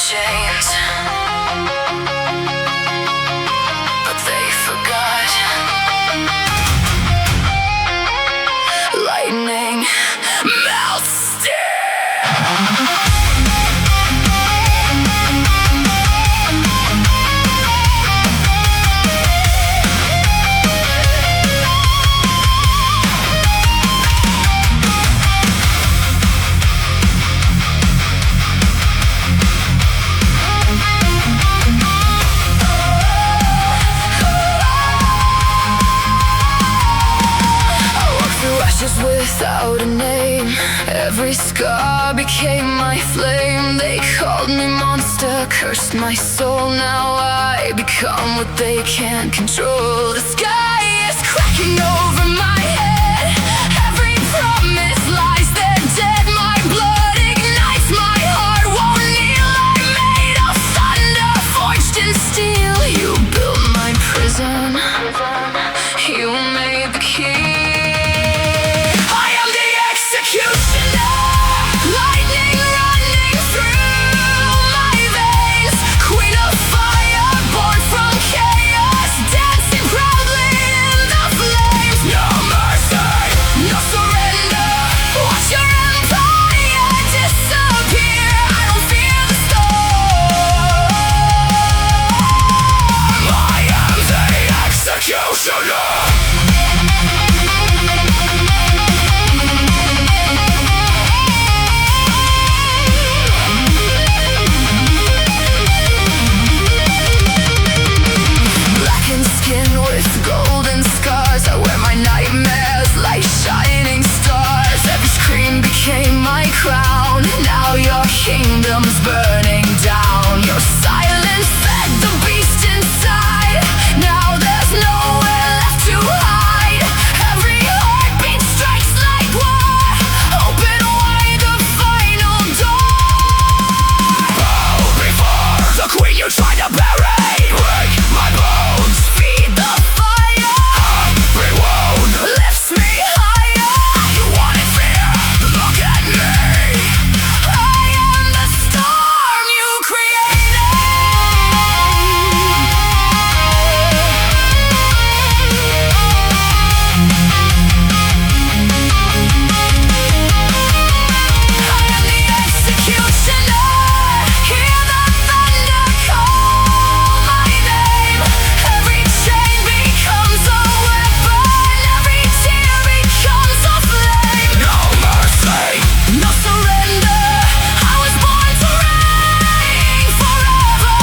chains, but they forgot. Lightning melts steel. Without a name, every scar became my flame. They called me monster, cursed my soul. Now I become what they can't control. The sky is cracking over my head. Every promise lies, they're dead. My blood ignites, my heart won't kneel. I'm made of thunder, forged in steel. You built my prison, you made the key. Lightning running through my veins, queen of fire, born from chaos, dancing proudly in the flames. No mercy, no surrender. Watch your empire disappear. I don't fear the storm. I am the executioner. Golden scars, I wear my nightmares like shining stars. Every scream became my crown. Now your kingdom's burning down. Your silence fed the beast inside. Now there's nowhere left to hide. Every heartbeat strikes like war. Open wide the final door. Bow before the queen you tried to bury. Break my bones, feed the lifts me higher. You wanted fear? Look at me. I am the storm you created. I am the executioner. Hear the thunder call my name. Every chain becomes a weapon. Every tear becomes a flame. No mercy, no surrender. I was born to reign forever.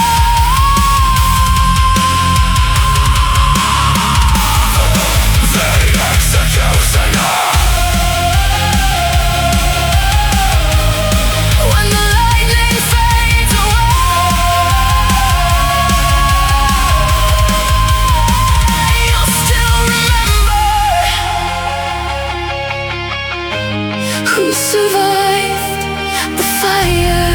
The executioner. When the lightning fades away, you'll still remember who survived the fire.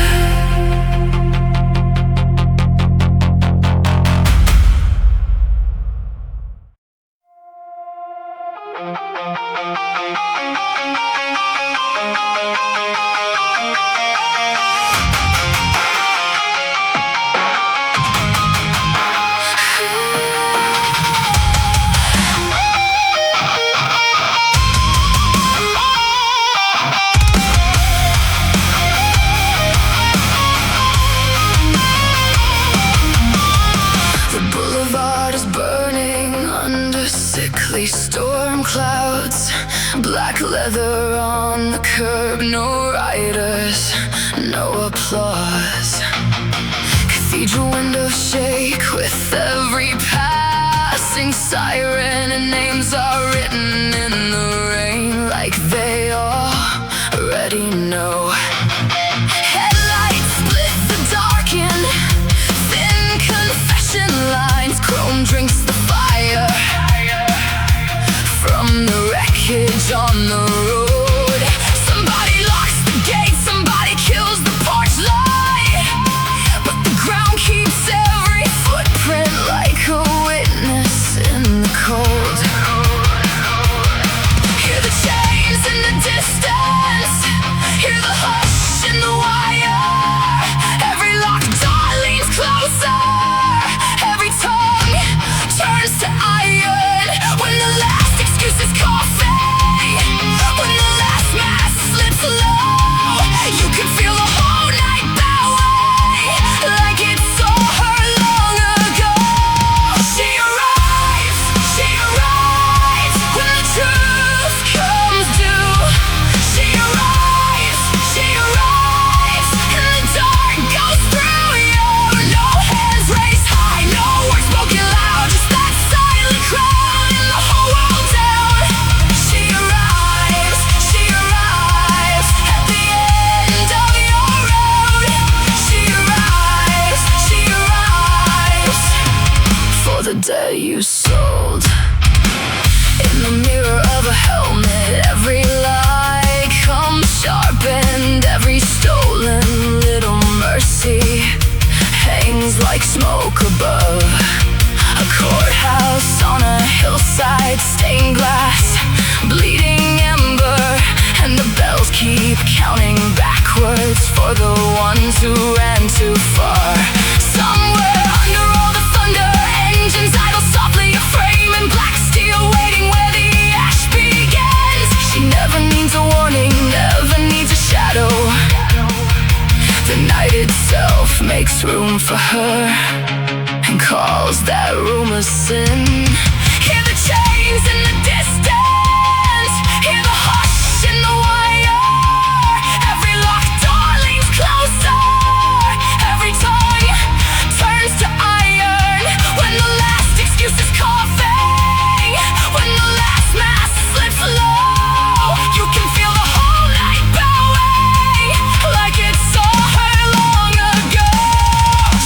The boulevard is burning under sickly storm clouds. Black leather on the curb, no riders, no applause. Cathedral windows shake with every passing siren, and names are written in the rain like they already know. Headlights split the darken, thin confession lines, chrome drinks the fire from the wreckage on the road. Somebody locks the gate, somebody kills the porch light, but the ground keeps every footprint like a witness in the cold. Hear the chains in the distance, hear the hillside, stained glass, bleeding ember, and the bells keep counting backwards for the ones who ran too far. Somewhere under all the thunder, engines idle softly, a frame in black steel waiting where the ash begins. She never needs a warning, never needs a shadow. The night itself makes room for her and calls that room a sin. Hear the chains in the distance, hear the hush in the wire. Every locked door leans closer, every tongue turns to iron. When the last excuse is coughing, when the last mask slips low, you can feel the whole night bowing like it saw her long ago.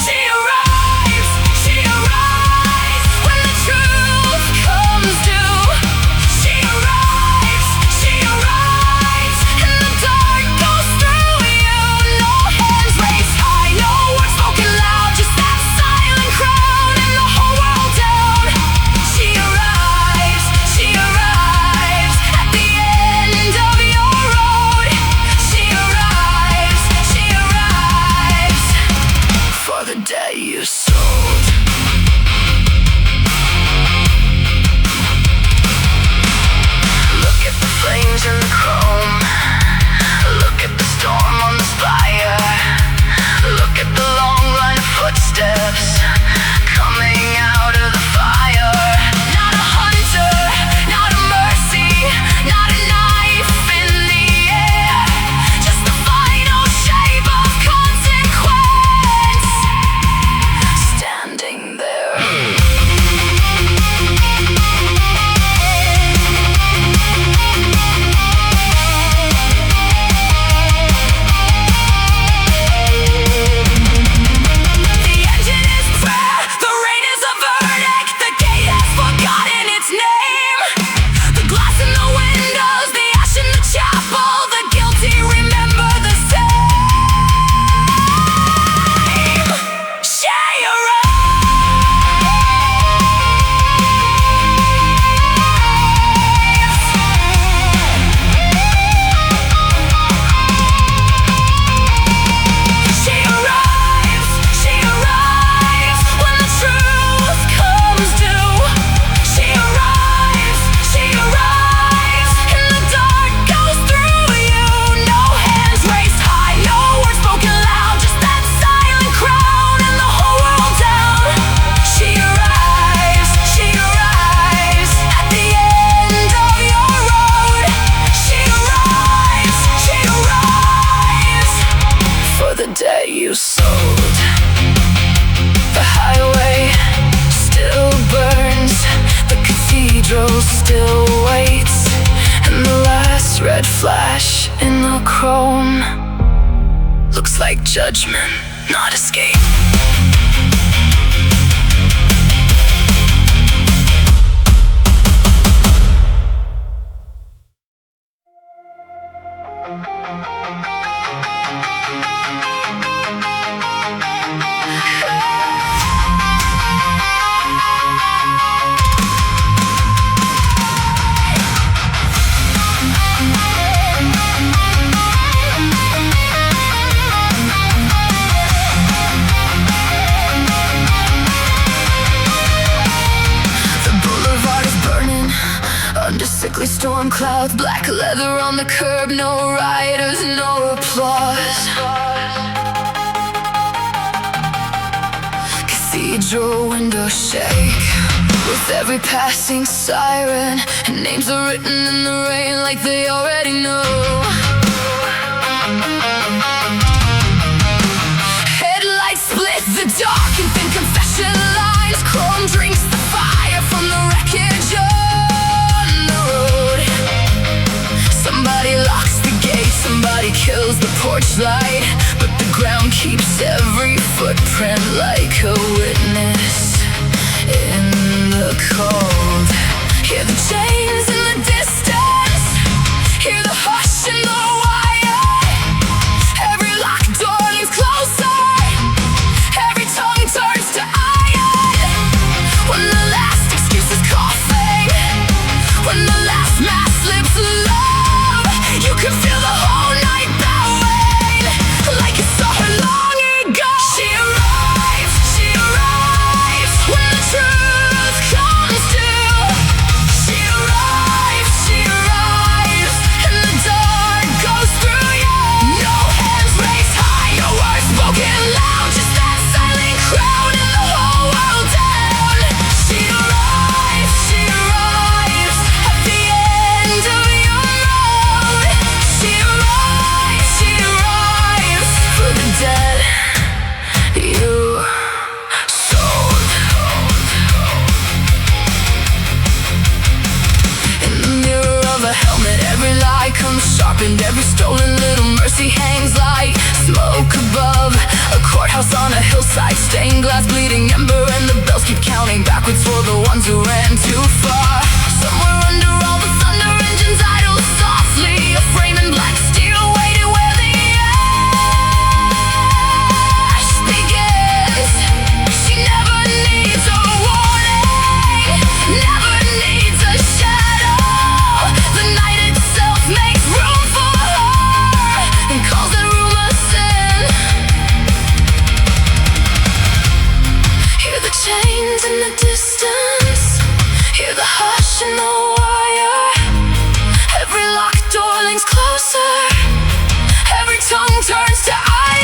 She arrives when the truth comes due. She arrives, and the dark goes through you. No hands raised high, no words spoken loud, just that silent crowd and the whole world down. She arrives at the end of your road. She arrives for the day you sold. Look at the flames in the chrome, look at the storm on the spire, look at the long line of footsteps coming out of the fire. Not a hunter, not a mercy, not a knife in the air, just the final shape of consequence standing there. The engine is prayer, the rain is a verdict, the gate has forgotten its name. The glass in the windows, the ash in the chapel, the guilty remember the same. She arrives when the truth comes due. She arrives, and the dark goes through you. No hands raised high, no words spoken loud, just that silent crowd and the whole world down. She arrives at the end of your road. She arrives for the day you sold. The highway still burns, the cathedral still waits, and the last red flash in the chrome looks like judgment, not escape. The boulevard is burning under sickly storm clouds, black leather on the curb, no riders, no applause. Cathedral windows shake with every passing siren, and names are written in the rain like they already know. Headlights split the dark and thin confession lines, chrome drinks the fire from the wreckage on the road. Somebody locks the gate, somebody kills the porch light, but the ground keeps every footprint like a witness in the cold. Hear the chains in the distance, hear the hush in the wire. Every locked door leans closer, every tongue turns to iron. When the last excuse is coughing, outside, stained glass, bleeding ember, and the bells keep counting backwards for the ones who ran too far. Somewhere under all the thunder, engines idle softly, a frame in black steel waited where the ash begins. She never needs a warning, never needs a shadow. The night itself makes room for her and calls that room a sin. Hear the chains in the distance, hear the hush in the wire. Every locked door links closer, every tongue turns to I.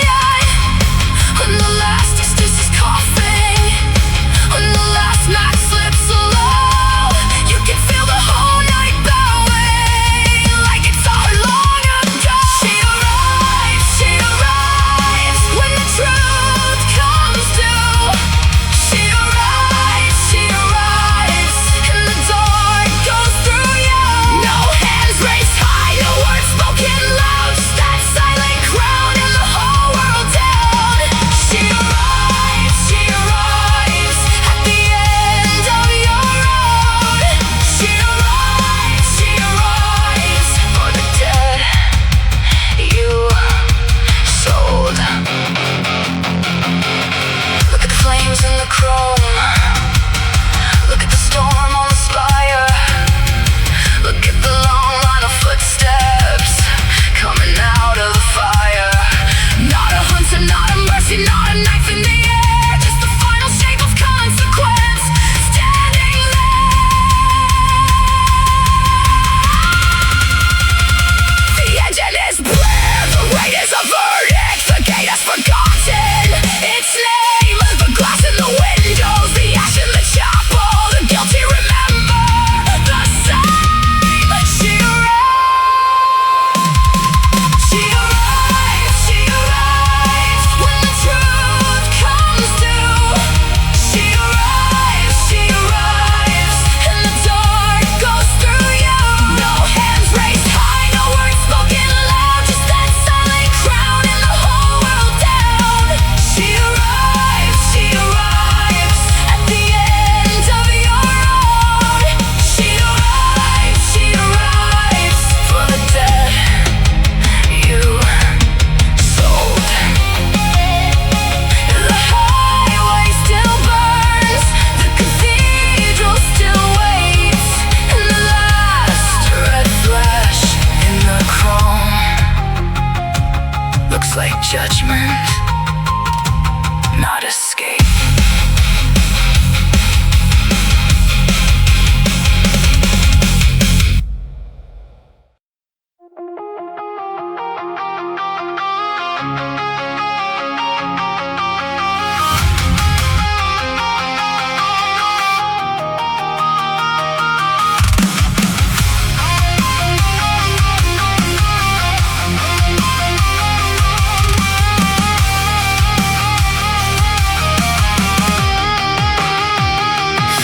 When the last hostess is coughing, when the last match slips low, you can feel the whole night bowing like it's all long ago. She arrives when the truth comes due. She arrives, and the dark goes through you. No hands raised high, no words spoken loud, just that silent crown and the whole world down. She arrives at the end of your road. She arrives for the dead you sold. Look at the flames in the chrome, look at the storm on the spire, look at the long line of footsteps coming out of the fire. Not a hunter, not a mercy, not a knife in the air, just the final shape of consequence standing there. The engine is prayer, the weight is a verdict, the gate has forgotten its name. The glass in the windows, the ash in the chapel, the guilty remember the same. She arrives when the truth comes due. She arrives, and the dark goes through you. No hands raised high, no words spoken loud, just that silent crown and the whole world down. She arrives at the end of your road. She arrives for the dead you sold. The highway still burns, the cathedral still waits, and the last red flash in the chrome looks like judgment, not escape.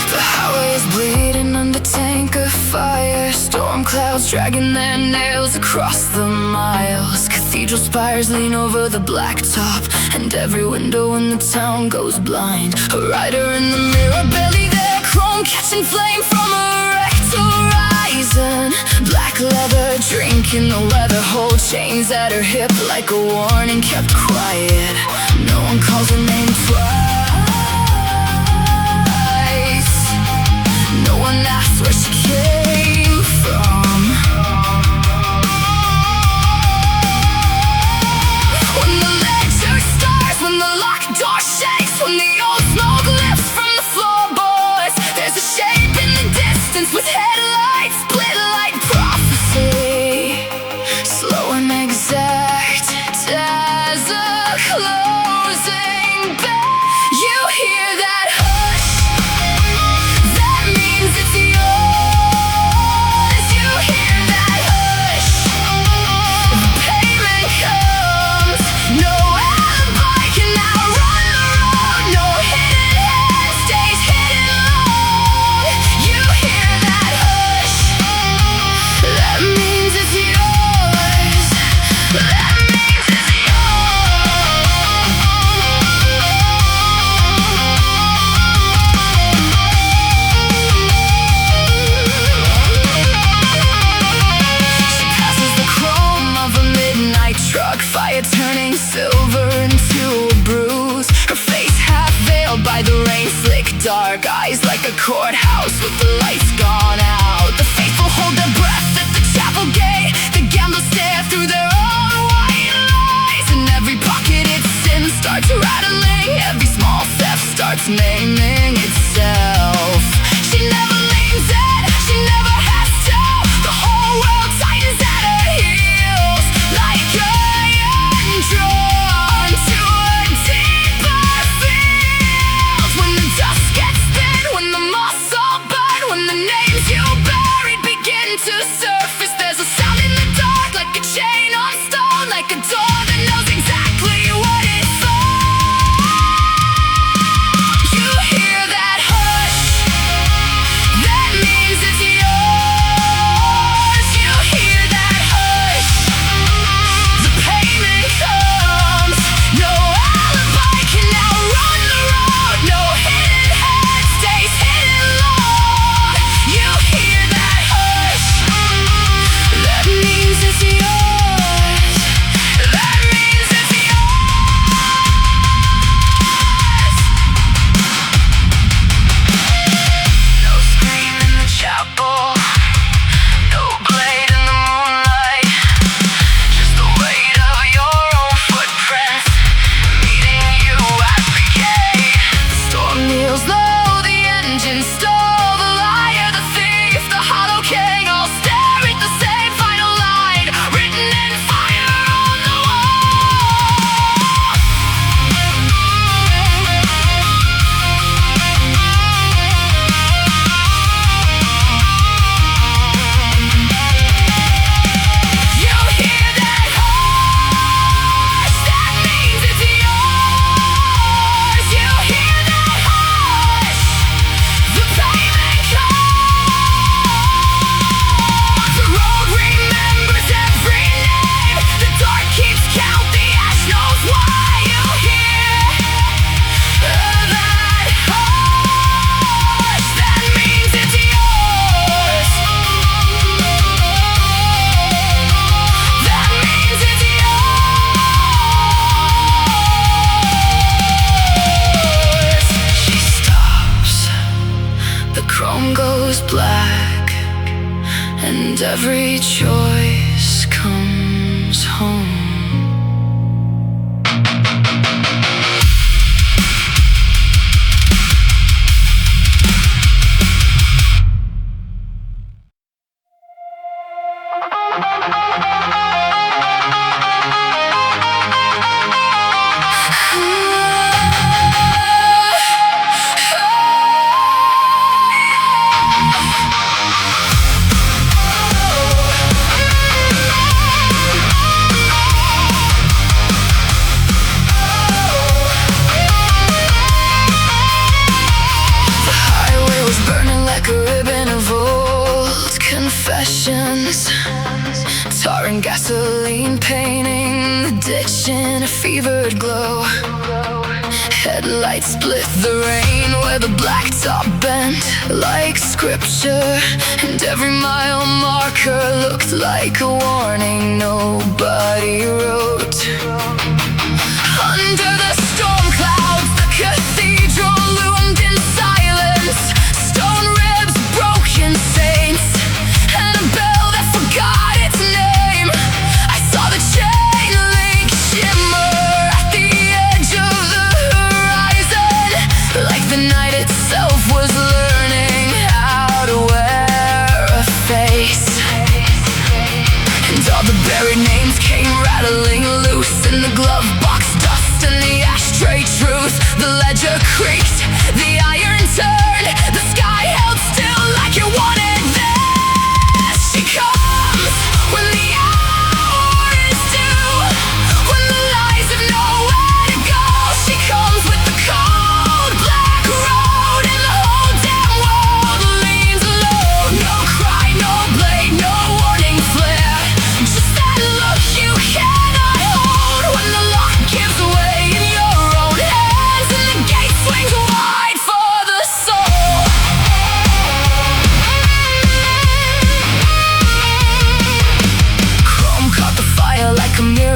The highway is bleeding under tank of fire, storm clouds dragging their nails across the miles. Cathedral spires lean over the blacktop, and every window in the town goes blind. A rider in the mirror, barely there, chrome catching flame from a wrecked horizon. Black leather, drinking the weather, hold chains at her hip like a warning, kept quiet. No one calls her name twice. No one asks where she came from. When the ledger starts, when the locked door shakes, when the old smoke lifts from the floorboards, there's a shape in the distance with headlights, split light prophecy, slow and exact as a closing bell. You hear that hush? That means it's yours. like truck fire, turning silver into a bruise. Her face half veiled by the rain, slick dark eyes like a courthouse with the lights gone out. The faithful hold their breath at the chapel gate. The gamblers stare through their own white lies. In every pocket its sin starts rattling. Every small theft starts naming itself. She never leaves it, she never has to. The whole world tightens at her heels, like iron drawn to a deeper field. When the dust gets thin, when the moths all burn, when the names you buried begin to surface, there's a sound in the dark, like a chain on stone, like a door that knows exactly what it's for. You hear that hush, that means it's yours. You hear that hush, the payment comes. No alibi can now run the road. No hidden head stays hidden long. You hear that hush, that means it's yours. That means it's yours. No scream in the chapel, no blade in the moonlight, just the weight of your own footprints meeting you at the gate. The storm kneels low, the engine stole, the liar, the thief, the hollow king all stare at the same final line, written in fire on the wall. You hear that hush, that means it's yours. You hear that hush, the payment comes. The road remembers every name, the dark keeps count, the ash knows why. You hear that hush, that means it's yours. That means it's yours. She stops, the chrome goes black, and every choice comes home. The highway was burning like a ribbon of old confessions, tar and gasoline painting the ditch in a fevered glow. Headlights split the rain where the blacktop bent like scripture, and every mile marker looked like a warning nobody wrote. Under the storm clouds, the cathedral loomed in silence. Stone ribs, broken saints, and a bell that forgot its name. I saw the chain link shimmer at the edge of the horizon, like the night itself was learning how to wear a face. And all the buried names came rattling loose in the glove box dust and the ashtray truth. The ledger creaked, the iron turned, the sky held still like it wanted this. She comes when the hour is due, when the lies have nowhere to go. She comes with the cold black road, and the whole damn world leans low. No cry, no blade, no warning flare, just that look you cannot hold when the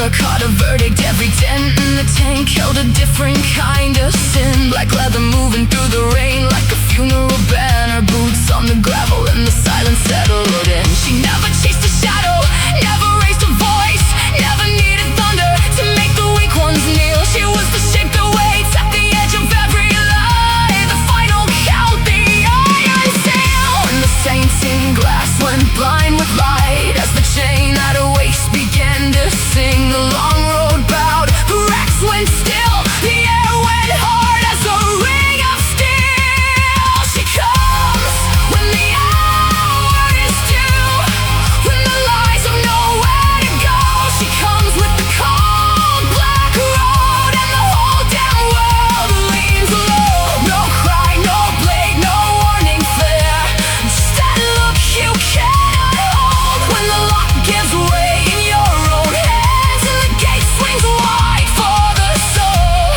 never caught a verdict. Every dent in the tank held a different kind of sin. Black leather moving through the rain like a funeral banner. Boots on the gravel and the silence settled in. She never chased a shadow, never raised a voice, never needed thunder to make the weak ones kneel. She was the ship that waits at the edge of every lie, the final count, the iron sail. When the saints in glass went blind with light, as the chain at her waist began to sing, the long road bowed, the racks went still, the air went hard as a ring of steel. She comes when the hour is due, when the lies have nowhere to go. She comes with the cold black road, and the whole damn world leans low. No cry, no blade, no warning flare, just that look you cannot hold. When the lock gives way in your own hands, and the gate swings wide for the soul.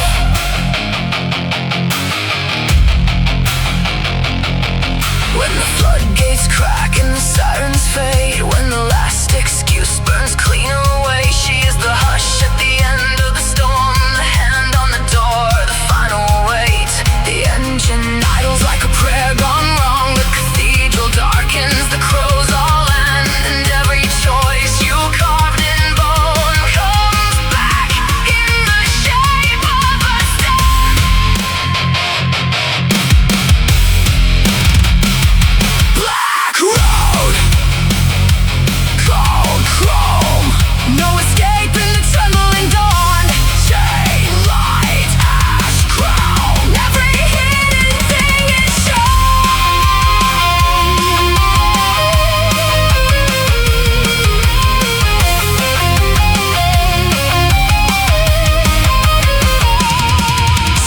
When the floodgates crack and the sirens fade, when the last excuse burns clean away, she is the hush at the end of the storm, the hand on the door, the final weight. The engine idles like a prayer gone wrong, the cathedral darkens, the crows all end, and every choice you carved in bone comes back in the shape of a stone. Black road, cold chrome, no escape in the trembling dawn. Chain light, ash crown, every hidden thing is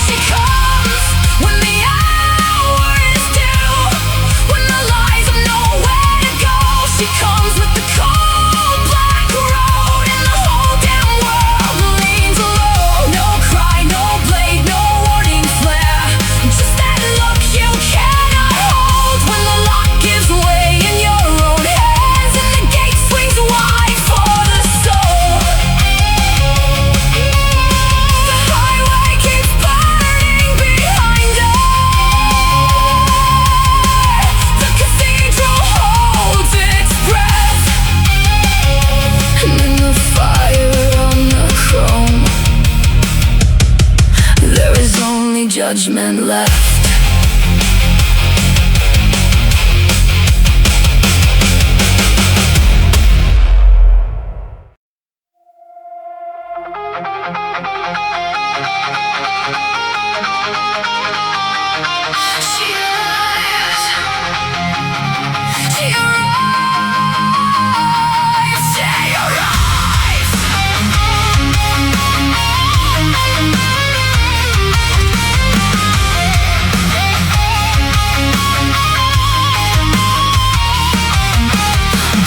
She comes when the hour is due, when the lies have nowhere to go. She comes with the cold black road, and the whole damn world leans low. No cry, no blade, no warning flare, just that look you cannot hold. When the lock gives way in your own hands, and the gate swings wide for the soul. The highway keeps burning behind her, the cathedral holds its breath, and in the fire on the chrome, there is only judgment left. She arrives, she arrives, she arrives.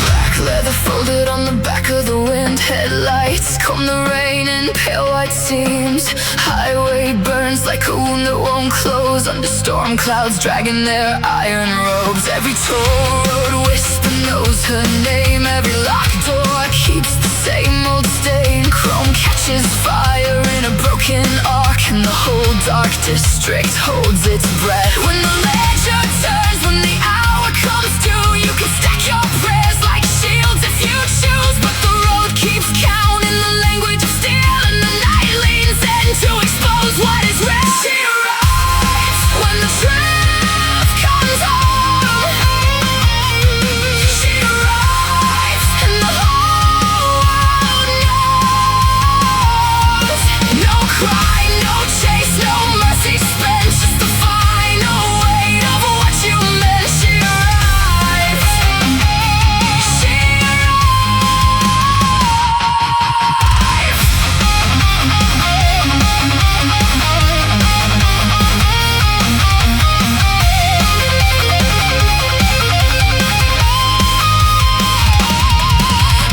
Black leather folded on the back of the wind, headlights comb the rain in pale white seams. Highway burns like a wound that won't close, under storm clouds dragging their iron robes. Every toll road whisper knows her name, every locked door keeps the same old stain. Chrome catches fire in a broken arc, and the whole dark district holds its breath. When the ledger turns, when the hour comes due, you can stack your prayers like shields if you choose, but the road keeps count in the language of steel, and the night leans in to expose what is real. She arrives when the truth comes home. She arrives and the whole world knows. No cry, no chase, no mercy spent, just the final weight of what you meant. She arrives. She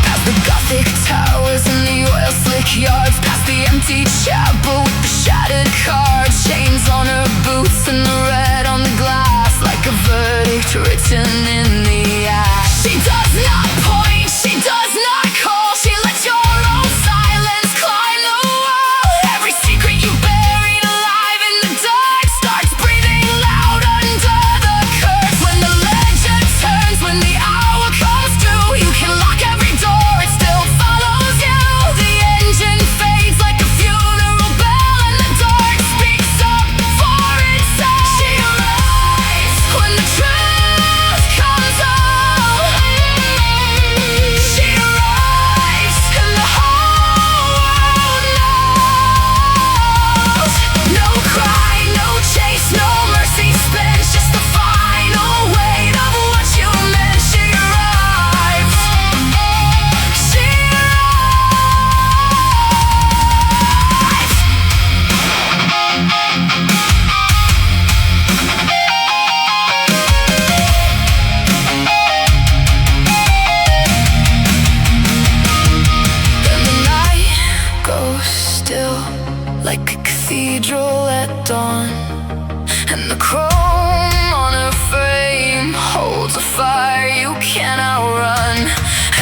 Past the Gothic towers and the oil slick yards, past the empty chapel with the shattered cards, chains on her boots and the red on the glass, like a verdict written in the ash. She does not point, she does not call, she lets your own silence like a cathedral at dawn, and the chrome on her frame holds a fire you can't outrun.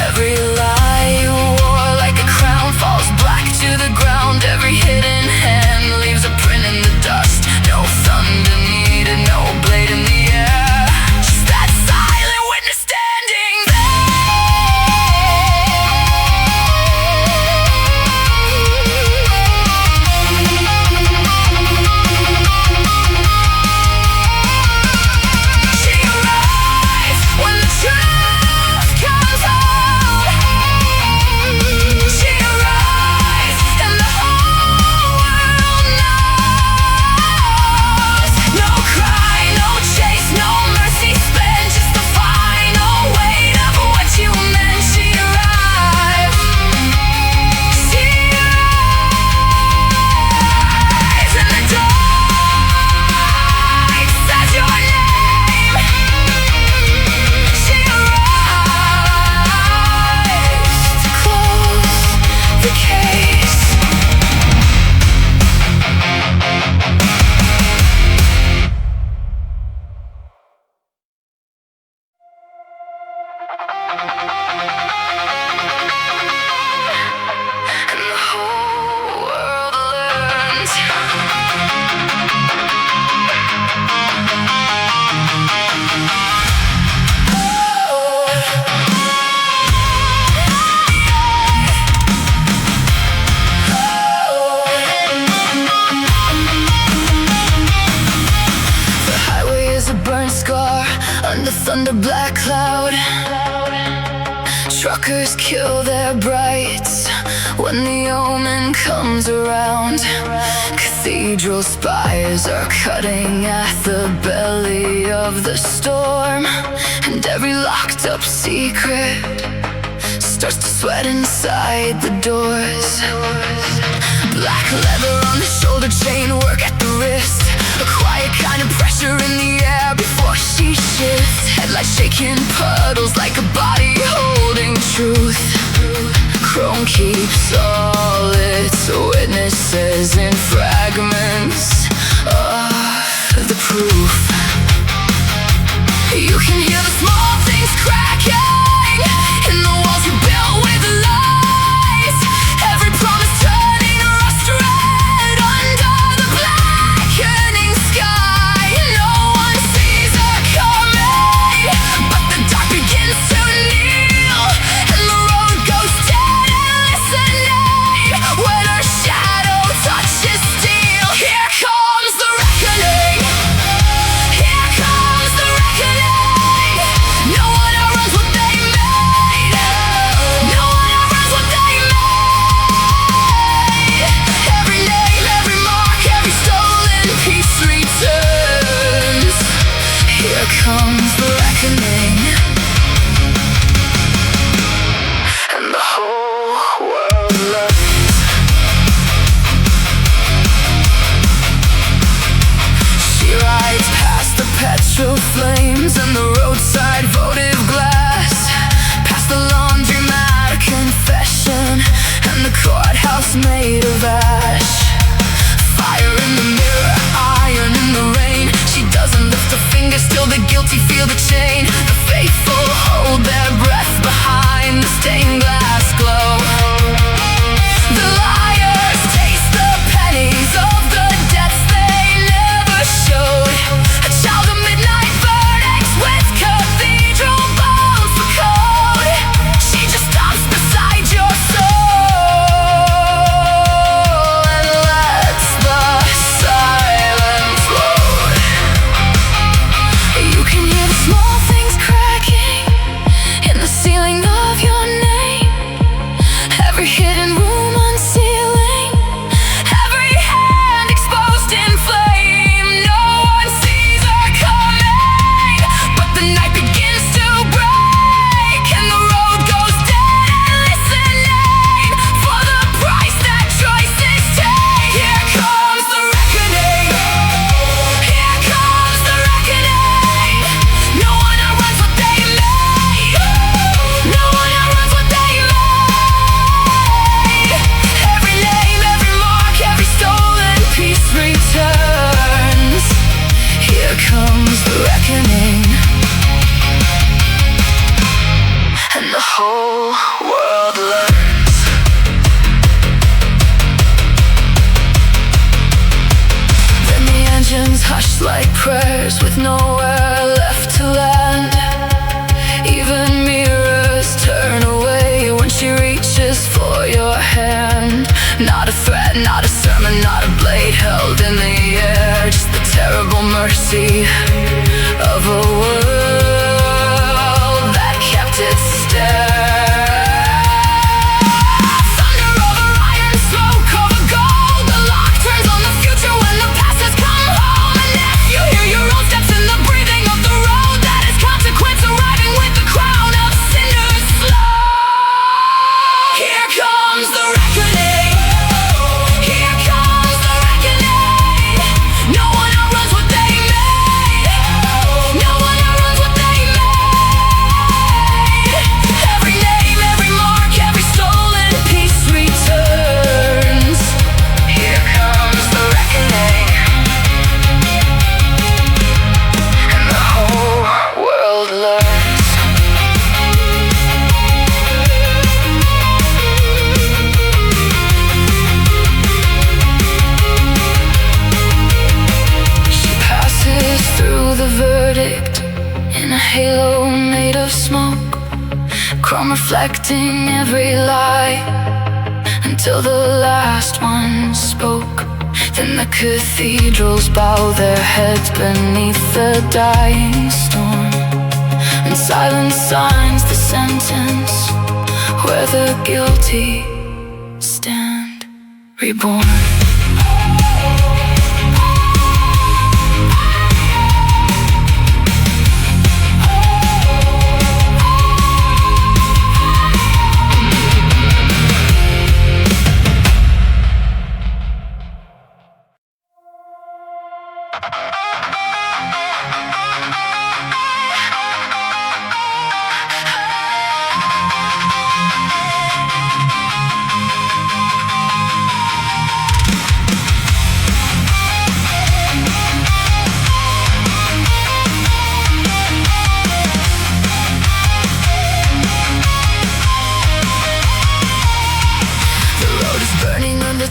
Every lie you wore like a crown falls black to the ground. Every hidden hand leaves a print in the dust. No thunder needed, no blade in the air, just that silent witness standing She arrives when the truth comes out. She arrives and the whole world knows. No cry, no chase, no mercy spent, just the final weight of what you meant. She arrives. She arrives and the dark says your name. She arrives to close the case. And the whole world learns. The highway is a burnt scar under thunder, black cloud. Truckers kill their brights when the omen comes around. Cathedral spires are cutting at the belly of the storm, and every locked up secret starts to sweat inside the doors. Black leather on the shoulder chain, work at the wrist, a quiet kind of pressure in the air before she shifts. Headlights shaking puddles like a body holding truth. Chrome keeps all its witnesses in fragments of the proof. You can hear the small things cracking in the walls you built with lies. Every promise turning rust red under the blackening sky. No one sees her coming, but the dark begins to kneel, and the road goes dead and listening when her shadow touches steel. Here comes the reckoning. Here comes the reckoning. No one outruns what they made. No one outruns what they made. Every name, every mark, every stolen piece returns. Here comes the reckoning, and the whole world learns. She rides past the petrol flames and the roadside votive glass, past the laundromat confession and the courthouse made of ash. Fire in the mirror, iron in the rain. She doesn't lift her finger, still the guilty feel the chain. The faithful hold their breath behind the stained glass glow. The liars taste the pennies of the debts they never showed. A child of midnight verdicts with cathedral bones for code. She just stops beside your soul and lets the silence float. You can hear the small things crack like prayers with nowhere left to land. Even mirrors turn away when she reaches for your hand. Not a threat, not a sermon, not a blade held in the air, just the terrible mercy of a world that kept its stare. Halo made of smoke, chrome reflecting every lie, until the last one spoke. Then the cathedrals bow their heads beneath the dying storm, and silence signs the sentence where the guilty stand reborn.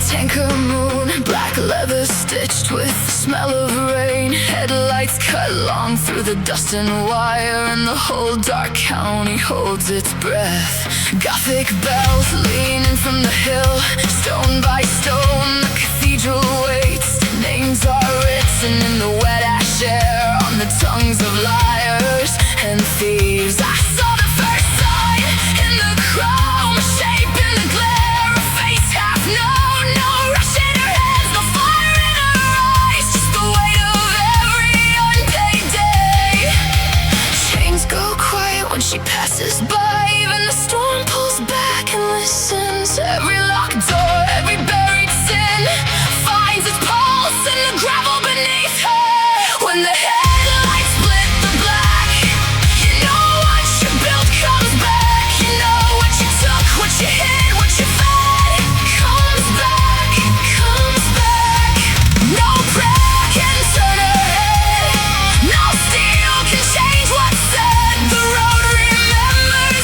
Tanker moon, black leather stitched with the smell of rain. Headlights cut long through the dust and wire, and the whole dark county holds its breath. Gothic bells leaning from the hill, stone by stone the cathedral waits. Names are written in the wet ash air on the tongues of liars and thieves. I saw the first sign in the chrome, a shape in the glare, a face half known. She passes by, even the storm pulls back and listens. Every locked door, every buried sin finds its pulse in the gravel beneath her. When the headlights split the black, you know what you built comes back. You know what you took, what you hid, what you fed comes back, comes back. No prayer can turn her head, no steel can change what's said. The road remembers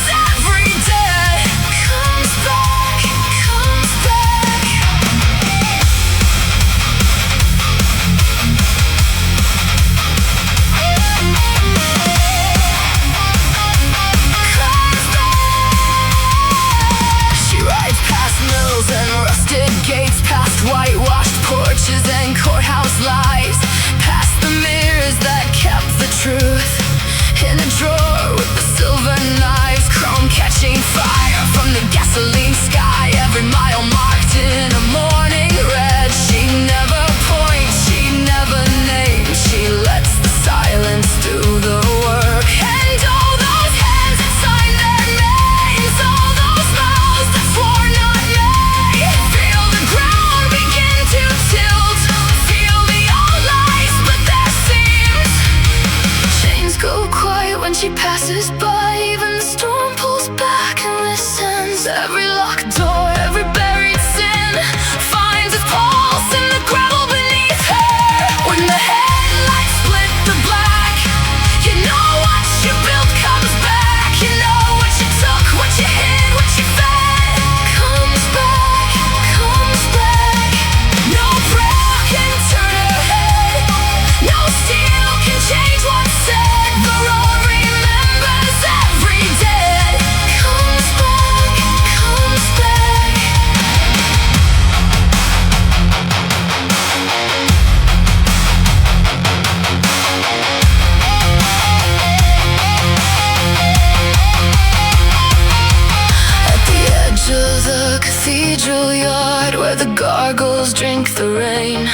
girls drink the rain.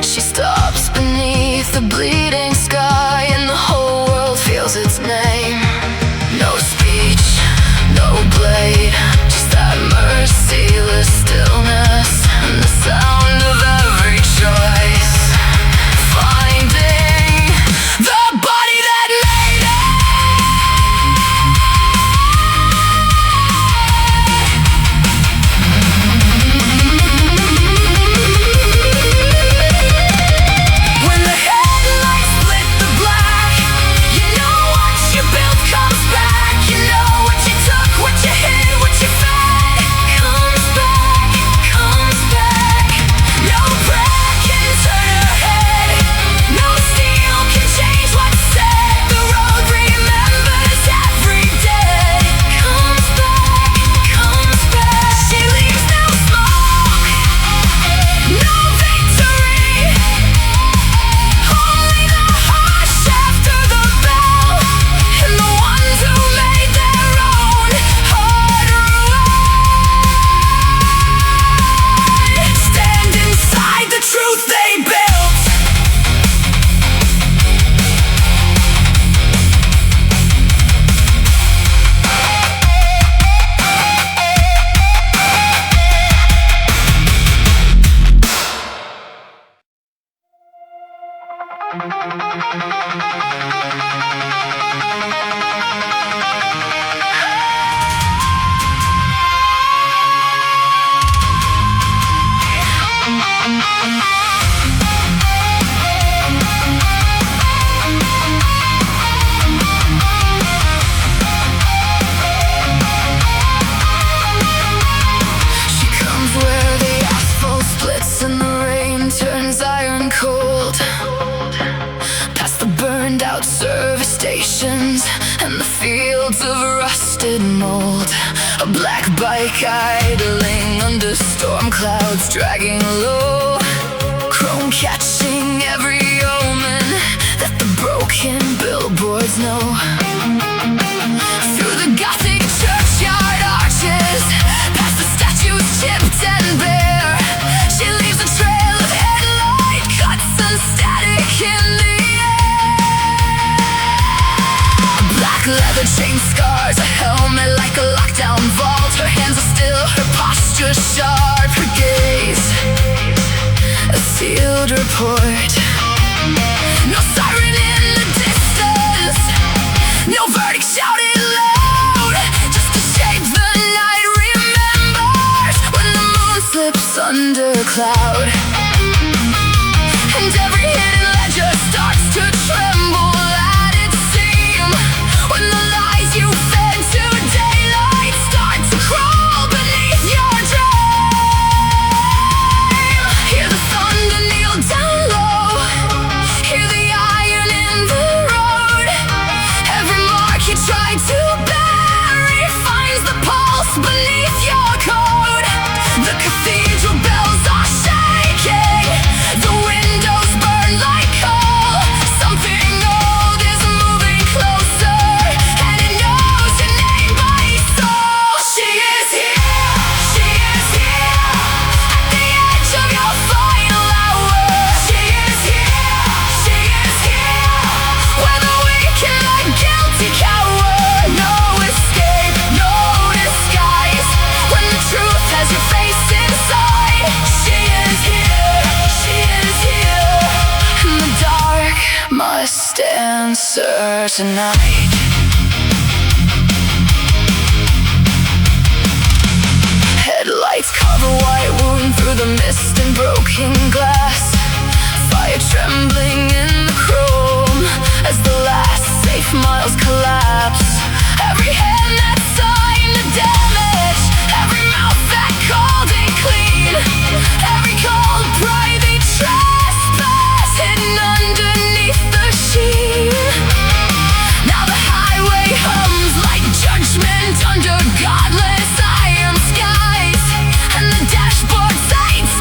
She stops beneath the bleeding sky, and the whole world feels its name. No speech, no blade, just that merciless stillness and the sound of every choice. Finding the body that made it. When the headlights split the black, you know what you built comes back. You know what you took, what you hid, what you fed comes back, comes back. No prayer can turn her head, no steel can change what's said. The road remembers every day. Comes back, comes back. She leaves no smoke, no victory, only the hush after the bell, and the ones who made their own harder way. Stand inside the truth they built. She comes where the asphalt splits and the rain turns iron cold. Past the burned out service stations and the fields of rusted mold. A black bike idling under storm clouds, dragging low. Chrome catching every omen that the broken billboards know. Through the Gothic churchyard arches, past the statues chipped and bare, she leaves a trail of headlight cuts and static in the air. Black leather chain scars, a helmet like a lockdown vault. Her hands are still, her posture sharp, her gaze a sealed report. No siren in the distance, no verdict shouted loud, just a shape the night remembers when the moon slips under a cloud. And every hidden ledger starts to tremble at its seam when the lies you fed to daylight start to crawl beneath your dream. Hear the thunder kneel down low, hear the iron in the road. Every mark you tried to bury finds the pulse beneath your coat. The cathedral bells are shaking, the windows burn like coal. Something old is moving closer, and it knows your name by soul. She is here, she is here, at the edge of your final hour. She is here, where the weak and the guilty cower. No escape, no disguise, when the truth has your face inside. She is here, and the dark must answer tonight. Headlights carve a white wound through the mist and broken glass. Fire trembling in the chrome as the last safe miles collapse. Every hand that signed the damage, every mouth that called it clean, every cold private trespass hidden underneath the sheen. Now the highway hums like judgment under godless iron skies, and the dashboard sights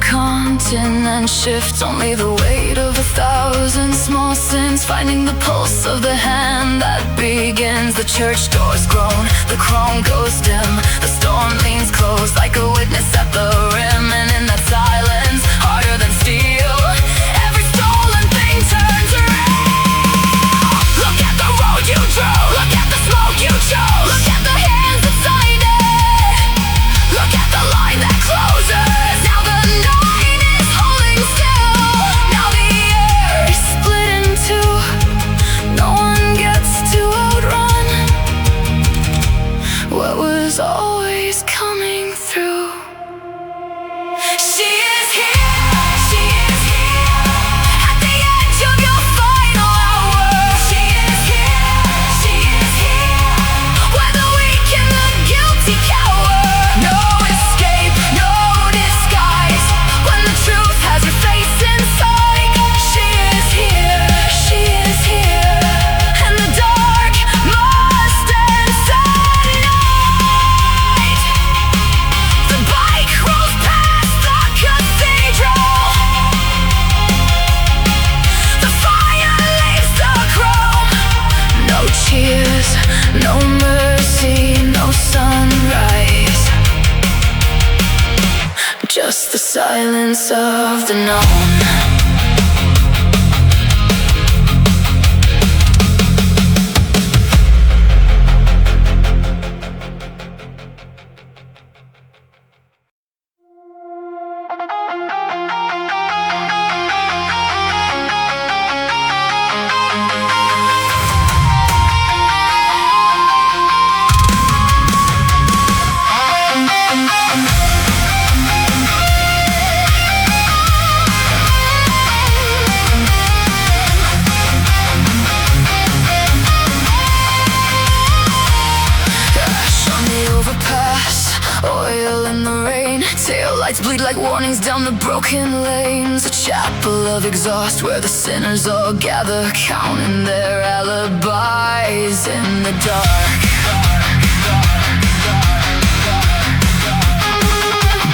continent shift. Only the weight of 1,000 small sins, finding the pulse of the hand that begins. The church doors groan, the chrome goes dim, the storm leans close like a witness at the rim. And in that silence, harder than steel, every stolen thing turns real. Look at the road you drew, look at the smoke you chose, look at the hands that signed it, look at the line that closes. Now the night is holding still, now the air is split in two, no one gets to outrun what was always coming through. She is here, she is here, at the edge of your final hour. She is here, where the weak and the guilty cower. No escape, no disguise, when the truth has your face in sight. She is here, and the dark must end tonight. The bike rolls past the cathedral, the fire leaves the chrome. No cheers, no mercy, no sunrise, just the silence of the known. Oil in the rain, taillights bleed like warnings down the broken lanes. A chapel of exhaust where the sinners all gather, counting their alibis in the dark.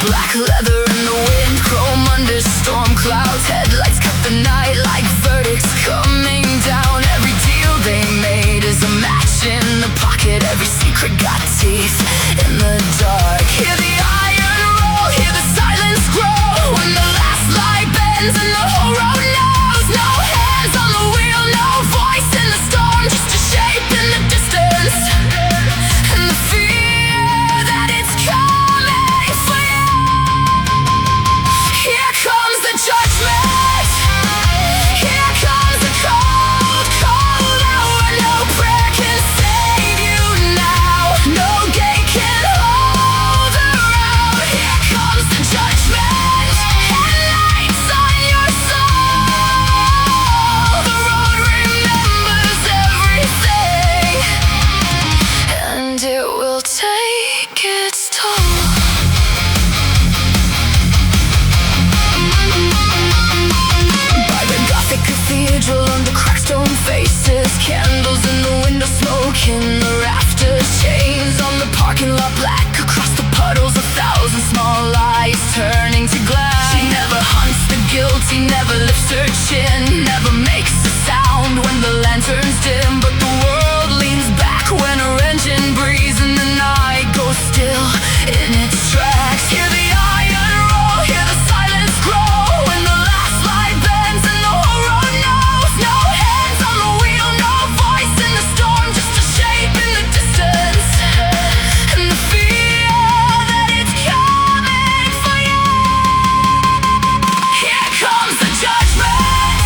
Black leather in the wind, chrome under storm clouds. Headlights cut the night like verdicts coming down. Every deal they made is a match in the pocket. Every secret got teeth in the dark. Hear the iron roll, hear the silence grow, when the last light bends and the whole road knows. No hands on the wheel, no voice in the storm, just a shape in the distance, and the fear that it's coming for you. Here comes the judgment, here comes the cold, cold hour. No prayer can save you now, no gate can hold the road. Here comes the judgment, and lights on your soul. The road remembers everything, and it will take its toll. By the Gothic cathedral under cracked stone faces, candles in the window, smoke in the rafters, chains on the parking lot, black across the puddles, 1,000 small eyes turning to glass. She never hunts the guilty, never lifts her chin, never makes a sound when the lanterns dim. But the world leans back when her engine breathes, and the night goes still in its tracks. Hear the iron roll, hear the silence grow, when the last light bends and the whole road knows. No hands on the wheel, no voice in the storm, just a shape in the distance, and the fear that it's coming for you. Here comes the judgment,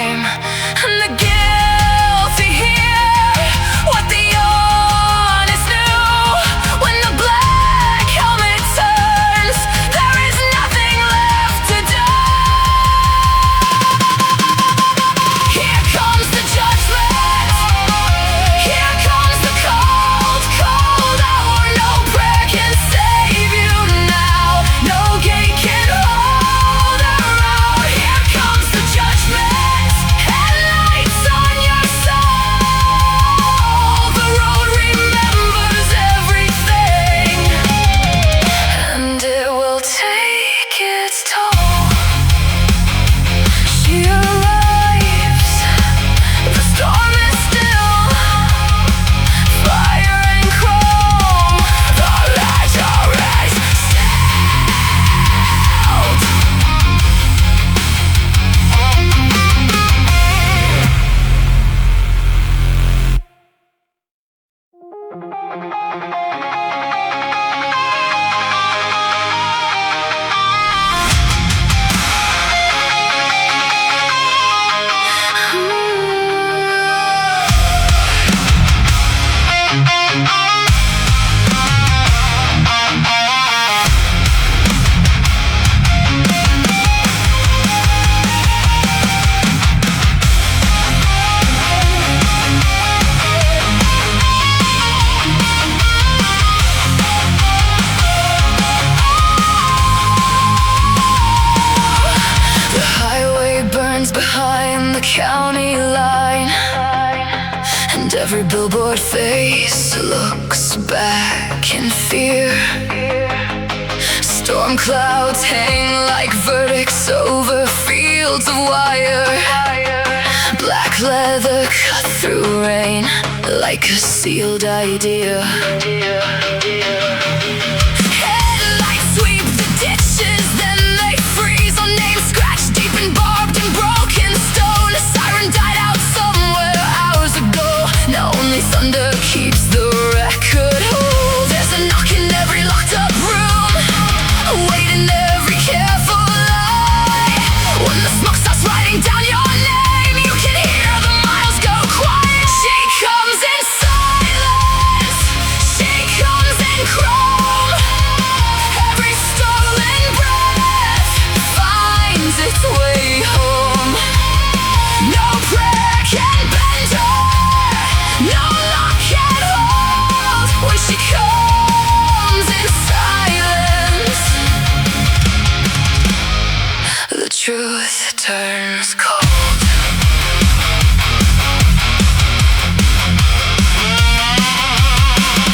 time. And the guilty hear what the honest knew. When the black helmet turns, there is nothing left to do. Here comes the judgment. Here comes the cold, cold hour. No prayer can save you now. No gate can hold her out. Here comes the judgment. Headlights on your soul. The road remembers everything, and it will take its toll. She arrives. The storm is still. Fire and chrome. The ledger is sealed. The highway burns behind the county line, and every billboard face looks back in fear. Storm clouds hang like verdicts over fields of wire. Black leather cut through rain like a sealed idea. Headlights sweep the ditches, then they freeze on names scratched deep and barbed and broken stone. A siren died out somewhere hours ago. Now only thunder keeps the record whole. There's a knock in every locked up room, a weight in every careful lie. When the smoke starts writing down your name, you can hear the miles go quiet. She comes in silence. She comes in chrome. Every stolen breath finds its way home. No prayer can bend her. No lock can hold. When she comes in silence, the truth turns cold.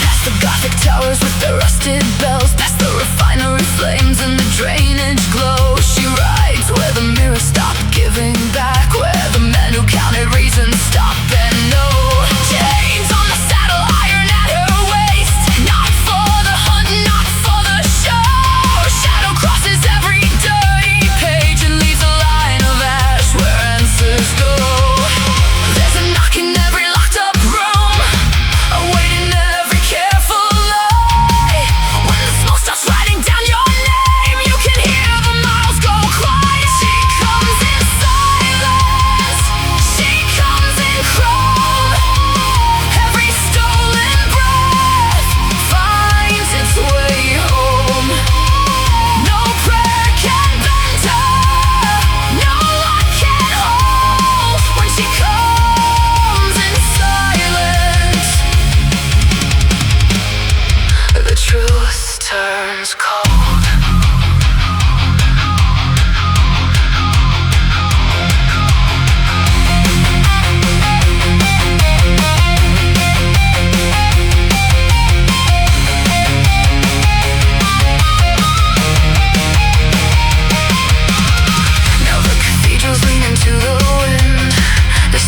Past the Gothic towers with their rusted bells, past the refinery flames and the drainage glow. She rides where the mirrors stop giving back, where the men who counted reasons stop and know. Chains on the saddle, iron at her waist. Not for the hunt, not for the show. Shadow crosses every dirty page and leaves a line of ash where answers go. There's a knock in every locked up room, a weight in every careful lie. When the smoke starts writing down your name, you can hear the miles go quiet. She comes in silence. She comes in chrome. Every stolen breath finds its way home. No prayer can bend her. No lock can hold. When she comes in silence, the truth turns cold. Now the cathedral's leaning to the wind. The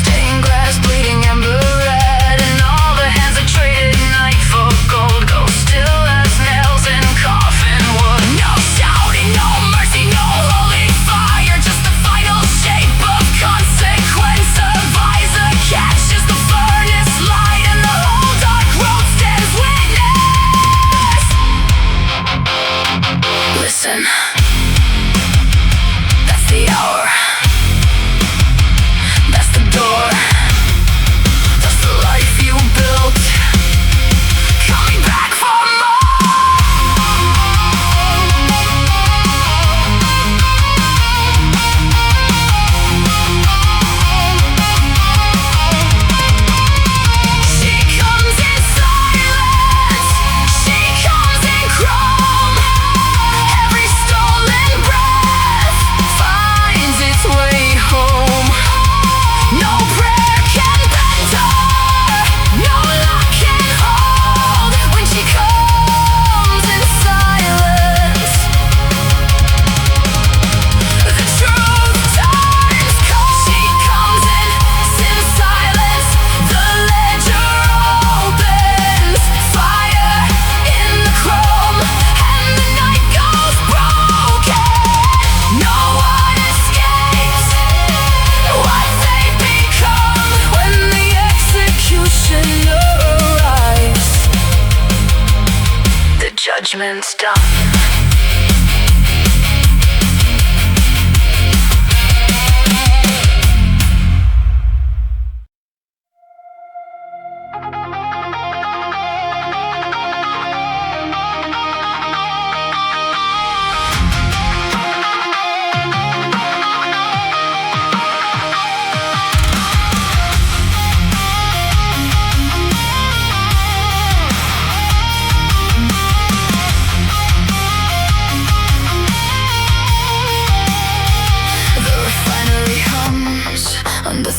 seconds done.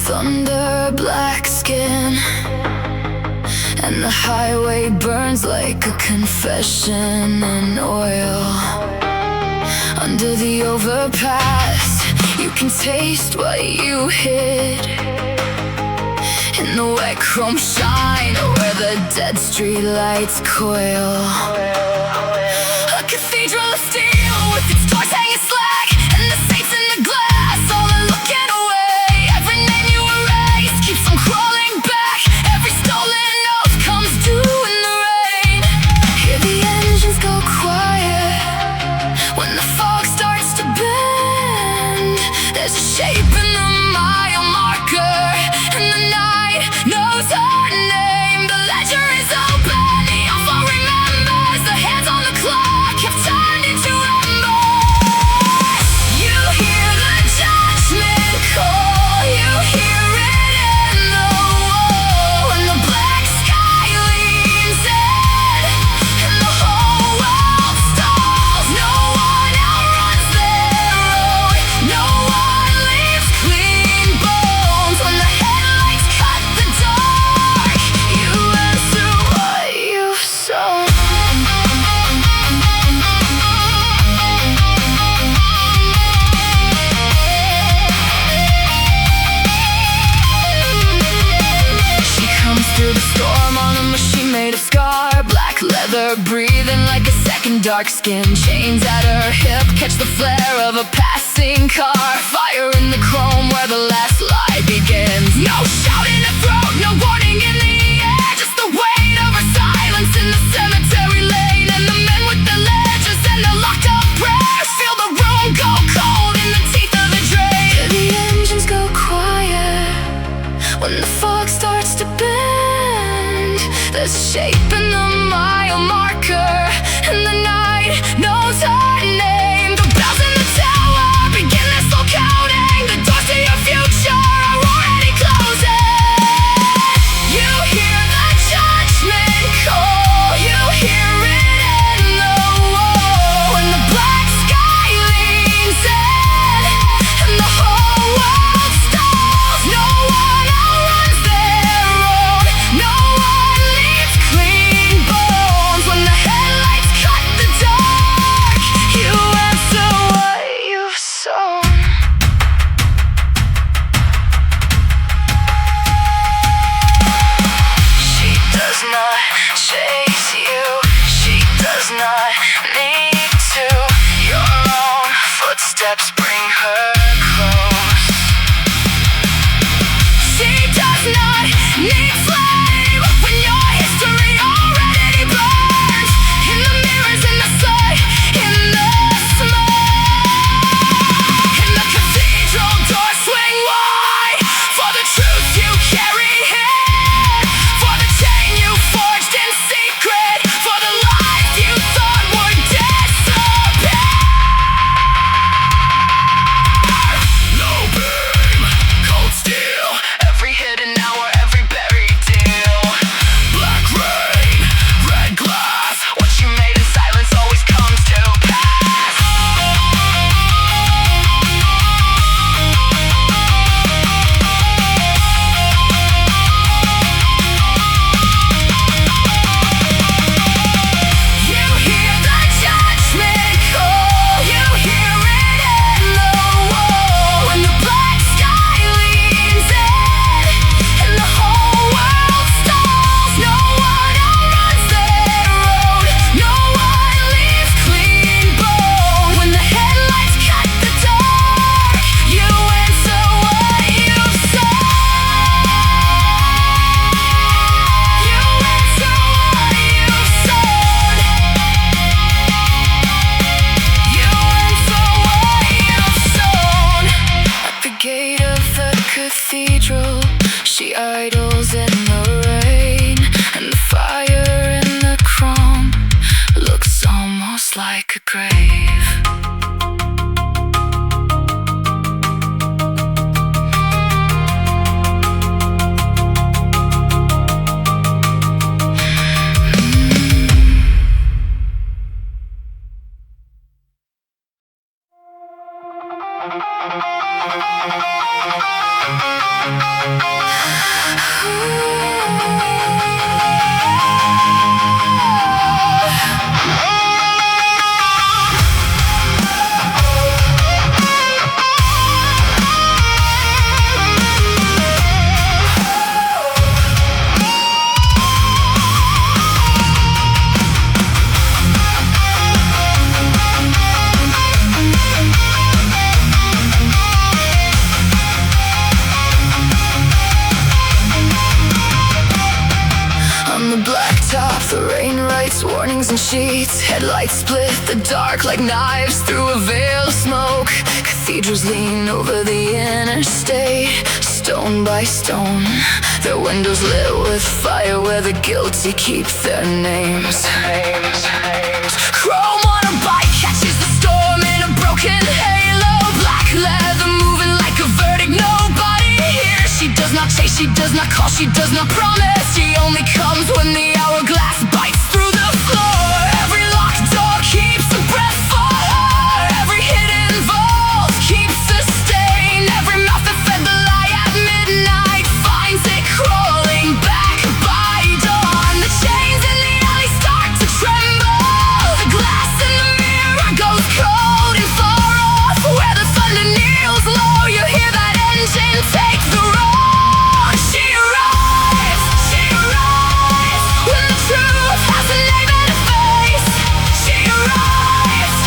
Thunder, black skin, and the highway burns like a confession in oil. Under the overpass, you can taste what you hid. In the wet chrome shine where the dead street lights coil. A cathedral of steel with its doors hanging slack, and the saints in the glass all are looking away. Keeps on crawling back. Every stolen oath comes due in the rain. Hear the engines go quiet when the fog starts to bend. There's a shape in the mile marker, and the night knows her name. The ledger is open, the alpha remembers. The hands on the clock have turned into embers. You hear the judgment call. You hear breathing like a second dark skin. Chains at her hip catch the flare of a passing car. Fire in the chrome where the last lie begins. No shout in her throat, no warning in the air. Just the weight of her silence in the cemetery lane. And the men with the ledgers and the locked up prayers feel the room go cold in the teeth of the drain. The engines go quiet when the fog starts to bend. There's a shape in the mile marker, and the night knows her name. The bells in the tower begin their slow counting. The doors to your future are already closing. You hear the judgment call. You hear it in the wall. When the black sky leans in and the whole world stalls. No one outruns their own. No one leaves clean bones. When the headlights cut the dark, you answer what you've sown. She does not chase you. She does not need to. Your own footsteps bring her close. She does not need flame when your history already burns. In the mirrors, in the sun, in the smoke. In the cathedral doors swing wide for the truth you carry here. For the chain you forged in secret. For the lives you thought would disappear. She idles in the rain, and the fire in the chrome looks almost like a grave. Warnings and sheets, headlights split the dark like knives through a veil of smoke. Cathedrals lean over the interstate, stone by stone, their windows lit with fire where the guilty keep their names. Chrome on a bike catches the storm in a broken halo, black leather moving like a verdict. Nobody here. She does not chase, she does not call, she does not promise. She only comes when the hourglass bites through the floor. Every locked door keeps a breath for her. Every hidden vault keeps a stain. Every mouth that fed the lie at midnight finds it crawling back by dawn. The chains in the alley start to tremble. The glass in the mirror goes cold and far off. Where the thunder kneels low, you hear that engine take the road. She arrives when the truth has a name and a face. She arrives,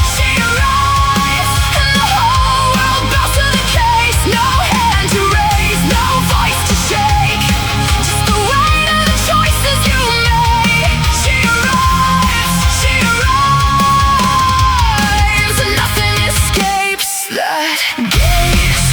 and the whole world bows to the case. No hand to raise, no voice to shake, just the weight of the choices you made. She arrives, and nothing escapes that gaze.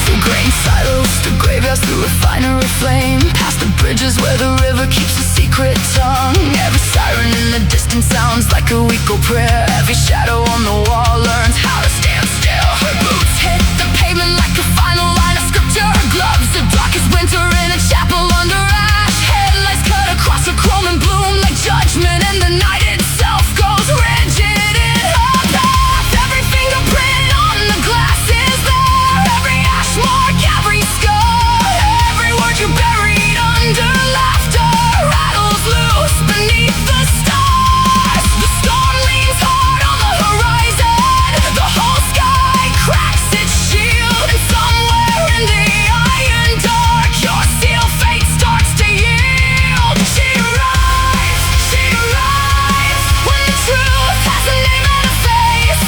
Through grain silos, through graveyards, through refinery flame, past the bridges where the river keeps a secret tongue. Every siren in the distance sounds like a weak old prayer. Every shadow on the wall learns how to stand still. Her boots hit the pavement like a final line of scripture. Her gloves the darkest winter in a chapel under ash. Headlights cut across her chrome and bloom like judgment, and the night itself goes rigid in her path. Every fingerprint on the glass is there. Every ash mark, every scar, every word you buried under laughter rattles loose beneath the stars. The storm leans hard on the horizon. The whole sky cracks its shield, and somewhere in the iron dark, your seal fate starts to yield. She arrives when the truth has a name and a face.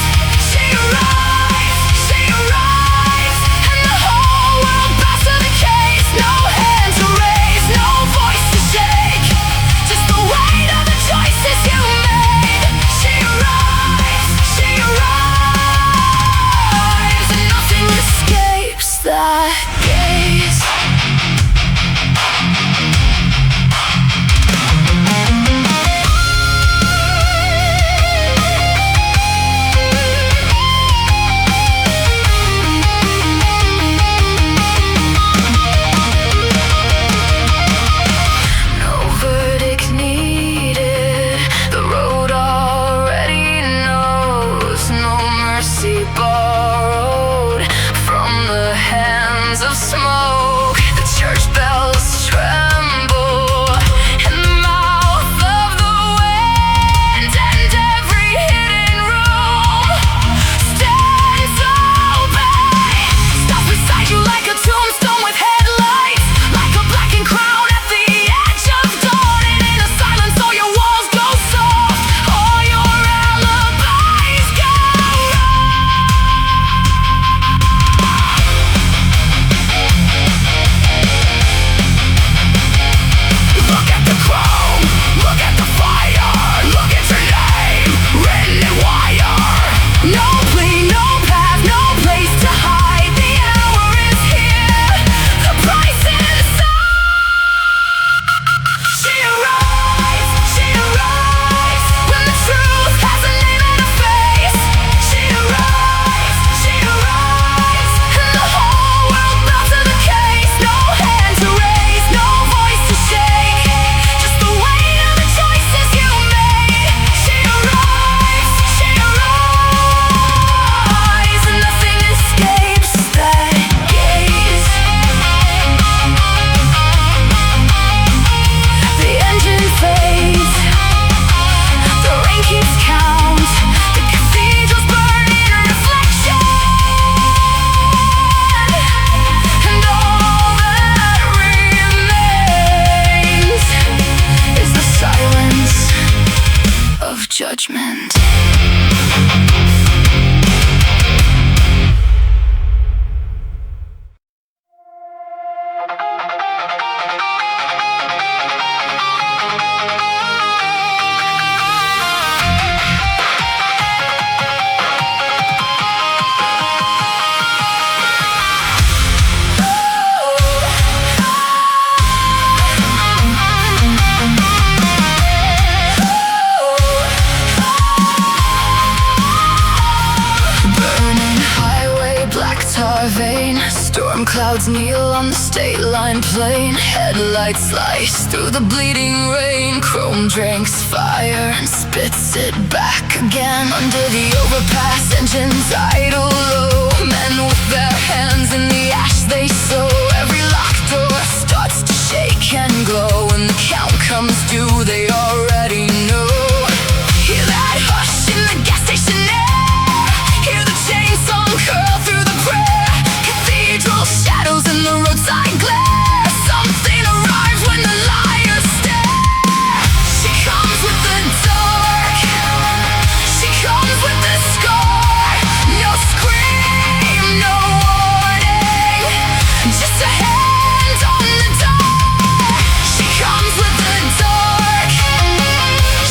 She arrives, and the whole world bows to the case. No hand to raise, no voice to shake, just the weight of the choices you made. She arrives, and nothing escapes that gaze. No verdict needed, the road already knows. No mercy borrowed from the hands of smoke. The church bells tremble in the mouth of the wind, and every hidden room stands open. Stops beside you like a tombstone with headlights, like a blackened crown at the edge of dawn. And in the silence all your walls go soft, all your alibis go wrong. are vain. Storm clouds kneel on the state line plain. Headlights slice through the bleeding rain. Chrome drinks fire and spits it back again. Under the overpass, engines idle low. Men with their hands in the ash they sow. Every locked door starts to shake and glow. When the count comes due, they already know. Hear that hush in the gas station air. Hear the chain song curl through the prayer. Cathedral shadows in the roadside glare. Something arrives when the liars stare. She comes with the dark. She comes with the scar. No scream, no warning. Just a hand on the door. She comes with the dark.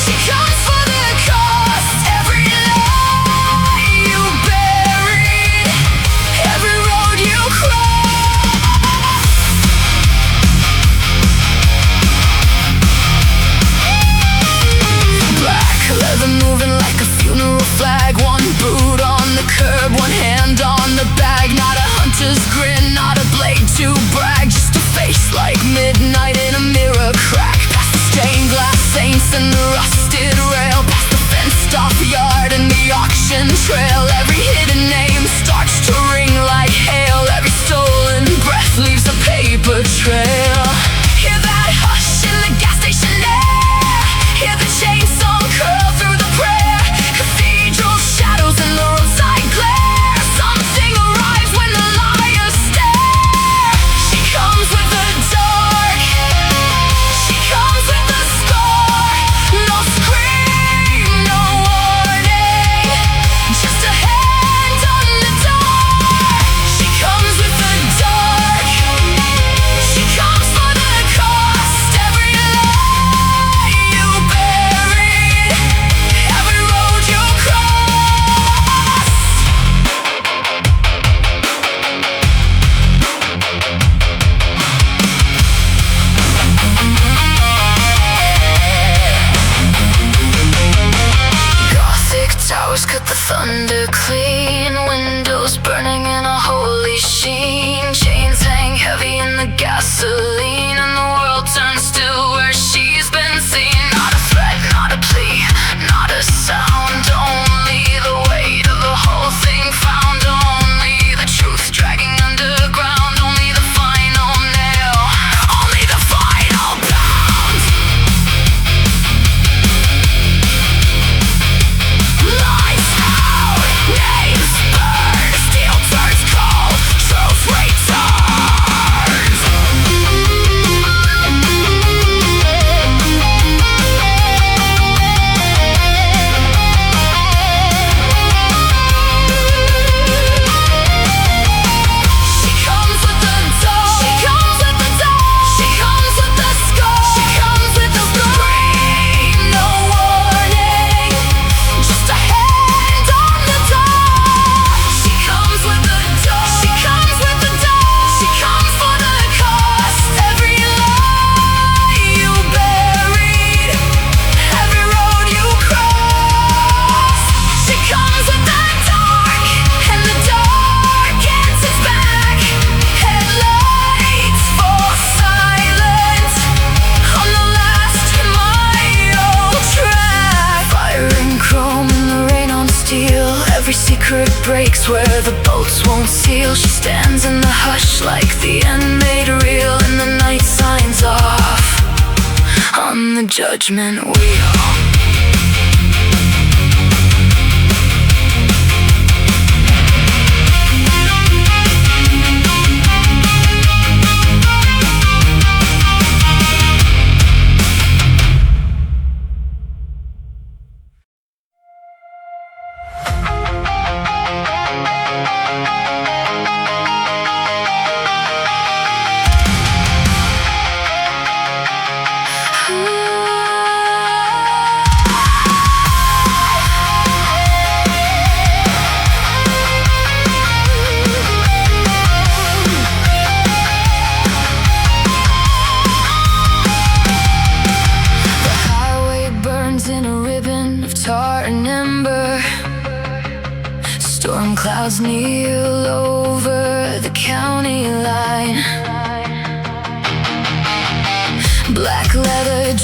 She comes for the cost. Every lie you buried, every road you crossed. Black leather moving like a funeral flag. One boot on the curb, one hand on the bag. Not a hunter's grin, not a blade to brag. Just a face like midnight in a mirror crack. Past the stained glass saints and the rusted rail. Past the fenced off yard and the auction trail. Every hidden name starts to ring like hail. Every stolen breath leaves a paper trail. Hear that hush in the gas station air. Hear the chain song curl through the prayer. Cathedral shadows in the roadside glare. Something arrives when the liars stare. She comes with the dark. She comes with the scar. No scream, no warning. Just a hand on the door. She comes with the dark. She comes for the cost. Every lie you buried, every road you crossed. Gothic towers cut the thunder clean. Windows burning in a holy sheen. Chains hang heavy in the gasoline. And the world turns still where she's been seen. Not a threat, not a plea, not a sound. Only the weight of the whole thing found. Only the truth dragging underground. Only the final nail. Only the final pound. Lights out, names burn. Steel turns cold, truth returns. She comes with the dark. She comes with the dark. She comes with the scar. She comes with the scream, no warning. Just a hand on the door. She comes with the dark. She comes with the dark. She comes for the cost. Every lie you buried, every road you crossed. She comes with the dark, and the dark answers back. Headlights fall silent on the last mile track. Fire and chrome and the rain on steel. Every secret breaks where the bolts won't seal. She stands in the hush like the end made real. And the night signs off on the judgment wheel.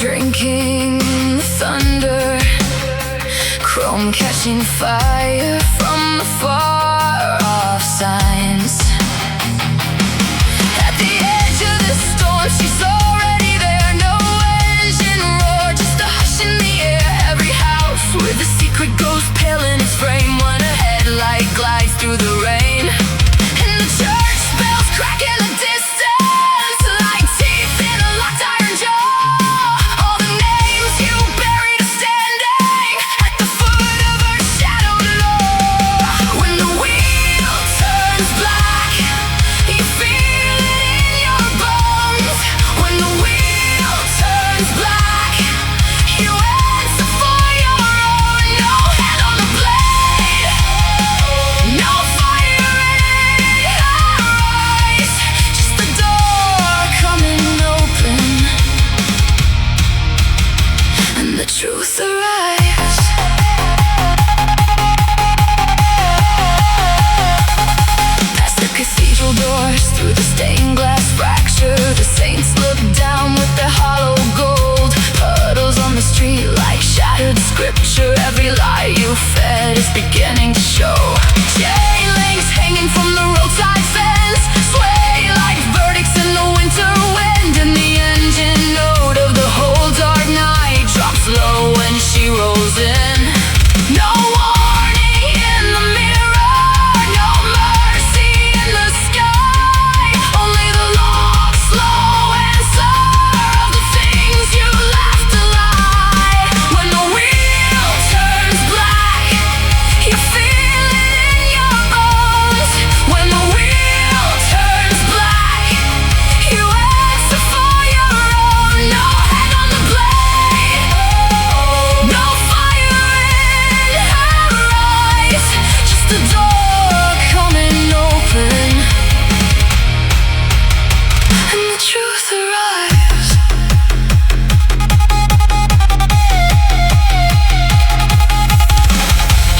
drinking thunder, chrome catching fire from the far off signs. At the edge of the storm, she's already there. No engine roar, just a hush in the air. Every house with a secret goes pale in its frame when a headlight glides through the rain. And the church bells crack in the distance like teeth in a locked iron jaw. All the names you buried are standing at the foot of her shadowed law. When the wheel turns black, you feel it in your bones. When the wheel turns black, you answer for your own. No hand on the blade, no fire in her eyes, just the door coming open, and the truth arrives. Past the cathedral doors, through the stained glass fracture, the saints look down with their hollow gold. Puddles on the street like shattered scripture. Every lie you fed is beginning to show. Chain links hanging from the roadside fence sway like verdicts in the winter wind. And the engine note of the whole dark night drops low when she rolls in. No warning in the mirror, no mercy in the sky. Only the long, slow answer of the things you left to lie. When the wheel turns black, you feel it in your bones. When the wheel turns black, you answer for your own. No hand on the blade, no fire in her eyes, just a door coming open, and the truth arrives.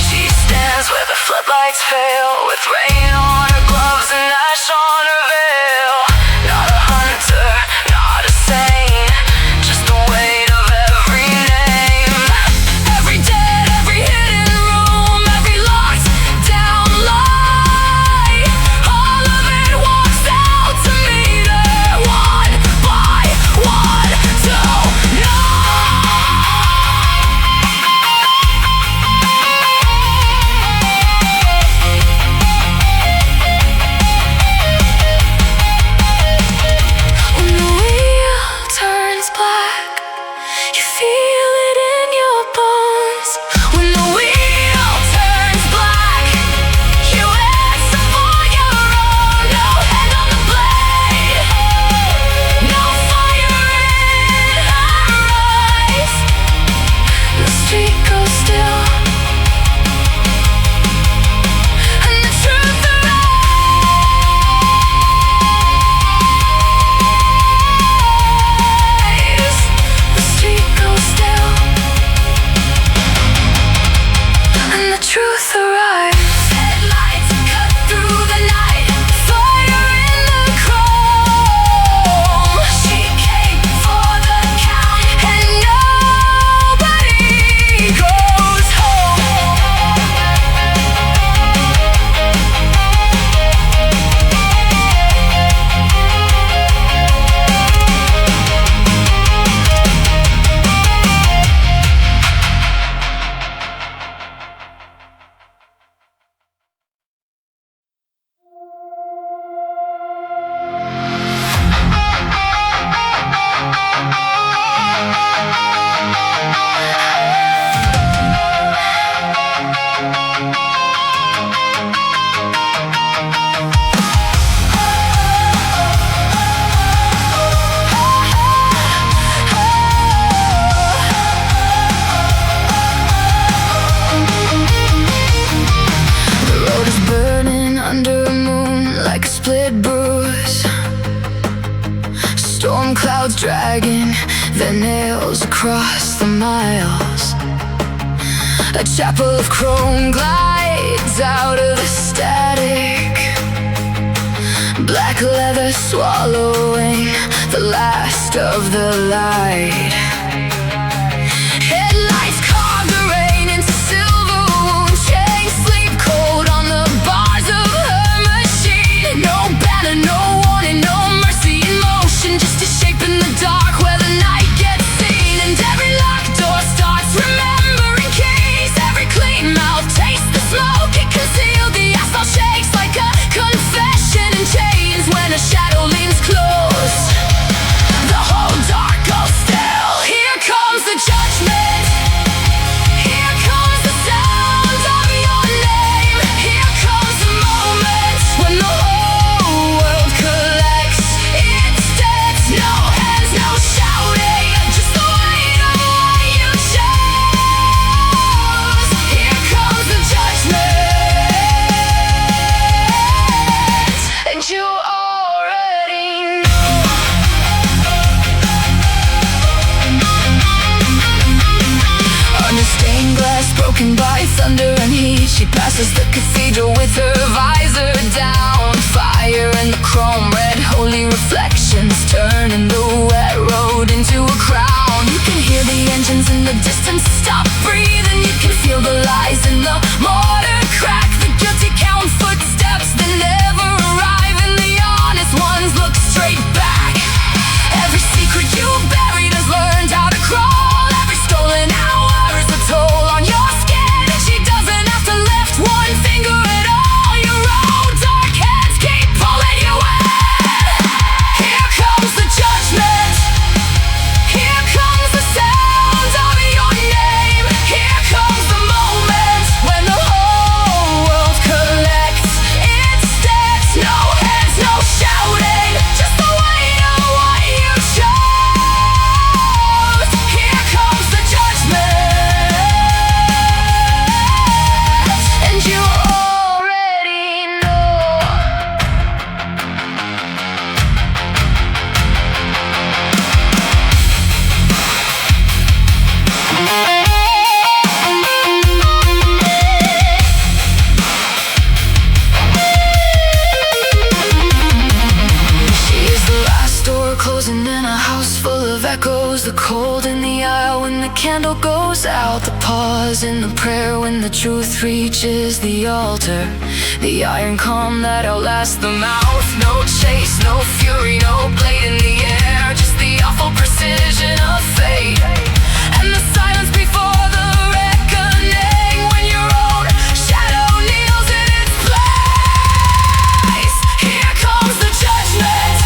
She stands where the floodlights fail, with rain on her gloves and ash on her veil. Not a hunter, not a saint, just the weight of every name. Every dead, every hidden room, every locked down lie. All of it walks out to meet her, one by one, till no. When the wheel turns black, you feel it in your bones. When the wheel turns black, you answer for your own. No hand on the blade, no fire in her eyes. The street goes still, and the truth arrives. The street goes still, and the truth arrives. Headlights cut through the night, fire in the chrome. She came for the count, and nobody goes home. The road is burning under a moon like a split bruise. Storm clouds dragging their nails across the miles. A chapel of chrome glides out of the static. Black leather swallowing the last of the light. crosses the cathedral with her visor down. Fire in the chrome red, holy reflections, turning the wet road into a crown. You can hear the engines in the distance stop breathing. You can feel the lies in the mortar crack, the guilty count footsteps that never arrive, and the honest ones look straight back. Every secret you buried has learned how to crawl. Every stolen hour is a toll on your skin, and she doesn't have to lift one finger at all. Your own dark hands keep pulling you in. Here comes the judgment. Here comes the sound of your name. Here comes the moment when the whole world collects its steps. No hands, no shouting, just the weight of what you chose. Here comes the judgment, and you already know. She is the last door closing in a house full of echoes. The cold in the aisle when the candle goes out. The pause in the prayer when the truth reaches the altar. The iron calm that outlasts the mouth. No chase, no fury, no blade in the air. Just the awful precision of fate. And the silence before the reckoning, when your own shadow kneels in its place. Here comes the judgment.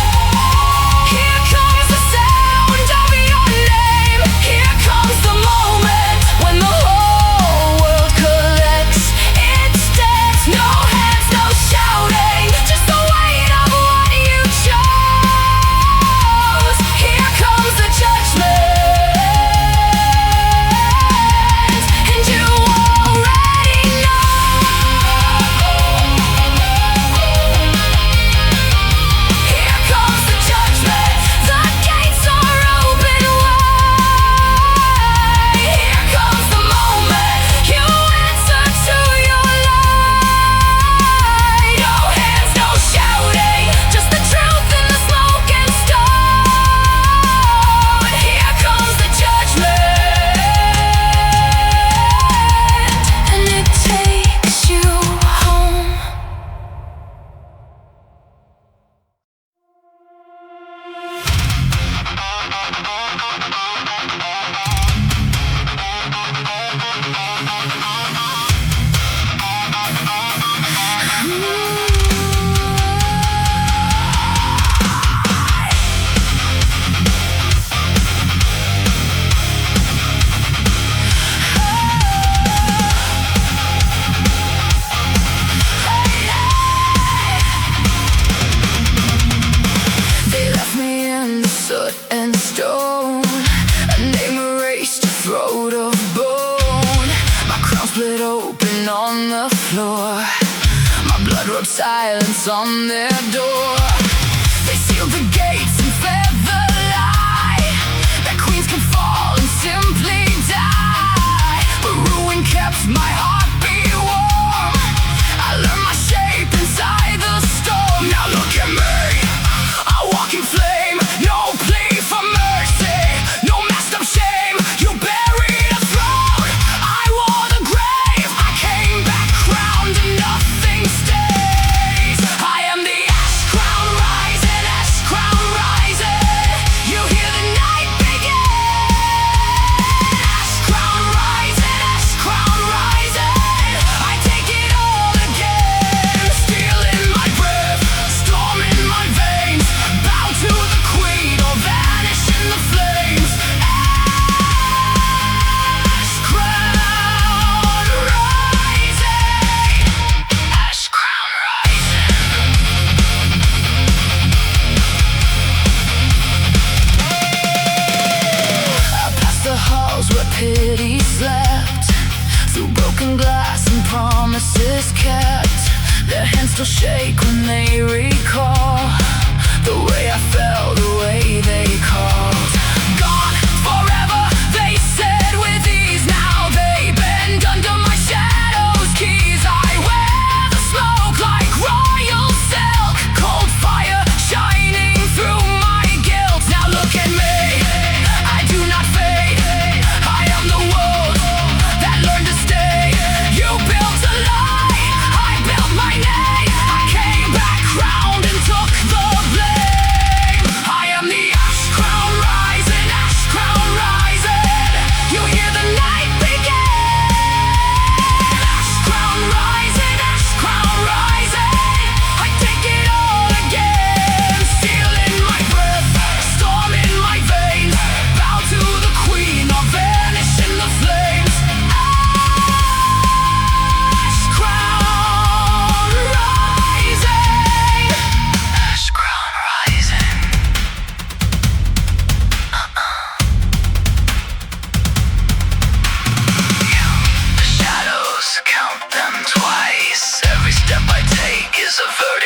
Here comes the sound of your name. Here comes the moment when the whole world collects its steps. No hands, no shouting, just the weight of what you chose. Here comes the judgment, and you already know. Here comes the judgment. The gates are open wide. Here comes the moment you answer to your light. No hands, no shouting, just the truth in the smoke and stone. Here comes the judgment, and it takes you home. They left me in the soot and stone, a name erased, a throat of bone. My crown split open on the floor. My blood wrote silence on their door. They sealed the gates and fed the lie that queens can fall and simply die. But ruin kept my heartbeat warm. I learned my shape inside the storm. Now look at me, a walking flame. No plea for mercy, no masked up shame. You buried a throne, I wore the grave. I came back crowned and nothing stays. I am the ash crown rising, ash crown rising. You hear the night begin. Ash crown rising, ash crown rising. I take it all again. Steel in my breath, storm in my veins. Bow to the queen or vanish in the flames. Ash crown rising, ash crown rising. I passed the halls where pity slept, through broken glass and promises kept. Their hands still shake when they recall the way I felt, the way they called. Gone forever, they said with ease. Now they bend under my shadow's keys. I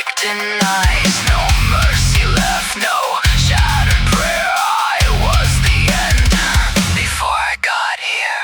victimized. No mercy left, no shattered prayer. I was the end before I got here.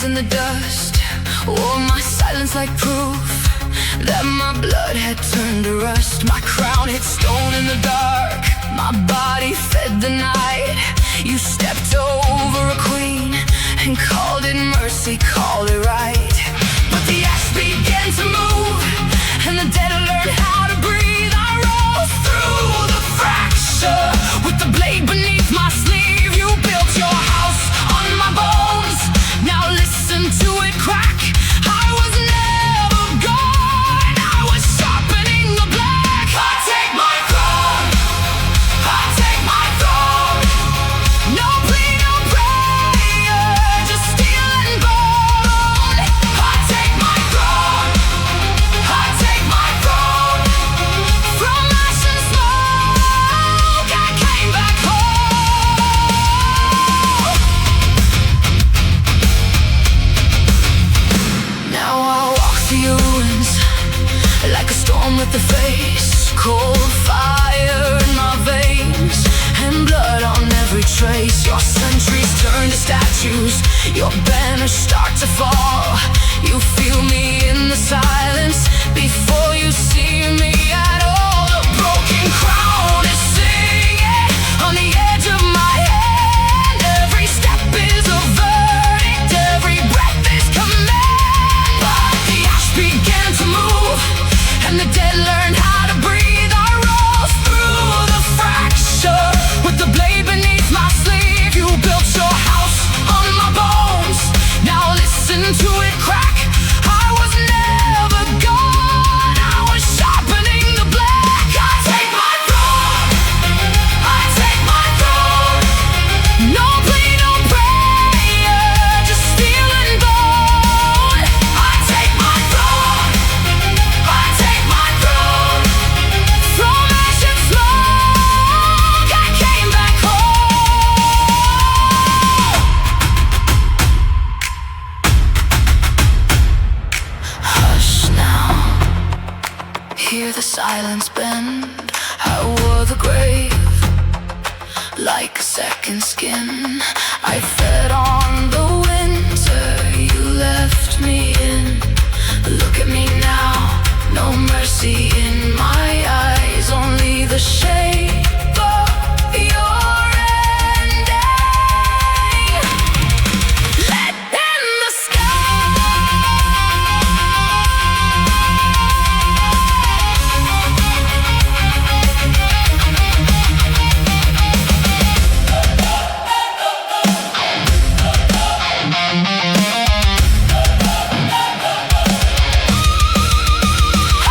In the dust, wore my silence like proof that my blood had turned to rust. My crown hit stone in the dark, my body fed the night. You stepped over a queen and called it mercy, called it right. But the ash began to move and the dead learned how to breathe. I rose through the fracture with the blade beneath my sleeve. You built your house on my bones, now listen to it crack. I was never gone, I was sharpening the black. I take my throne, I take my throne. No plea, no prayer, just steel and bone. I take my throne, I take my throne. From ash and smoke, I came back home. Now I walk through your ruins like a storm with the face. Cold fire in my veins and blood on every trace. Your centuries turn to statues, your banners start to fall. You feel me in the silence before you see me at all. The broken crown is singing on the edge of my hand. Every step is a verdict, every breath is command. But the ash began to move and the dead learned how to breathe. I rose through the fracture with the blade beneath my sleeve. You built your house on my bones, now listen to it crack. I was never gone, I was sharpening the black. I take my throne, I take my throne. No plea, no prayer, just steel and bone. I take my throne, I take my throne. From ash and smoke, I came back home. Hush now, hear the silence bend. I wore the grave like a second skin. I fed on the winter you left me in. Look at me now, no mercy in my eyes, only the shape of your ending. Let in the sky.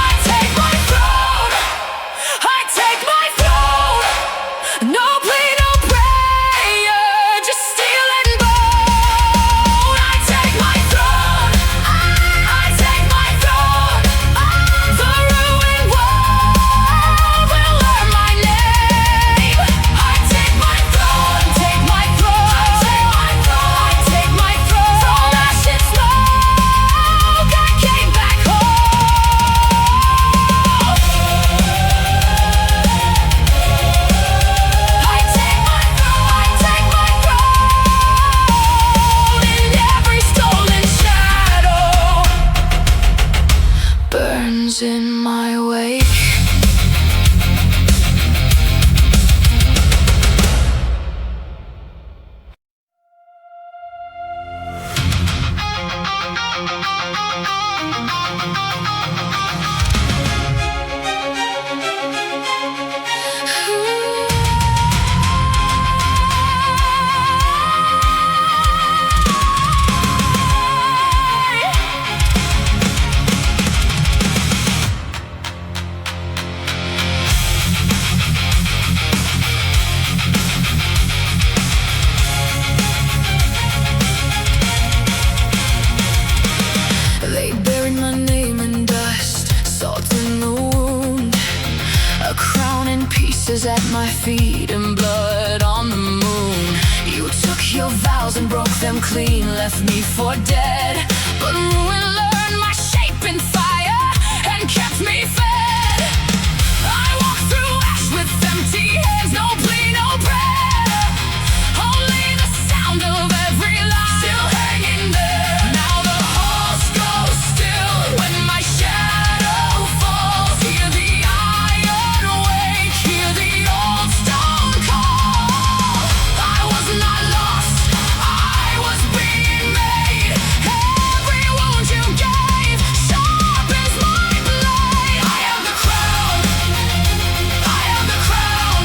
I take my throne, I take my throne. them clean, left me for dead. But ruin learned my shape in fire and kept me fed. I walk through ash with empty hands, no plea, no prayer. Only the sound of every line still hanging there. Now the halls go still when my shadow falls. Hear the iron wake, hear the old stone call. I was not lost, I was being made. Every wound you gave, sharp as my blade. I am the crown, I am the crown.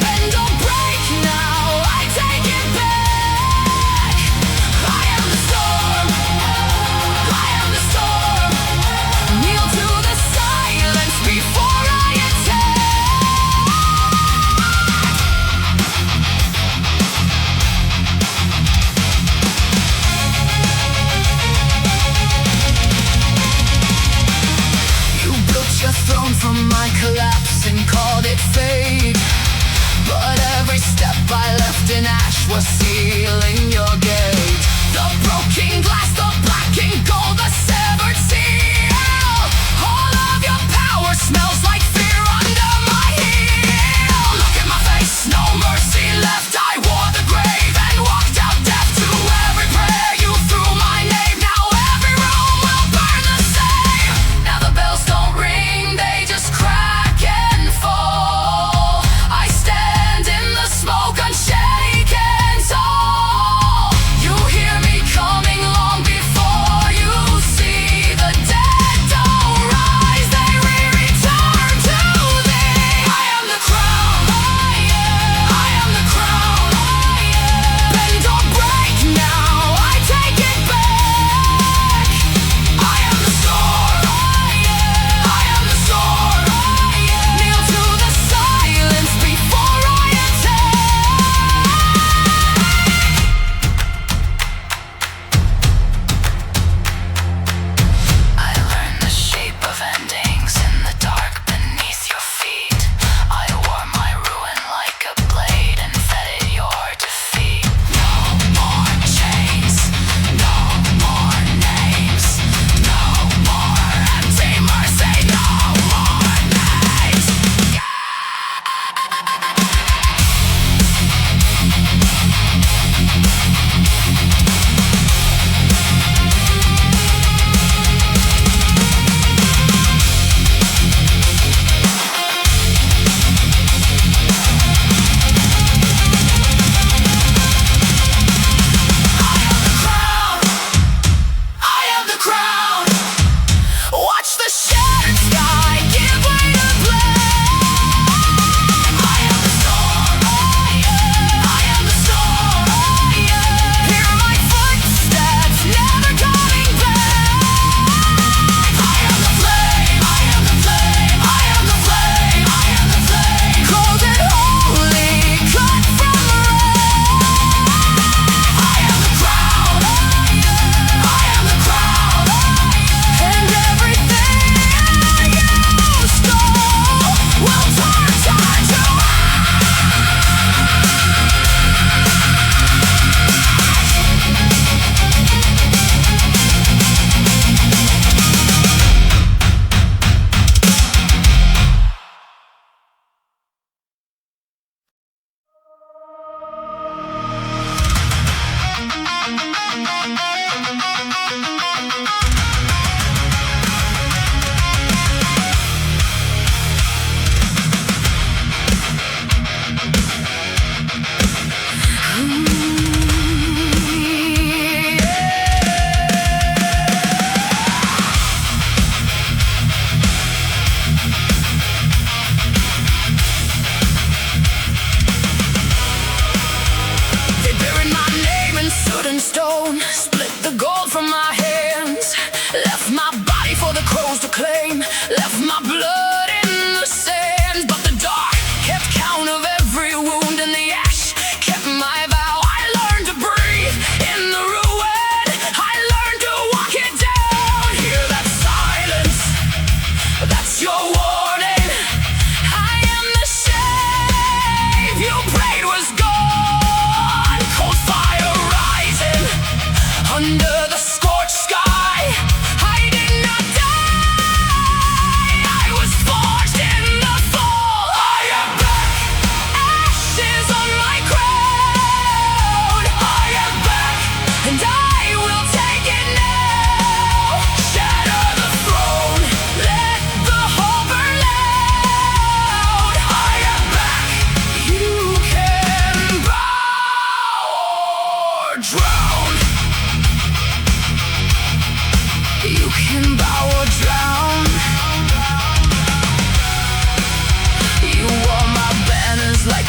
Bend or break now, I take it back. I am the storm, I am the storm. Kneel to the silence before I attack. You built your throne from my collapse and called it fate. But every step I left in ash was sealing your gate. The broken glass, the blackened gold, the severed seal. All of your power smells like fear under my heel. Look at my face, no mercy left. I wore the grave and walked out deaf to every prayer you threw my name. Now every room will burn the same. Now the bells don't ring, they just crack and fall. I stand in the smoke unshaken, so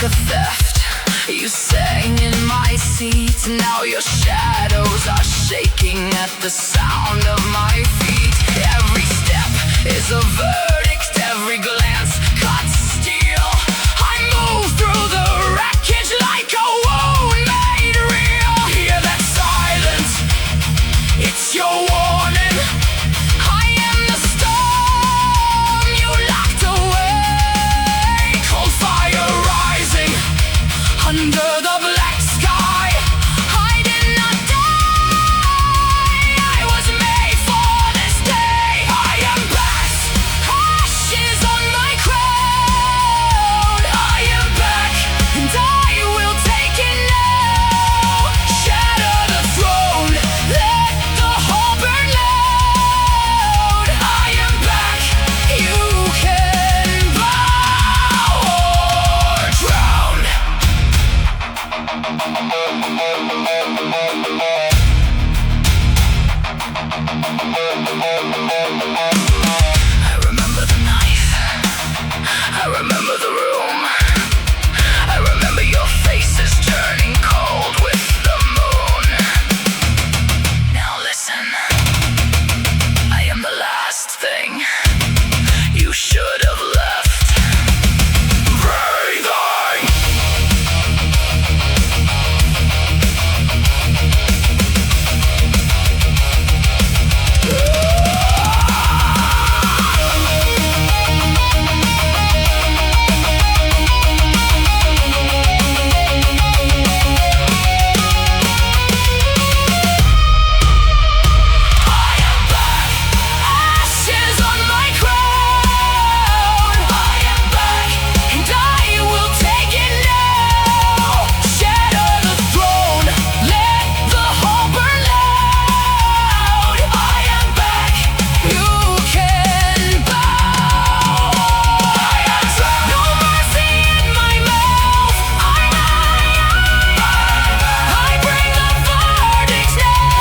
like a theft. You sang in my seat, now your shadows are shaking at the sound of my feet. Every step is a verdict, every glance cuts steel. I move through the wreckage like a wound made real. Hear that silence, it's your warning. I am the storm you locked away. Cold fire rising under the black sky. I did not die, I was made for this day. I am back, ashes on my crown. I am back, and I will take it now. Shatter the throne, let the whole burn loud. I am back, you can bow or drown. I remember the knife, I remember the room, I remember your faces turning cold with the moon. Now listen, I am the last thing you should have left breathing. Ashes on my crown. I am back, and I will take it now. Shatter the throne, let the whole burn loud. I am back, you can bow. I am drowned. No mercy in my mouth. I bring the verdict now.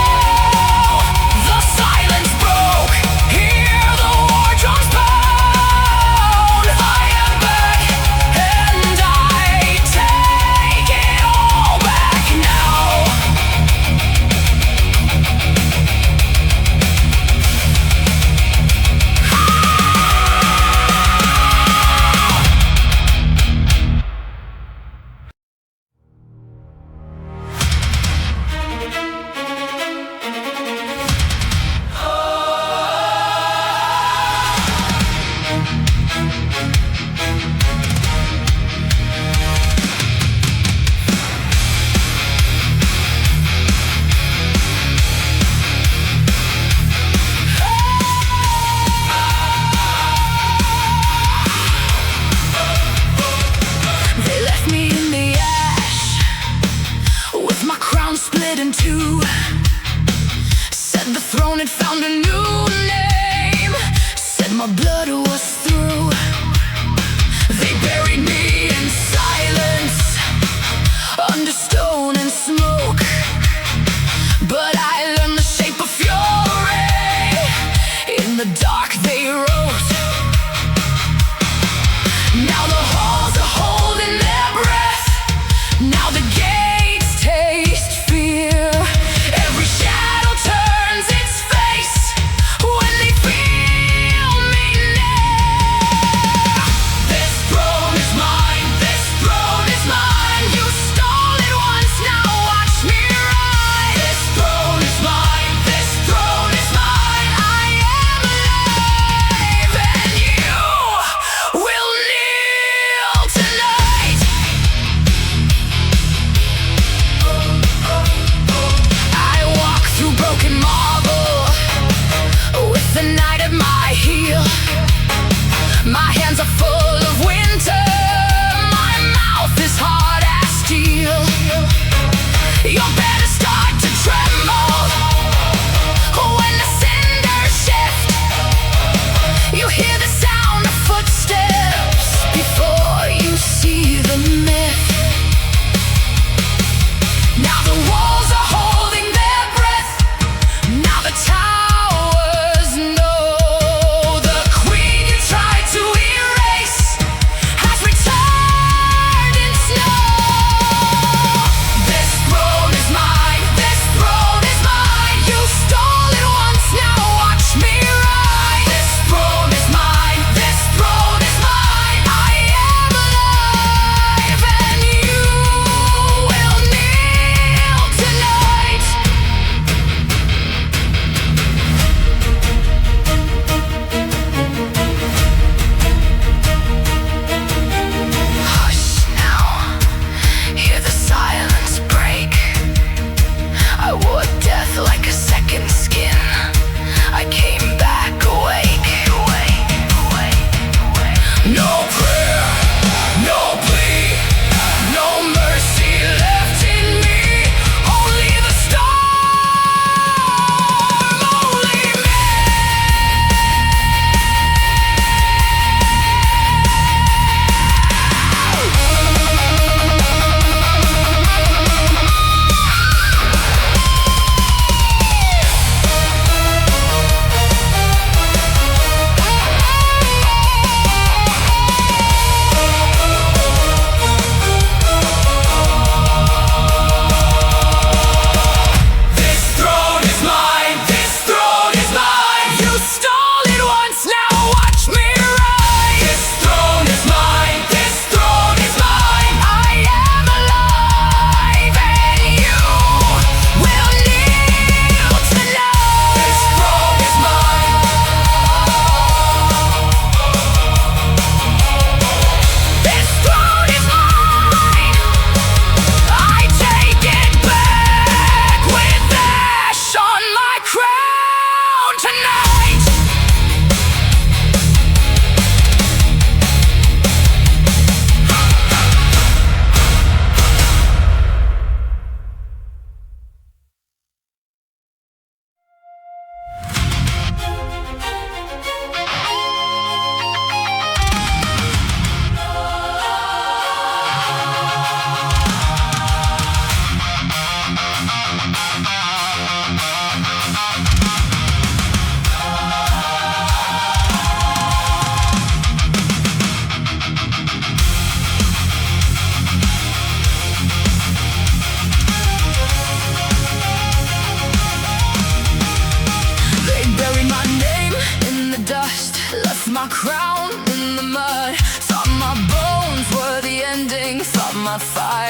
The silence broke. Hear the war drums pound. I am back, and I take it all back now. They left me in the ash, with my crown split in two. Said the throne had found a new name, said my blood was through. They buried me in silence, under stone and smoke. But I learned the shape of fury, in the dark they wrote. Now the halls are holding their breath, now the gates taste fear. Every shadow turns its face when they feel me near. This throne is mine, this throne is mine. You stole it once, now watch me ride. This throne is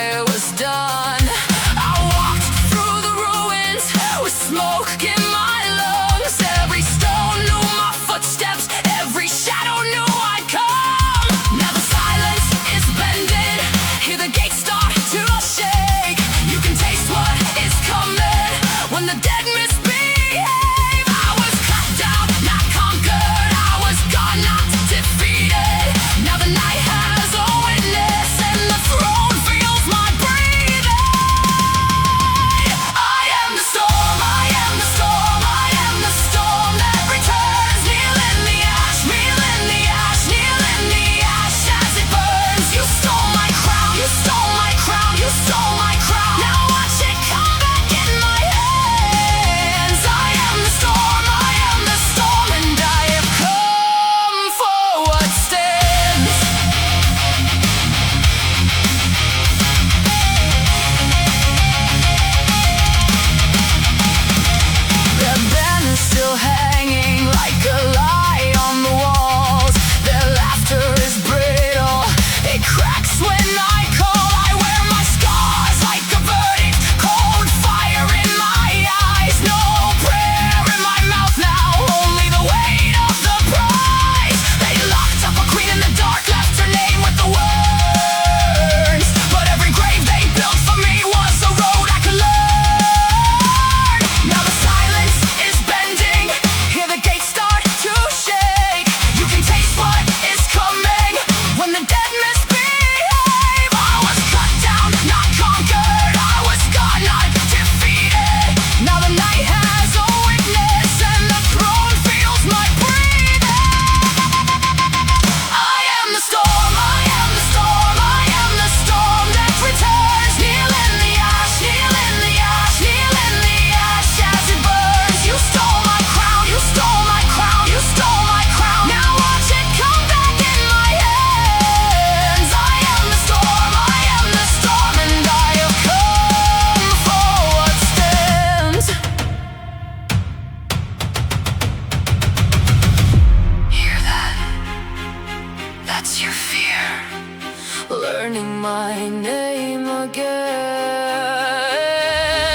I was done. I walked through the ruins with smoke in my lungs. Every stone knew my footsteps, every shadow knew I'd come. Now the silence is bending, hear the gates start to shake. You can taste what is coming when the dead misbehave. I was cut down, not conquered. I was gone, not defeated. Now the night has a witness and the throne feels my breathing. I am the storm, I am the storm, I am the storm that returns. Kneel in the ash, kneel in the ash, kneel in the ash as it burns. You stole my crown, you stole my crown, you stole my crown. Now watch it come back in my hands. I am the storm, I am the storm, and I have come for what stands. Their banner's still hanging like a lie on the walls. Their laughter is brittle, it cracks when I call. I wear my scars like a verdict, cold fire in my eyes. No prayer in my mouth now, only the weight of the prize. They locked up a queen in the dark, left her name with the words. But every grave they built for me was a road I could learn. Now the silence is bending, hear the gates start to shake. You can taste what is coming when the dead misbehave. I was cut down, not conquered. I was gone, not defeated. Now the night has a witness and the throne feels my breathing. I am the storm, I am the storm, I am the storm that returns. Kneel in the ash, kneel in the ash, kneel in the ash as it burns. You stole my crown, you stole my crown, you stole my crown. Now watch it come back in my hands. I am the storm, I am the storm, and I have come for what stands. Hear that? That's your fear, learning my name again.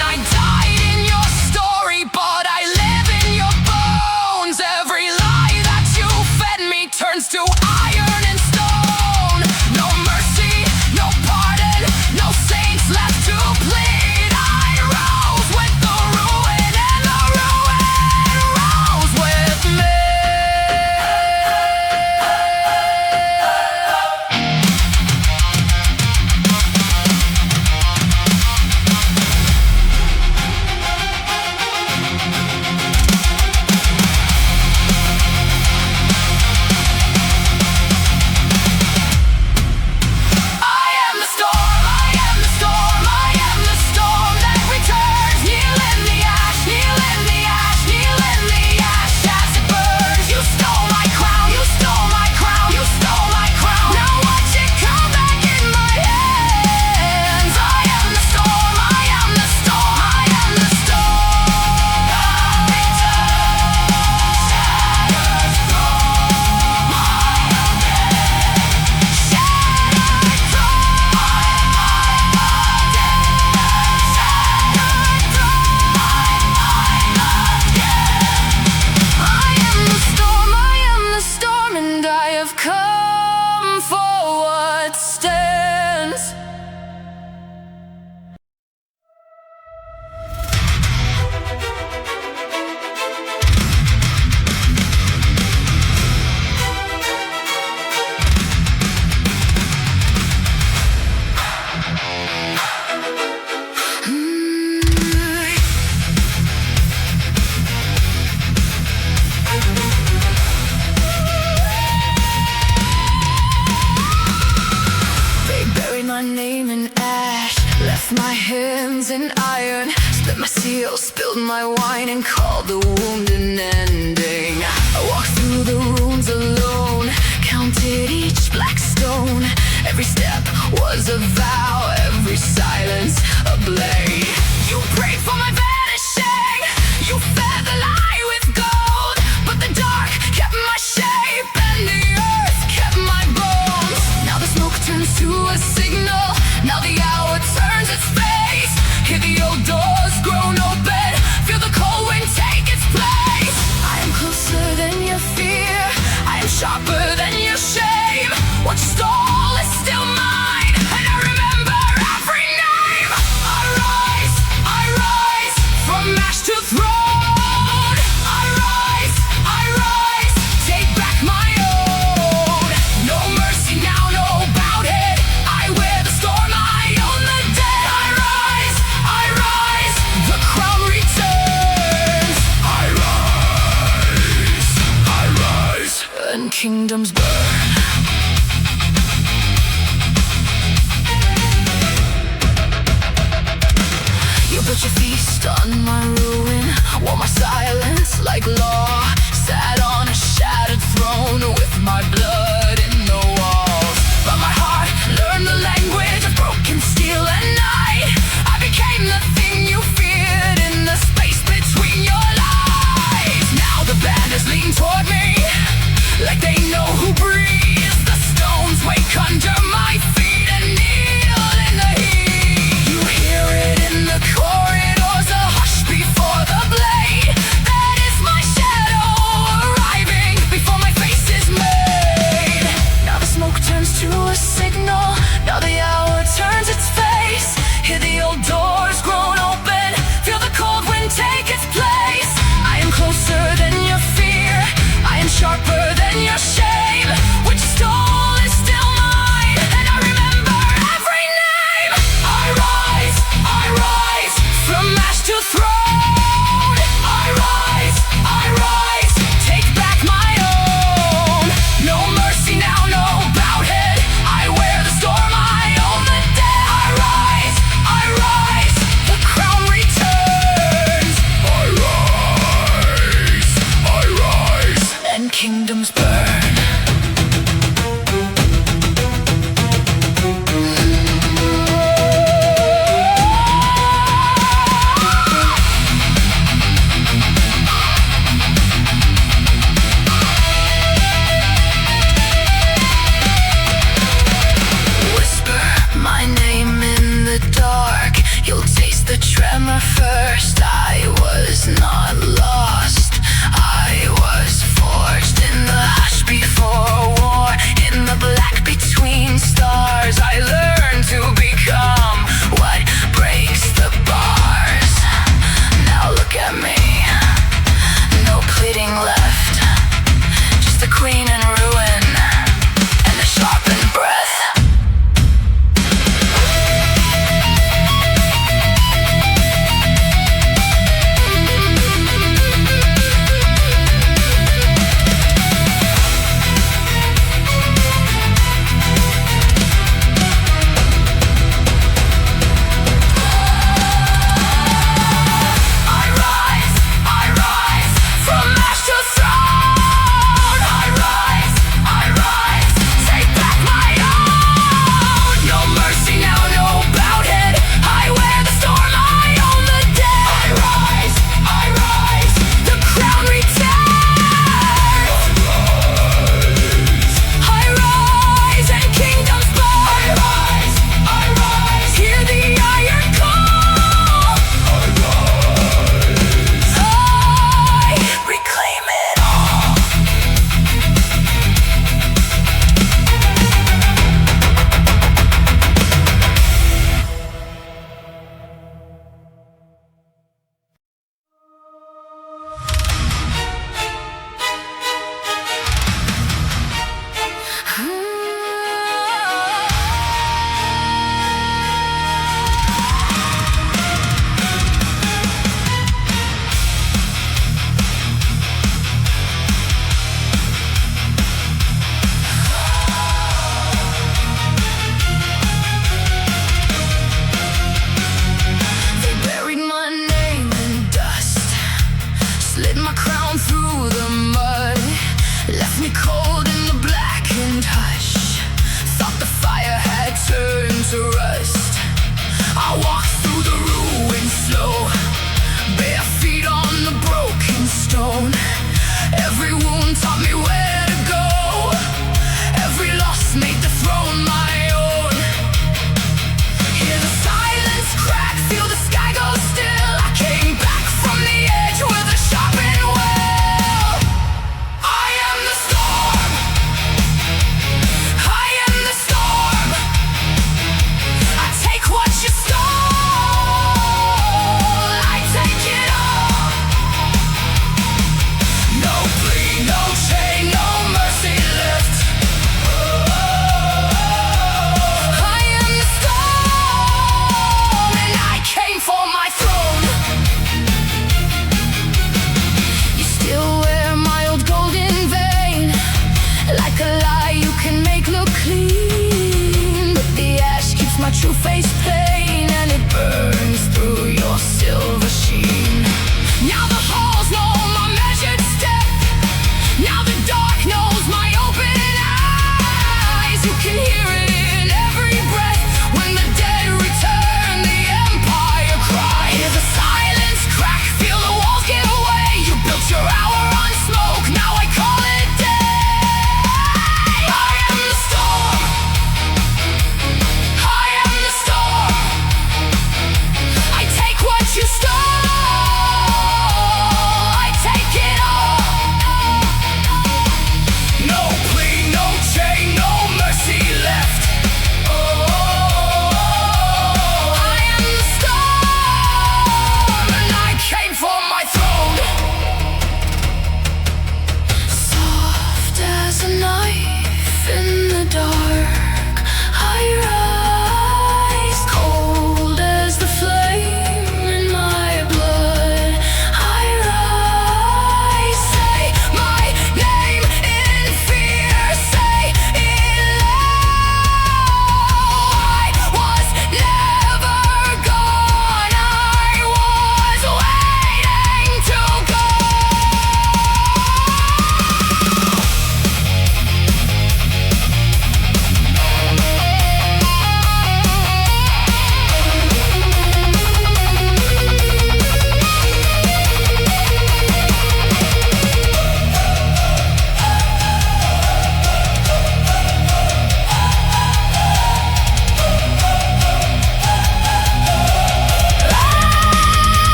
I died in your story, but I live in your bones. Every lie that you fed me turns to iron and stone. No mercy, no pardon, no saints left to plead. I rose with the ruin, and the ruin rose with me. I am the storm, I am the storm, I am the storm that returns. Kneel in the ash, kneel in the ash, kneel in the ash as it burns. You stole my crown, you stole my crown, you stole my crown. Now watch it come back in my hands. I am the storm, I am the storm, I am the storm that returns. Shatters from my I am the storm, I am the storm, and I have come for what stands. They buried my name in ash, left my hands in iron, split my seal, spilled my wine, and called the wound an ending. I walked through the ruins alone, counted each black stone. Every step was a vow, every silence a blade. You prayed for my vanishing, you fed the lie with gold, but the dark kept my shape and the earth kept my bones. Now the smoke turns to a signal, now the hour watch you feast on my ruin, wore my silence like law, sat on a shattered throne with my blood in the walls. But my heart learned the language of broken steel and night. I became the thing you feared in the space between your lies. Now the bandits lean toward me like they know who breathes. The stones wake under my feet and kneel in the heat. You hear it in the corridors, a hush before the blade. That is my shadow arriving before my face is made. Now the smoke turns to a signal, now the hour turns its face. Hear the old doors groan open, feel the cold wind take its place. I am closer than your fear, I am sharper than your shame. What you stole is still mine.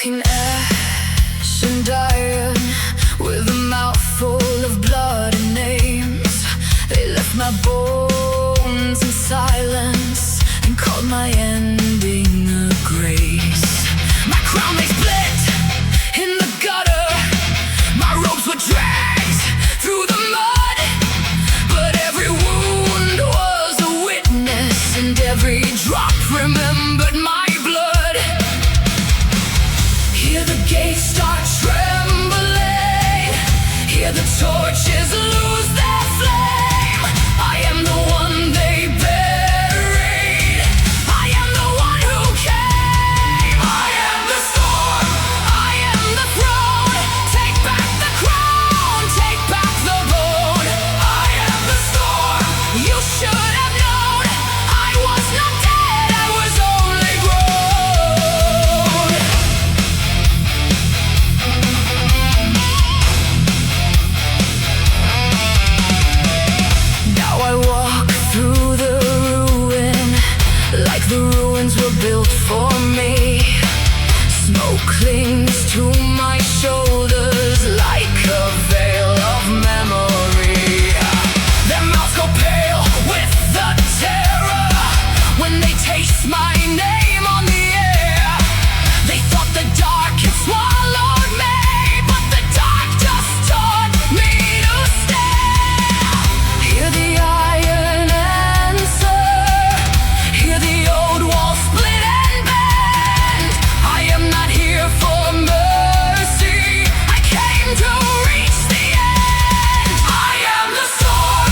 In ash and iron, with a mouthful of blood and names, they left my bones in silence and called my ending a grace. My crown they split in the gutter, my robes were dragged through the mud, but every wound was a witness and every drop remembered my blood. Hear the gates start trembling, hear the torches lose their flame. I am the one they buried, I am the one who came. I am the storm, I am the throne. Take back the crown, take back the bone. I am the storm, you should have known. I was not dead, I was only grown. Now I walk through the ruin like the ruins were built for me. Smoke clings to my shoulders like a veil of memory. Their mouths go pale with the terror when they taste my name on the air. They thought the dark had swallowed me, but the dark just taught me to stare. Hear the iron answer, hear the old wall split and bend. I am not here for mercy, I came to reach the end. I am the storm,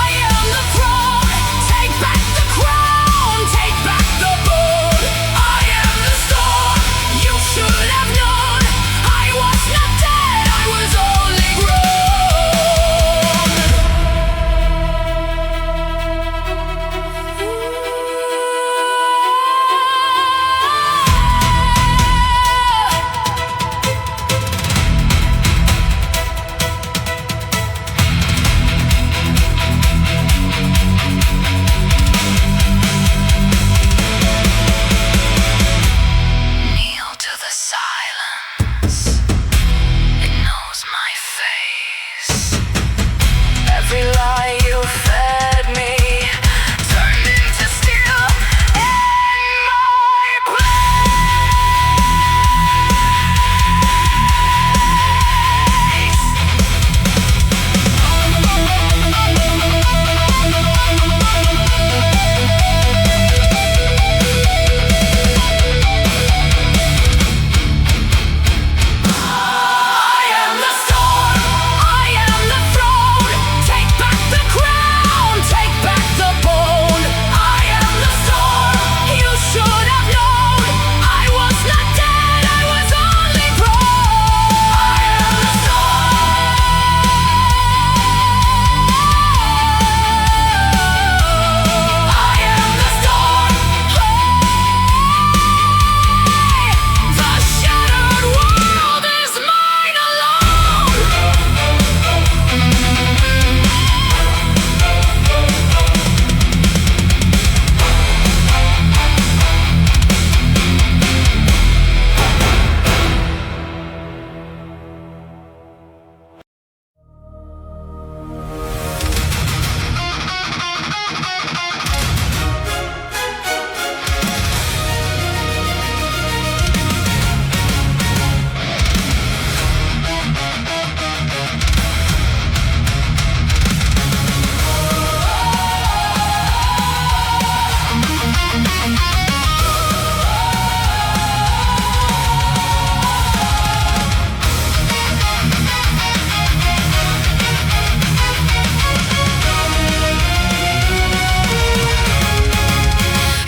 I am the throne. Take back the crown, take back the bone. I am the storm, you should have known. I was not dead, I was only grown. Kneel to the silence, it knows my face. Every lie you fed me turned into steel in my place. I am the storm, I am the throne. Take back the crown, take back the bone. I am the storm, you should have known. I was not dead, I was only prone. I am the storm, I am the storm. The shattered world is mine alone.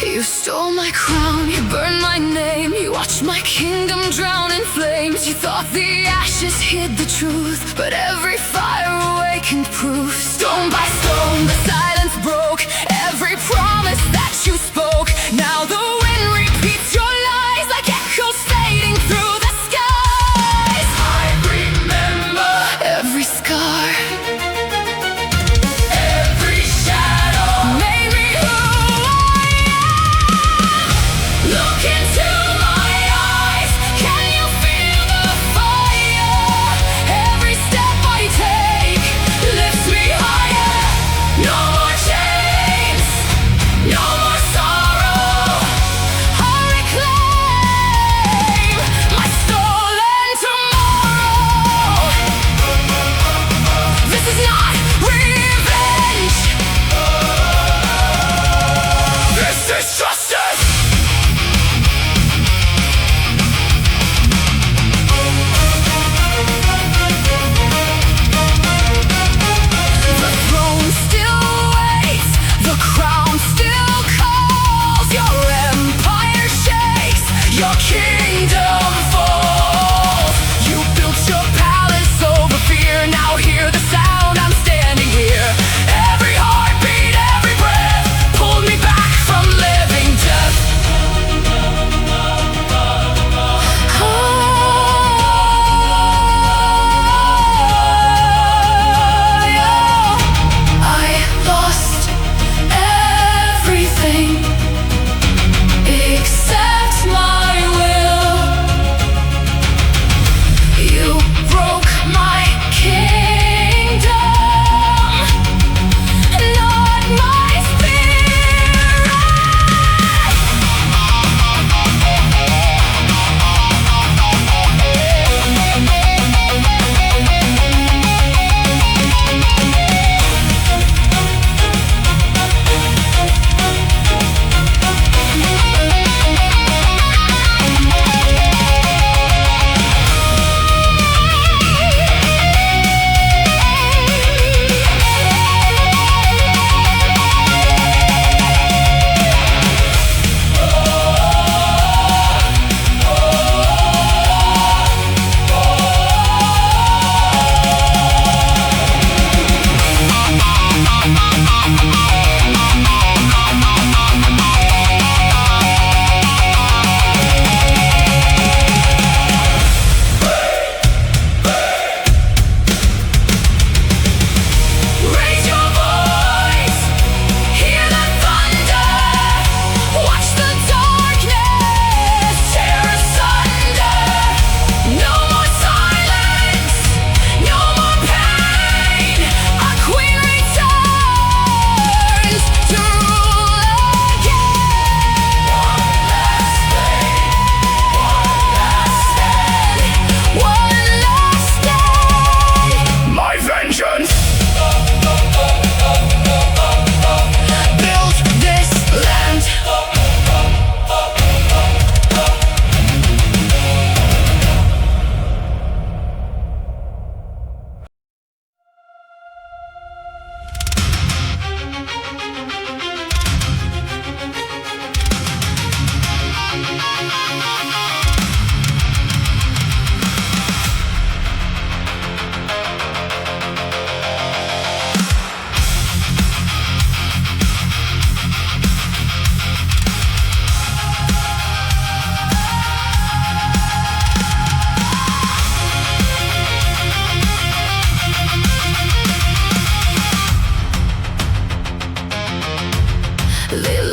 You stole my crown, you burned my name, you watched my kingdom drown in flames. You thought the ashes hid the truth, but every fire awakened proof. Stone by stone, the silence broke every promise that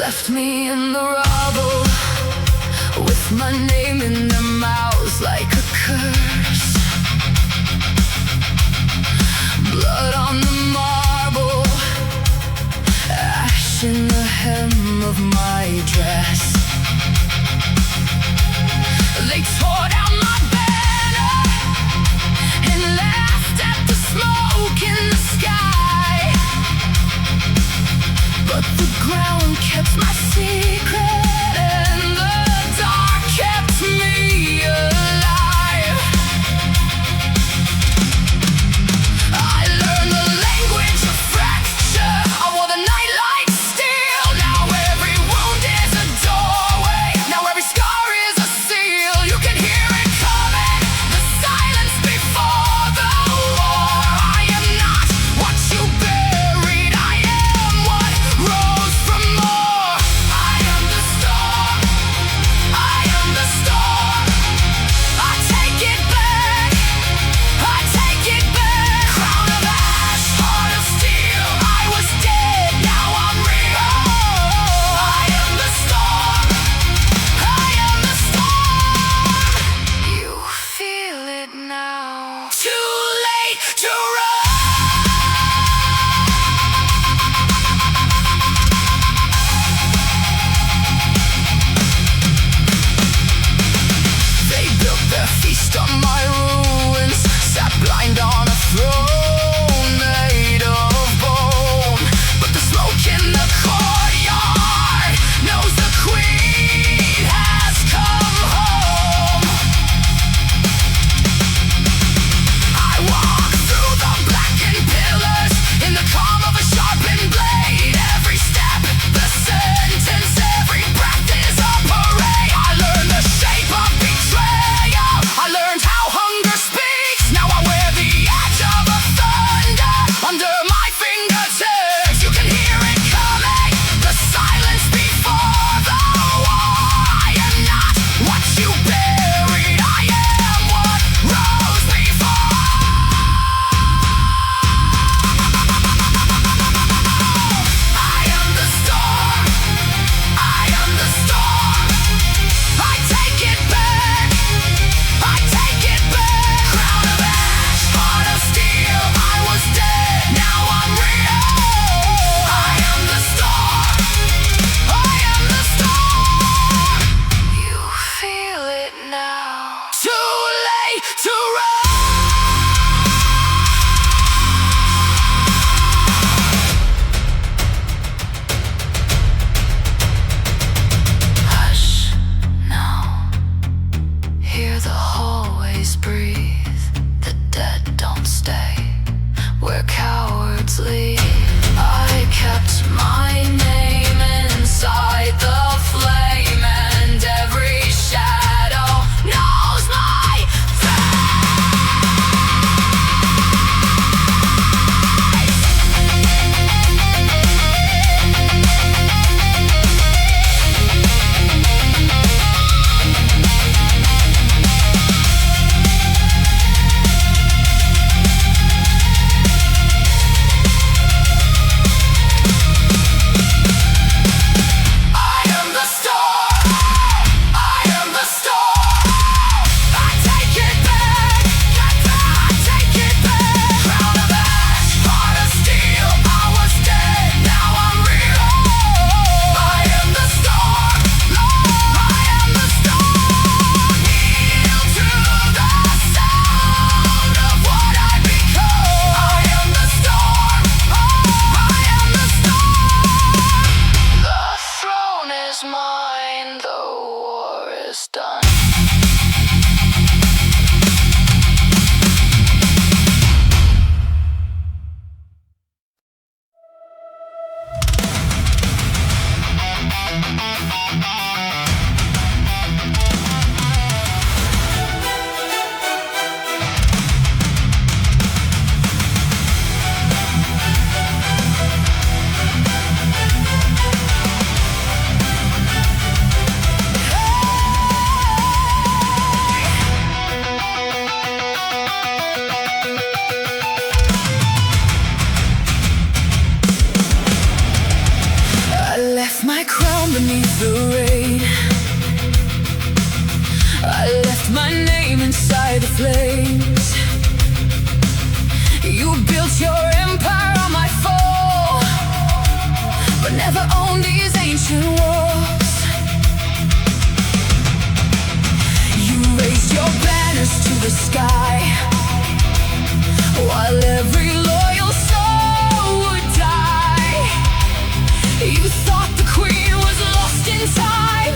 left me in the rubble, with my name in their mouths like a curse. Blood on the marble, ash in the hem of my dress. They tore down my banner and laughed at the smoke in the sky, but the ground kept my secret and the dark kept me alive. I learned the language of fracture. I wore the nightlight steel. Now every wound is a doorway. Now every scar is a seal. You can hear it coming, the silence before the war. I am not what you buried. I am what rose from more. I am the storm. I am the storm. I take it back. I take it back. Crown of ash, heart of steel. I was dead, now I'm real. I am the storm. I am the storm. You feel it now. Too late to run. They built their feast on my ruins, sat blind on a throne made of bone. But the smoke in the courtyard knows the queen has come home. I walk through the blackened pillars in the calm of a sharpened blade. Every step, the sentence, every breath is a parade. I learned the shape of betrayal. I learned how hunger speaks. Now I wear the edge of a thunder under my fingertips. You can hear it coming, the silence before the war. I am not what you buried. I am what rose before. I am the storm. I am the storm. I take it back. I take it back. Crown of ash, heart of steel. I was dead, now I'm real. I am the storm. I am the storm. You feel it now. Too late to run. Hush now. Hear the hallways breathe. The dead don't stay where cowards leave. I kept my name inside the flame, and every shadow knows my I am the storm. I am the storm. I take it back. I take it back. Crown of ash, heart of steel. I was dead, now I'm real. I am the storm. I am the storm. Kneel to the sound of what I become. I am the storm. I am the storm. The throne is mine, the war is done. down beneath the rain. I left my name inside the flames. You built your empire on my fall, but never owned these ancient walls. You raised your banners to the sky, while every loyal soul would die. You thought the queen was lost in time.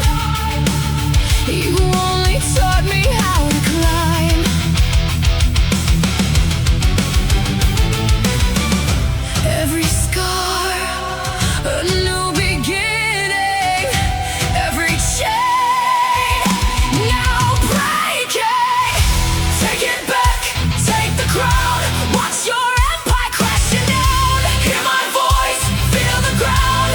You only taught me how to climb. Every scar, a new beginning. Every chain, now breaking. Take it back, take the crown. Watch your empire crashing down. Hear my voice, feel the ground.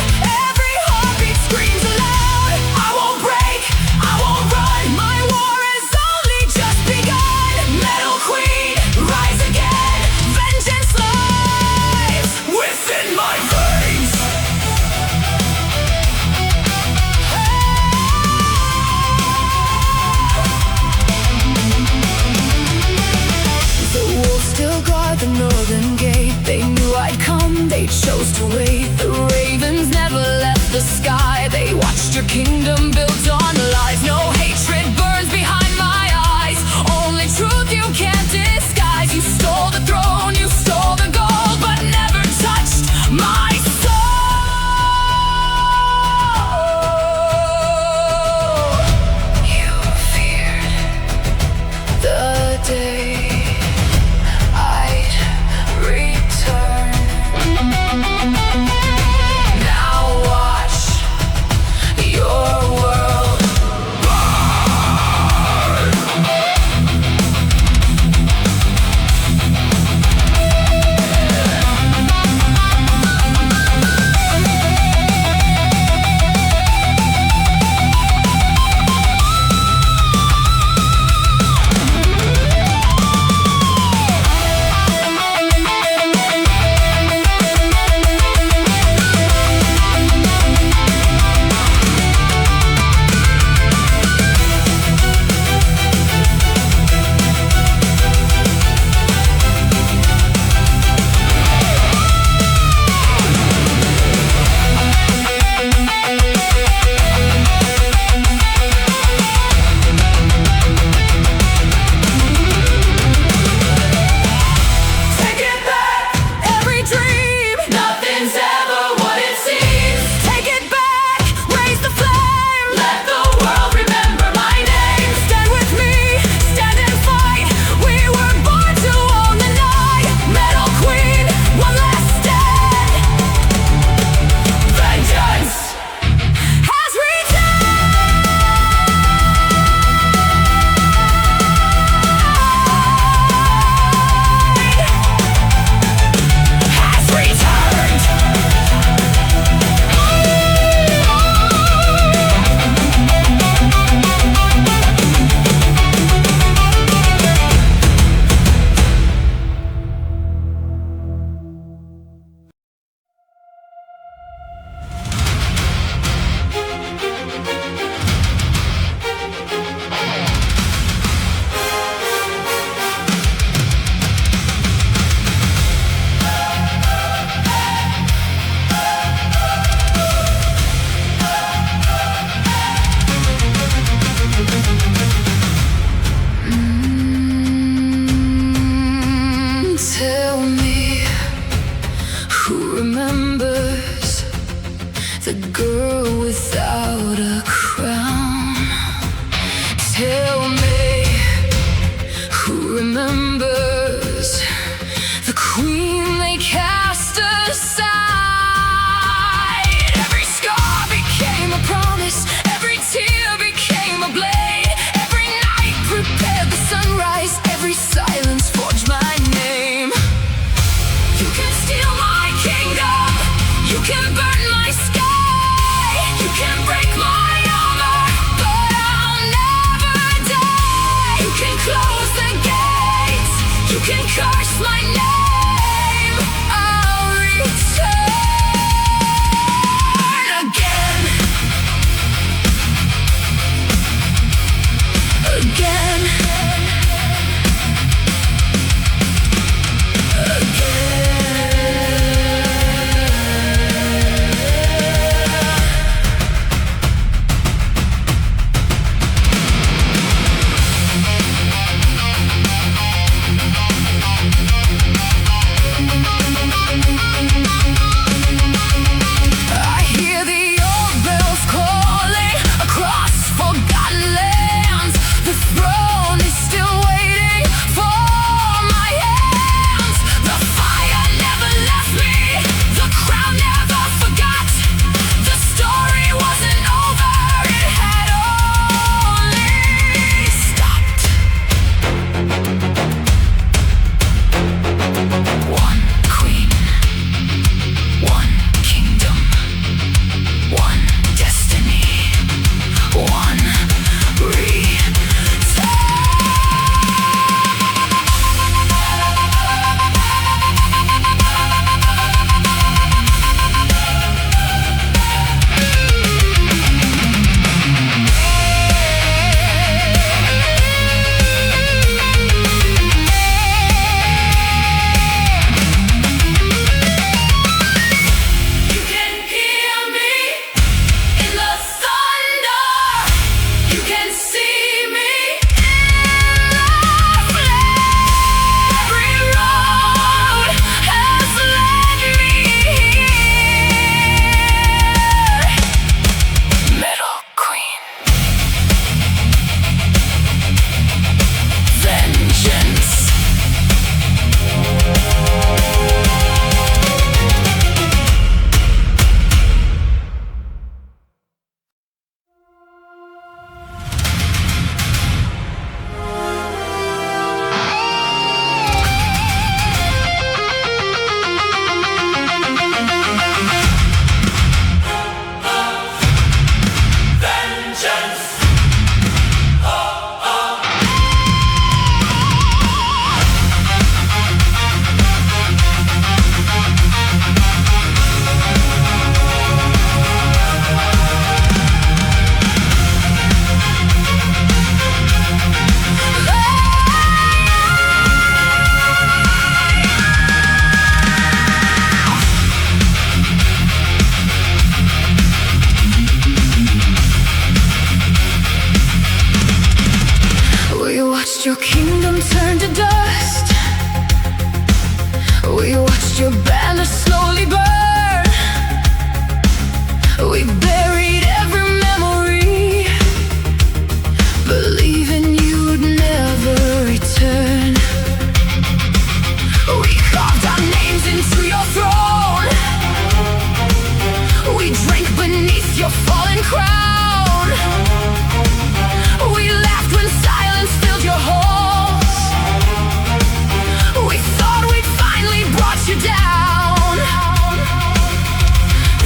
Every heartbeat screams aloud. I won't break, I won't run. My war has only just begun. Metal Queen, rise again. Vengeance lies within my veins. The wolves still guard the northern gate. They knew I'd come, they chose to wait. The ravens never left the sky. They watched your kingdom built on lies. No hatred burns behind my eyes. Only truth you can't disguise. You stole the throne, you stole the gold, but never touched my soul. You feared the day I'd return. Now watch your world burn. Take it back, every dream. Nothing's ever what it seems. Take it back, raise the flame. Let the world remember my name. Stand with me, stand and fight. We were born to own the night. Metal Queen, one last stand. Vengeance has returned. Tell me, who remembers the girl without a crown? Tell me, who remembers the queen they cast aside? Every scar became a promise, every tear became a blade. Every night prepared the sunrise, every silence forged my name. You can steal my kingdom, you can burn my sky, you can break my armor, but I'll never die. You can close the gates, you can curse my name. I'll return again. crown. We laughed when silence filled your halls. We thought we'd finally brought you down.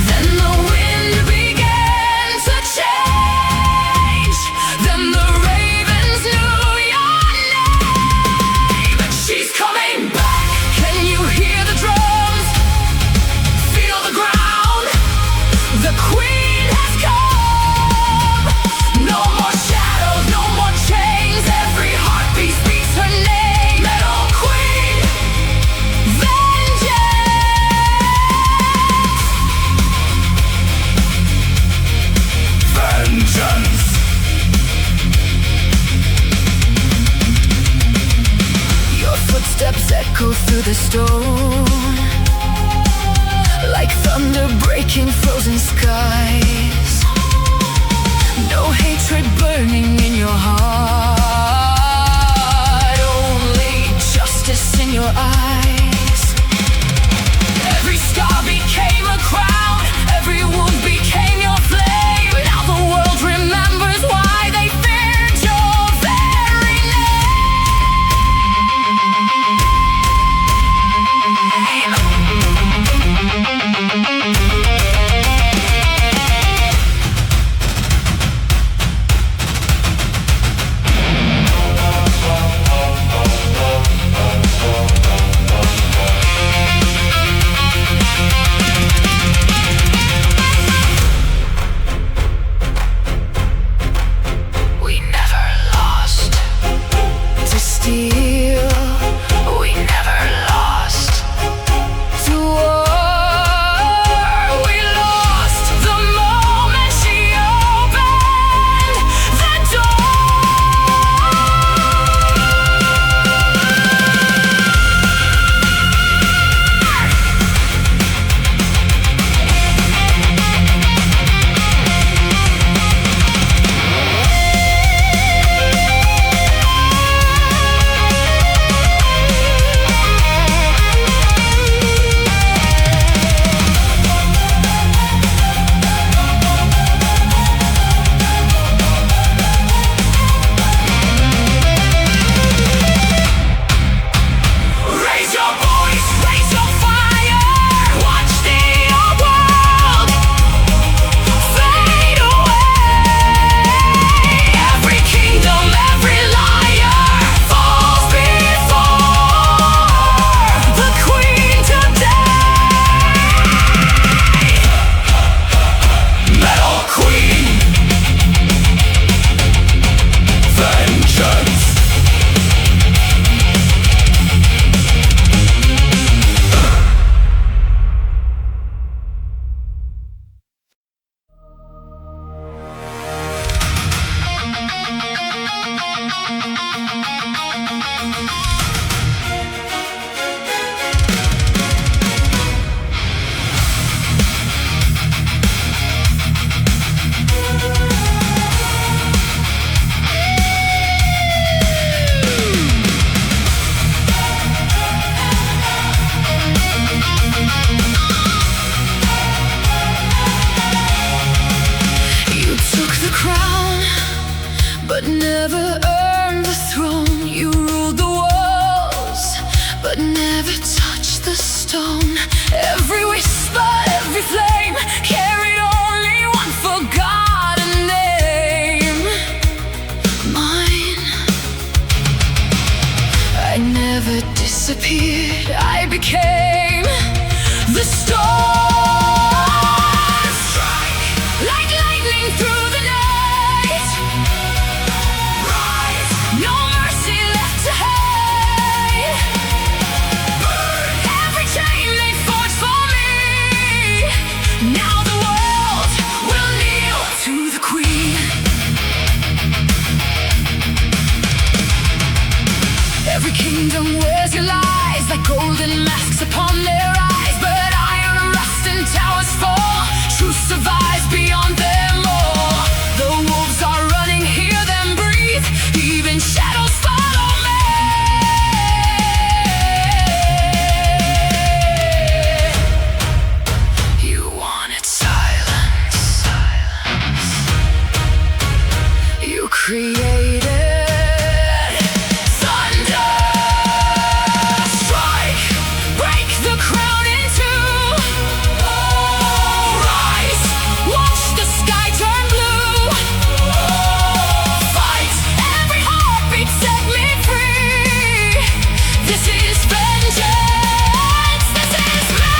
Then the wind began to change. Then the ravens knew your name. She's coming back. Can you hear the drums? Feel the ground. The queen has come. No more shadows, no more chains. Every heartbeat speaks her name. Metal Queen, Vengeance. your footsteps echo through the stone, like thunder breaking frozen skies. No hatred burning in your heart, only justice in your eyes. Every scar became a crown, every wound became your flame. Now the world remembers why they feared your very We never lost. To steal, we never lost. To war, we lost the moment she opened the door. Raise your voice, raise your fire. Watch the old world fade away. Every kingdom, every liar falls before the queen today. Metal Queen. Vengeance. You took the crown, but never earned the throne. You ruled the walls, but never touched the stone. Every whisper, every flame carried only one forgotten name. Mine. I never disappeared, I became the storm. Strike like lightning through the night. Rise, no mercy left to hide. Burn every chain they forged for me. Now the world created. Thunder, strike, break the crown in two. Rise, watch the sky turn blue. Fight, every heartbeat set me free. This is vengeance, this is me.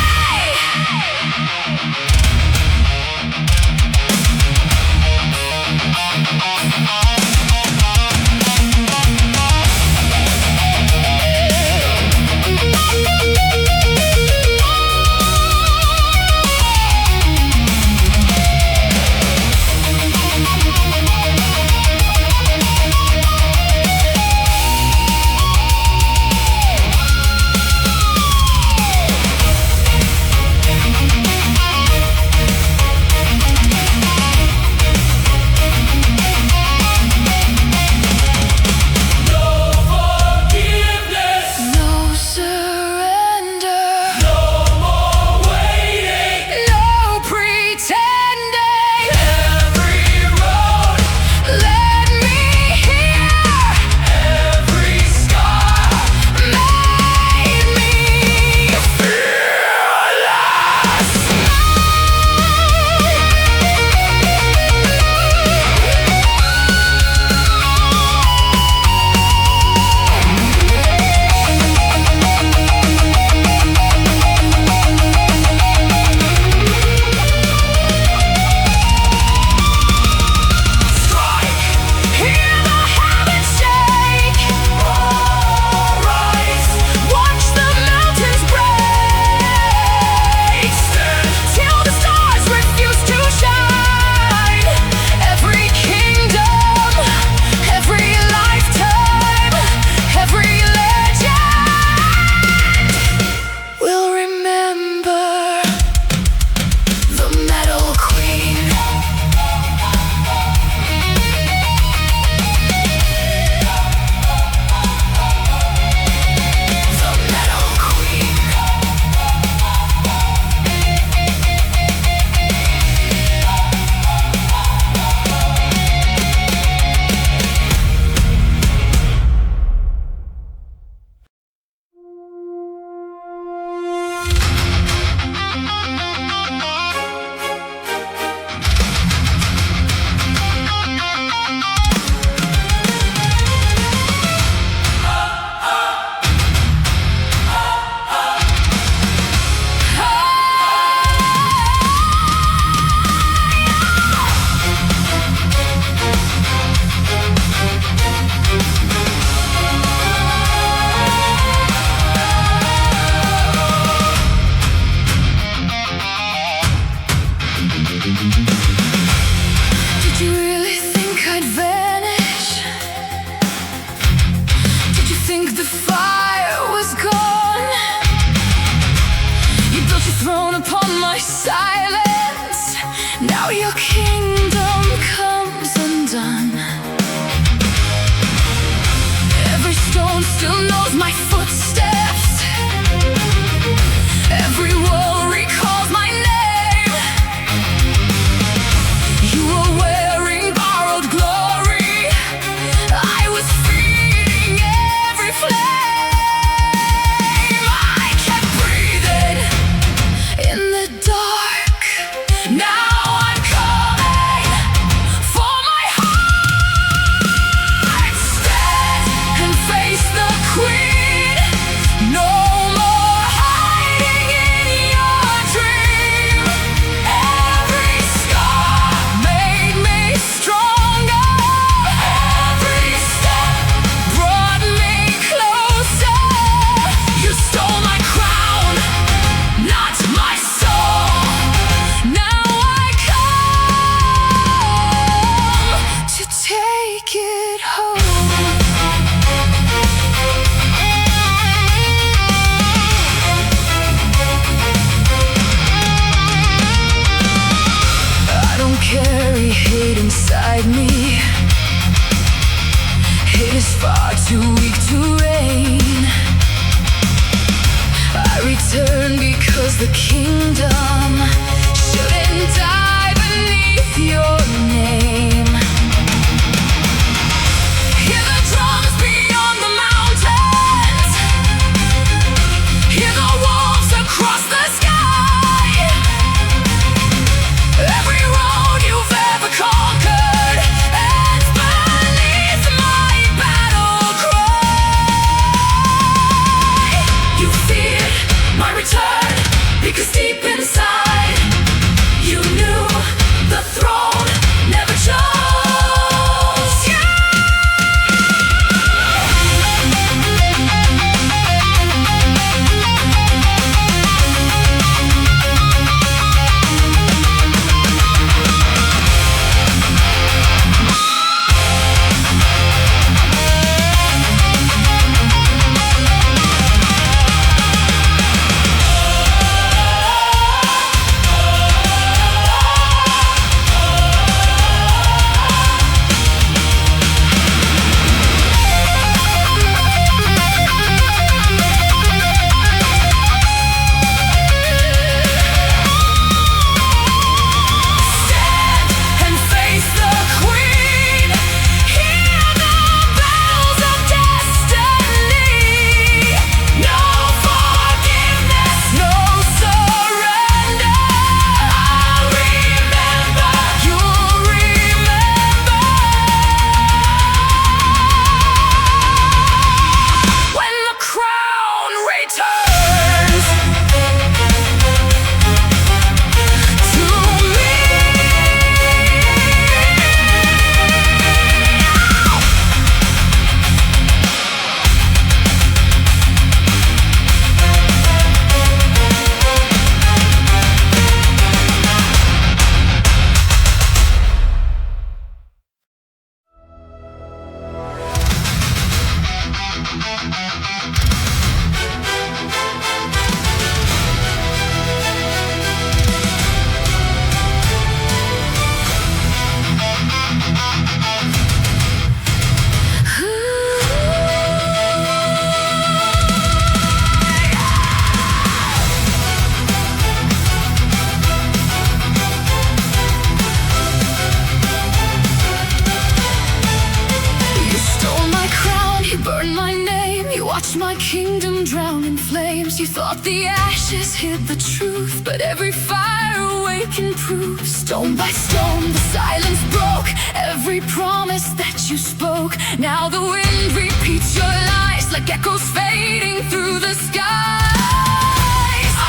watched my kingdom drown in flames. You thought the ashes hid the truth, but every fire awakened proof. Stone by stone the silence broke, every promise that you spoke. Now the wind repeats your lies like echoes fading through the skies.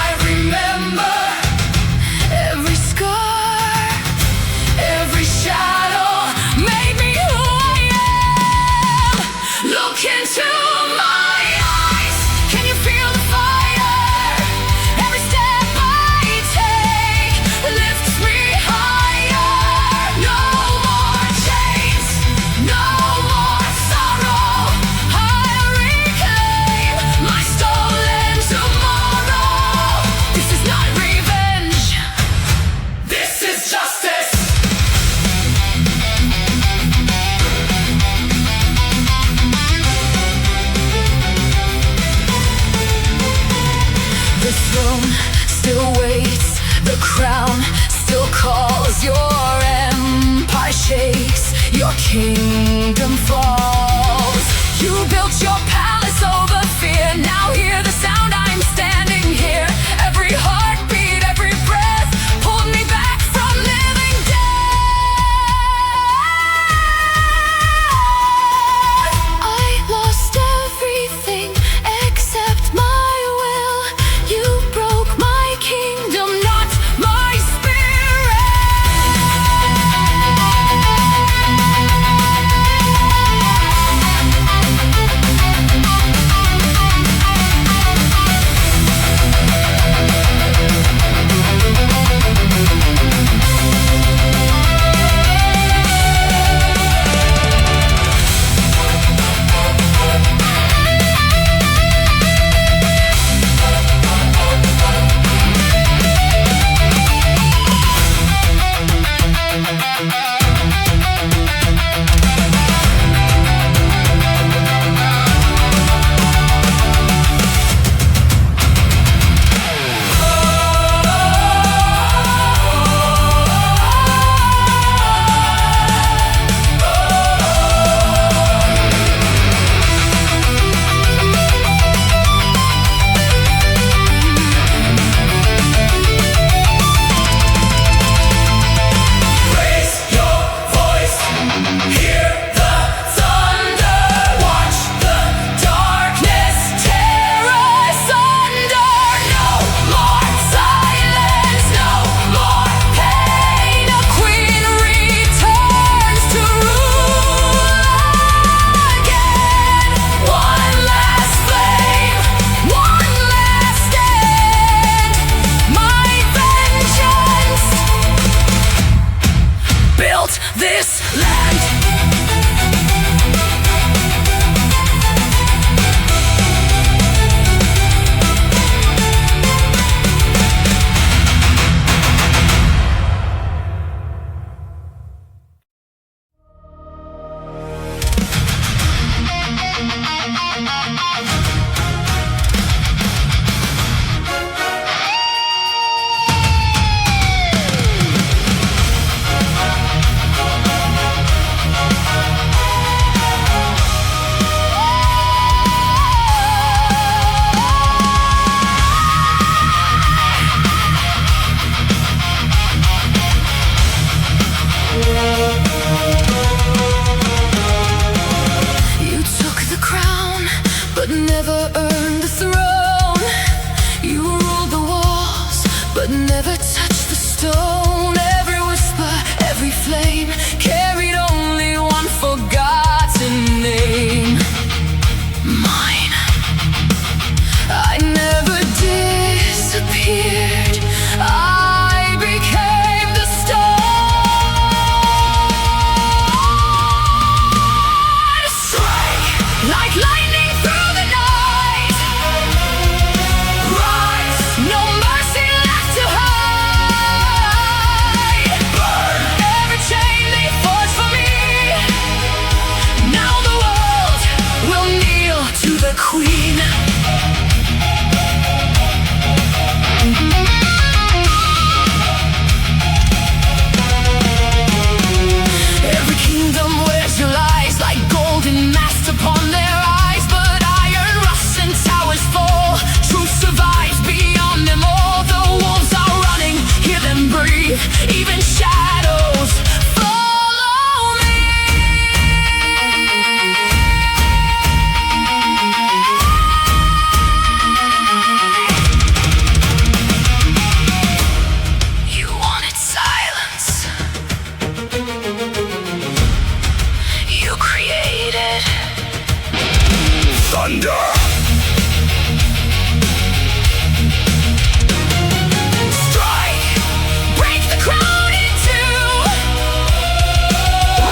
I remember every scar, every shadow made me who I am. Look into my eyes, can you feel the fire? Every step I take lifts me higher. No more chains, no more sorrow. I'll reclaim my stolen tomorrow. This is not revenge, this is justice. The throne still waits, the crown still calls. Your empire shakes, your kingdom falls. You built your palace over fear, now hear the sound, I'm standing here. Every heartbeat, every breath pulled me back from living death. I lost everything except my will. You broke my kingdom, not my spirit. thunder. Strike, break the crown in two.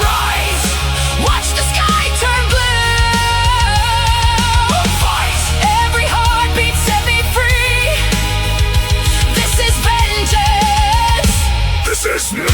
Rise, watch the sky turn blue. Fight, every heartbeat set me free. This is vengeance. This is me.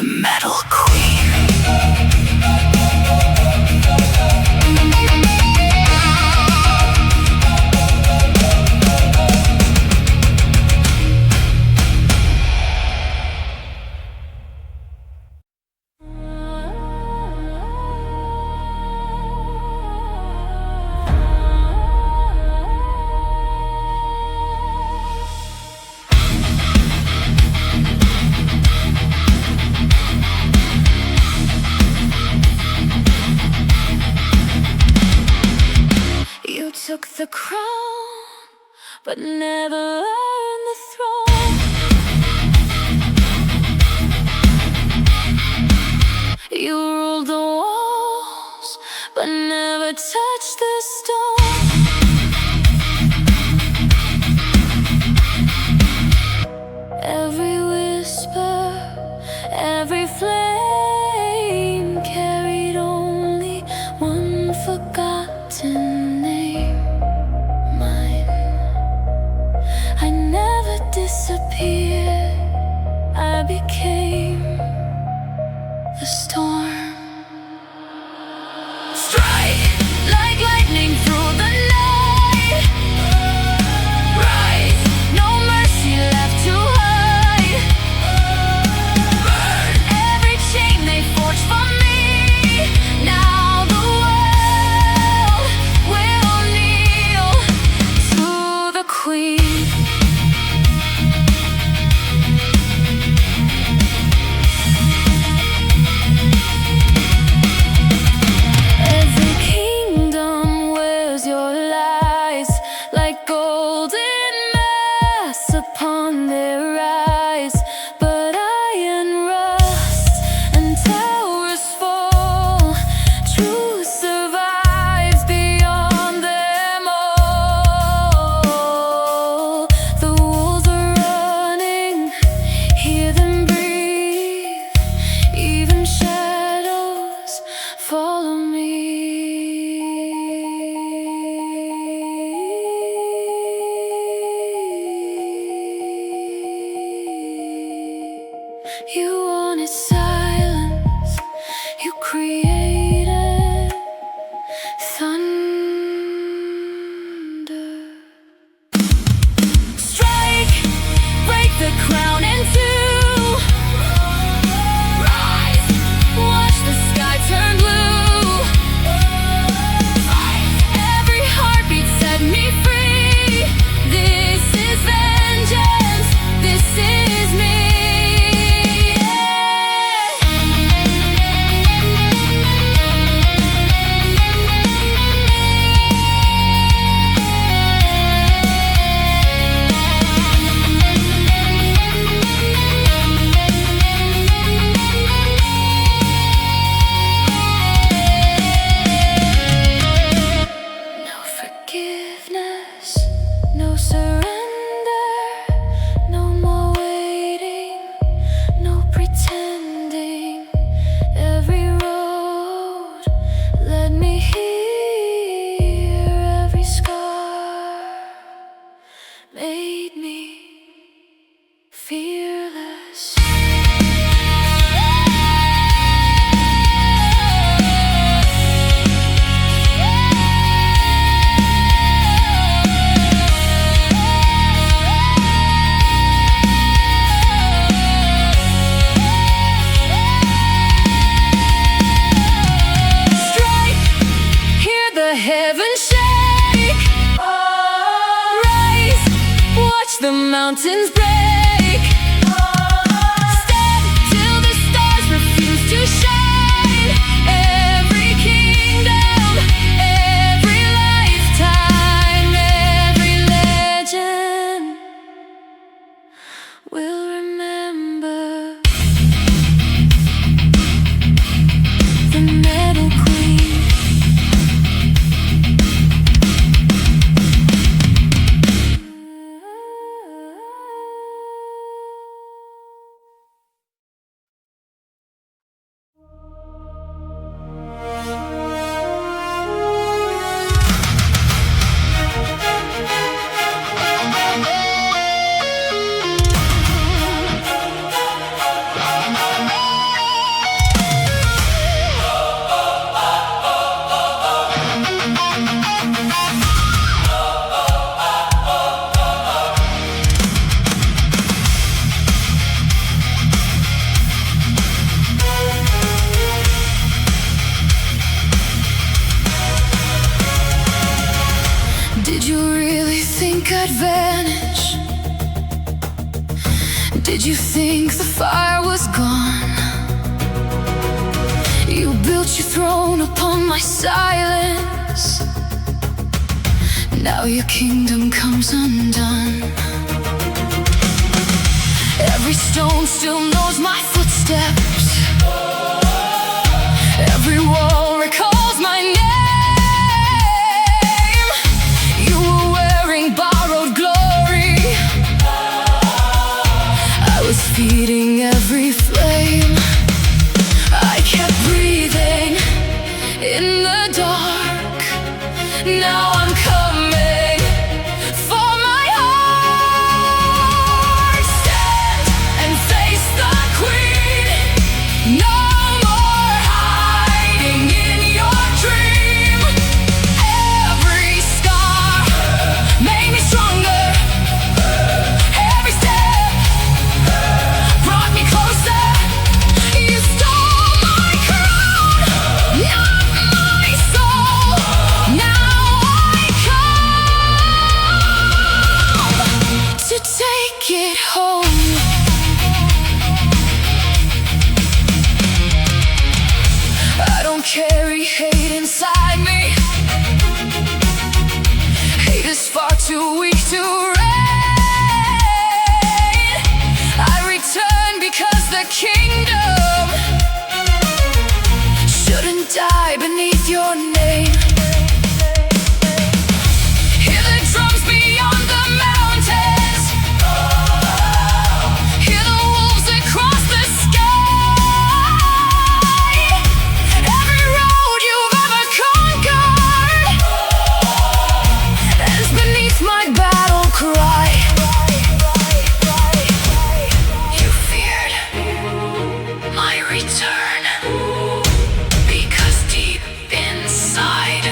Metal Queen. Took the crown, but never earned the throne. You ruled the walls, but never touched the stone. Every whisper, every flame carried only one forgotten name. I never disappeared, I became the storm. Strike like lightning through the night. Rise, no mercy left to hide. Burn every chain they forged for me. Now the world will kneel to the Queen. Upon their eyes, but iron rust and towers fall. Truth survives beyond them all. The wolves are running, hear them breathe. Even shadows follow me. You wanted silence, you created thunder. Strike, break the crown in two. Rise, watch the sky turn blue. watch the mountains break. Stand till the stars refuse to shine. Every kingdom, every lifetime, every legend will remember the Metal Queen. Did you really think I'd vanish? Did you think the fire was gone? You built your throne upon my silence. Now your kingdom comes undone. Every stone still knows my footsteps. Every wall recalls my name. Feeding every flame. I kept breathing in the dark. Now I'm coming for my heart. Stand and face the queen. No more hiding in your dream. Every scar made me stronger. Every step brought me closer. You stole my crown, not my soul. Now I come to take it home. I don't carry hate inside me. Hate is far too weak to reign. I return because the kingdom shouldn't die beneath your name. Hear the drums beyond the mountains. Hear the wolves across the sky. Every road you've ever conquered ends beneath my battle cry. You feared my return because deep inside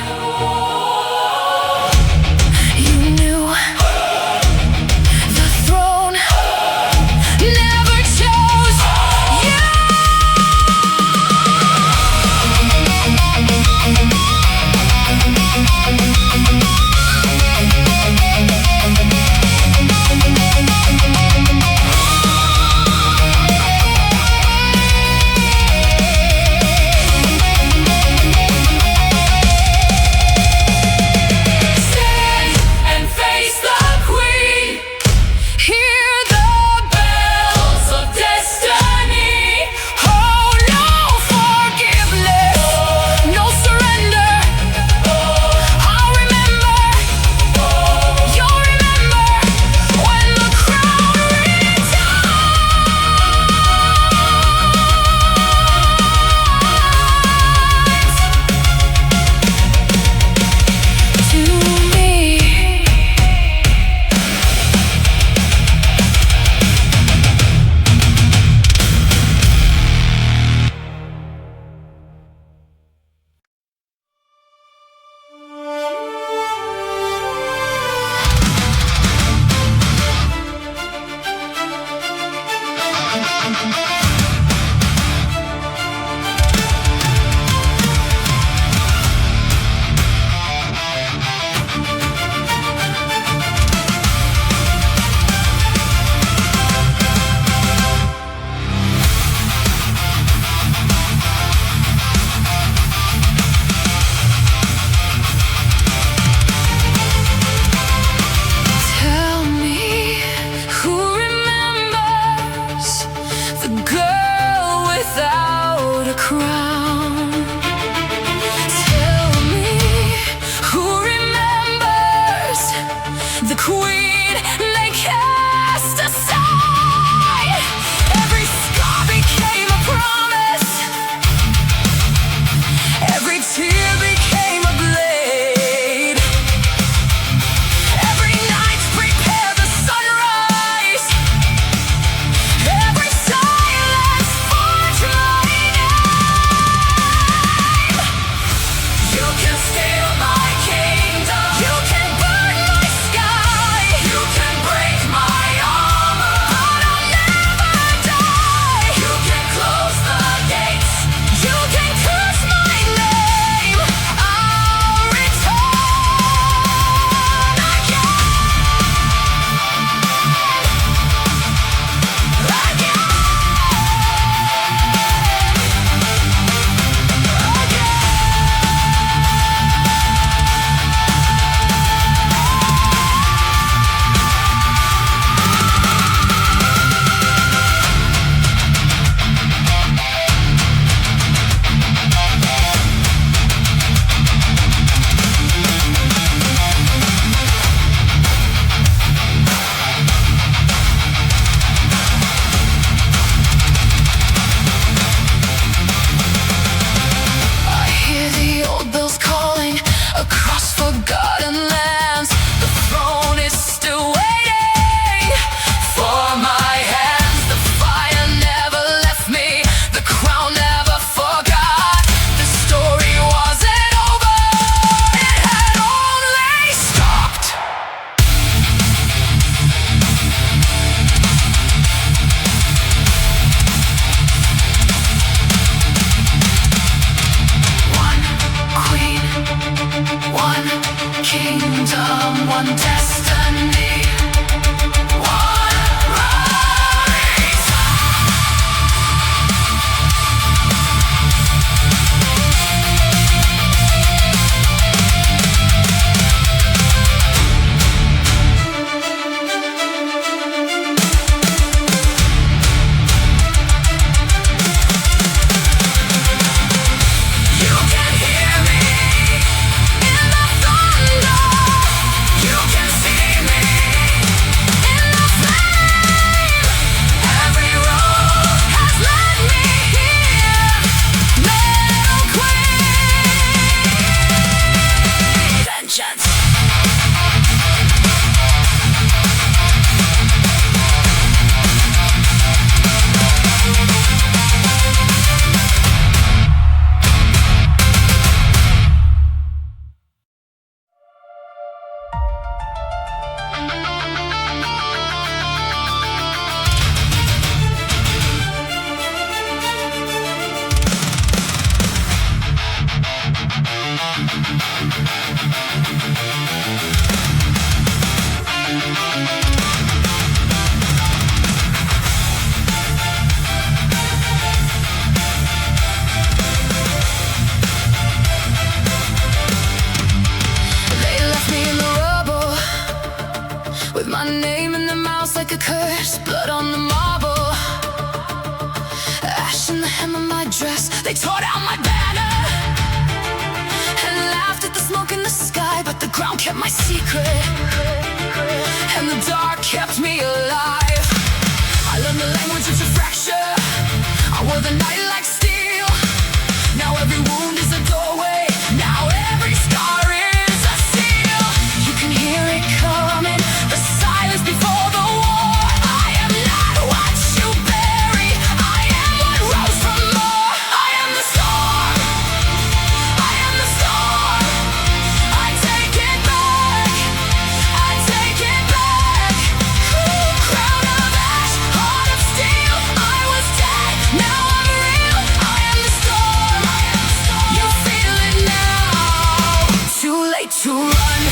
kept my secret, and the dark kept me alive. I learned the language of fracture. I wore the night like steel. Now every wound is a doorway. Now every scar is a seal. You can hear it coming, the silence before the war. I am not what you bury. I am what rose from more. I am the storm. I am the storm. I take it back. I take it back. Crown of ash, heart of steel. I was dead, now I'm real. I am the storm. You feel it now. Too late to run.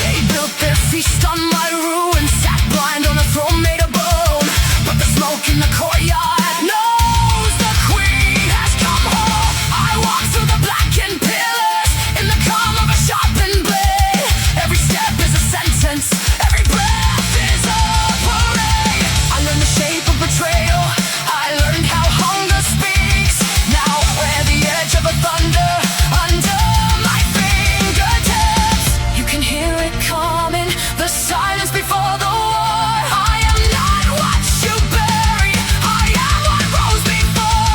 They built their feast on my ruins, sat blind on a throne made of bone. But the smoke in the courtyard knows the queen has come home. I walk through the blackened pillars in the calm of a sharpened blade. Every step is a sentence, every breath is a parade. I learned the shape of betrayal, I learned how hunger speaks. Now we're the edge of a thunder under my fingertips. You can hear it coming, the silence before the war. I am not what you bury. I am what rose before.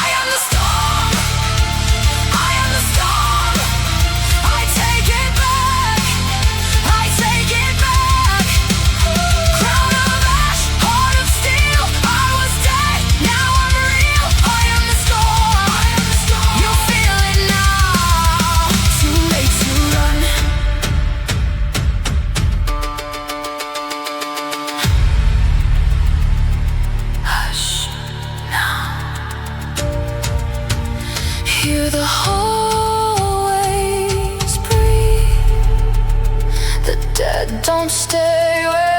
I am the storm. I am the storm. I take it back. I take it back. Crown of ash, heart of steel. I was dead, now I'm real. I am the storm. You feel it now. Too late to run. Hush now. Hear the hallways breathe. The dead don't stay where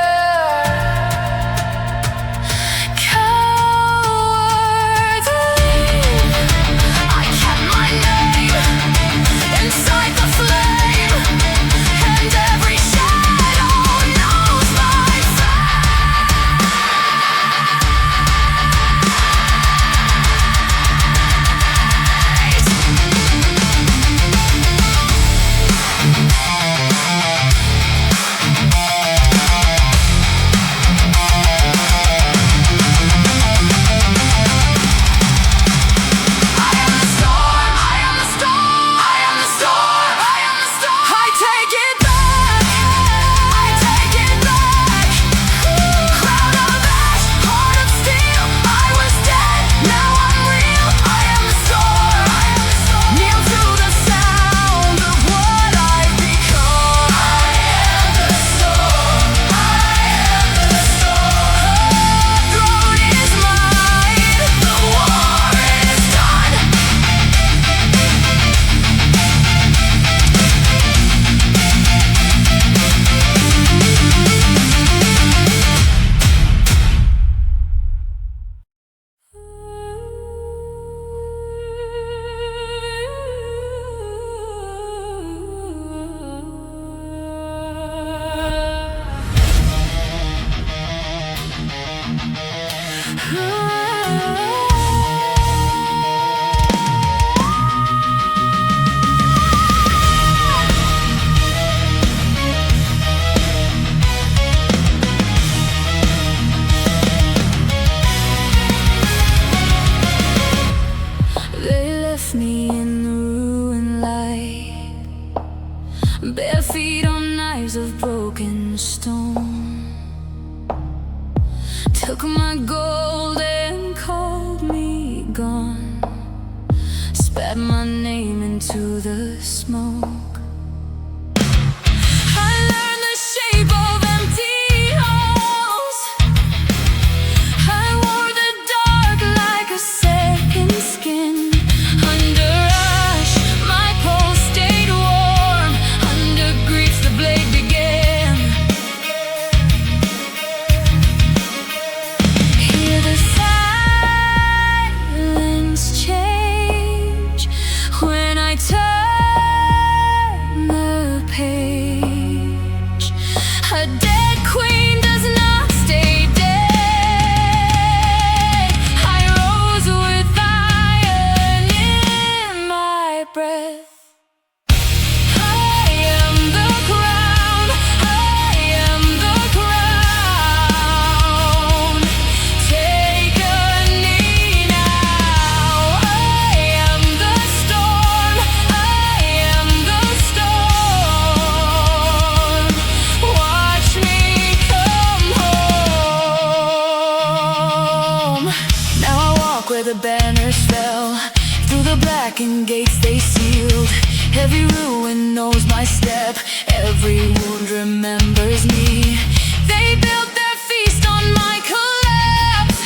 cowards leave. I kept my name inside the flame, and every shadow knows my fate. Bare feet on knives of broken stone. Took my gold and called me gone. Spat my name into the smoke. I learned the shape of empty halls. I wore the dark like a second skin. Under ash, my pulse stayed warm. Under grief, the blade began. Hear the silence change when I turn darkened gates they sealed. Every ruin knows my step, every wound remembers me. They built their feast on my collapse,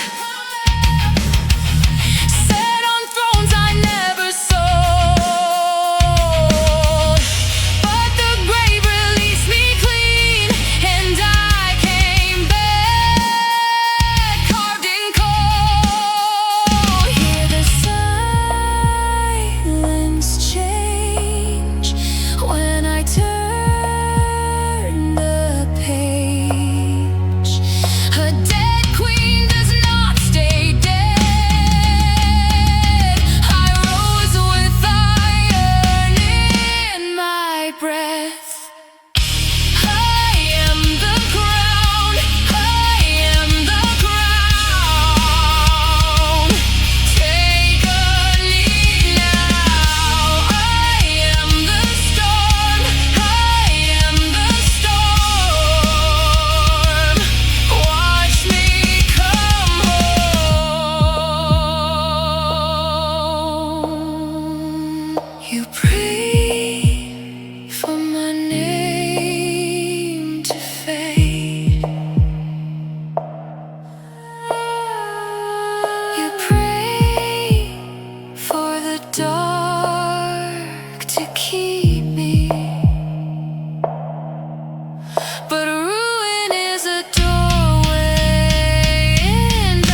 sat on thrones I never sold. But the grave released me clean, and I came back carved in coal. Hear the silence change when I turn the page. A dead queen does not stay dead. I rose with iron in my breath. I am the crown, I am the crown. Take a knee now. I am the storm, I am the storm. Watch me come home. You pray for my name to fade. You pray for the dark to keep me. But ruin is a doorway, and I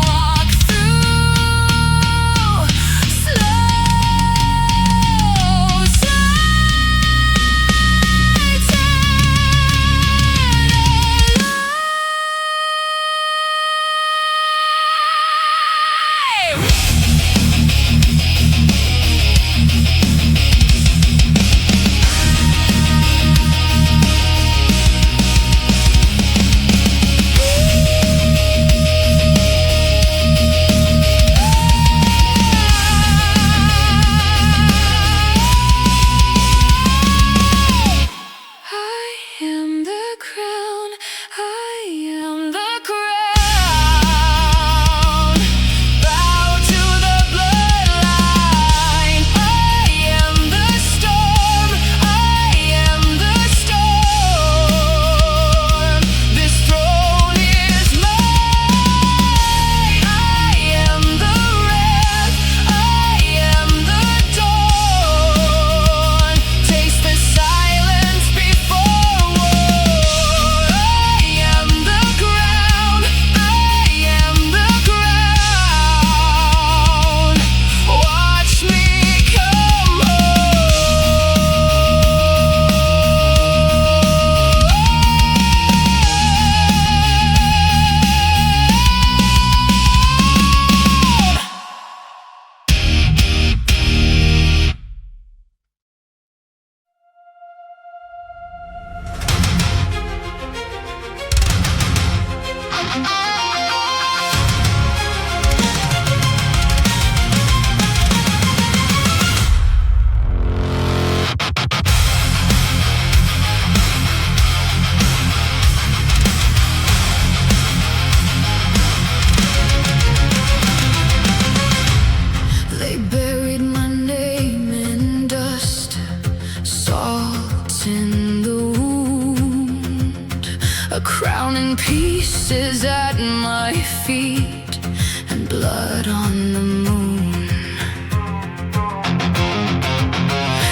walk through slow, I am the crown, I am the crown. Bow to the bloodline. I am the storm, I am the storm. This throne is mine. I am the wrath, I am the dawn. Taste the silence before war. I am the crown, I am the crown. Watch me come They buried my name in dust, salt in the wound. A crown in pieces at my feet, and blood on the moon.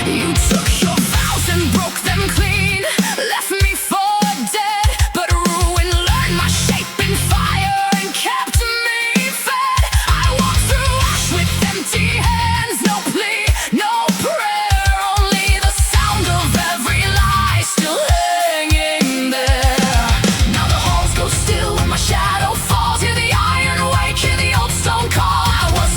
You took your vows and broke them clean, left me for dead. But ruin learned my shape in fire and kept me fed. I walked through ash with empty hands, no plea, no prayer, only the sound of every lie still hanging there. Now the halls go still when my shadow falls. Hear the iron wake, hear the old stone call. I was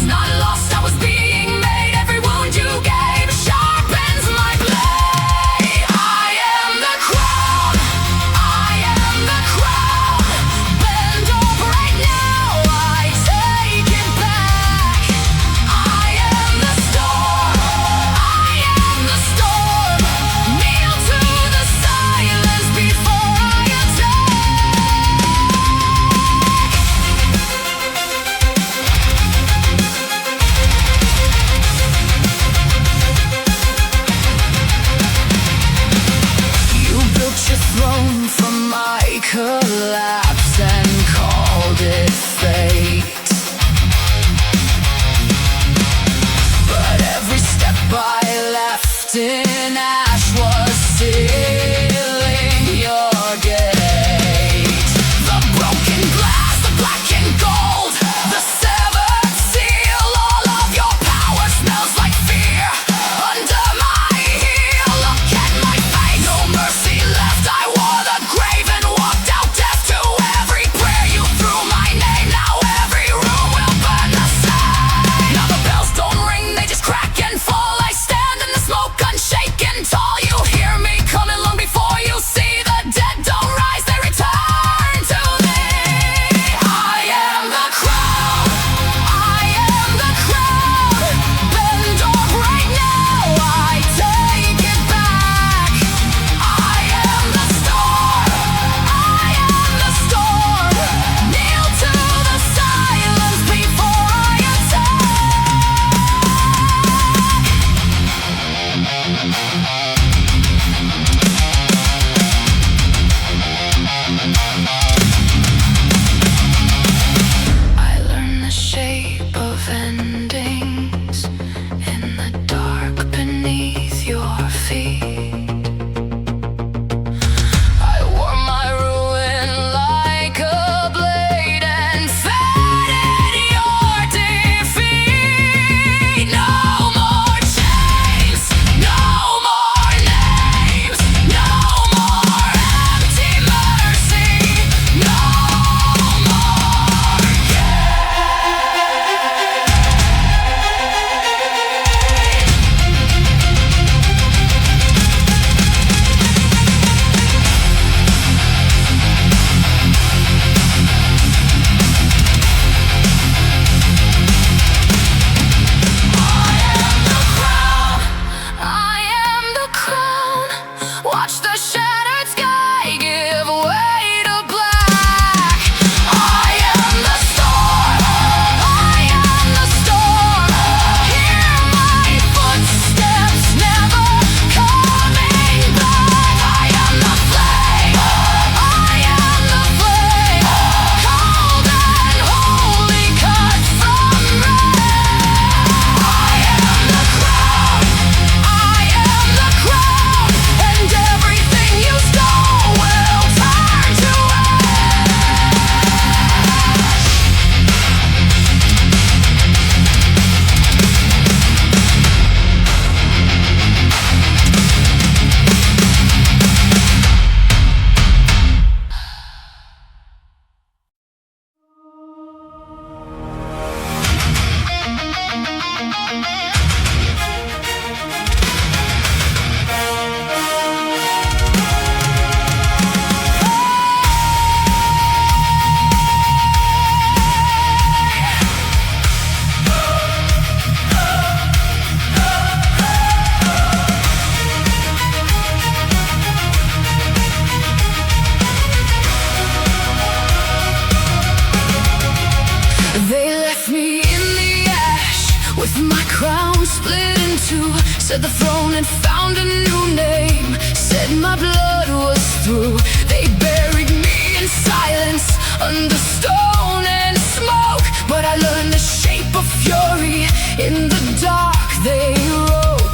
Said the throne had found a new name, said my blood was through. They buried me in silence, under stone and smoke. But I learned the shape of fury, in the dark they wrote.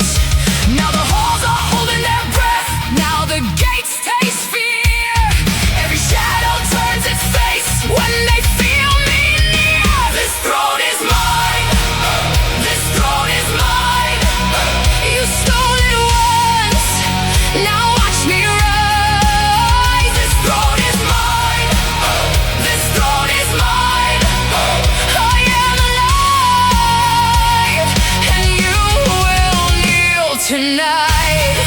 Now the halls are holding their breath, now the gates taste fear. Every shadow turns its face when they feel me near. This throne is mine, this throne is mine. You stole it once, now watch me rise. This throne is mine, this throne is mine. I am alive, and you will kneel tonight.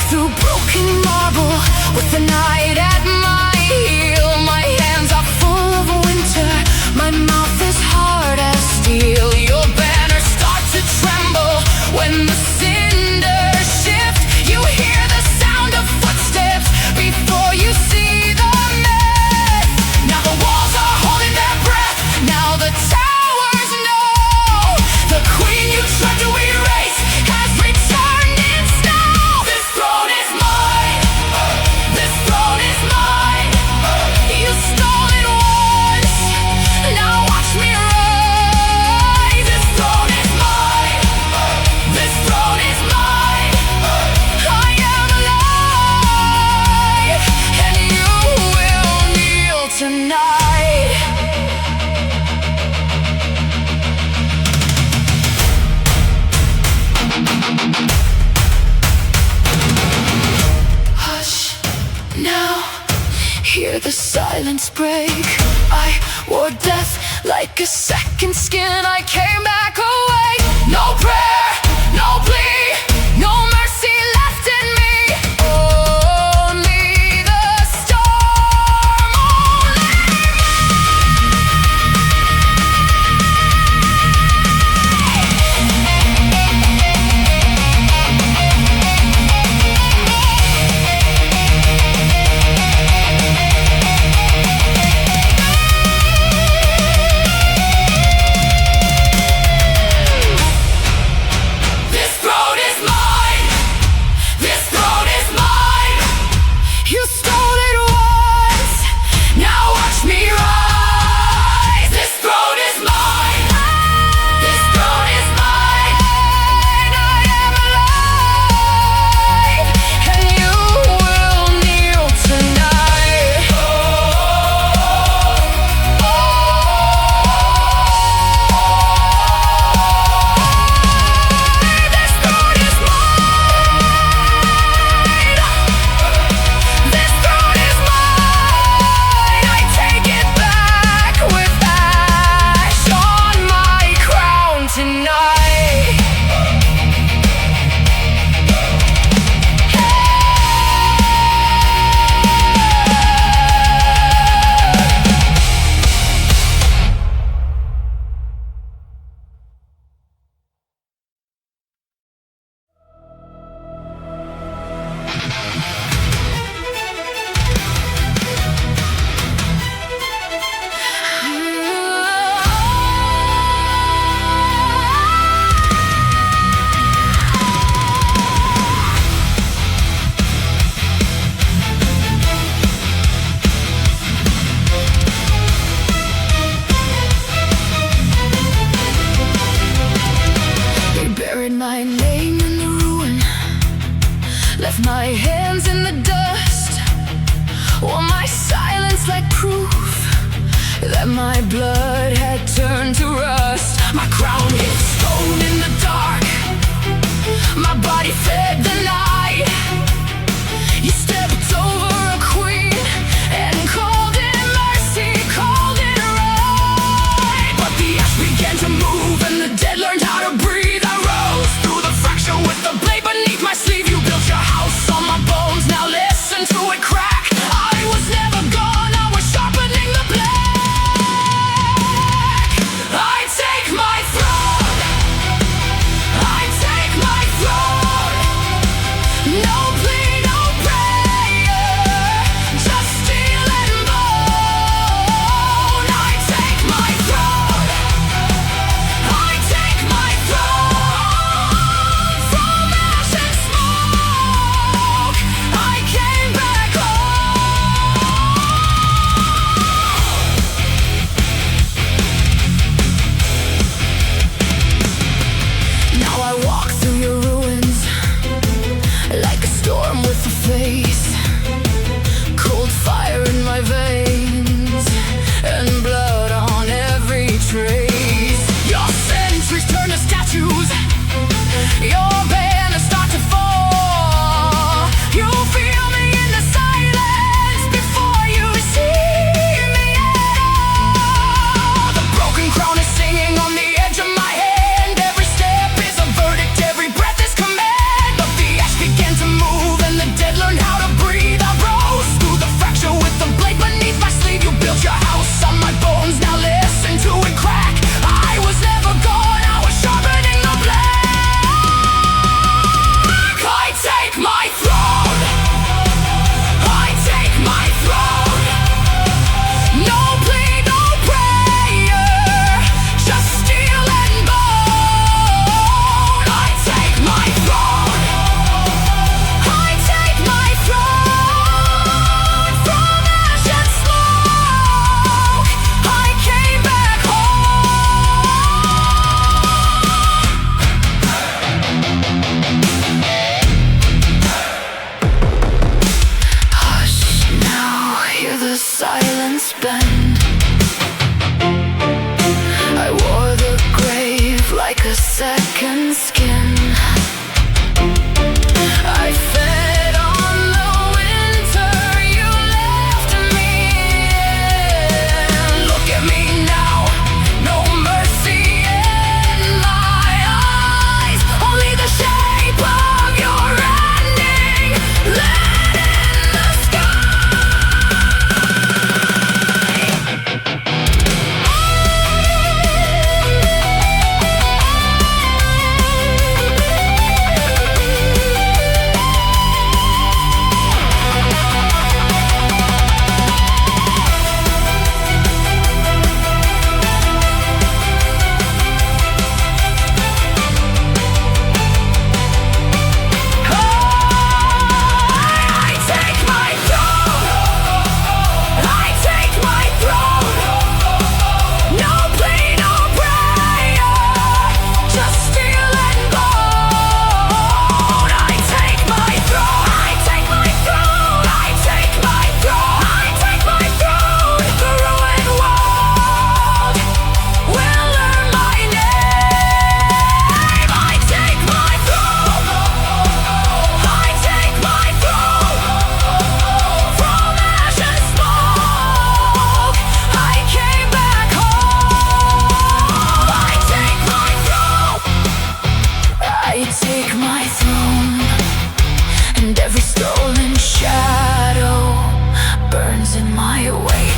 Through broken marble, with the night at my heel. My hands are full of winter, my mouth is hard as steel. Your banners start to tremble when the cinders shift. You hear the sound of footsteps before you see the myth. Now the walls are holding their breath, now the towers know. The queen you tried to erase has returned in snow. This throne is mine, this throne is mine. You stole it once, now watch me rise. This throne is mine, this throne is mine. I am alive, and you will kneel tonight. Hush, now hear the silence break. I wore death like a second skin. I came back awake. No prayer, no plea, no mercy left in me. Only the storm, this throne is mine, this throne is mine. You stole it once, now watch me rise. This throne is mine, this throne is mine. I am alive, and you will kneel tonight. This throne is mine, this throne is mine. I take it back with ash on my crown tonight. They buried my name in the ruin, left my hands in the dust. Wore my silence like proof that my blood had turned to rust. My crown hit stone in the dark, my body fed the night. You stepped over a queen and called it mercy, called it right. But the ash began to move and the dead learned how to breathe. I rose through the fracture with the blade beneath my sleeve. You built your house on my bones, now listen to it crack. I was never gone, I was sharpening the blade. a second skin. I fed on the winter you left me in. Look at me now, no mercy in my eyes, only the shape of your ending lit in the sky. Take my throne, and every stolen shadow burns in my wake.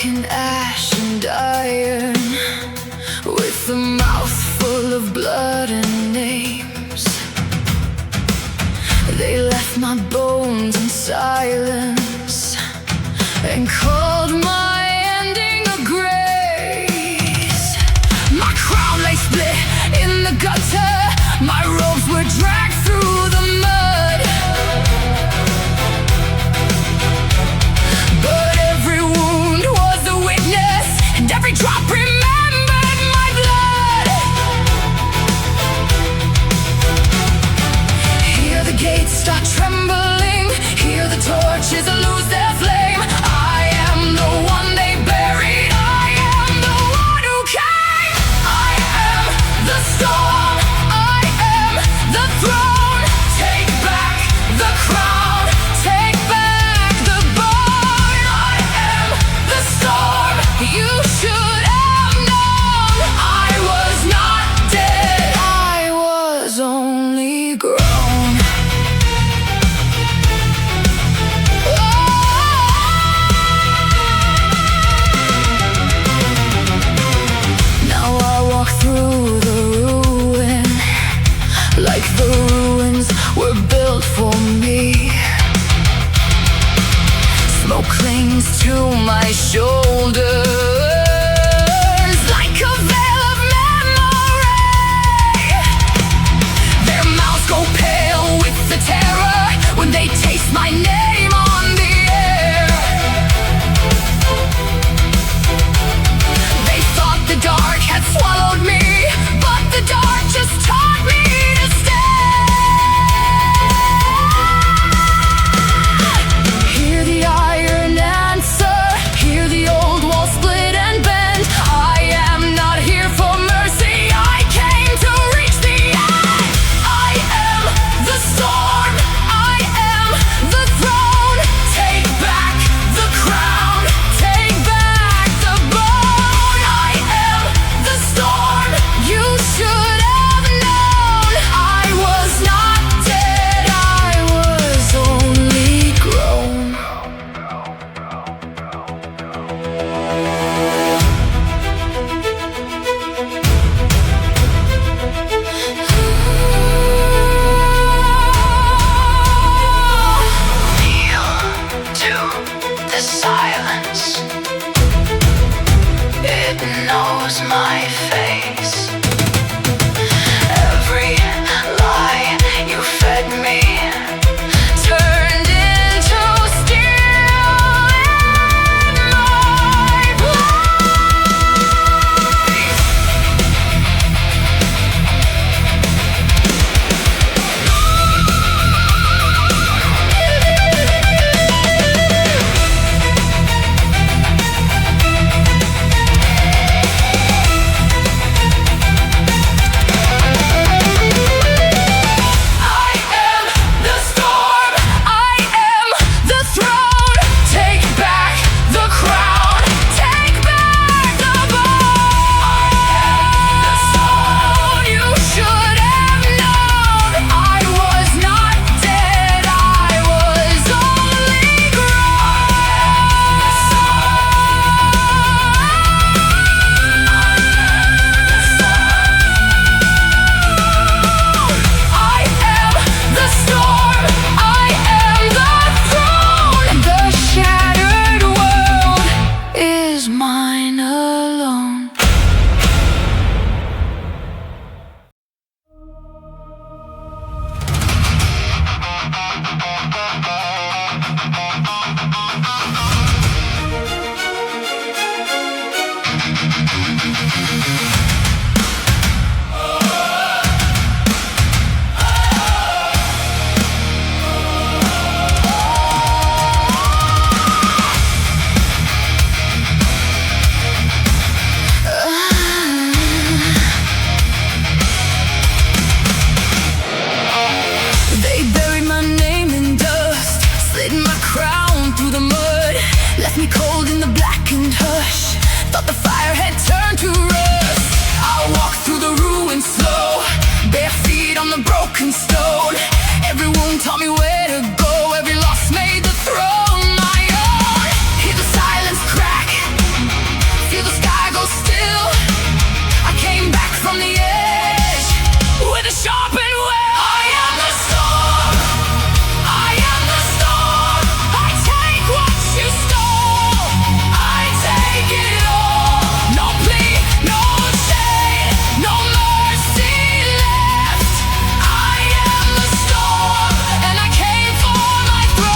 In ash and iron, with a mouth full of blood and names. They left my bones in silence and called my ending a grace. My crown lay split in the gutter, my robes were dragged through the mud. But every wound was a witness, and every drop remembered my blood. Hear the gates start trembling, hear the torches lose their flame. I am the one they buried, I am the one who came. I am the storm, I am the throne. Take back the crown, take back the bone. I am the storm, you should have known. I was not dead, I was only grown. Now I walk through the ruin, like the ruins were built for me. Smoke clings to my shoulders, like a veil of memory. Their mouths go pale with the terror when they taste my name on the air. They thought the dark had swallowed me, but the dark just taught me to stay. Hear the iron answer, hear the old walls split. thought the fire had turned to rust. I walked through the ruins slow, bare feet on the broken stone. Every wound taught me where to go, every loss made the throne my own. Hear the silence crack, feel the sky go still. I came back from the edge with a sharpened will. I am the storm, I am the storm. I take what you stole, I take it all. No plea, no shade, no mercy left. I am the storm, and I came for my throne.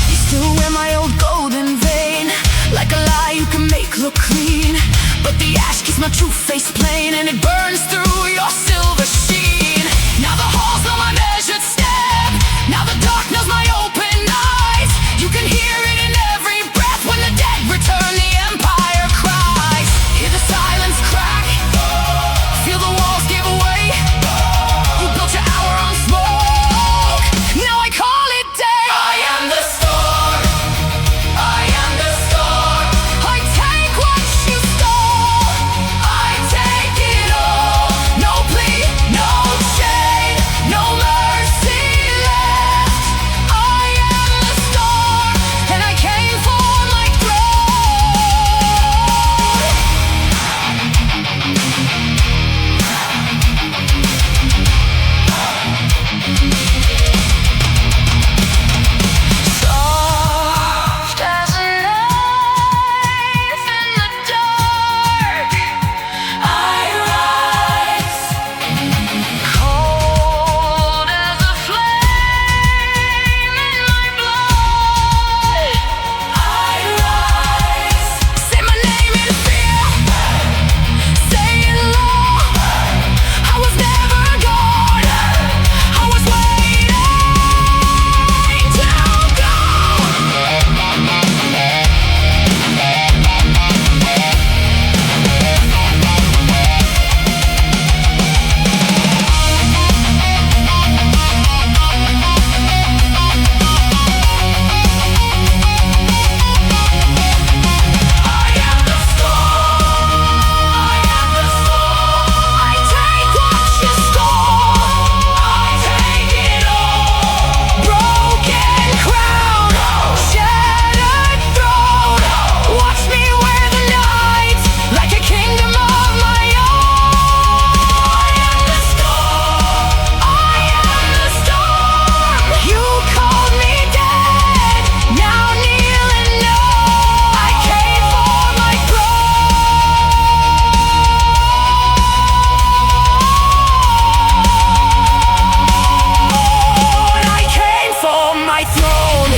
You still wear my old golden vein, like a lie you can make look clean. But the ash keeps my true face plain, and it burns through your silver sheen. Now the halls know my measured step, now the dark knows my open eyes. You can hear it in every breath, when the dead return the empire cries. Hear the silence crack, feel the walls give way. You built your hour on smoke, now I call it day. I am the storm, I am the storm. I take what you stole, I take it all. No plea, no shade, no mercy left. I am the storm, and I came for my throne. Soft as a knife in the dark, I rise. Cold as a flame in my blood, I rise. Say my name in fear, say it low. I was never gone, I was waiting to go. I am the storm, I am the storm. I take what you stole, I take it all. Broken crown, shattered throne. Watch me wear the night like a kingdom of my own. I am the storm, I am the storm. You called me dead, now kneel and know I came for my throne. I came for my throne.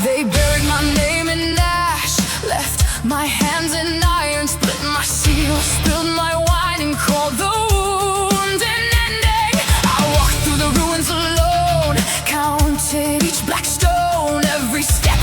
They buried my name in ash, left my hands in iron, split my seal, spilled my wine and called the wound an ending. I walked through the ruins alone, counted each black stone. Every step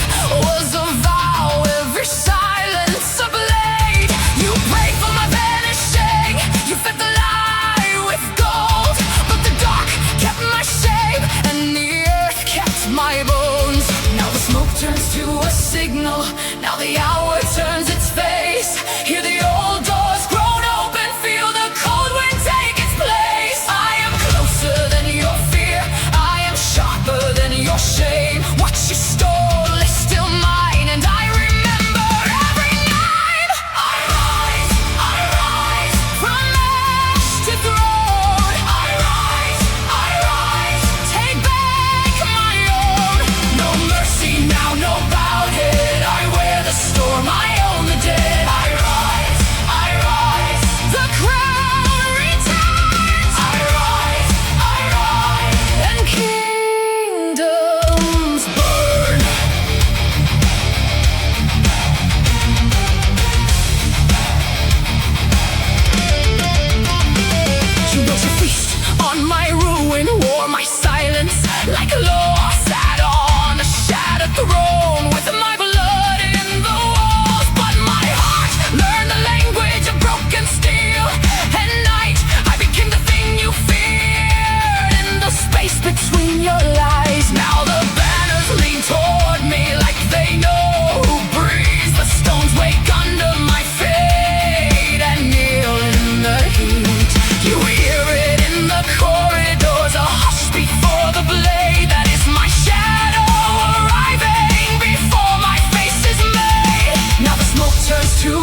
was a vow, every silence a blade. You prayed for my vanishing, you fed the lie with gold. But the dark kept my shape, and the earth kept my bones. Now the smoke turns to a signal, now the hour turns its face. Hear the old doors groan open, feel the cold wind take its place. I am closer than your fear, I am sharper than your shame.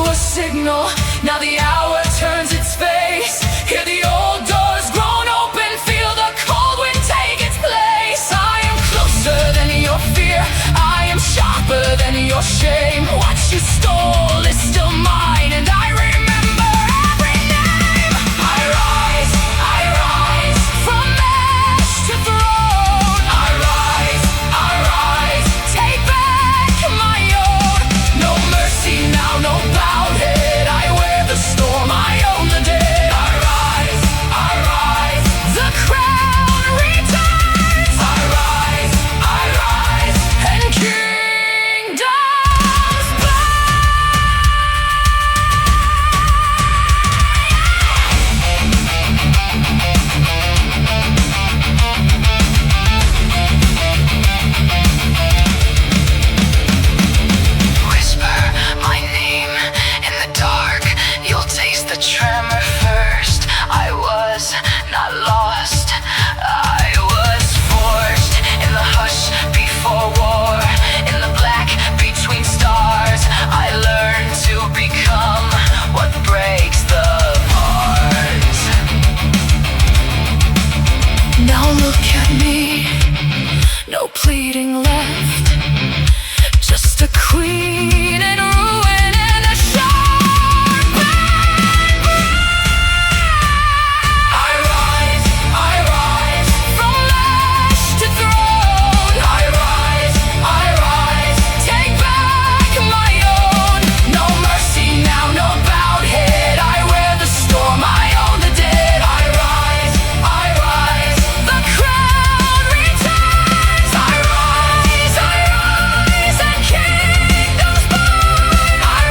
a signal. Now the hour turns its face. Hear the old doors groan open, feel the cold wind take its place. I am closer than your fear, I am sharper than your shame. What you stole is still mine, and I remember every name. I rise from ash to throne. I rise, take back my own. No mercy now, no bowed head. I wear the storm, I own the dead. I rise, the crown returns. I rise, and kingdoms whisper my name in the dark. You'll taste the tremor first. I was not lost, I was forged in the hush before war. In the black between stars, I learned to become what breaks the heart. Now look at me, no pleading left, just a queen in ruin and a sharp breath. I rise from ash to throne. I rise, take back my own. No mercy now, no bowed head. I wear the storm, I own the dead. I rise, the crown returns. I rise, and kingdoms burn. I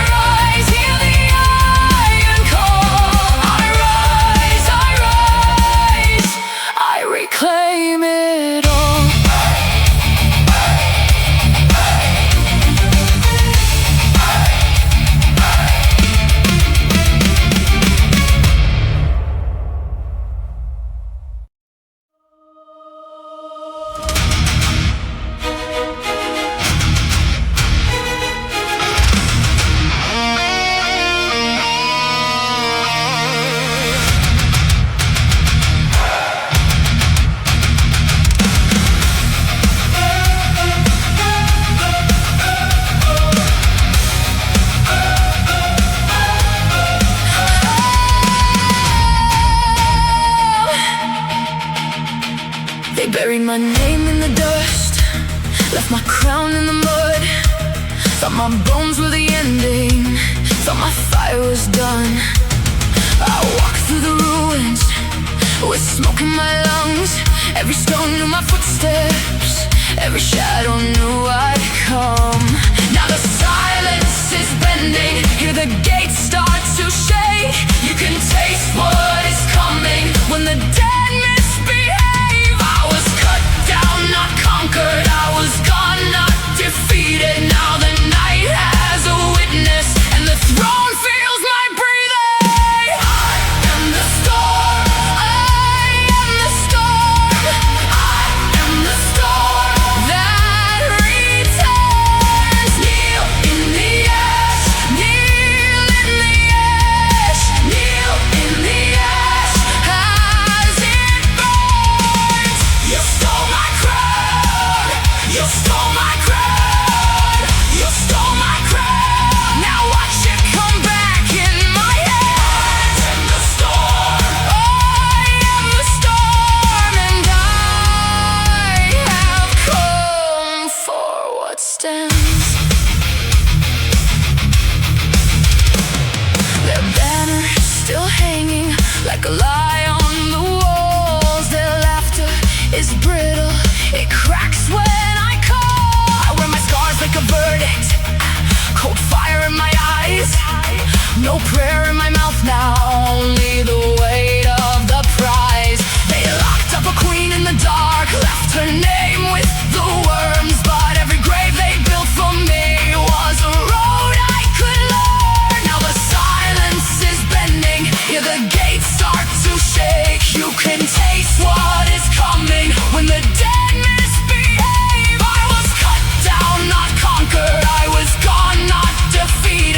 rise, hear the iron call. I rise, I reclaim it all. They buried my name in the dust, left my crown in the mud. Thought my bones were the ending, thought my fire was done. I walked through the ruins with smoke in my lungs. Every stone knew my footsteps, every shadow knew I'd come. Now the silence is bending, hear the gates start to shake. You can taste what is coming when the dead misbehave. I was cut down, not conquered, I was gone, not defeated. Now the night has a witness, and the throne feels my breathing. I am the storm, I am the storm, I am the storm that returns. Kneel in the ash, kneel in the ash, kneel in the ash as it burns. You stole my crown, you stole my crown, you stole my crown. Now watch it come back in my hands. I am the storm, I am the storm, and I have come for what stands. Their banner is still hanging like a lie on the walls. Their laughter is brittle, it cracks when I call. I wear my scars like a verdict, cold fire in my eyes. No prayer in my mouth now, only the weight of the prize. They locked up a queen in the dark, left her name with the worms. But every grave they built for me was a road I could learn. Now the silence is bending, hear the gates start to shake. You can taste what is coming when the dead misbehave. I was cut down, not conquered, I was gone, not defeated.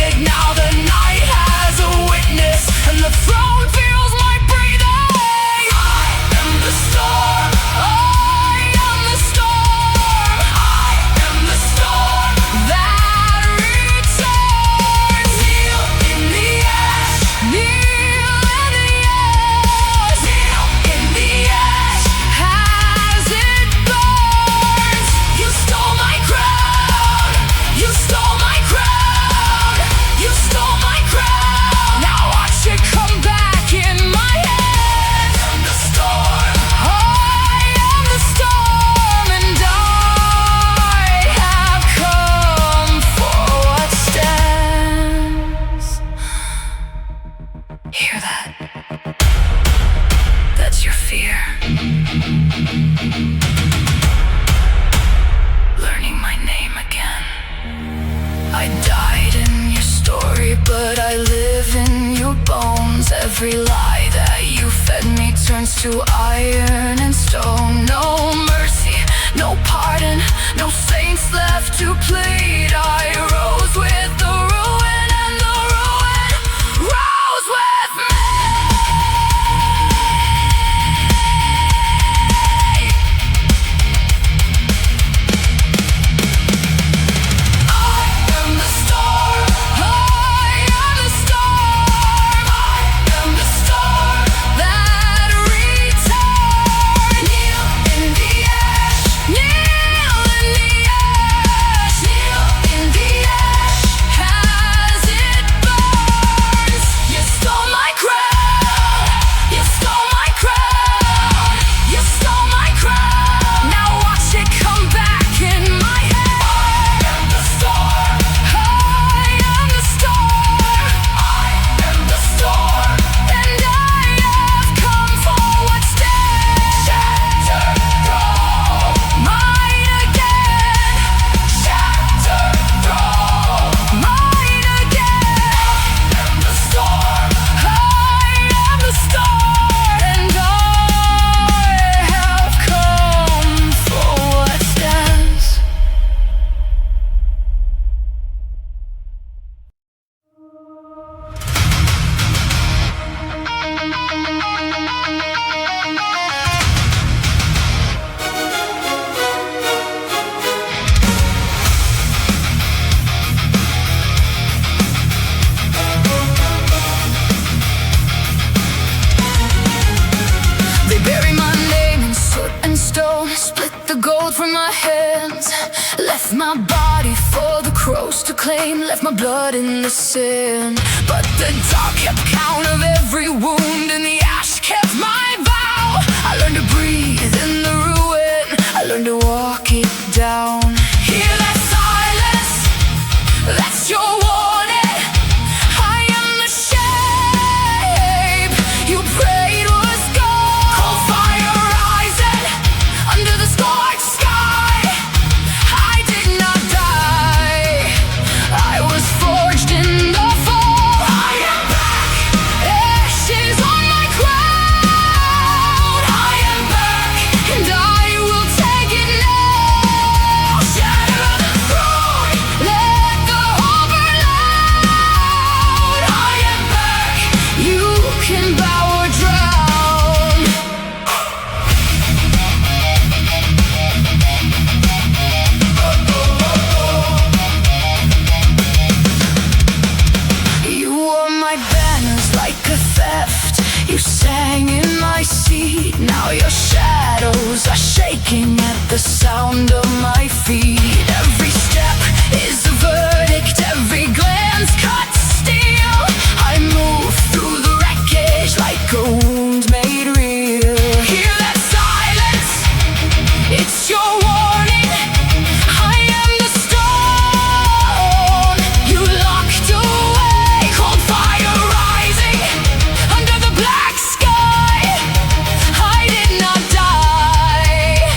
Every lie that you fed me turns to iron and stone. No mercy, no pardon, no saints left to plead. I rose with the ruin, and the ruin rose with me. I am the storm, I am the storm, I am the storm that returns. Kneel in the ash, kneel in the ash, kneel in the ash as it burns. You stole my crown, you stole my crown, you stole my crown. Now watch it come back in my head. I am the storm, I am the storm, I am the storm, and I have come for what's dead. Shattered, throw mine again. Shattered, throw mine again. I am the storm, I am the storm, and I have come for what stands. They bury my name in soot and stone, split the gold from my hands, left my body for the crows to claim, left my blood in the sand. But the dark kept count of every wound, and the ash kept my vow. I learned to breathe in the ruin, I learned to walk it down. Hear that silence? That's your warning. I am the shape you prayed was gone. Cold fire rising under the scorched sky. I did not die, I was forged in the fall. I am back, ashes on my crown. I am back, and I will take it now. Shatter the throne, let the whole burn loud. I am back, you can bow or drown. You wore my banners like a theft, you sang in my seat. Now your shadows are shaking at the sound of my feet. Every step is a verdict, every glance cuts steel. I move through the wreckage like a wound made real. Hear that silence? It's your warning. I am the stone you locked away. Cold fire rising under the black sky. I did not die,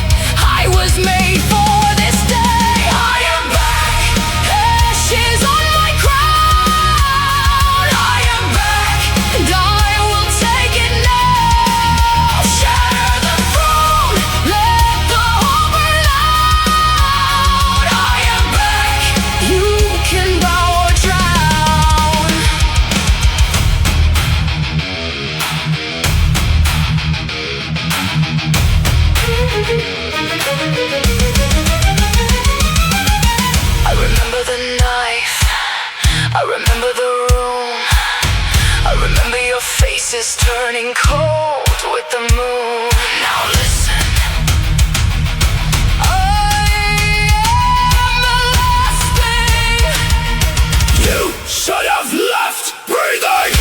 I was made for this day. I am back, ashes on my crown. I am back, and I will take it now. Shatter the throne, let the whole burn loud. I am back, you can bow or drown. I remember the knife, I remember the room, I remember your faces turning cold with the moon. Now listen, I am the last thing you should have left breathing.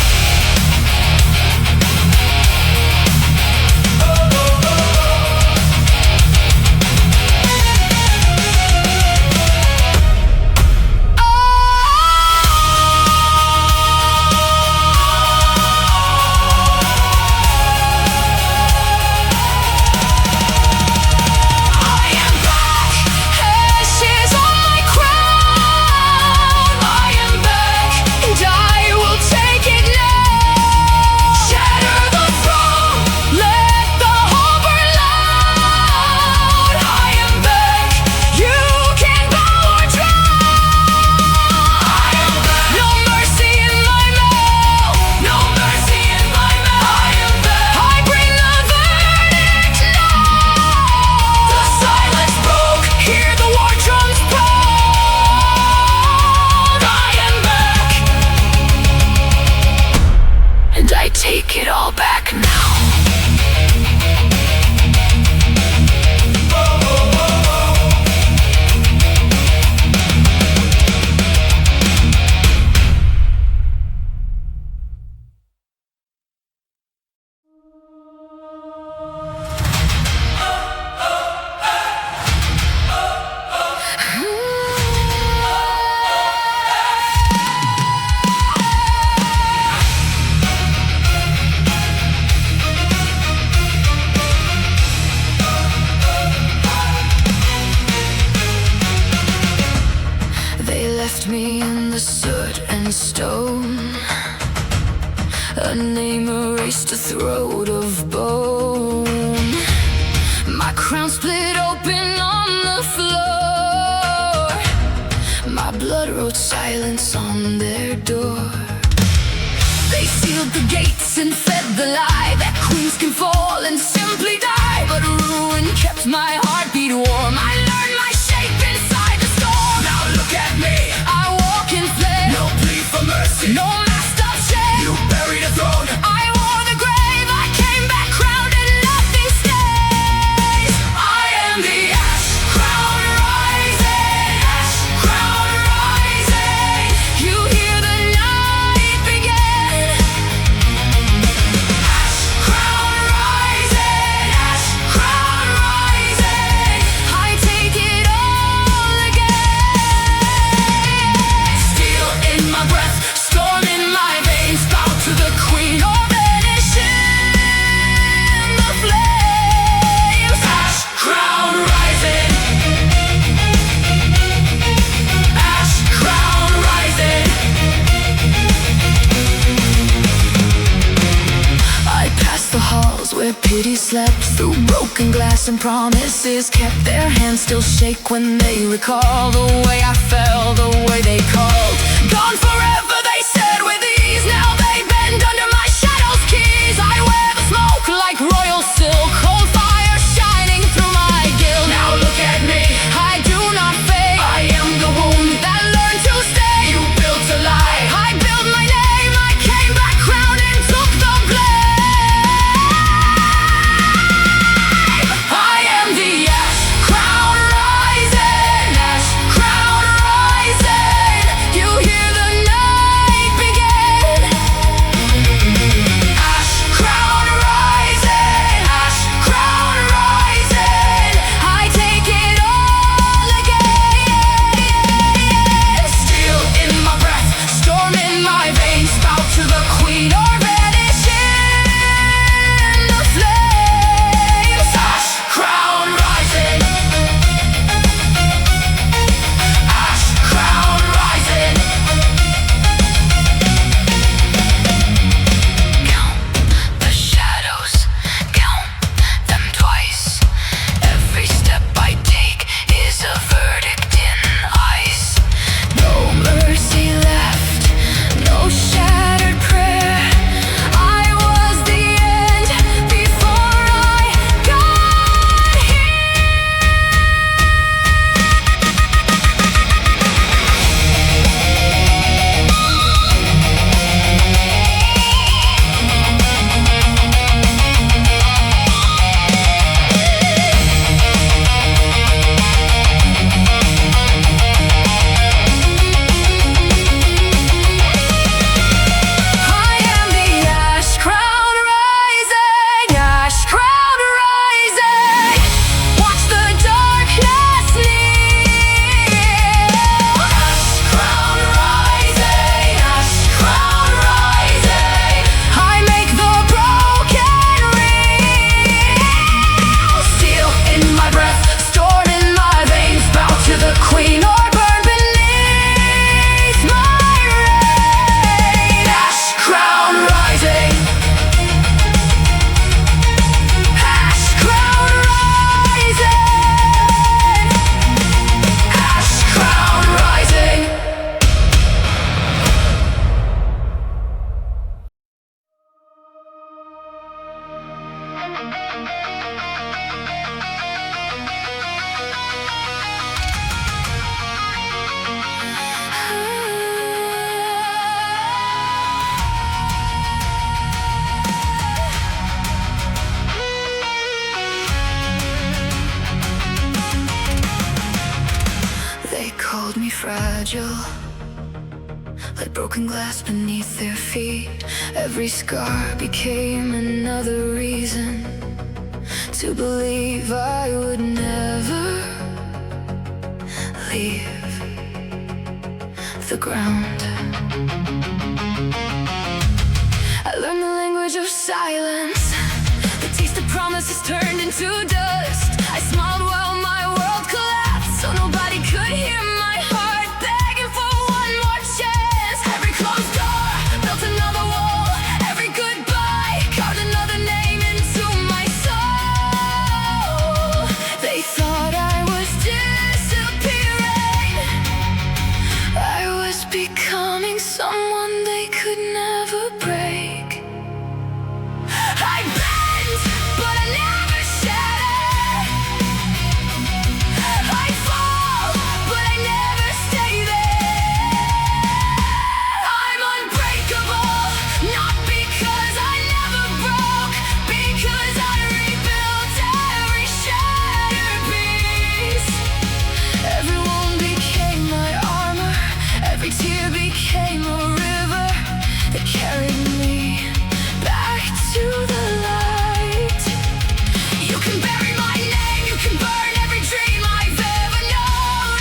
stone, a name erased, a throat of bone. My crown split open on the floor, my blood wrote silence on their door. They sealed the gates and fed the lie that queens can fall and simply die. But ruin kept my heartbeat warm. I learned my shape inside the storm. Now look at me, I walk in flame, no plea for mercy, no mask of shame. you buried a throne. I wore the grave, I came back crowned and nothing stays. I am the ash crown rising, ash crown rising. You hear the night begin. Ash crown rising, ash crown rising. I take it all again. Steel in my breath, storm in my veins, bow to the queen or vanish in the flames. Ash crown rising, ash crown rising. I passed the halls where pity slept, through broken glass and promises kept. Their hands still shake when they recall the way I fell, the way they called. Gone forever, they said with ease. Now they bend under my shadow's keys. I wear the smoke like royal silk, cold fire shining through my guild. Now look at me, I do not fade, I am the wound that learned to stay. you built a lie. I built my name, I came back crowned and took the blame. I am the ash crown rising, ash crown rising. You hear the night begin. Ash crown rising, ash crown rising. I take it all again. Steel in my breath, storm in my veins, bow to the queen or vanish in the flames. Ash crown rising, ash crown rising. Count the shadows, count them twice. Every step I take is a verdict in ice. No mercy left, no shattered prayer. I was the end before I got here. I am the ash crown rising, ash crown rising. Watch the darkness kneel. Ash crown rising, ash crown rising. I make the broken real. Steel in my breath, storm in my veins, bow to the queen or burn beneath my reign. Ash crown rising, Ash crown rising. ash crown rising. They called me fragile, like broken glass beneath their feet. Every scar became another reason to believe I would never leave the ground. I learned the language of silence, the taste of promises turned into dust. I smiled while my world collapsed, so nobody could hear my heart begging for one more chance. Every claw someone they could never break. I bend, but I never shatter. I fall, but I never stay there. I'm unbreakable, not because I never broke, because I rebuilt every shattered piece. Every wound became my armor, every tear became a river that carried me back to the light. You can bury my name, you can burn every dream I've ever known.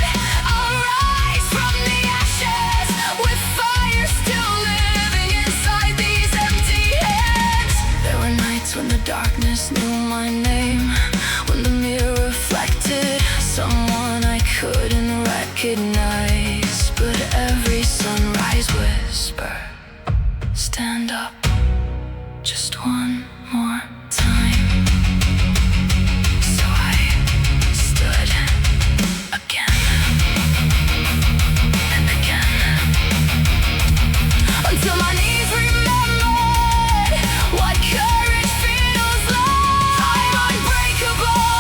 I'll rise from the ashes with fire still living inside these empty hands. There were nights when the darkness knew my name, when the mirror reflected someone I couldn't recognize. But every sunrise whisper, stand up just one more time. So I stood again and again, until my knees remembered what courage feels like. I'm unbreakable,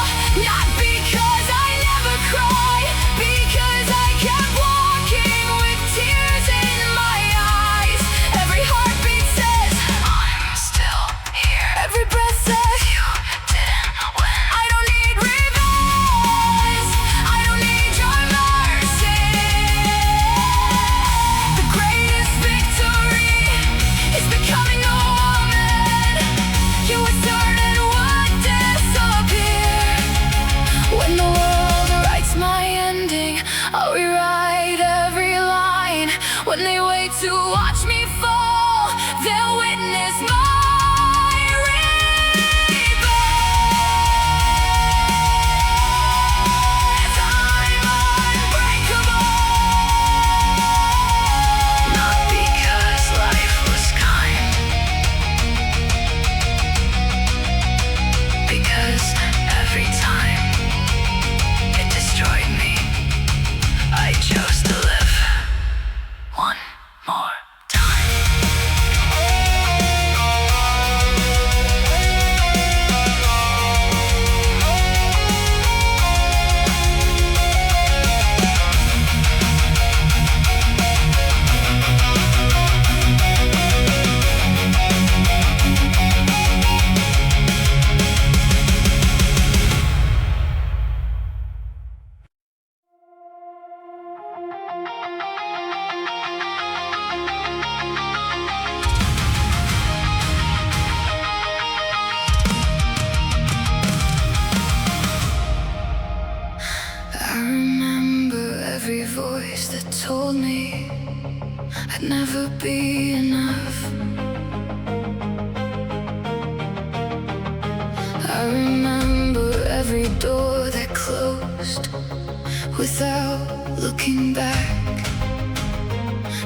not because I never cry, because I kept walking with tears in my eyes. Every heartbeat says I'm still here. Every breath says you didn't win. I don't need revenge, I don't need your mercy. The greatest victory is becoming a woman. You assert and would disappear. When the world writes my ending, I'll rewrite every line. When they wait to watch me fall, they'll witness my rebirth. I'm unbreakable, not because life was kind, because every time it destroyed me, I chose to live one more time. I remember every voice that told me I'd never be enough. I remember every door that closed without looking back.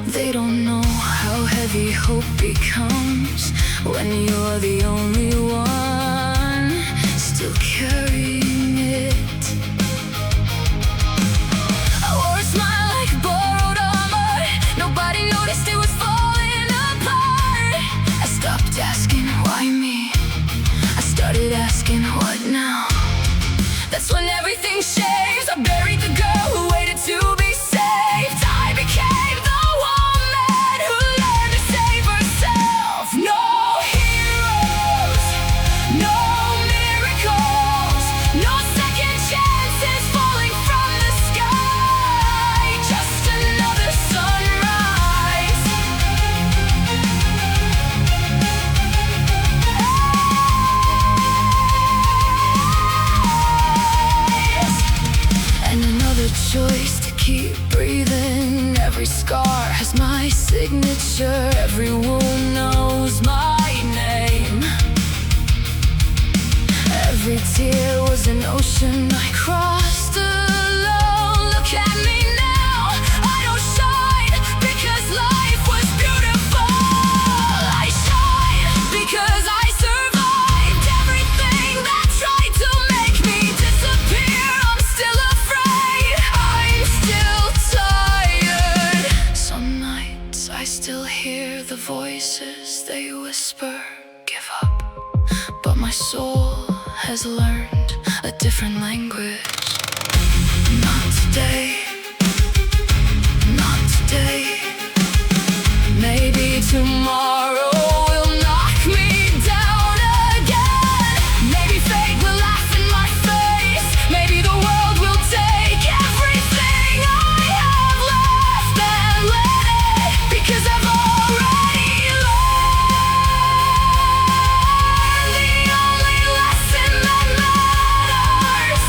They don't know how heavy hope becomes when you're the only one still carrying it. I wore a smile like borrowed armor. Nobody noticed it was falling apart. I stopped asking why me, I started asking what now. That's when everything shaves. I buried the girl who waited to be saved. I became the woman who learned to save herself. No heroes, no miracles, no second chances falling from the sky. Just another sunrise. And another choice to keep breathing. Every scar has my signature. Every wound knows my name. Every tear was an ocean I crossed alone. Look at me now, I don't shine because life was beautiful. I shine because I survived everything that tried to make me disappear. I'm still afraid, I'm still tired. Some nights I still still hear the voices, they whisper, give up. But my soul has learned a different language. Not today, not today. Maybe tomorrow will knock me down again. Maybe fate will laugh in my face. Maybe the world will take everything I have left and let it, because I've already learned the only lesson that matters.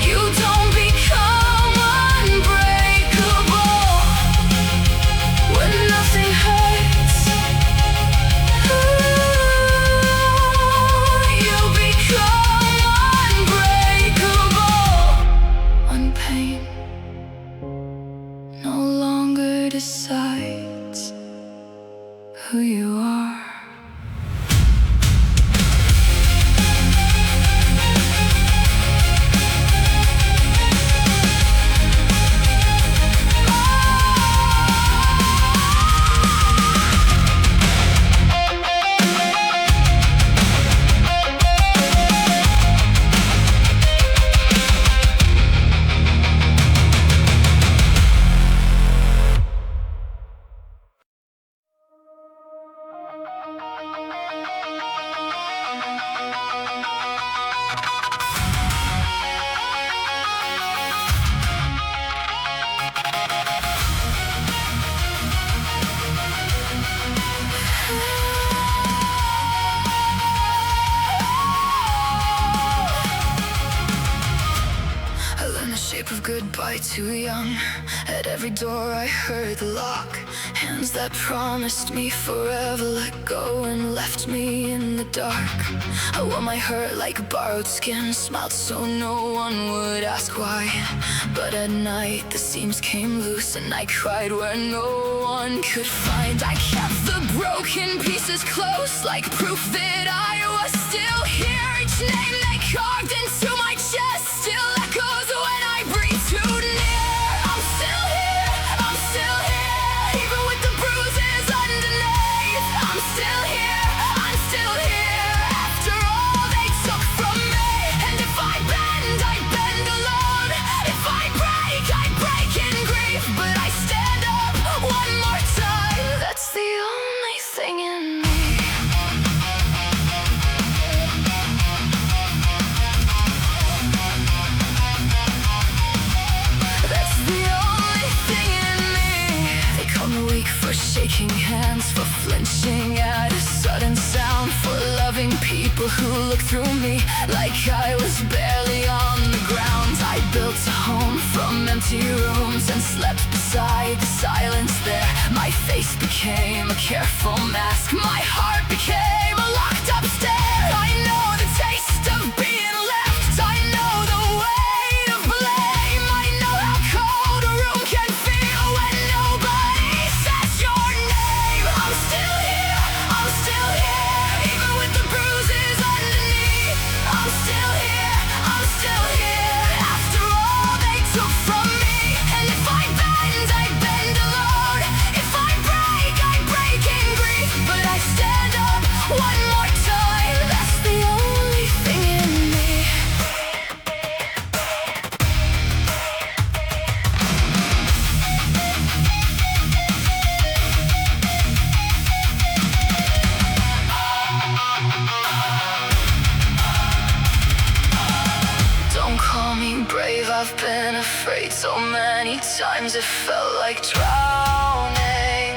You don't become unbreakable when nothing hurts. You become unbreakable when pain no longer decides who you are. I learned the shape of goodbye too young. At every door I heard the lock. Hands that promised me forever let go and left me in the dark. I wore my hurt like borrowed skin, smiled so no one would ask why. But at night the seams came loose and I cried where no one could find. I kept the broken pieces close, like proof that I was still here. Each name they carved into my chest still echoes when I breathe too near. I'm still here, I'm still here, even with the bruises underneath. I'm still here, I'm still here, after all they took from me. And if I bend, I bend alone. If I break in grief. But I stand up one more time, that's the only thing in me. That's the only thing in me. They call me weak for shaking hands, for flinching at a sudden sound, for loving people who look through me like I was barely on the ground. I built a home from empty rooms and slept beside the silence there. My face became a careful mask, my heart became a locked up stair. I know the taste of being left, I know the weight of blame. I know how cold a room can feel when nobody says your name. I'm still here, I'm still here, even with the bruises underneath. I'm still here, I'm still here, after all they took from me. And if I bend alone. If I break in grief. But I stand up one more time, that's the only thing in me. Don't call me brave, I've been afraid so many times it felt like drowning.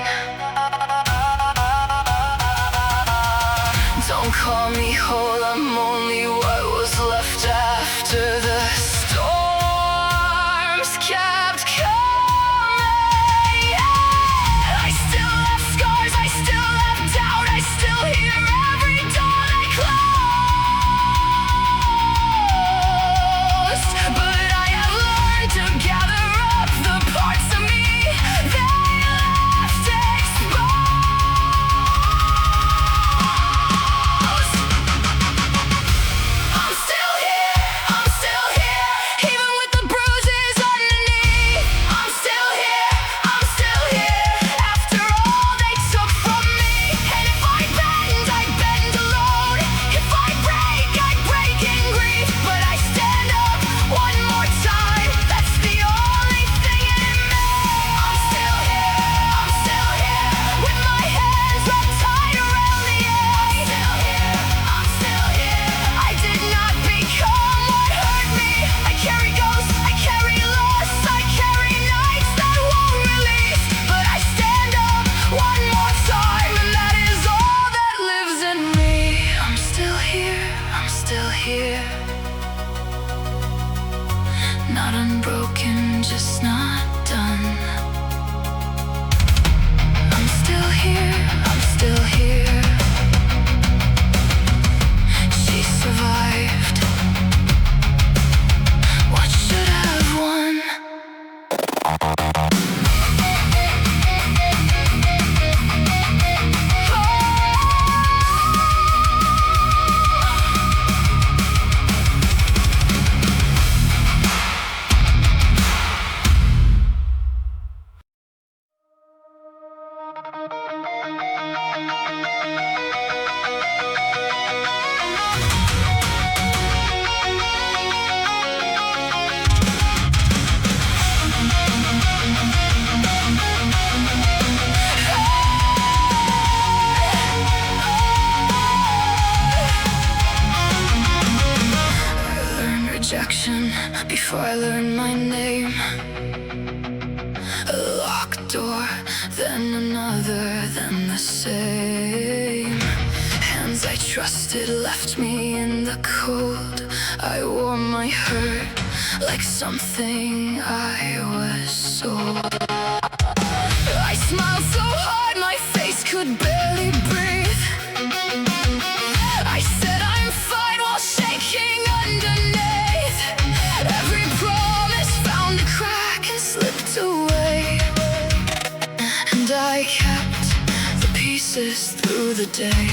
Don't call me whole, I'm only what was left after the storms kept coming. I still have scars, I still have doubt, I still hear every door they closed. But I have learned to gather up the parts of me they left exposed. before I learned my name. A locked door, then another, then the same. Hands I trusted left me in the cold. I wore my hurt like something I was sold. I smiled so hard my face could barely breathe. I said I'm fine while shaking underneath. Every promise found a crack and slipped away, and I kept the pieces through the day.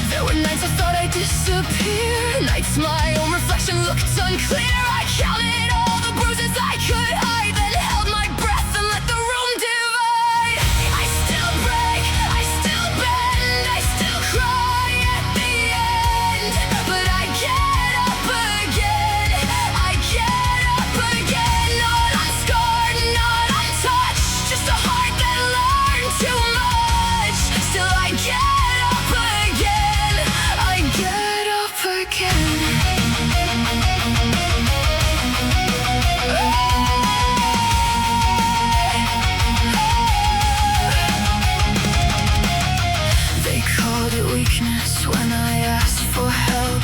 There were nights I thought I'd disappear, nights my own reflection looked unclear. I counted all the bruises I could hide, then held my breath and let the room divide. I still break, I still bend, I still cry at the end, but I get up again, I get up again. Not unscarred, not untouched, just a heart that learned too much. Still I get up again, I get up again. They called it weakness when I asked for help,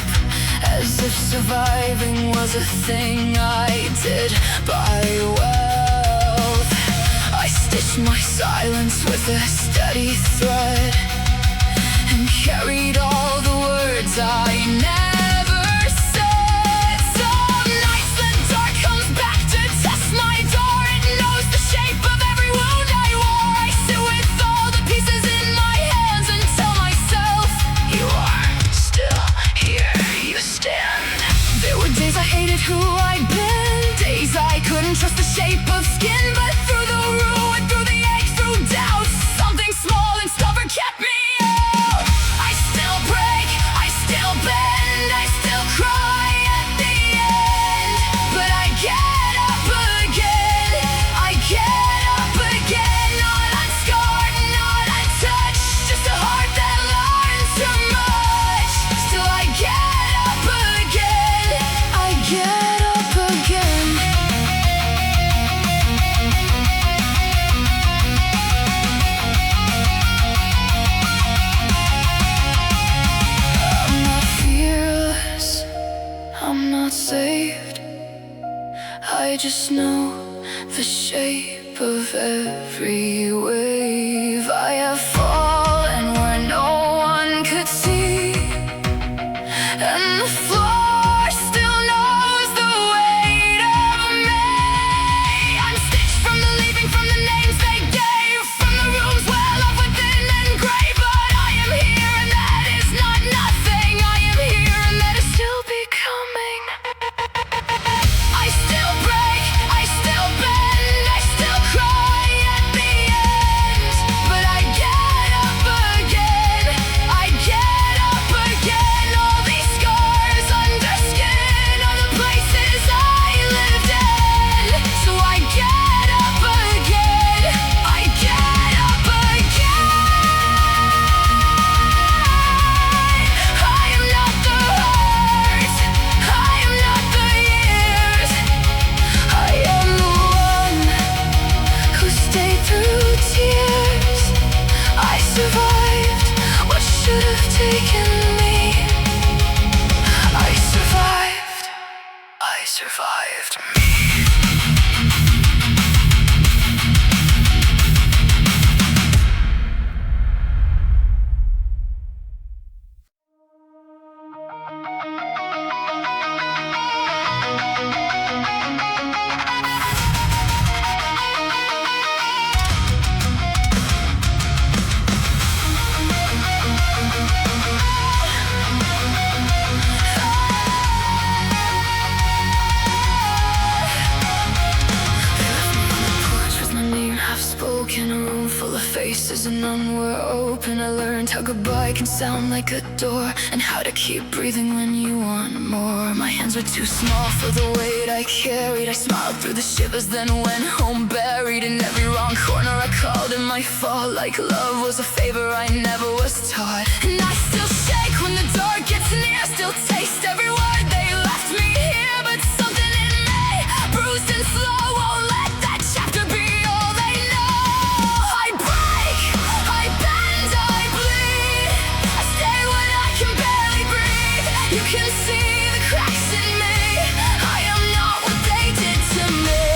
as if surviving was a thing I did by wealth. I stitched my silence with a steady thread and carried all the words I never said. Some nights the dark comes back to test my door. It knows the shape of every wound I wore. I sit with all the pieces in my hands and tell myself, you are still here, you stand. There were days I hated who I'd been, days I couldn't trust the shape of skin. But through the ruin, through the ache, through doubt, something small and stubborn kept me out. I still break, I still bend, I still cry at the end, but I get up again, I get up again. Not unscarred, not untouched, just a heart that learned too much. Still I get up again, I get up again. I'm not fearless, I'm not saved. I just know the shape of every wave. I have fallen where no one could see, and the floor still knows the weight of me. I'm stitched from the leaving, from the names they gave, from the rooms where love went thin and gray. But I am here and that is not nothing. I am here and that is still becoming. I still break, I still bend, I still cry at the end, but I get up again, I get up again. All these scars under skin are the places I lived in, so I get up again, I get up again. I am not the hurt, I am not the years, I am the one who stayed through tears. I survived what should have taken me. I survived me. In a room full of faces and none were open. I learned how goodbye can sound like a door, and how to keep breathing when you want more. My hands were too small for the weight I carried. I smiled through the shivers, then went home buried. In every wrong corner I called it my fault, like love was a favor I never was taught. And I still shake when the dark gets near, still taste every word they left me bruised and slow, won't let that chapter be all they know. I break, I bend, I bleed. I stay when I can barely breathe. You can see the cracks in me. I am not what they did to me.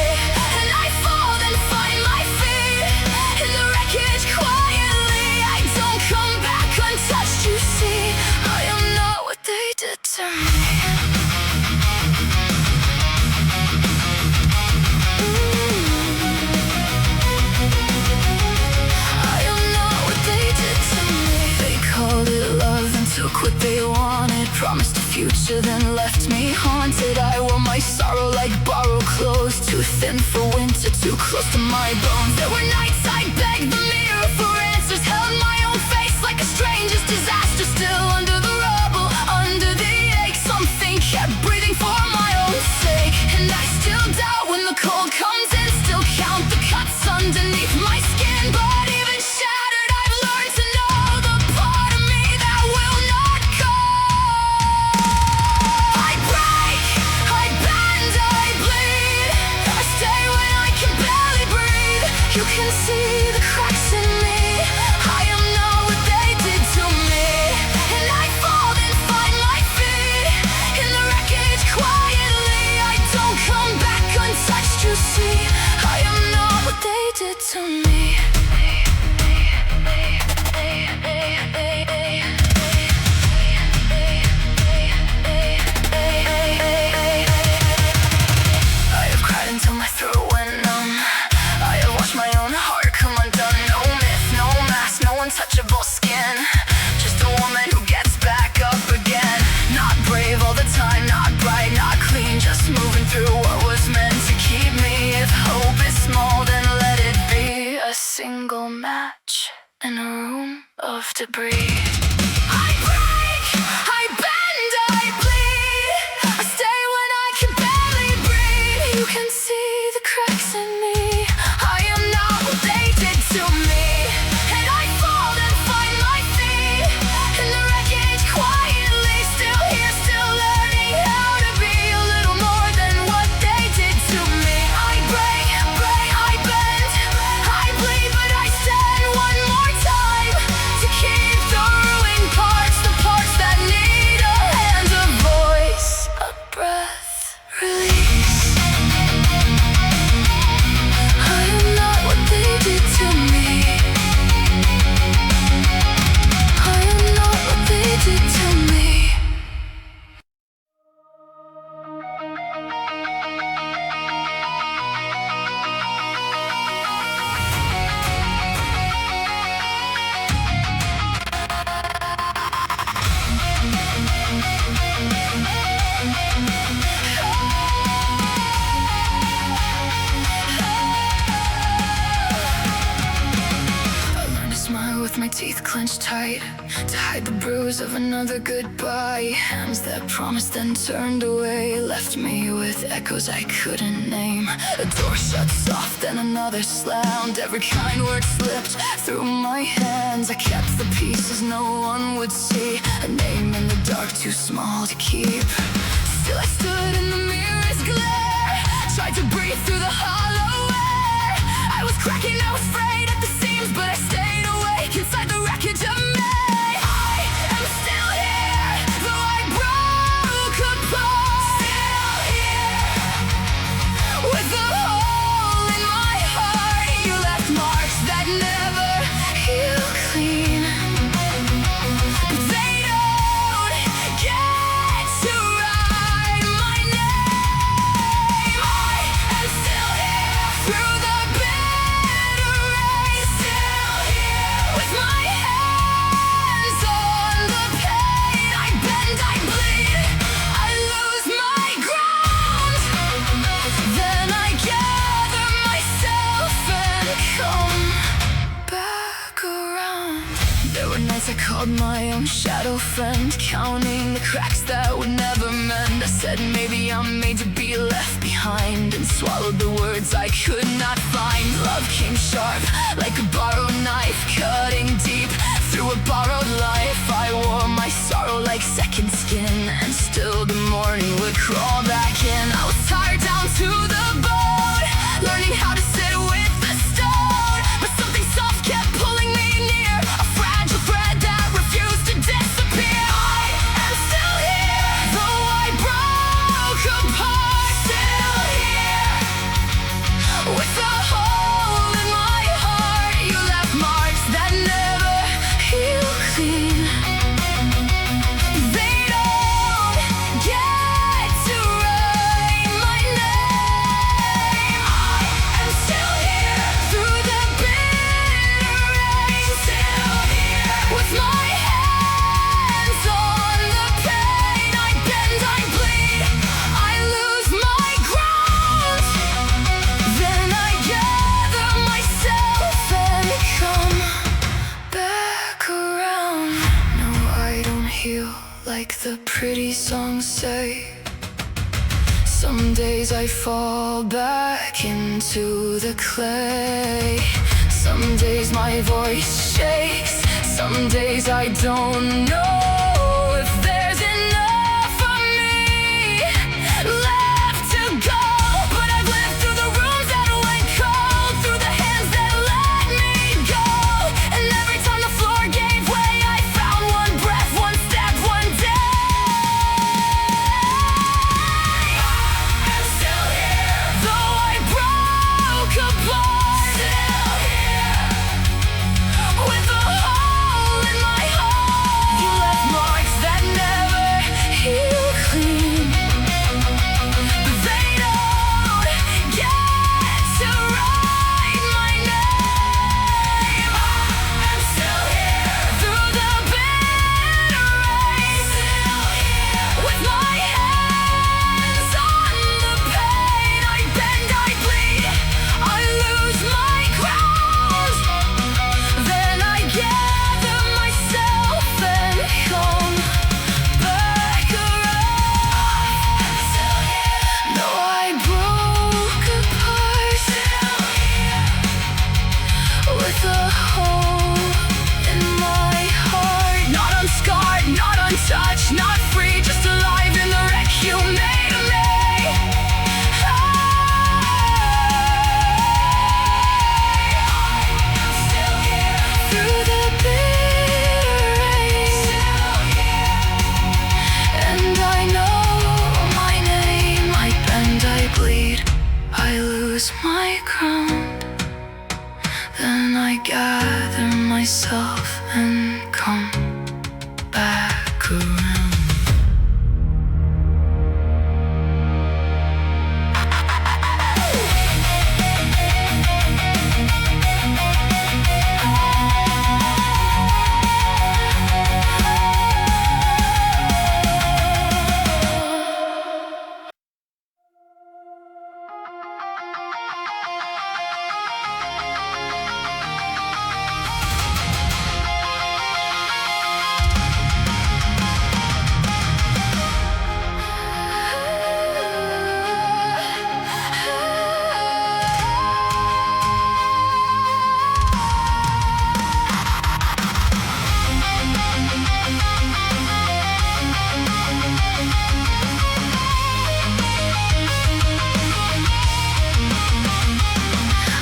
And I fall then find my feet in the wreckage quietly. I don't come back untouched, you see. I am not what they did to me. Took what they wanted, promised a future, then left me haunted. I wore my sorrow like borrowed clothes, too thin for winter, too close to my bones. There were nights I begged the mirror for answers, held my own face like a stranger's disaster. Still under the rubble, under the ache, something kept breathing for my own sake. And I still doubt when the cold comes in, still count the cuts underneath my skin. But even shattered, I've learned to know the part of me that will not go. I break, I bend, I bleed. I stay when I can barely breathe. You can see the cracks in me. I am not what they did to me. And I fall then find my feet in the wreckage quietly. I don't come back untouched, you see. I am not what they did to me. I have cried until my throat went numb. I have watched my own heart come undone. No myth, no mask, no untouchable skin. Just a woman who gets back up again. Not brave all the time, not bright, not clean. Just moving through what was meant to keep me. If hope is small, then let it be a single match in a room of debris. I break, I bend, I bleed. I stay when I can barely breathe. You can see the cracks in me. I am not what they did to me. And I fall then find my feet in the wreckage quietly. Still here, still learning how to be a little more than what they did to me. I break, I bend, I bleed, but I stand one more time to keep the ruined parts, the parts that need a hand, a voice, a breath, release. I am not what they did to me. I am not what they did to me. I learned to smile with my teeth clenched tight, to hide the bruise of another goodbye. Hands that promised then turned away, left me with echoes I couldn't name. A door shut soft, then another slammed. Every kind word slipped through my hands. I kept the pieces no one would see, a name in the dark too small to keep. Still I stood in the mirror's glare, tried to breathe through the hollow air. I was cracking, I was frayed at the seams, but I stayed awake inside the wreckage of me. I am still here, though I broke apart. Still here, with a hole in my heart. You left marks that never heal clean, but they don't get to write my name. I am still here through the bitter rain. Still here with my hands on the pain. I bend, I bleed, I lose my ground. Then I gather myself and come back around. There were nights I called my own shadow friend, counting the cracks that would never mend. I said maybe I'm made to be left behind, and swallowed the words I could not find. Love came sharp like a borrowed knife, cutting deep through a borrowed life. I wore my sorrow like second skin, and still the morning would crawl back in. I was tired down to the bone. like the pretty songs say. Some days I fall back into the clay. Some days my voice shakes. Some days I don't know if there's enough of me left to go. But I've lived through the rooms that went cold, through the hands that let me go. And every time the floor gave way, I found one breath, one step, one day. I'm still here, though I broke apart. Still here, with a hole in my heart. You left marks that never heal clean, but they don't get to write my name. I'm still here, through the bitter rain. Still here, with my hands on the pain. I bend, I bleed, I lose my ground. Then I gather myself and come back around. I'm still here, though I broke apart. Still here, with a hole in my heart. Not unscarred, not untouched, not free, just alive in the wreck you made of me. I'm still here, through the bitter rain. Still here, and I know my name. I bend, I bleed, I lose my ground. Then I gather myself and come back around.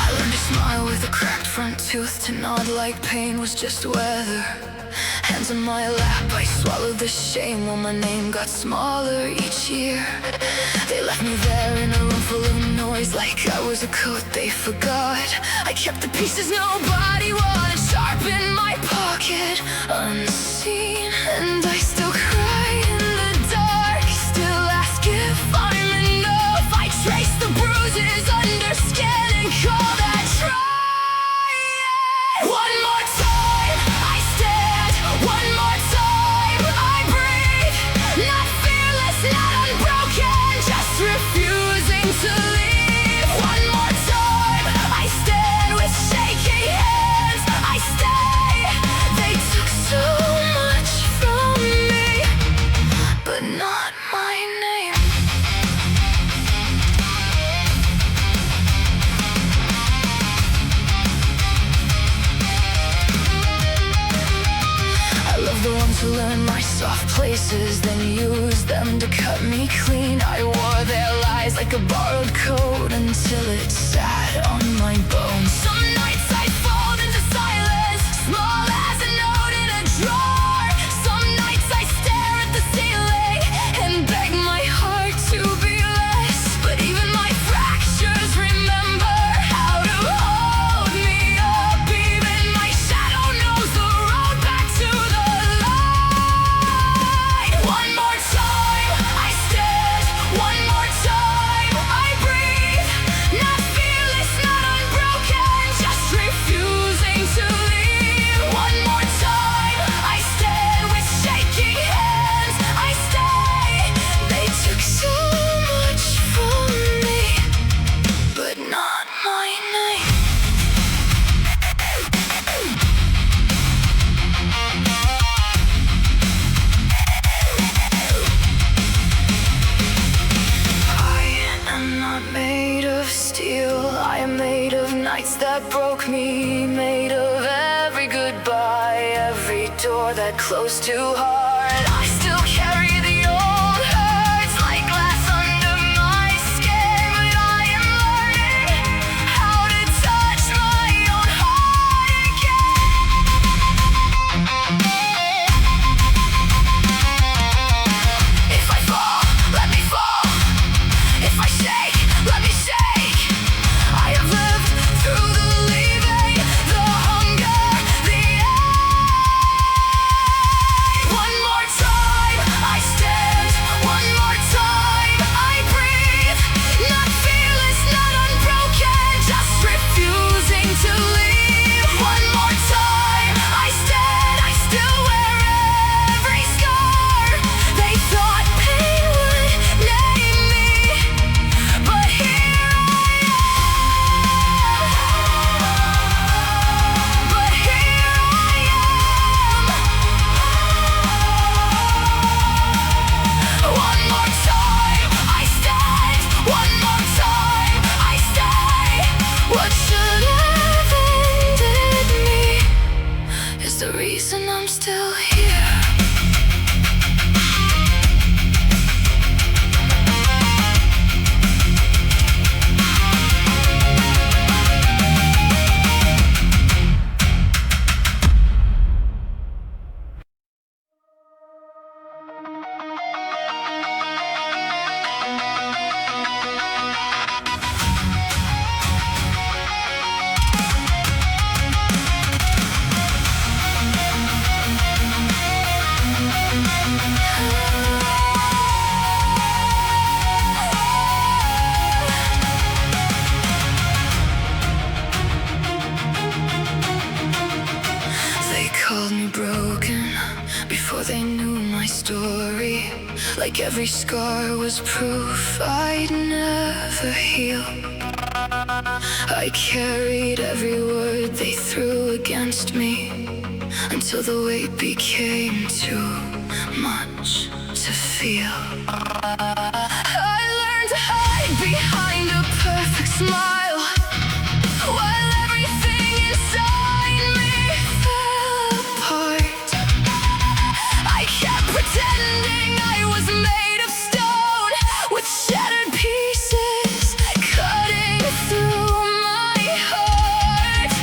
I learned to smile with a cracked front tooth, to nod like pain was just weather. Hands on my lap, I swallowed the shame while my name got smaller each year. They left me there in a room full of noise, like I was a coat they forgot. I kept the pieces nobody wanted, sharp in my pocket, unseen. And I still cry in the dark, still ask if I'm enough. I trace the bruises under skin and call that trying. One more time I stand, one more time I breathe. Not fearless, not unbroken, just refusing to leave. One more time I stand with shaking hands. I stay. They took so much from me, but not my name. I love the ones who learn my soft places, then use them to cut me clean. I wore their lies like a borrowed coat until it sat on my bones. Some nights I fall into silence, small as a note in a drawer. Some nights I stare at the ceiling and beg my heart to be less. But even my fractures remember how to hold me up. Even my shadow knows the road back to the light. One more time I stand, one more time I breathe. Not fearless, not unbroken, door that closed too hard. I still carry the old hurts like glass under my skin, but I am learning how to touch my own heart again. If I fall, let me fall. If I shake, let me shake. I have lived through the leaving, the hunger, the ache. One more time I stand, one more time I breathe. Not fearless, not unbroken, just refusing to leave. One more time I stand, I still wear every scar. They thought pain would name me, but here I am. But here I am. One more time I stand, one more time I stay. What should have ended me is the reason I'm still here. They called me broken before they knew my story. Like every scar was proof I'd never heal. I carried every word they threw against me until the weight became too much to feel. I learned to hide behind a perfect smile while everything inside me fell apart. I kept pretending I was made of stone, with shattered pieces cutting through my heart.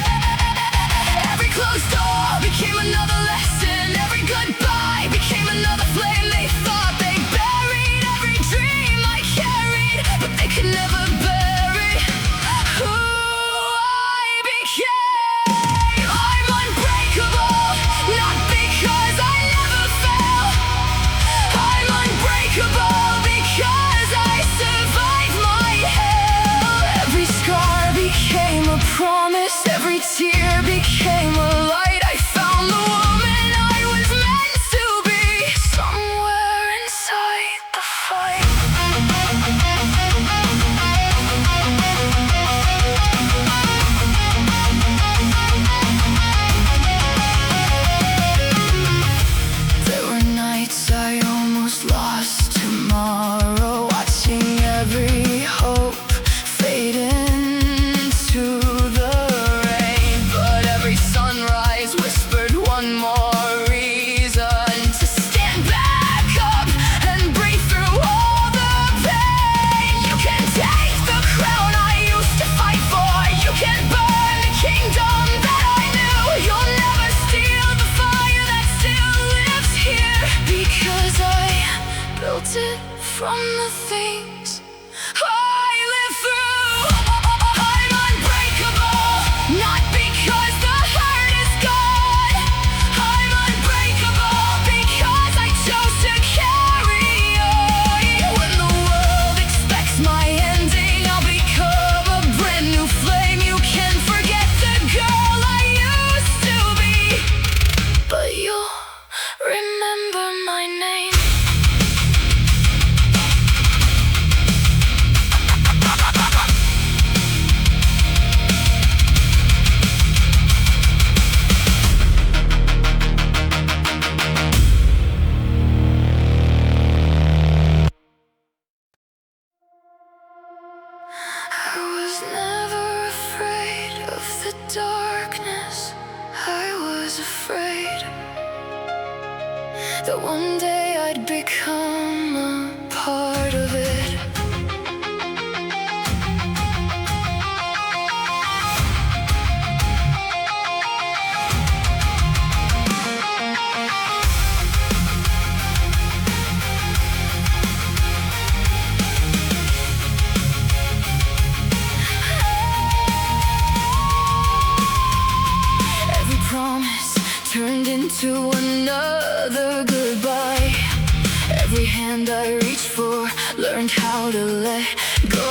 Every closed door became another lesson. Every goodbye became another flame. They thought they buried every dream I carried, but they could never bury who I became. I'm unbreakable, not because I never fell. I'm unbreakable because I survived my hell. Every scar became a promise, every tear became a light. I found the woman I was meant to be somewhere inside the fight. There were nights I almost lost tomorrow, watching every hope fade into the rain. But every sunrise whispered one more reason to stand back up and breathe through all the pain. You can take the crown I used to fight for. You can burn the kingdom that I knew. You'll never steal the fire that still lives here, because I built it from the things I lived through. I'm unbreakable, not because the hurt is gone. I'm unbreakable because I chose to carry on. When the world expects my ending, I'll become a brand new flame. You can forget the girl I used to be, but you'll remember my name. that one day I'd become a part of it. Turned into another goodbye. Every hand I reached for learned how to let go.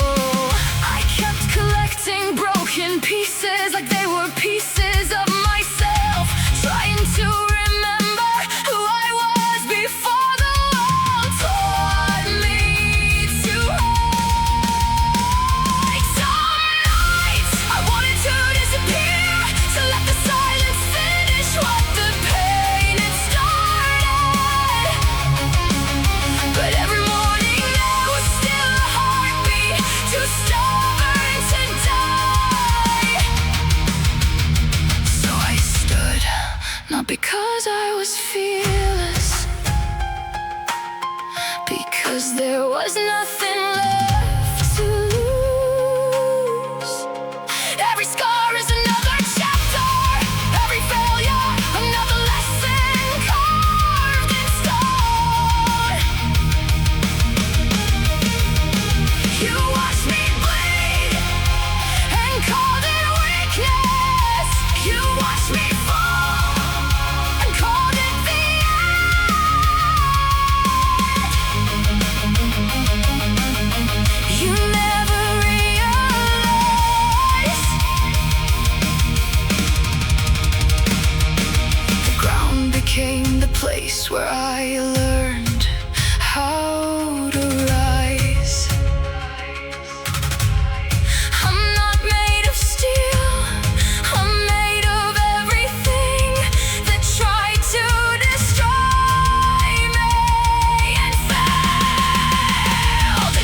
I kept collecting broken pieces like they were pieces of myself, trying to remember who I was before the world taught me to hide. Some nights I wanted to disappear, to let the silence finish what the pain had started. But every morning there was still a heartbeat, too stubborn to die. So I stood, not because I was fearless, because there was nothing left to lose. Every scar is another chapter, every failure another lesson carved in stone. You watched me bleed and called it weakness. You watched me fall and called it the end. You never realized the ground became the place where I learned how to rise. I'm not made of steel, I'm made of everything that tried to destroy me and failed.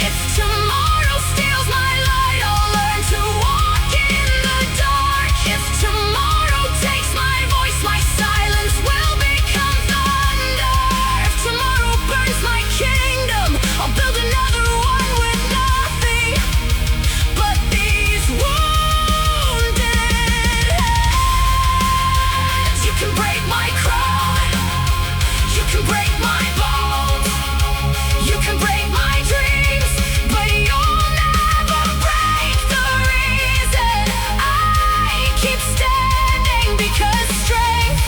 If tomorrow steals my light, I'll learn to walk in the dark. If tomorrow takes my voice, my silence will become thunder. If tomorrow burns my kingdom, I'll build another one with nothing but these wounded hands. You can break my crown, you can break my bones, you can break my dreams, but you'll never break the reason I keep standing. Because strength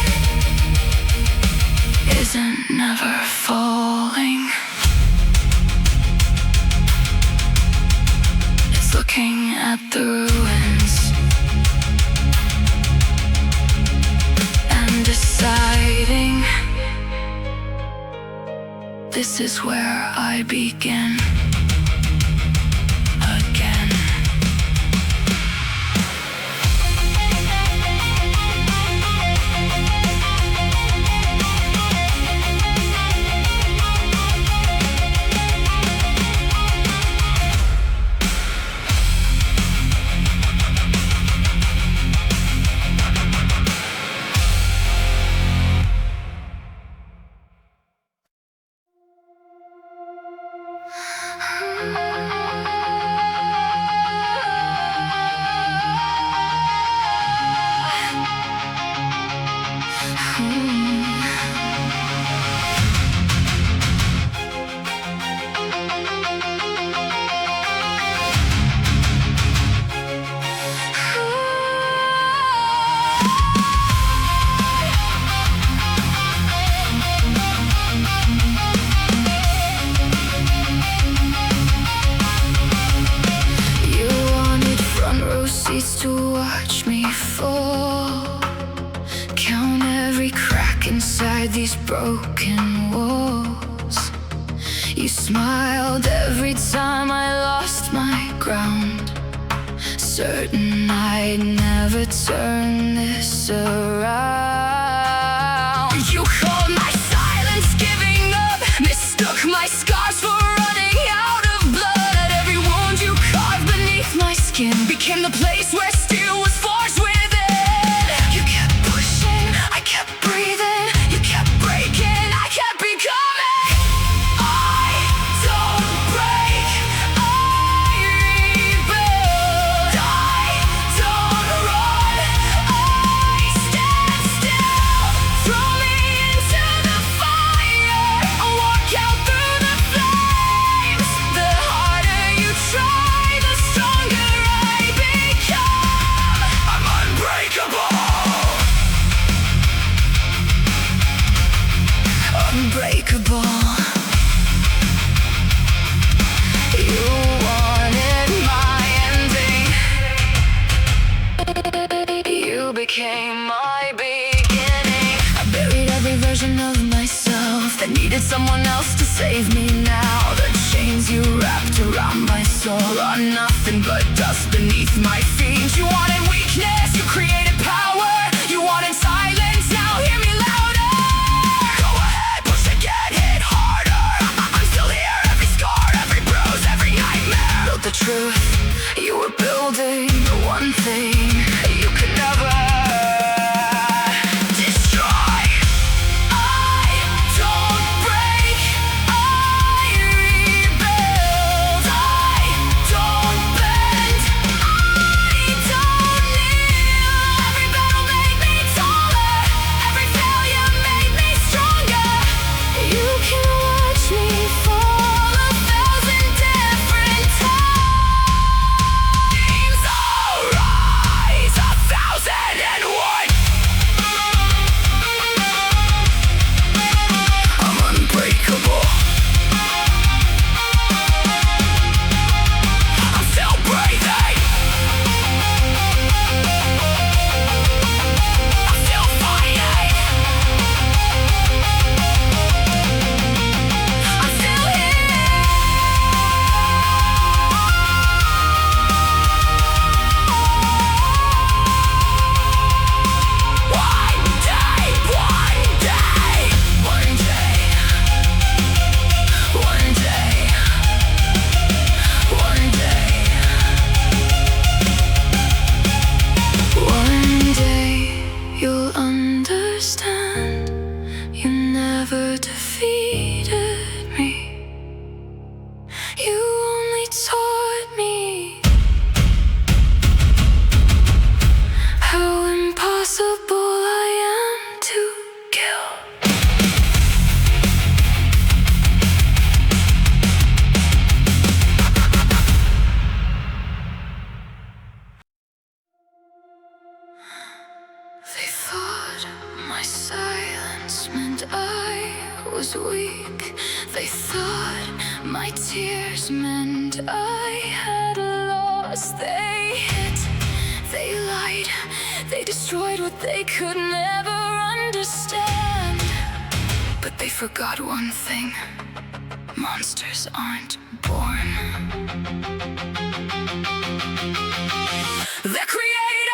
isn't never falling, it's looking at the ruins and deciding this is where I begin again. You wanted front row seats to watch me fall, count every crack inside these broken walls. You smiled every time I lost my ground, certain I'd never turn this around. You called my silence giving up, mistook my scars for running out of blood. Every wound you carved beneath my skin became the place where steel was forged within. You kept pushing, I kept breathing, you kept breaking needed someone else to save me now. The chains you wrapped around my soul are nothing but dust beneath my feet. You wanted weakness, you created power. You wanted silence, now hear me louder. Go ahead, push again, hit harder. I'm still here, every scar, every bruise, every nightmare. Built the truth, you were building the one thing you could never destroy. I don't break, I rebuild. I don't bend, I don't kneel. Every battle made me taller, every failure made me stronger. You can watch me fall 1,000 different times. I'll rise 1,001. I'm unbreakable. I'm still breathing. I'm still fighting. I'm still here. One day, one day, one day, one day, one day. One day you'll understand you never defeated me. You only taught me how impossible I am to kill. They thought my silence meant I was weak. They thought my tears meant I had lost. They hit, they lied, they destroyed what they could never understand. But they forgot one thing: monsters aren't born, they're created.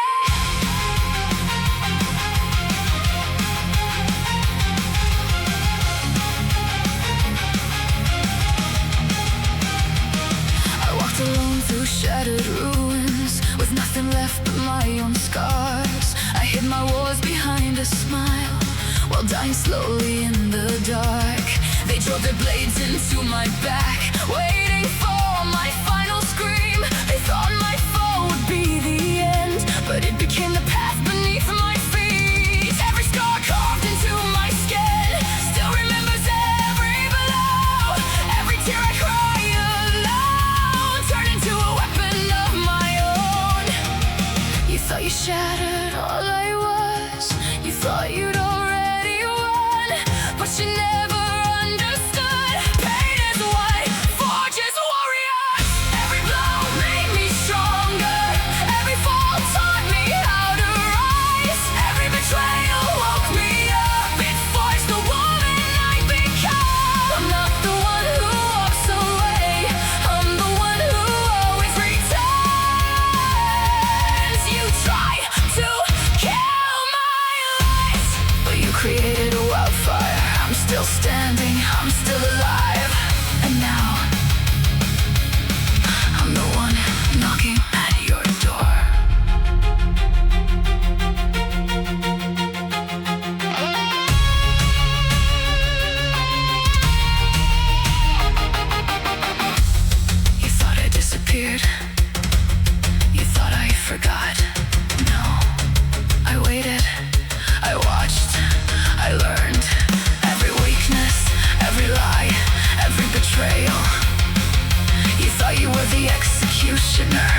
I walked alone through shattered ruins, with nothing left but my own scars. I hid my wars behind a smile, while dying slowly in the dark. They drove their blades into my back, waiting for my final scream. They thought my fall would be the end, but it became the path beneath my feet. Every scar carved into my skin still remembers every blow. Every tear I cry alone turned into a weapon of my own. You thought you shattered all I was, you thought you'd already won, but you never understood. Pain is what forges warriors. Every blow made me stronger, every fall taught me how to rise. Every betrayal woke me up, it forged the woman I become. I'm not the one who walks away, I'm the one who always returns. You try to kill my lies, but you created a wildfire. I'm still standing, I'm still alive. And now I'm the one knocking at your door. You thought I disappeared, you thought I forgot. No, I waited, I watched, I learned. Every weakness, every lie, every betrayal. You thought you were the executioner,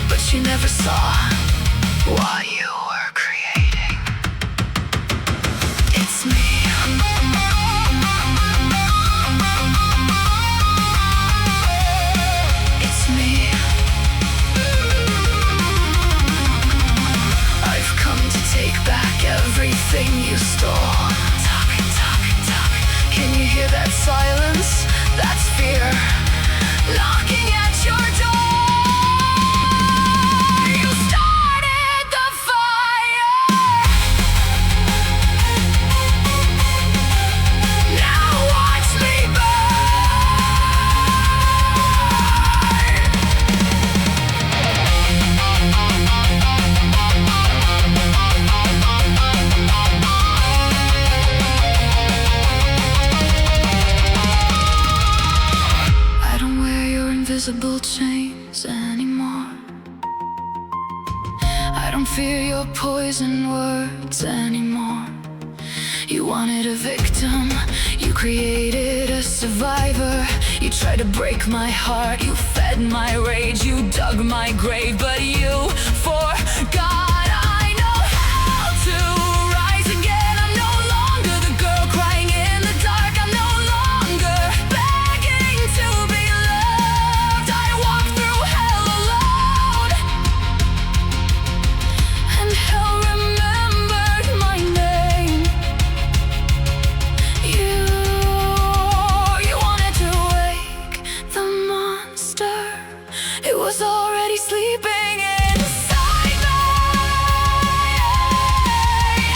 but you never saw what you were creating. It's me. It's me. I've come to take back everything you stole. Talk, talk, talk. Can you hear That's silence, that's fear, knocking at your door. You started the fire. Now watch me invisible chains anymore. I don't fear your poison words anymore. You wanted a victim, you created a survivor. You tried to break my heart, you fed my rage, you dug my grave, but you forgot. I know how to rise again. I'm no longer the girl crying in the dark. I'm no longer begging to be loved. I walk through hell alone, and hell remembered my name. You wanted to wake the monster. It was already sleeping inside me.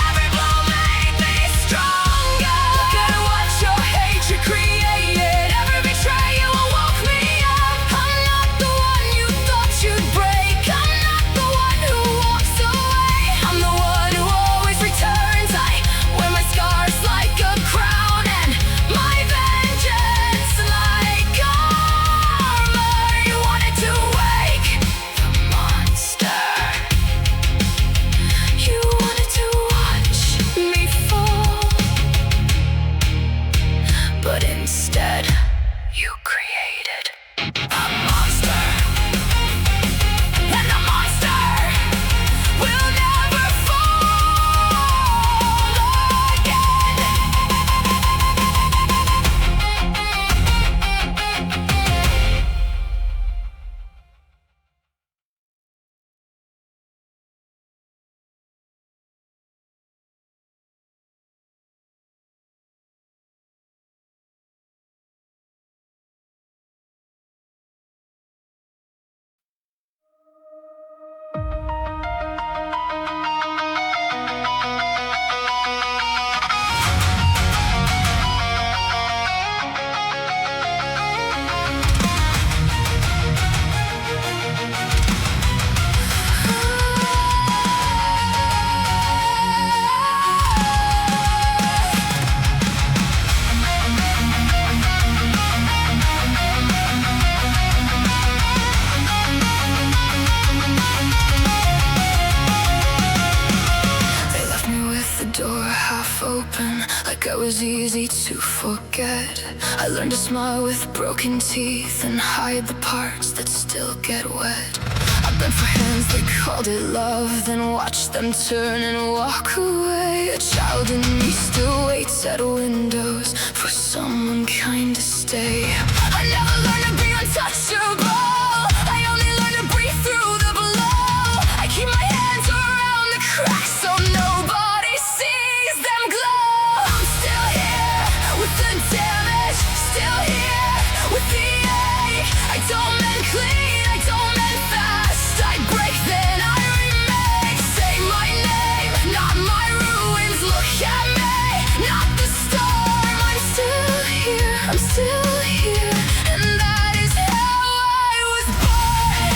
Every blow made me stronger. Look at what your hatred created. Every betrayal woke me up. I'm not the one you thought you'd break. I'm not the one who walks away. I'm the one who always returns. I wear my scars like a crown, and my vengeance like armor. You wanted to wake the monster. You wanted to watch me fall, but instead you created a monster. And the monster will never fall again. They left me with the door half open, like I was easy to forget. I learned to smile with broken teeth and hide the parts that still get wet. I bent for hands that called it love, then watched them turn and walk away. A child in me still waits at windows for someone kind to stay. I never learned to be untouchable. I only learned to breathe through the blow. I keep my hands around the cracks so nobody sees them glow. I'm still here with the damage, still here with the ache. I don't mend clean, I don't mend fast. I break, then I remake. Say my name, not my ruins. Look at me, not the storm. I'm still here, I'm still here, and that is how I was born.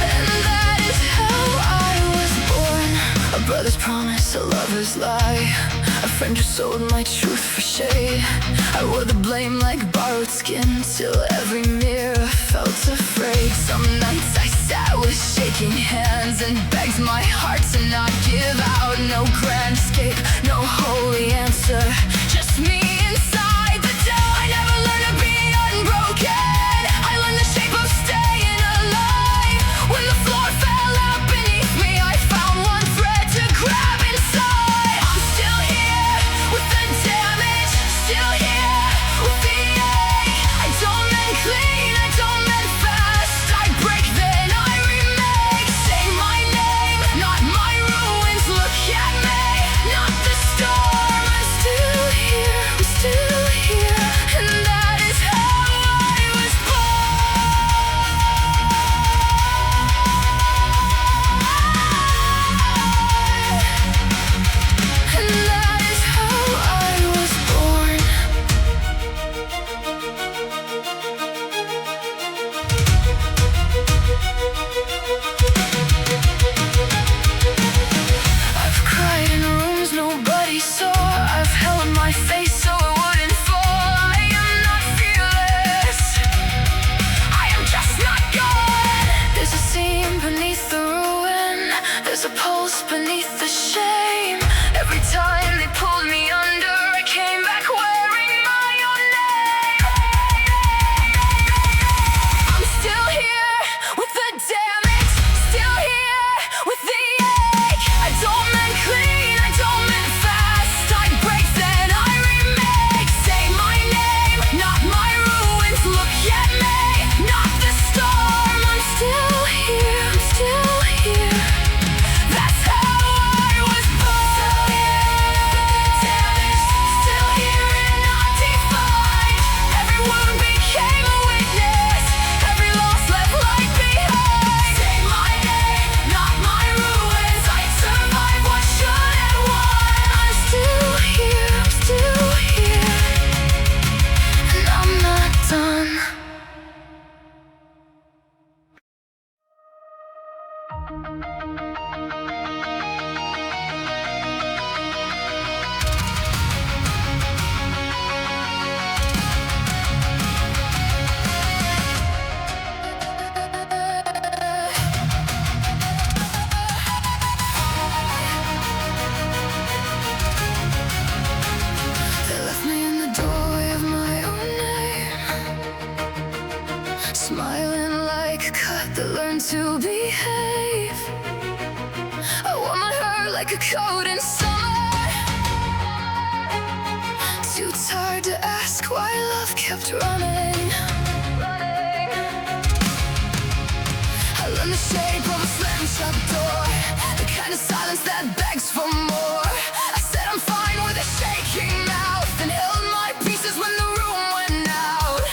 And that is how I was born. A brother's promise, a lover's lie, a friend who sold my truth for shade. I wore the blame like borrowed skin, till every mirror felt afraid. Some nights I sat with shaking hands and begged my heart to not give out. No grand escape, no holy answer, just me inside the dough. I never learned to be unbroken. I learned the shape of staying alive. When the floor fell out beneath me, I found one thread to grab inside. I'm still here with the damage, still here with the ache. I don't mend clean, I don't mend fast. I break, then I remake. Say my name, not Smiling like a cat that learned to behave. I wore my hair like a coat in summer. Too tired to ask why love kept running. I learned the shape of a slam shut door, the kind of silence that begs for more. I said I'm fine with a shaking mouth and held my pieces when the room went out.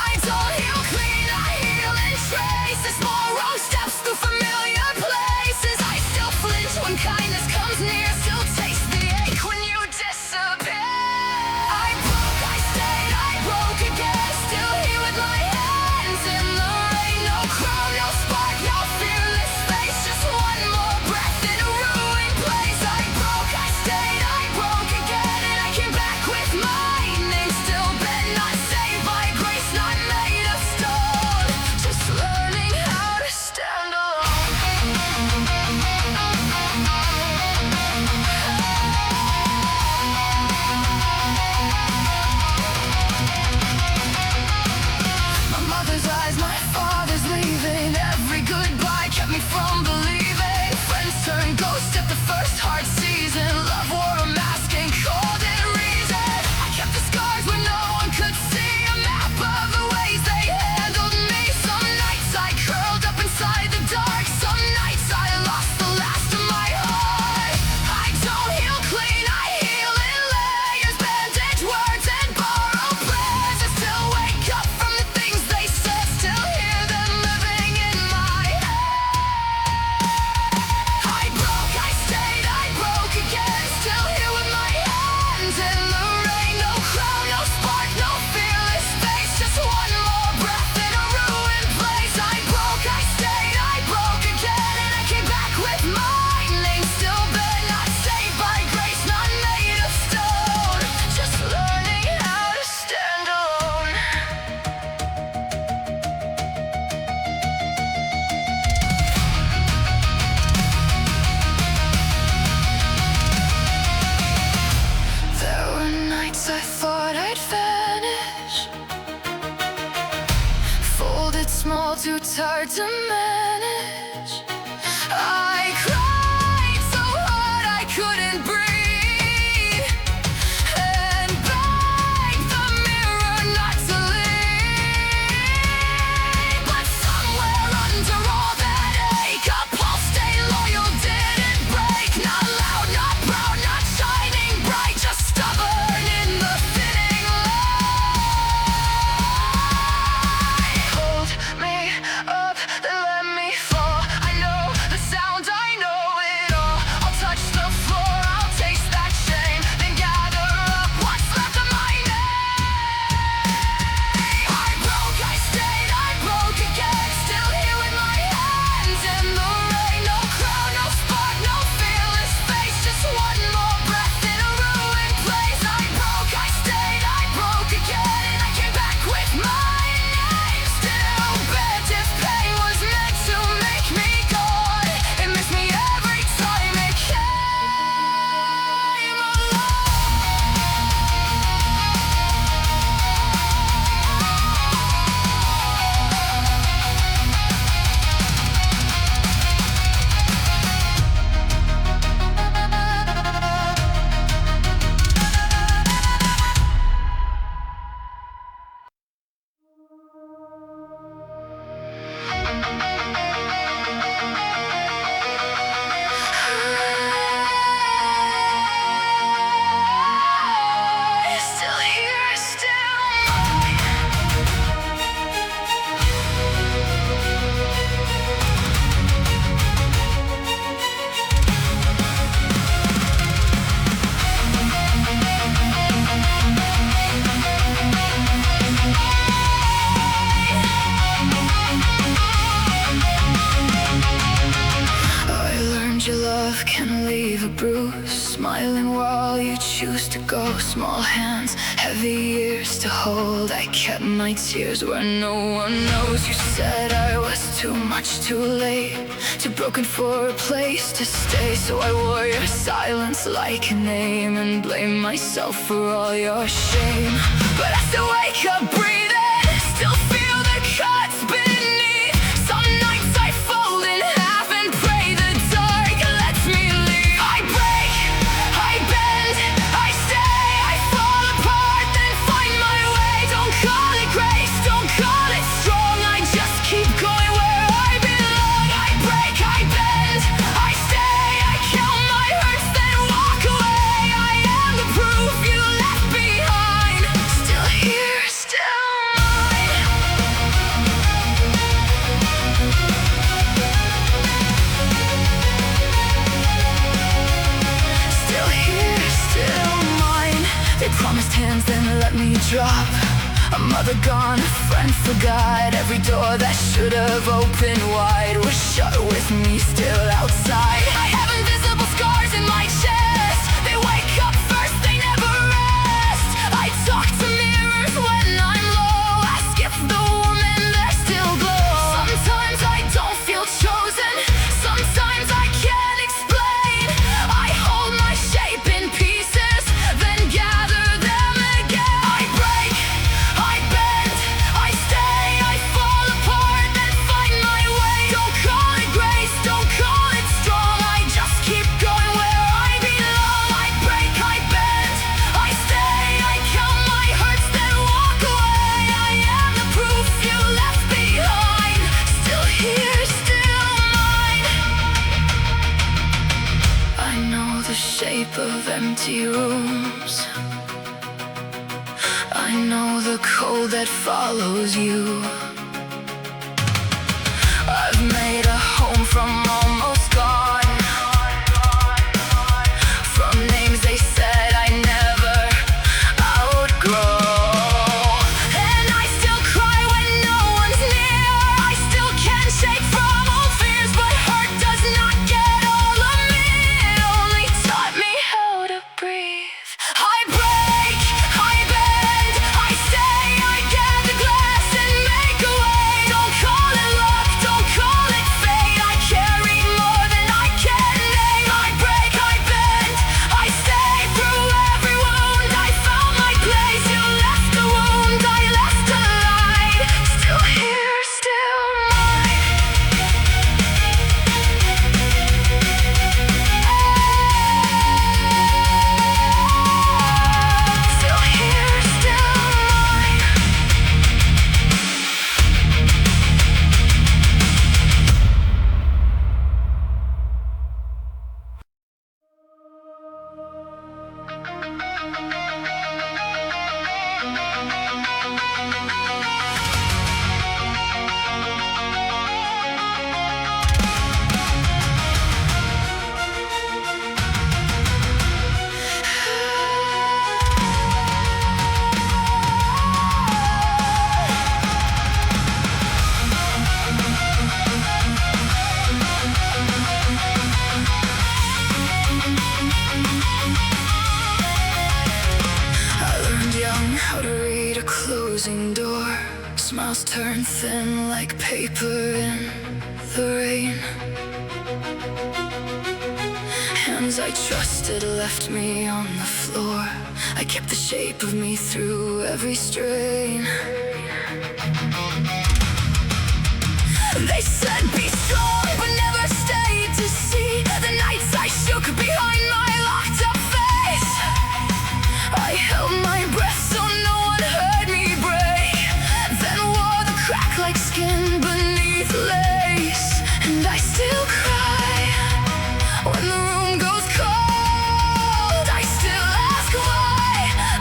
I don't heal clean, I heal in traces. More wrong steps through familiar places. I still flinch when kindness comes near, still taste the ache when you disappear. I broke, I stayed, I broke again. Still here with my hands in the rain. No crown, no spark, no fearless face. Just one more breath in a ruined place. I broke, I stayed, I broke again. And I came back with my name still bent. Not saved by grace, not made of stone. Just learning how to stand alone. My mother's eyes, my father's leaving. Every goodbye kept me from believing. Friends turned ghosts at the first hard season. Love wore a mask and called it reason. I kept the scars where no one could see. A map of the ways they handled me. Some nights I curled up inside the dark. Some nights I lost the last of my heart. I don't heal clean, I heal in layers. Bandage words and borrowed prayers. I still wake up from the things they said. Still hear them living in my head. I broke, I stayed, I broke again. Still here with my hands in the rain. No crown, no spark, no fearless face. Just one more breath in a ruined place. I broke, I stayed, I broke again. And I came back with my name still bent. Not saved by grace, not made of stone. Just learning how to stand alone. There were nights I thought I'd vanish, folded small, too tired to manage. I cried so hard I couldn't breathe, and begged the mirror not to leave. But somewhere under all that ache, a pulse stay loyal didn't break. Not loud, not proud, not shining bright, just stubborn in the thinning light. Hold me up, then let me fall. I know the sound, I know it all. I'll touch the floor, I'll taste that shame, then gather up what's left of my name. I broke, I stayed, I broke again. Still here with my hands in the rain. No crown, no spark, no fearless face. Just one more breath in a ruined place. I broke, I stayed, I broke again. And I came back with my name still bent. If pain was meant to make me gone, it missed me every time it came still here, still mine. bruise, smiling while you choose to go. Small hands, heavy years to hold. I kept my tears where no one knows. You said I was too much, too late, too broken for a place to stay. So I wore your silence like a name and blame myself for all your shame. But I still wake up breathing, still feel the cuts beneath. Some nights I fall in half and pray the dark lets me leave. I break, I bend, I stay, I fall apart, then find my way. Don't call it grace, don't call it strong, I just keep going where I belong. I break, I bend, I stay, I count my hurts, then walk away. I am the proof you left behind, still here, still mine. Still here, still mine. They promised hands, then let me drop. A mother gone, a friend forgot. Every door that should have opened wide was shut with me still outside. I have invisible scars in my chest. They wake up first, they never rest. I talk to mirrors when I'm low. Ask if the woman there still glows. Sometimes I don't feel chosen, sometimes I can't explain. I hold my shape in pieces, then gather them again. I break, I bend, I stay, I fall apart, then find my way. Don't call it grace, don't call it strong, I just keep going where I belong. I break, I bend, I stay, I count my hurts, then walk away. I am the proof you left behind, still here, still mine. I know the shape of empty rooms, I know the cold that follows you. I've made a home from almost gone, from names they said I never outgrow. And I still cry when no one's near, I still can't shake from old fears. But hurt does not get all of me, it only taught me how to breathe. I break, I bend, I stay, I gather glass and make a way. Don't call it luck, don't call it fate, I carry more than I can name. I break, I bend, I stay, through every wound I found my place. You left a wound, I left a light, still here, still mine. Still here, still mine. I learned young how to read a closing door. Smiles turn thin like paper in the rain. Hands I trusted left me on the floor. I kept the shape of me through every strain. They said be strong, but never stayed to see the nights I shook behind my locked up face. I held my breath so no one heard me break, then wore the crack like skin beneath lace. And I still cry when the room goes cold. I still ask why,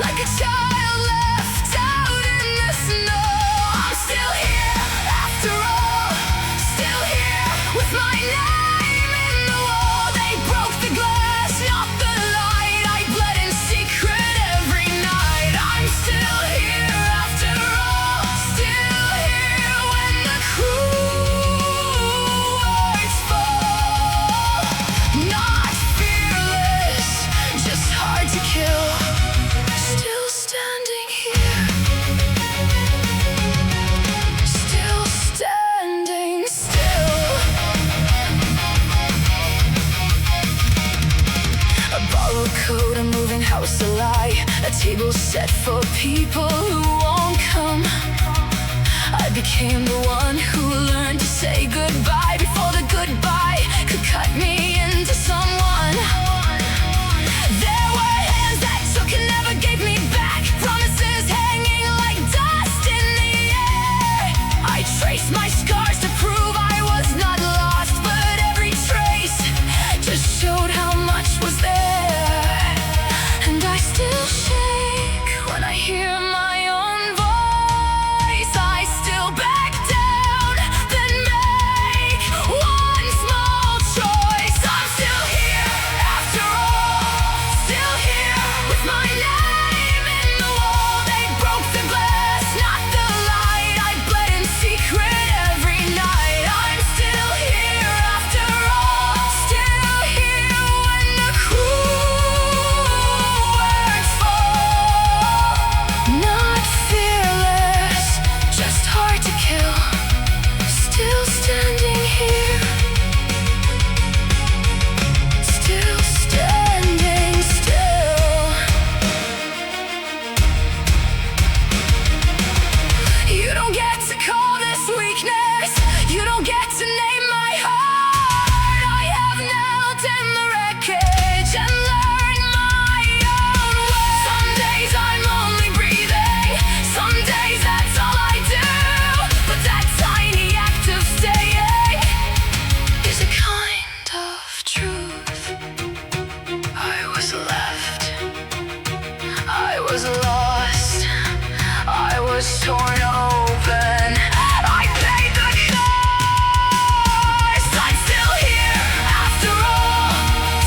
like a child left out in the snow. I'm still here after all, still here set for people who won't come. I became the one who learned to say goodbye before the goodbye could cut me into someone. There were hands that took and never gave me back, promises hanging like dust in the air. I traced my scars to prove I was not lost, but every trace just showed how much was there. And I still shake when I hear my own voice. I still back down, then make one small choice. I'm still here after all, still here with my name in the wall. They broke the glass, not the light. I bled in secret every night. I'm still here after all, still here when the cruel words fall. Not fearless, just hard to kill. Still standing here, still standing still. You don't get to call this weakness, you don't get to name my heart. I have knelt in the wreckage and learned my own way. Some days I'm only breathing, some days that's all I do. But that tiny act of staying is a kind of truth. I was left, I was lost, I was torn open. I paid the cost. I'm still here after all,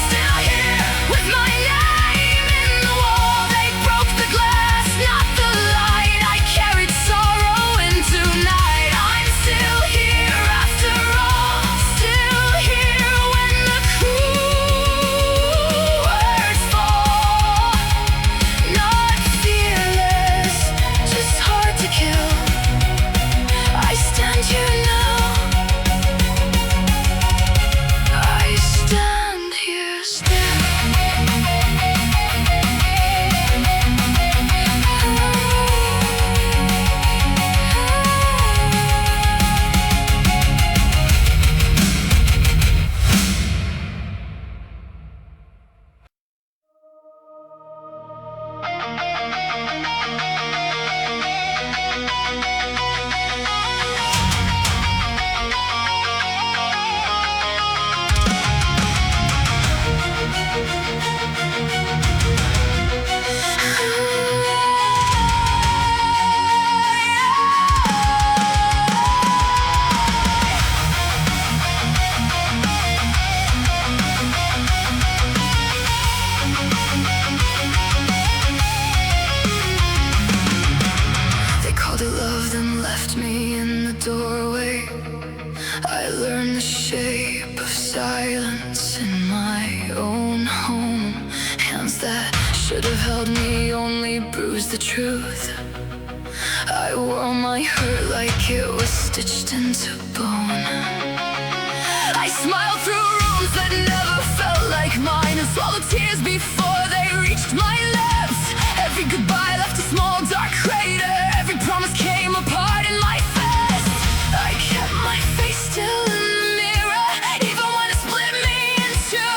still here with my name in the wall. They broke the glass, not the light. I carried sorrow into night. I'm still here after all, still here when the cruel words fall. Not fearless, just hard to kill. I stand here now, I stand here still. They called it love, then left me in the doorway. I learned the shape of silence in my own home. Hands that should have held me only bruised the truth. I wore my hurt like it was stitched into bone. I smiled through rooms that never felt like mine, and swallowed tears before they reached my lips. Every goodbye left a small dark crater. Every promise came apart in my fist. I kept my face still in the mirror, even when it split me in two.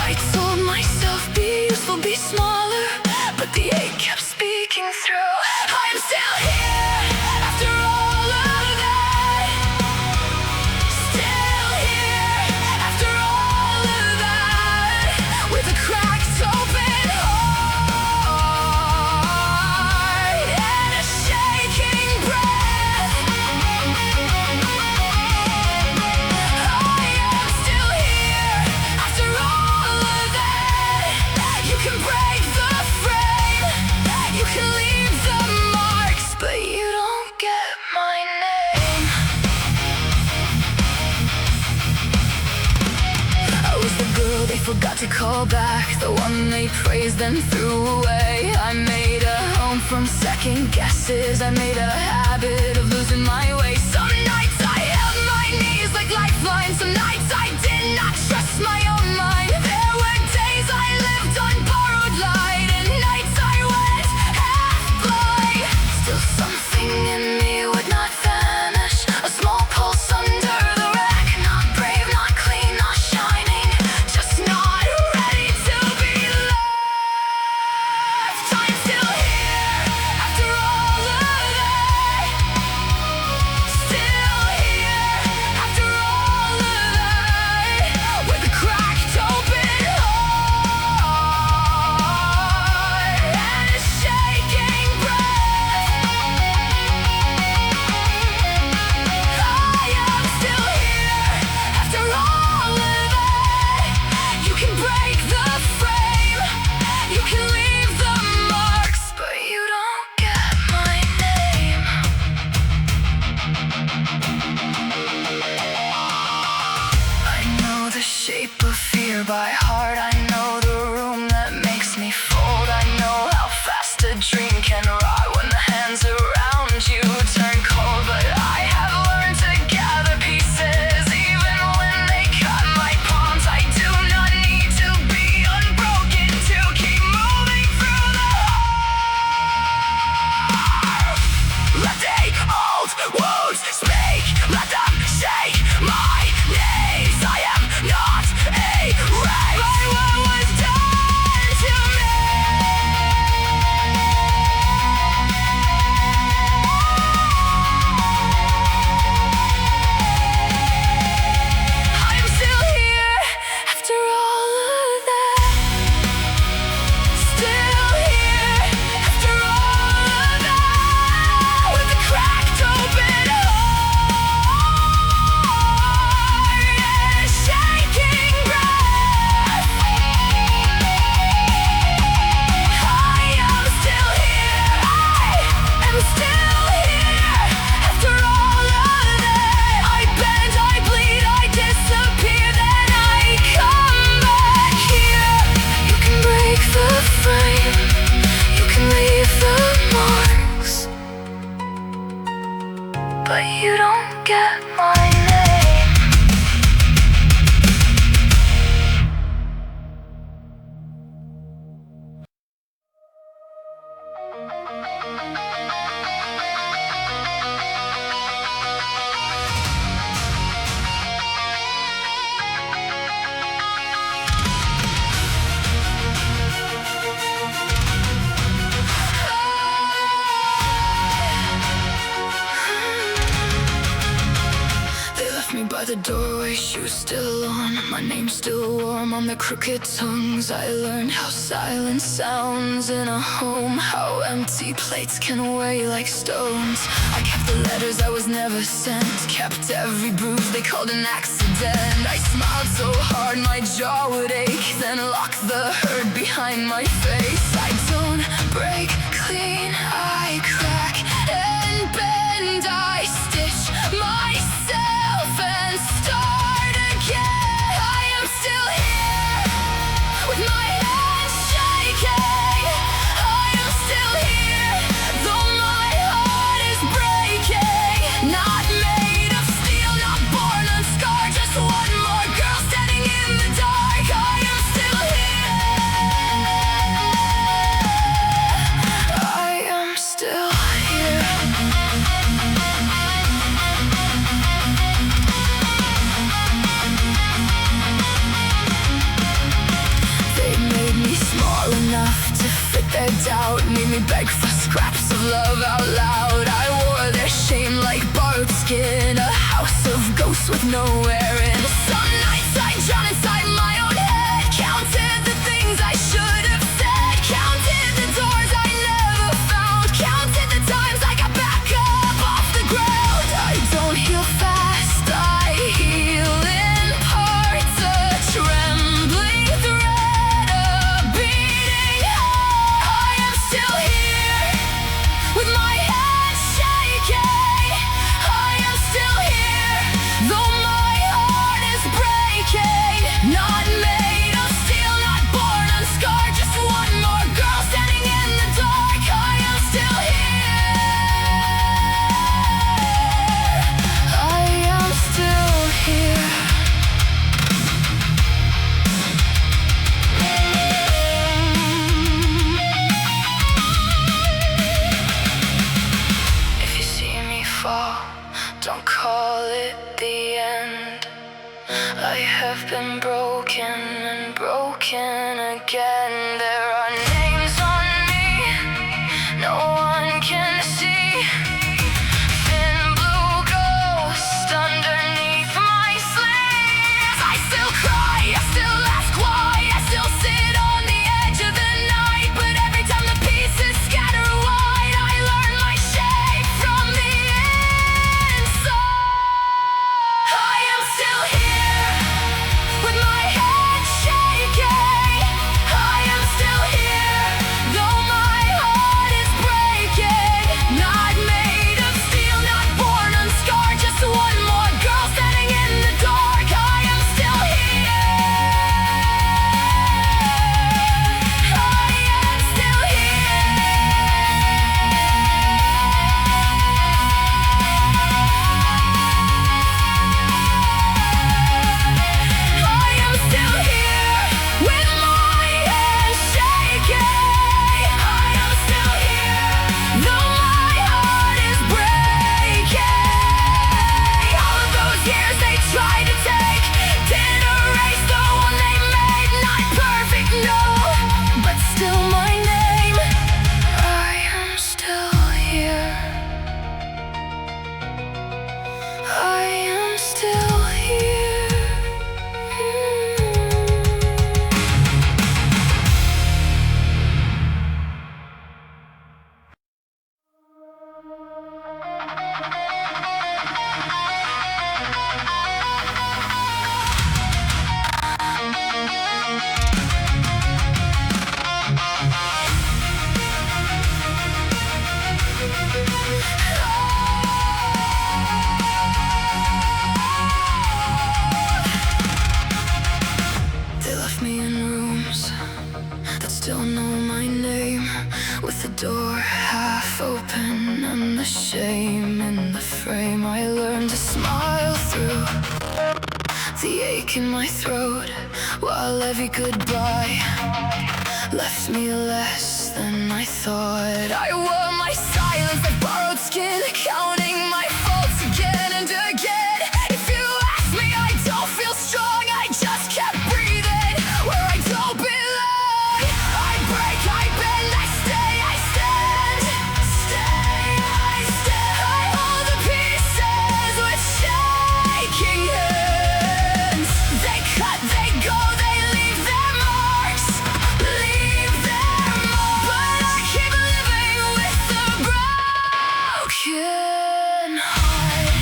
I told myself, be useful, be smaller, but the ache kept speaking through. I am still here after all of that. Still here after all of that, with a cracked open heart and a shaking breath. I am still here after all of that. You can break the frame, you can leave the marks, but you don't get my name. I was the girl they forgot to call back, the one they praised then threw away. I made a home from second guesses, I made a habit of losing my way. Some nights I held my knees like lifelines, some nights I did not trust my own mind. There were days I lived on borrowed light, and nights I went half by heart. I know the room that makes me fold. I know how fast a dream can rot when the hands around you turn cold. But I have learned to gather pieces even when they cut my palms. I do not need to be unbroken to keep moving through the heart. Let the old wounds speak, let them shake my knees. I am not erased by what was done to me. I am still here after all of that. Still here after all of that. With a cracked open heart and a shaking breath. I am still here. I am still here after all of that. I bend, I bleed, I disappear, then I come back here. You can break the frame, you can leave the marks, but you don't get my name. They left me by the doorway, shoes still on, my name still warm on their crooked tongues. I learned how silence sounds in a home, how empty plates can weigh like stones. I kept the letters I was never sent, kept every bruise they called an accident. I smiled so hard my jaw would ache, then locked the hurt behind my face. I don't break clean, I crack and bend, I stitch myself and start again. I am still here with my hands shaking. I am still here though my heart is breaking. Not made of steel, not born unscarred, just one more girl standing in the dark. I am still here. I am still here. They made me small enough to fit their doubt, made me beg for scraps of love out loud. I wore their shame like borrowed skin, a house of ghosts with nowhere in. Some nights I drown inside my own head, counted the things I should have said, counted the doors I never found, counted the times I got back up off the ground. I don't heal fast, I heal in parts, a trembling thread, a beating heart. I am still here with my head shaking. I am still here though my heart is breaking. Not made of steel, not born unscarred, just one more girl standing in the dark. I am still here. I am still here. If you see me fall, don't call it the end. I have been broken and broken again. There are names on me no one can see. Thin blue ghost underneath my sleeves. I still cry, I still ask why, I still sit on the edge of the night. But every time the pieces scatter wide, I learn my shape from the inside. I am still here with my shame in the frame I learned to smile through the ache in my throat, while every goodbye left me less than I thought. I wore my silence like borrowed skin, counting my faults again and again. If you ask me, I don't feel strong, I just kept breathing where I don't belong. I break, I bend, I stay, I stand. I hold the pieces with shaking hands. They cut, they go, they leave their marks, leave their marks. But I keep living with a broken heart.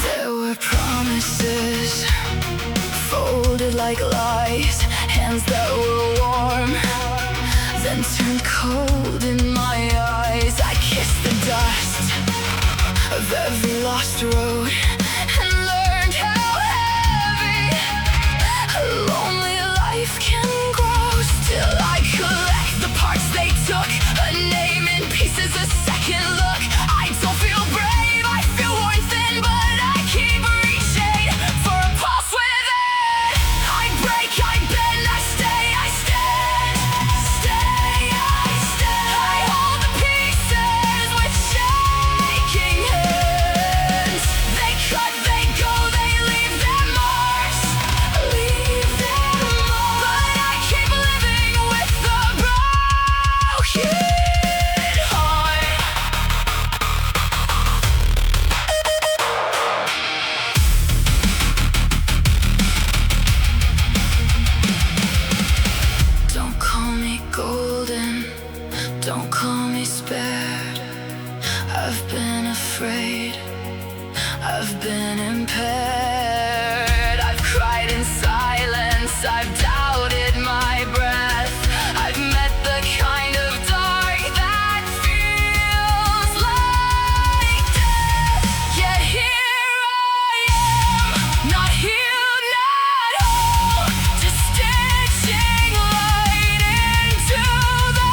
There were promises folded like lies, hands that were warm, then turned cold in my eyes. I kissed the dust of every lost road and learned how heavy a lonely life can grow. Still I collect the parts they took, a name in pieces, a second look. I don't feel brave, I feel worn thin, but I keep reaching for a pulse within. I break, I bend, I stay, I stand. I hold the pieces with shaking hands. They cut, they go, they leave their marks, leave their marks. But I keep living with the broken heart. Don't call me golden, don't call me spared. I've been afraid, I've been impaired. I've cried in silence, I've doubted my breath. I've met the kind of dark that feels like death. Yet here I am, not healed, not whole, just stitching light into the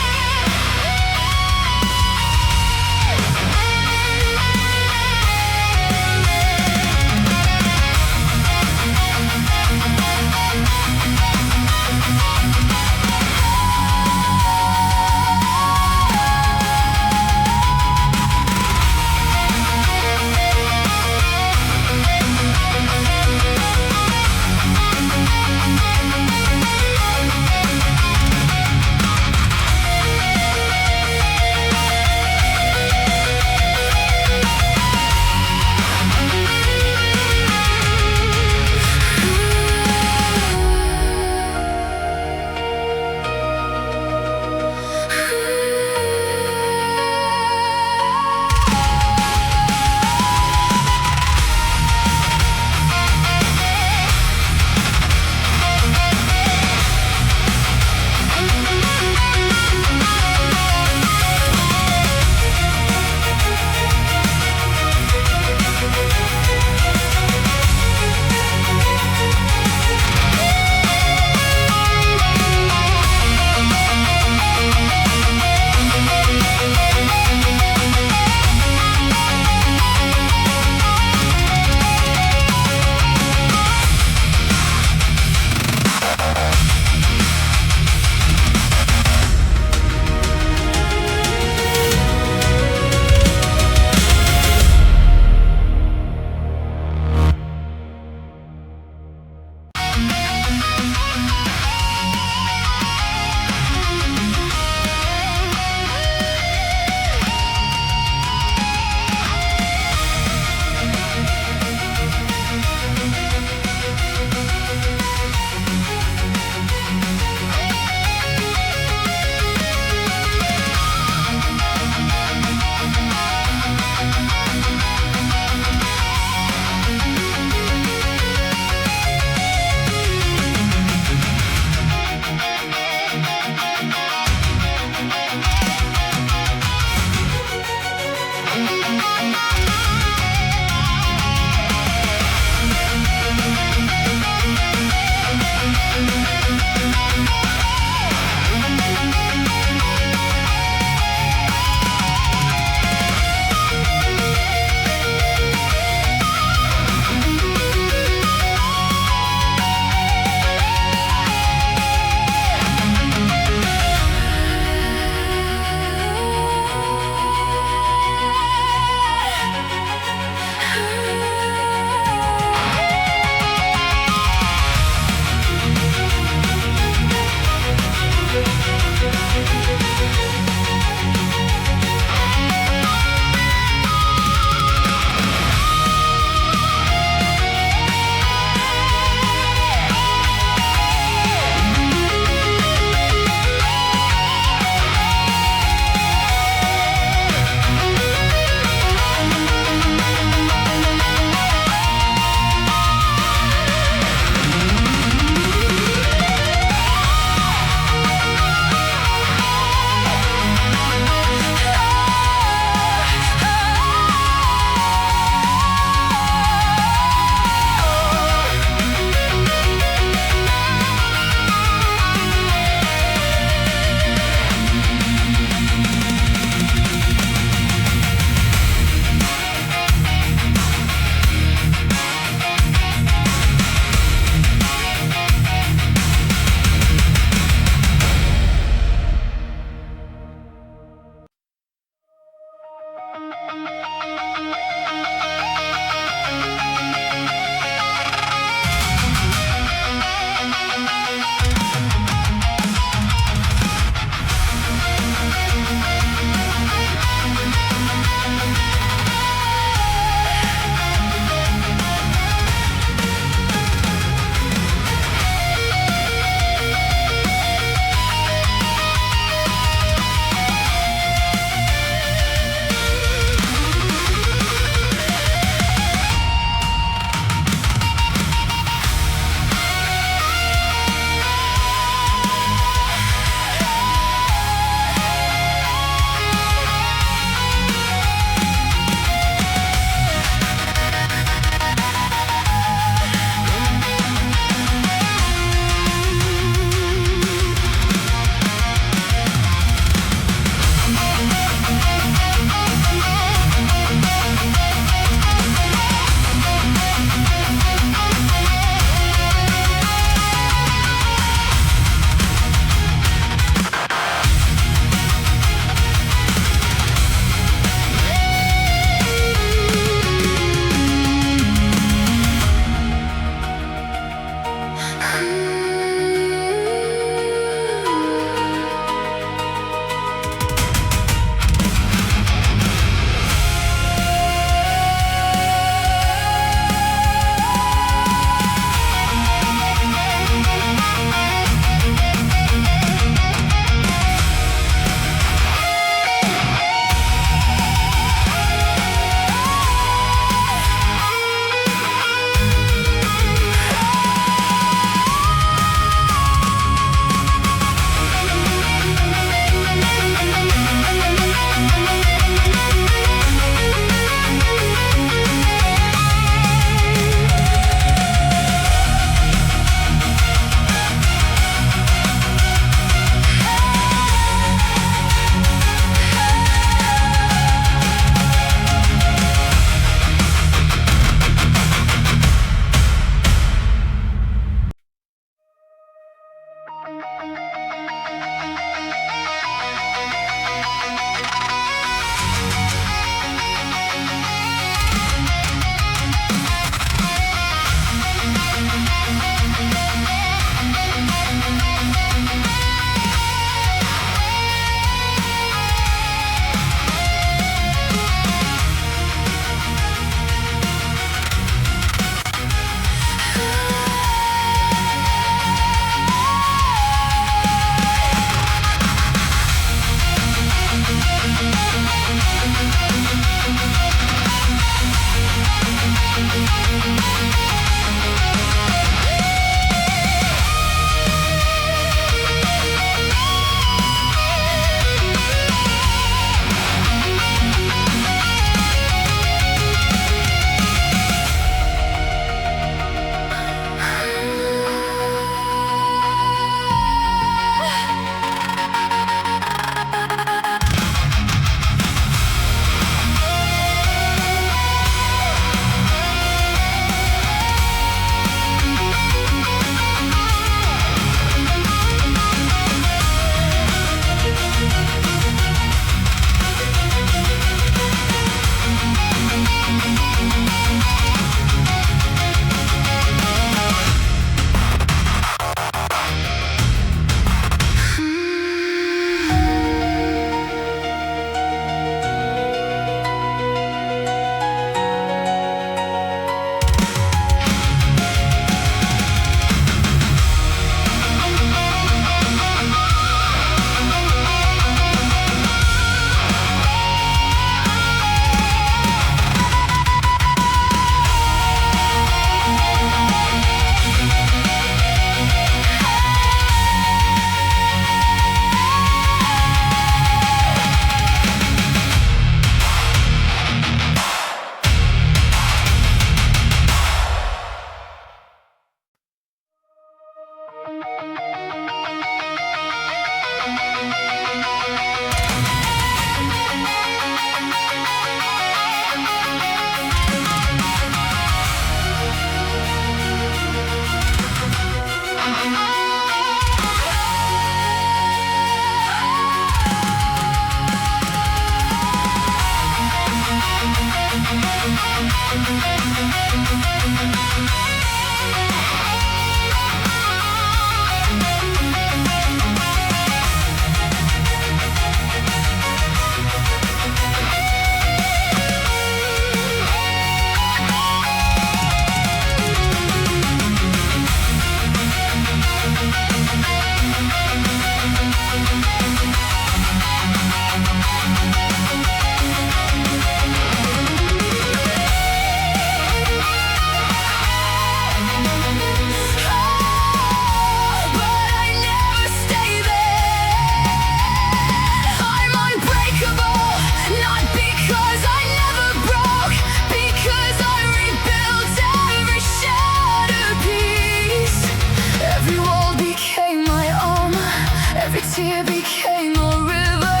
Tear became a river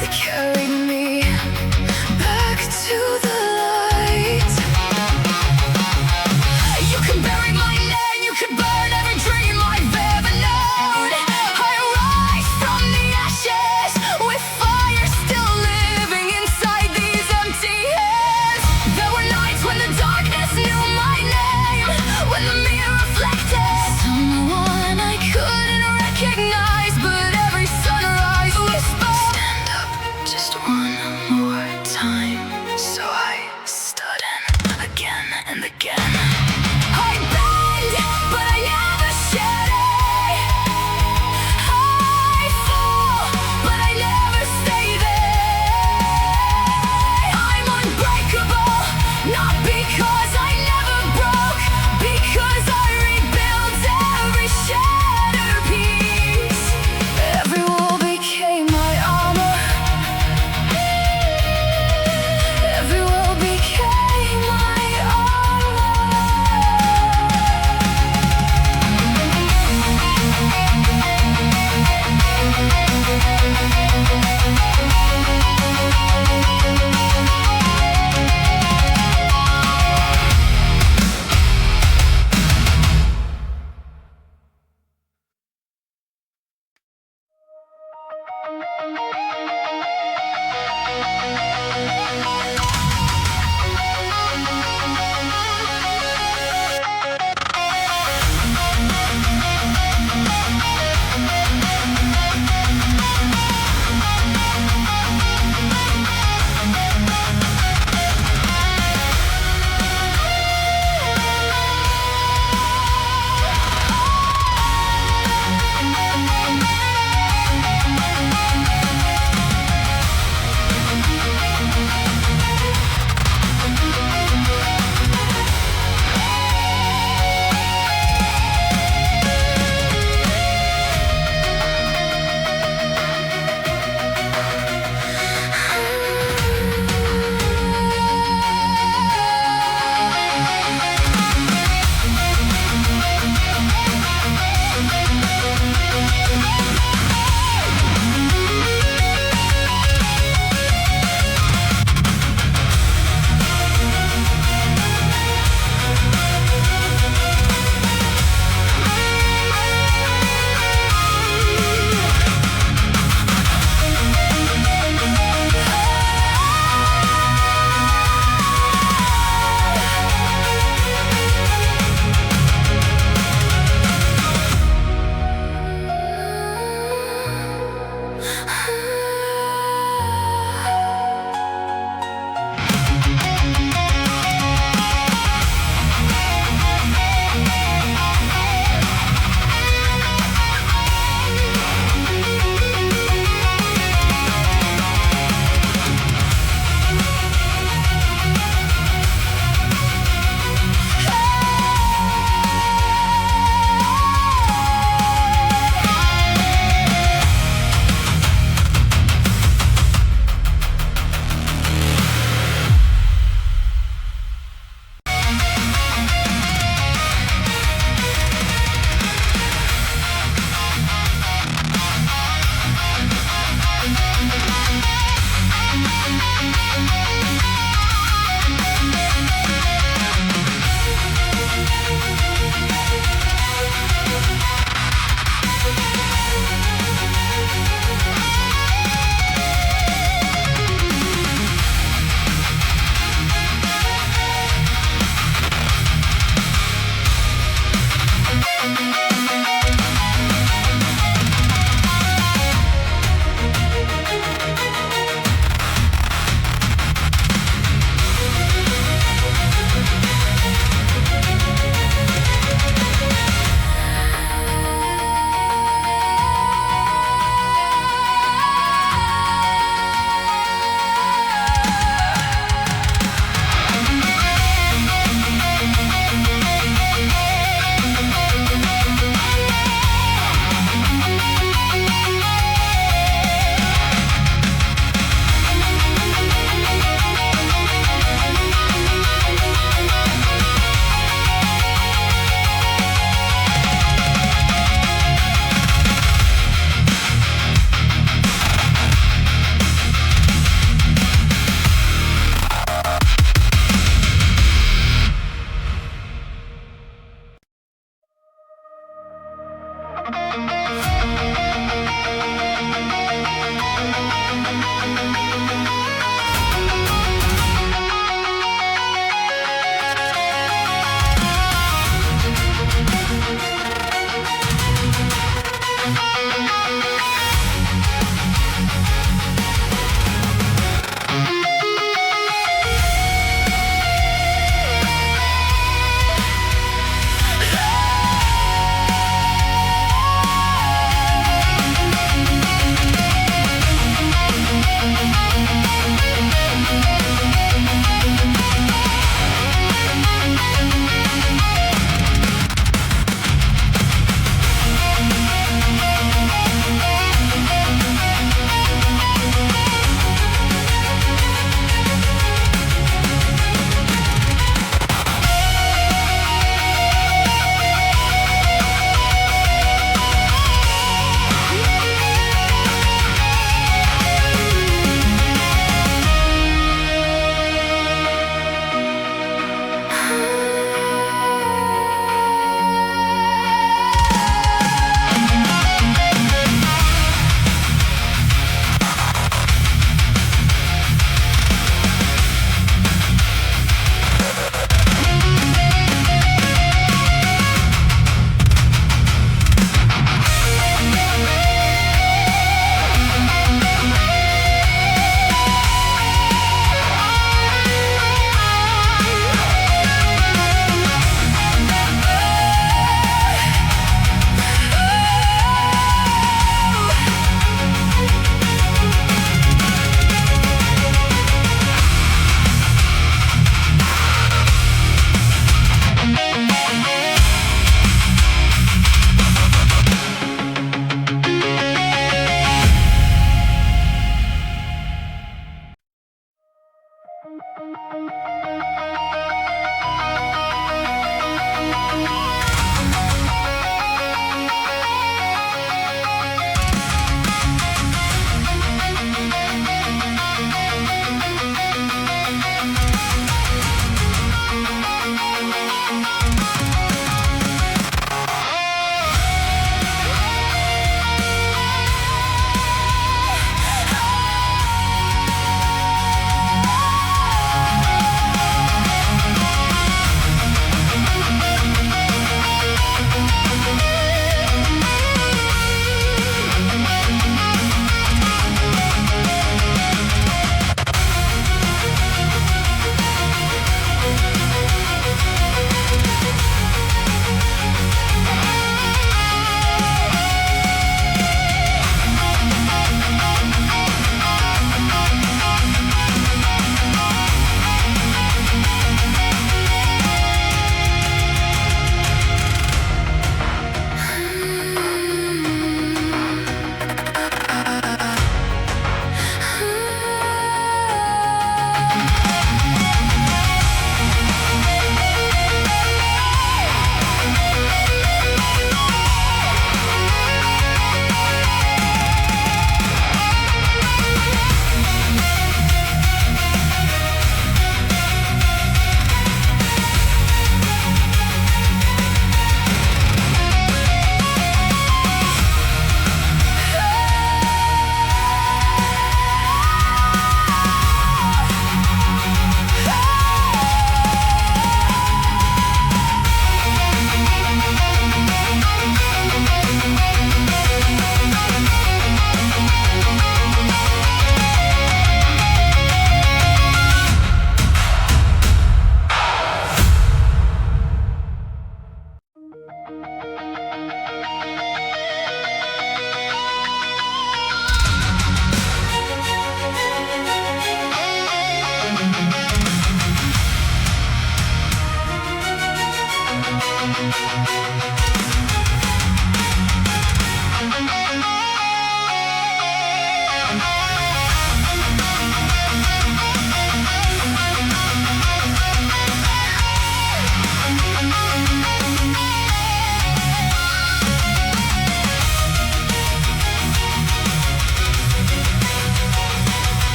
that carried me back to the light. You can bury my name, you can burn every dream I've ever known. I rise from the ashes with fire still living inside these empty hands. There were nights when the darkness knew my name, when the mirror reflected someone I couldn't recognize, but every sunrise whispered, stand up just one more time. So I stood in again and again. I bend, but I never shed it. I fall, but I never stay there. I'm unbreakable, not because I never broke, because I rebuilt every shattered piece. Every wall became my armor. Every wall became my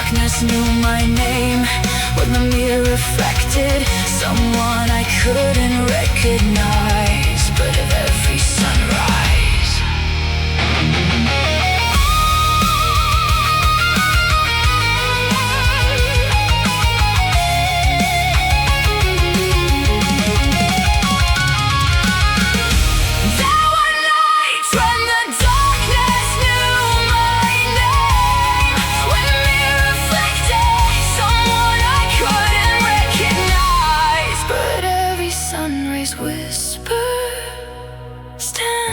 darkness knew my name, when the mirror reflected someone I couldn't recognize, but every sunrise. There were nights when the darkness knew my name, when the mirror reflected someone I couldn't recognize, but every sunrise whisper, stand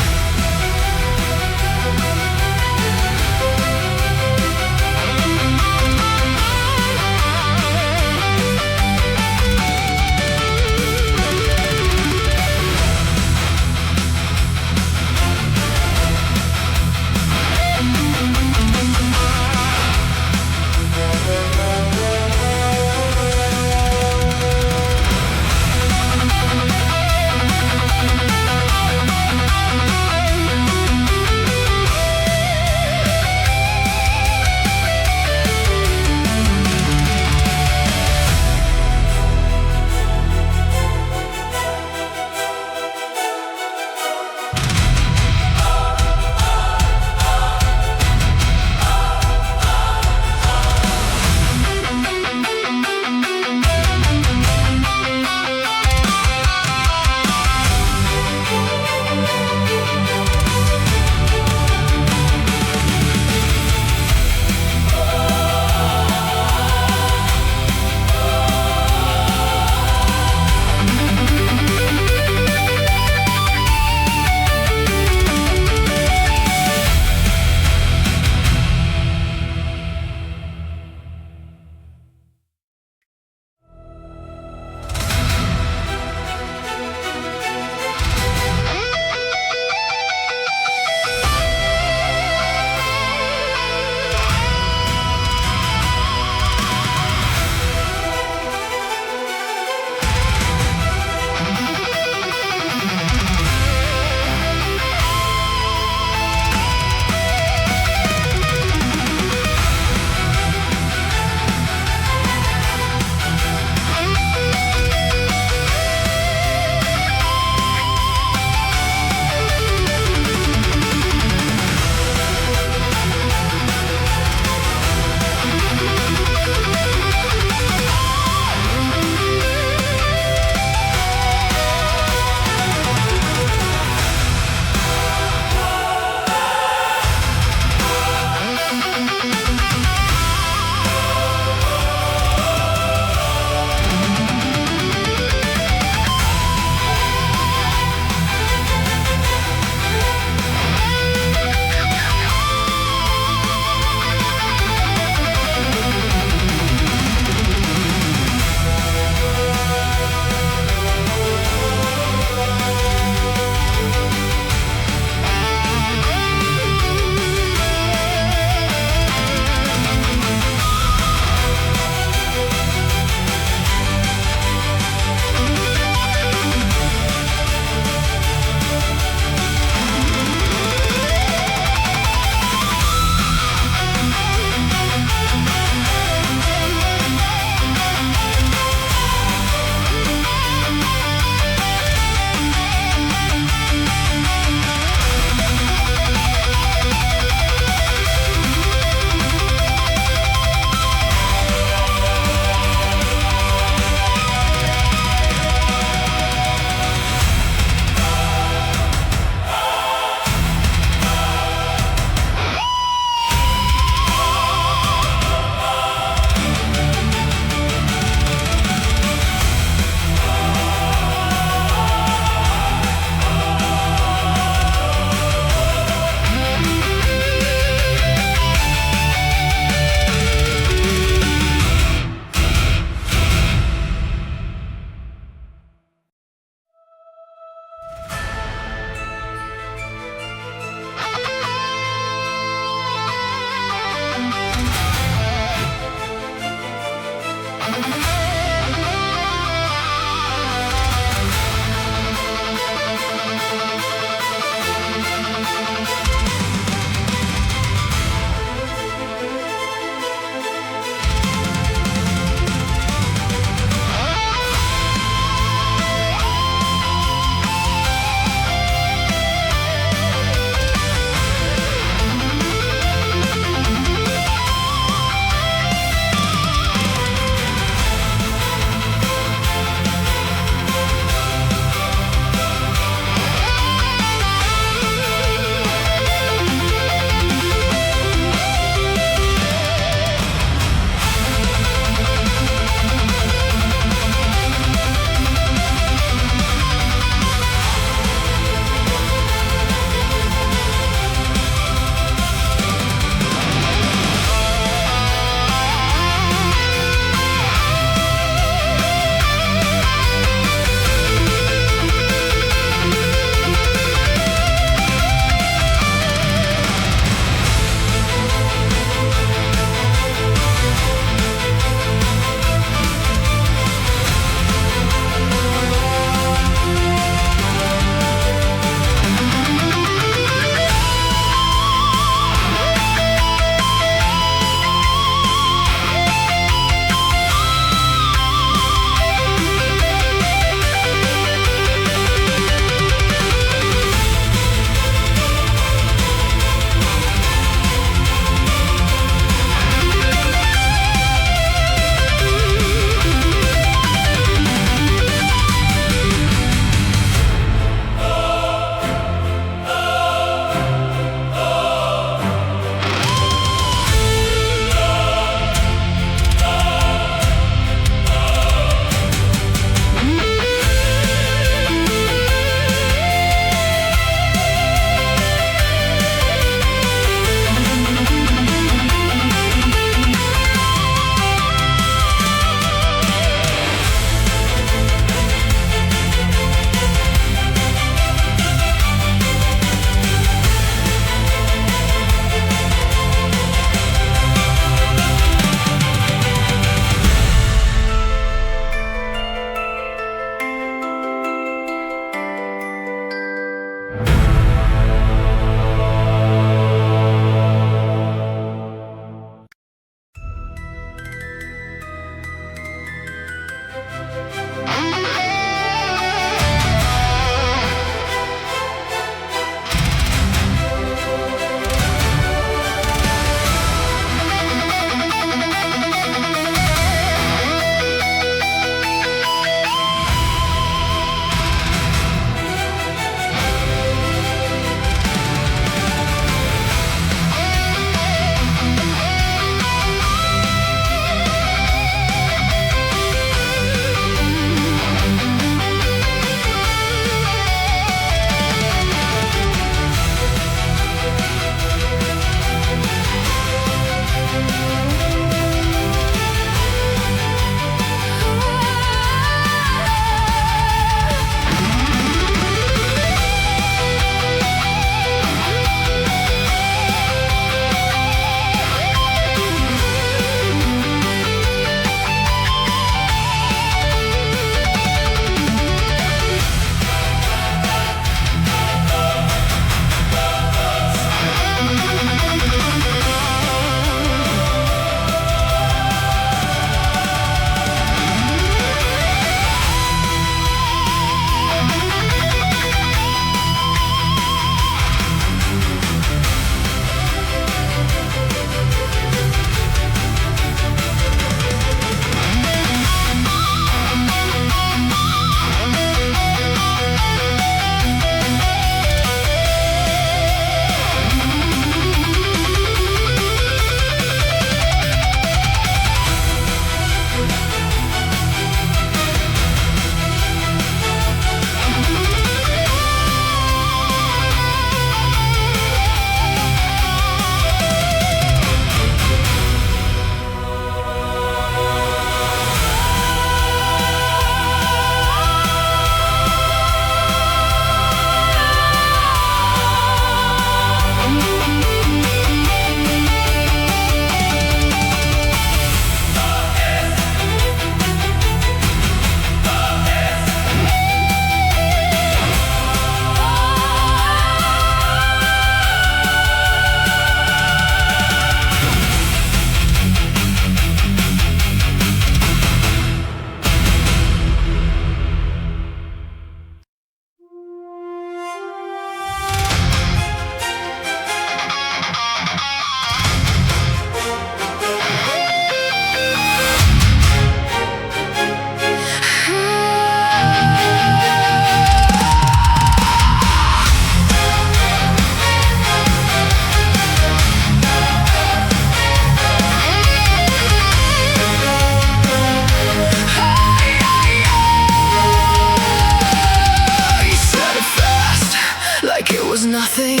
like it was nothing,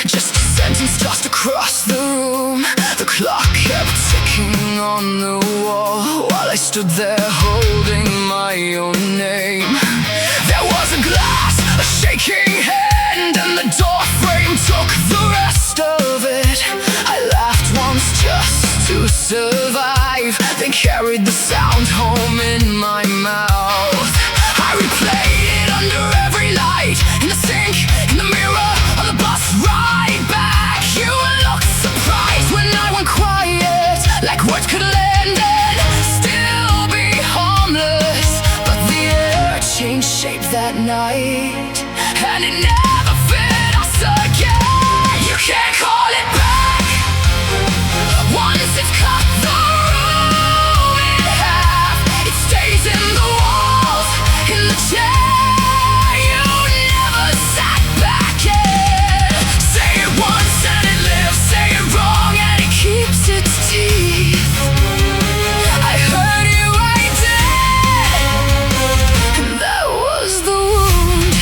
just a sentence tossed across the room. The clock kept ticking on the wall while I stood there holding my own name. There was a glass, a shaking hand, and the door frame took the rest of it. I laughed once just to survive, then carried the sound home in my mouth. I replayed it under every light, in the sink, in the mirror, on the bus ride back. You looked surprised when I went quiet, like words could land and still be harmless. But the air changed shape that night, and it never fit us again. You can't call it back. Once it's cut the room in half, it stays in the walls, in the chair. You never sat back in. Say it once and it lives, say it wrong and it keeps its teeth. I heard you, I did, and that was the wound.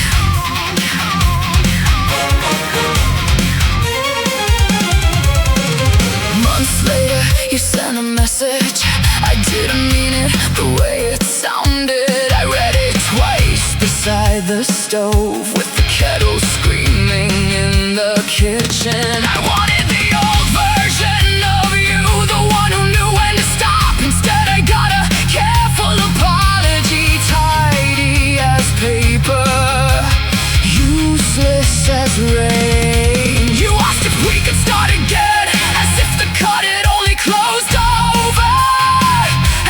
Months later, you sent a message. I didn't mean it the way it sounded. I read it twice beside the stove, with the kettle screaming in the kitchen. I wanted the old version of you, the one who knew when to stop. Instead I got a careful apology, tidy as paper, useless as rain. You asked if we could start again, as if the cut had only closed over,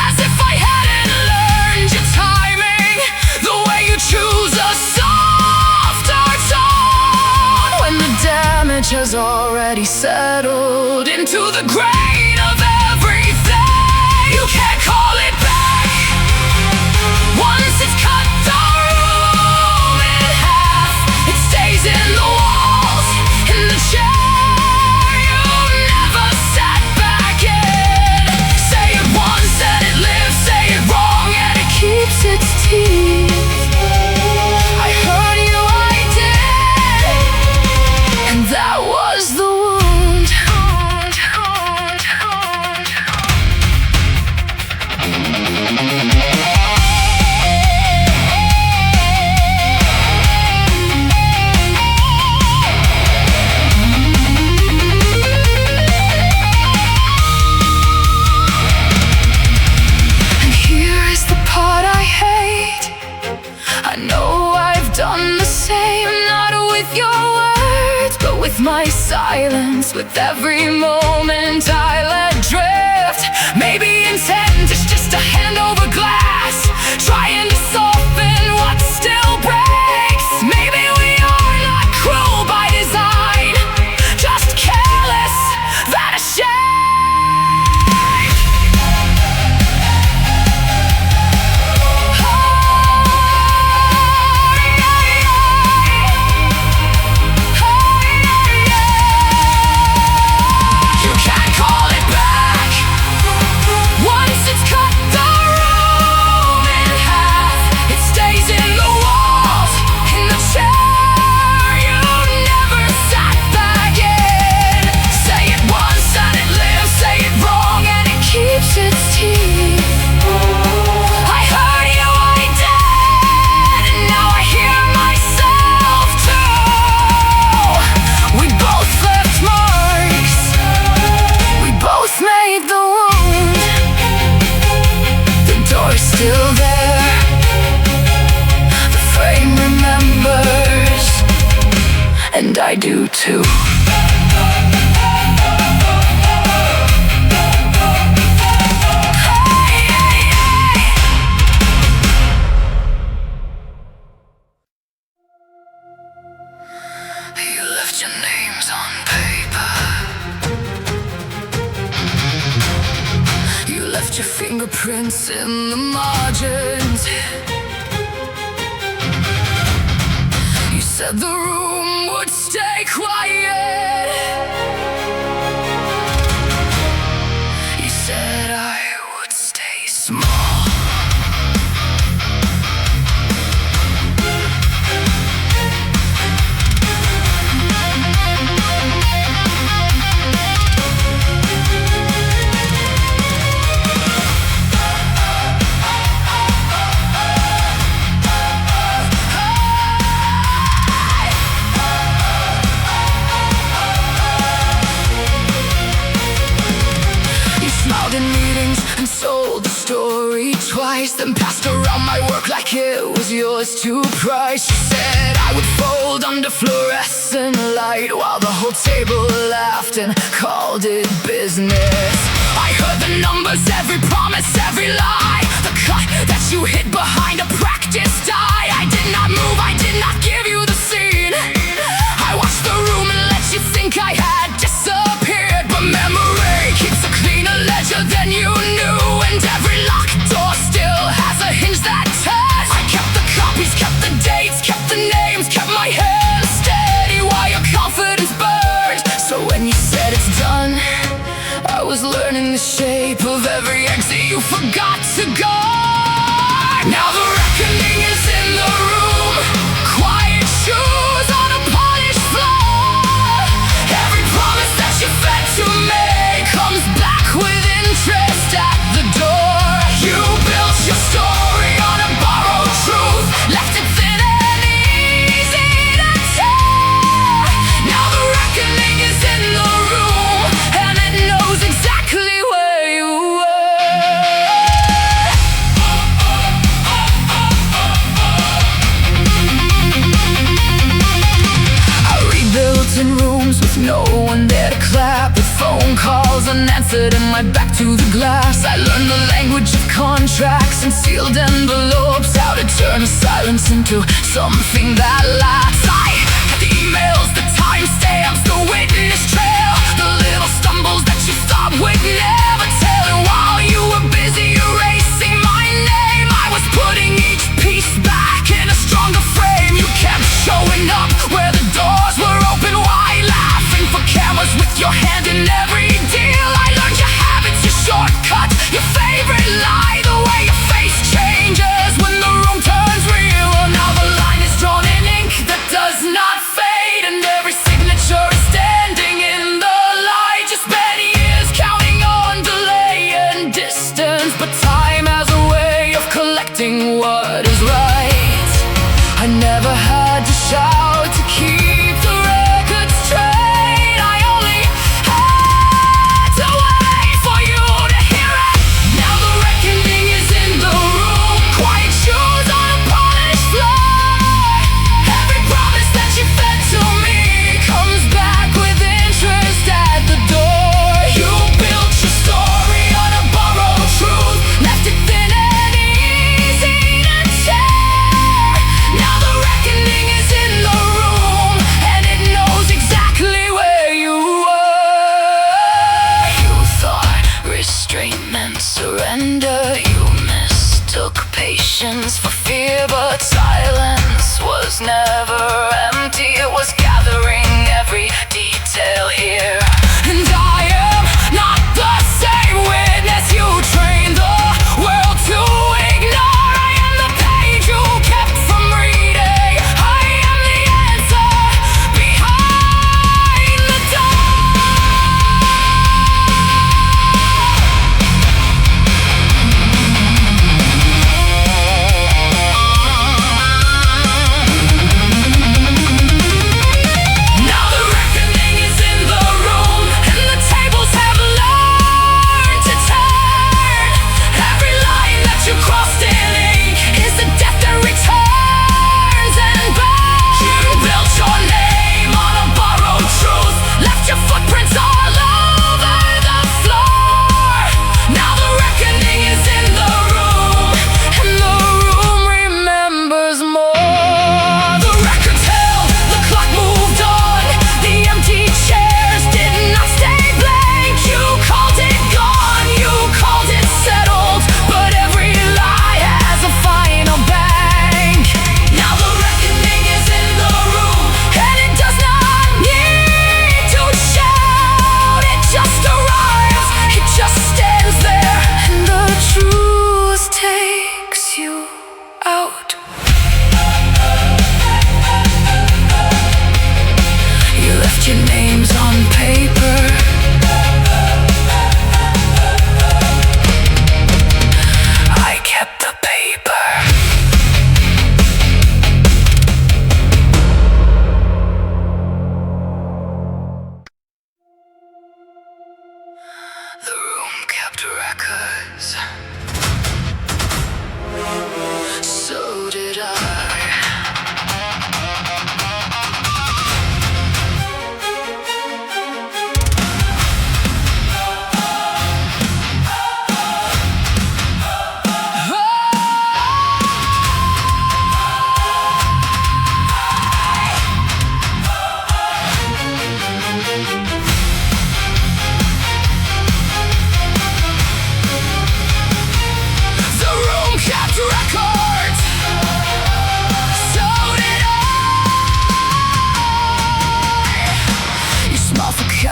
as if I hadn't learned your timing, the way you choose a softer tone when the damage has already settled into the grain of everything. You can't call it back. Once it's cut the room in half, it stays in the walls, in the chair. You never sat back in. Say it once and it lives, say it wrong and it keeps its teeth. I heard you, I did, and that was the wound. And here is the part I hate. I know I've done the same, not with your words, but with my silence. With every moment I let drift. Maybe intent is just a hand over glass, trying to soften what still breaks. Maybe we are not cruel by design, just careless, vanishing. You can't call it back. Once it's cut the room in half, it stays in the walls, in the chair. You never sat back in. Say it once and it lives, say it wrong and it keeps its teeth. I heard you, I did, and now I hear myself too. We both left marks, we both made the wound. The door's still there, the frame remembers, and I do too. You left your names on paper, you left your fingerprints in the margins. You said the room would stay quiet. You said I would stay small. nice, then passed around my work like it was yours to price. She said I would fold under fluorescent light, while the whole table laughed and called it business. I heard the numbers, every promise, every lie, the cut that you hid behind a practice die. I did not move, I did not give you the scene. I watched the room and let you think I had disappeared, but memory keeps a cleaner ledger than you knew, and every locked door still has a hinge that turns. I kept the copies, kept the dates, kept the names, kept my hand steady while your confidence burned. So when you said it's done, I was learning the shape of every exit you forgot to guard. Now the reckoning is in the room, quiet shoes on a polished floor. Every promise that you fed to me comes back with interest at the door. You built your story on a borrowed truth, left it thin and easy to tear. Now the reckoning is in the room, and it knows exactly where you were. I rebuilt in rooms with no one there to clap, with phone calls unanswered and my back to the glass. I learned the language of contracts and sealed envelopes, how to turn silence into something that lasts. I had the emails, the timestamps, the witness trail, the little stumbles that you thought would never tell. And while you were busy erasing my name, I was putting each piece back in a stronger frame. You kept showing up where the doors were open wide, laughing for cameras with your hand in every deal. I learned your habits, your shortcuts, your favorite lie, the way your face changes when the room turns real. Well, now the line is drawn in ink that does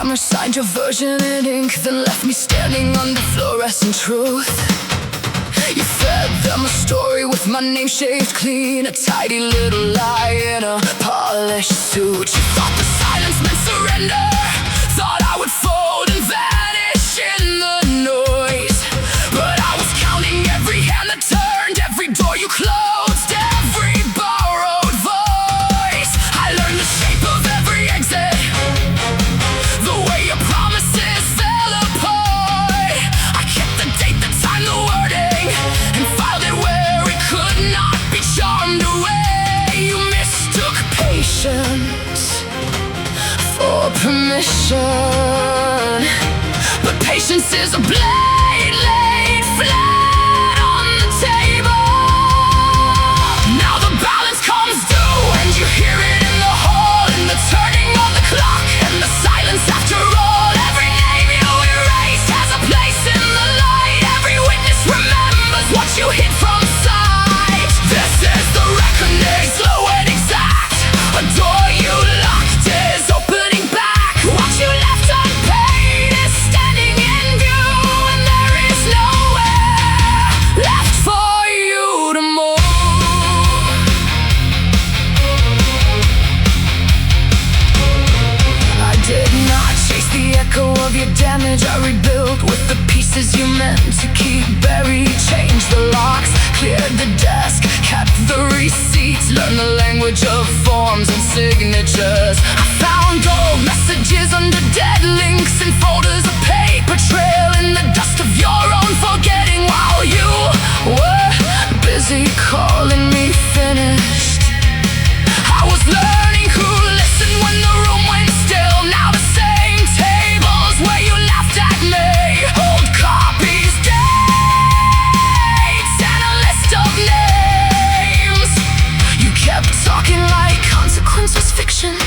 hammer signed your version in ink, then left me standing under fluorescent truth. You fed them a story with my name shaved clean, a tidy little lie in a polished suit. You thought the silence meant surrender, thought I would fold and vanish in the noise. But I was counting every hand that turned, every door you closed, every borrowed voice. I learned the shape of every exit, the way your promises fell apart. I kept the date, the time, the wording, and filed it where it could not be charmed away. You mistook patience for permission, but patience is a blade laid flat on the table. Now the balance comes due, and you hear it in the hall, in the turning of the clock, and the silence after all. Every name you erased has a place in the light. Every witness remembers what you hid from sight. This is the reckoning, slow and exact. A door you locked is opening back. What you left unpaid is standing in view, and there is nowhere left for you to move. I did not chase the echo of your damage. I rebuilt with the pieces you meant to keep buried. Changed the locks, cleared the desk, kept the receipts, learned the language of forms and signatures. I found old messages under dead links and folders of paper trail in the dust of your own forgetting while you were busy calling me finished. I was learning who listened when the room went still. Now the same tables where you laughed at me, old copies, dates, and a list of names. You kept talking like consequence was fiction,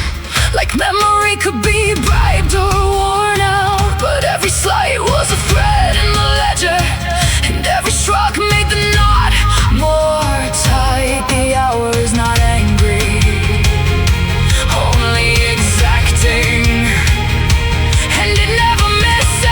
like memory could be bribed or worn out. But every slight was a thread in the ledger, and every shrug made the knot more tight. The hours not angry, only exacting, and it never misses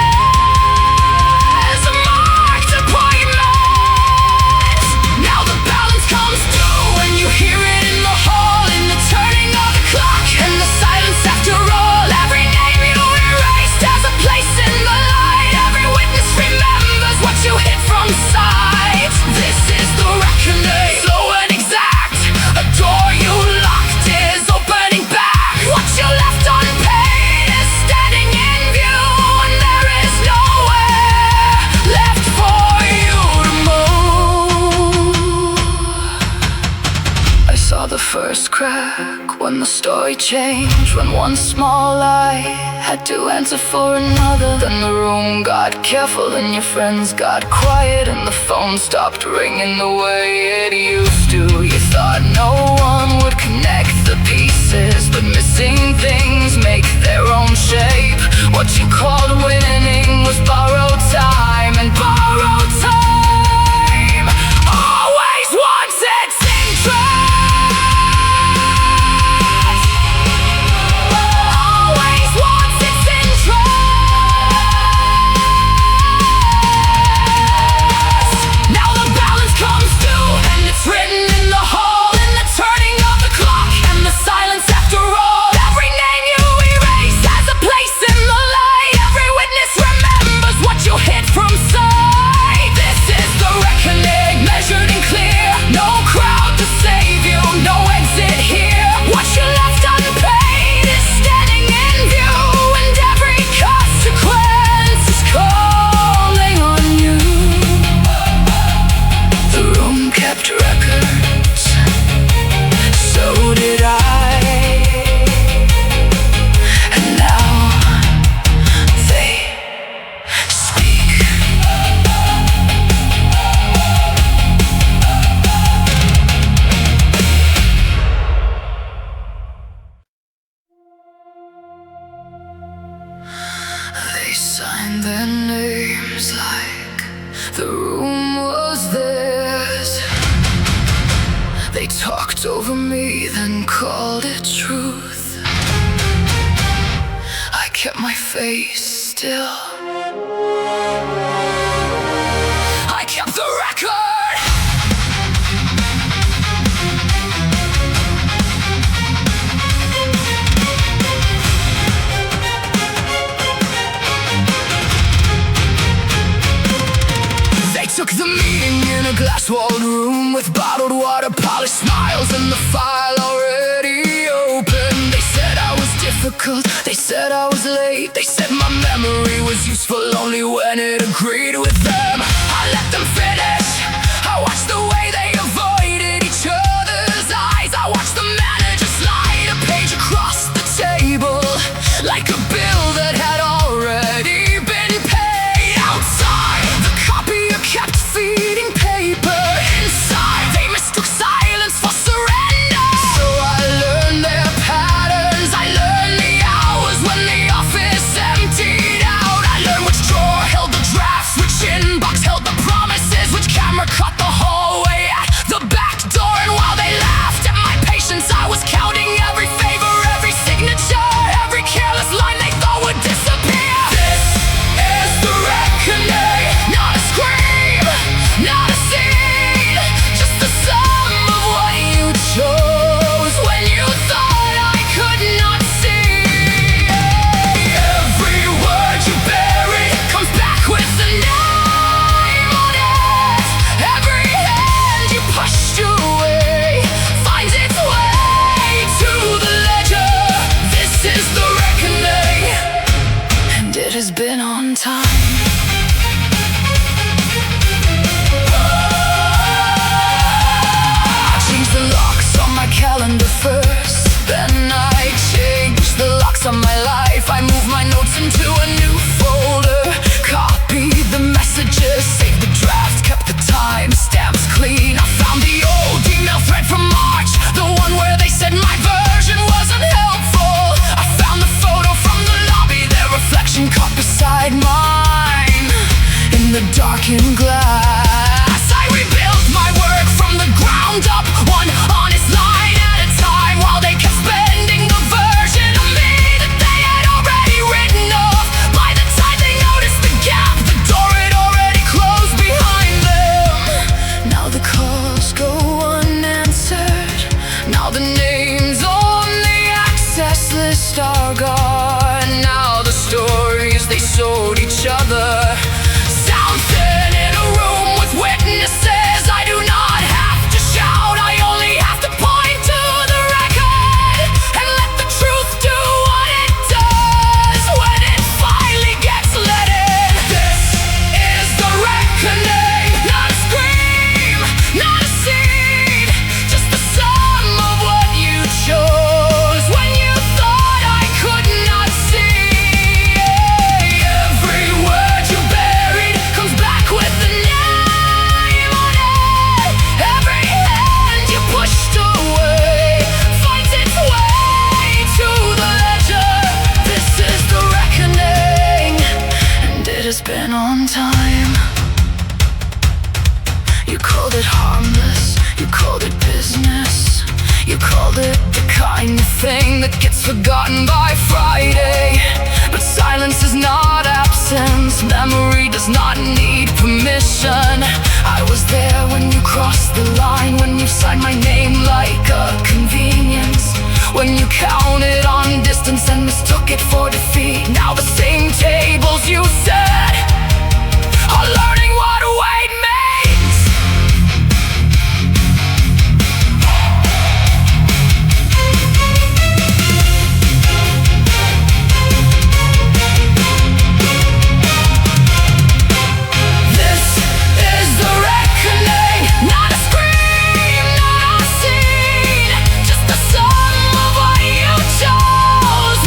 a marked appointment. Now the balance comes due, and you hear it in the hall, in the turning of the clock, and the silence after all. Every name you erased has a place in the light. Every witness remembers what you hid from sight. This is the reckoning, slow and exact. A door you locked is opening back. What you left unpaid is standing in view, and there is nowhere left for you to move. I saw the first crack when the story changed, when one small lie had to answer for another. Then the room got careful and your friends got quiet, and the phone stopped ringing the way it used to. You thought no one would connect the pieces, but missing things make their own shape. What you called winning was borrowed time, and borrowed time always wants its interest. Always wants its interest. Now the balance comes due, and it's written in the hall, in the turning of the clock, and the silence after all. Every name you erase has a place in the light. Every witness remembers what you hid from sight. This is the reckoning, measured and clear. No crowd to save you, no exit here. What you left unpaid is standing in view, and every consequence is calling on you. The room kept records, so did I. And now they speak. They signed their names like the room was theirs. They talked over me, then called it truth. I kept my face still. I kept the record. They took the meeting in a glass-walled room with bottled water, polished smiles, and the file already open. They said I was difficult, they said I was late, they said my memory was useful only when it agreed with them. I let them finish. I watched the way they avoided each other's eyes. I watched the manager slide a page across the table like a bill that had already been paid. Outside, the copier kept feeding paper. Inside, they mistook silence for surrender. So I learned their patterns. I learned the hours when the office emptied out. I learned which drawer held the drafts, which inbox held the promises, which camera caught the hallway at the back door. And while they laughed at my patience, I was counting every favor, every signature, every careless line they thought would disappear. This is the reckoning, not a scream, not a scene, just the sum of what you chose when you thought I could not see. Every word you buried comes back with a name on it. Every hand you pushed away finds its way to the ledger. This is the reckoning, and it has been on time. I changed the locks on my calendar first, then I changed the locks on my life. I moved my notes into a new folder, copied the messages, saved the drafts, kept the time stamps clean. I found the old email thread from March, the one where they said my version wasn't helpful. I found the photo from the lobby, their reflection caught beside mine in the darkened glass. I rebuilt my work from the ground up, one honest line at a time, while they kept spending the version of me that they had already written off. By the time they noticed the gap, the door had already closed behind them. Now the calls go unanswered, now the names on the access list are gone. Now the stories they sold each other sound thin in a room with witnesses. I do not have to shout, I only have to point to the record and let the truth do what it does when it finally gets let in. This is the reckoning, not a scream, not a scene, just the sum of what you chose when you thought I could not see. Every word you buried comes back with a name on it. Every hand you pushed away finds its way to the ledger. This is the reckoning, and it has been on time. You called it harmless, you called it business, you called it the kind of thing that gets forgotten by Friday. But silence is not absence, memory does not need permission. I was there when you crossed the line, when you signed my name like a convenience, when you counted on distance and mistook it for defeat. Now the same tables you said are learning what wait means. This is the reckoning, not a scream, not a scene, just the sum of what you chose.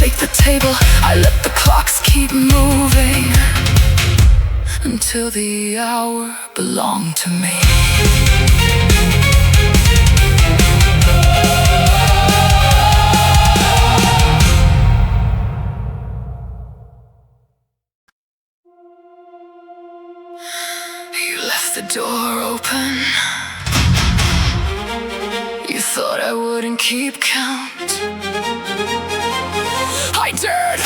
take the table. I let the clocks keep moving until the hour belonged to me. You left the door open. You thought I wouldn't keep count. I dared.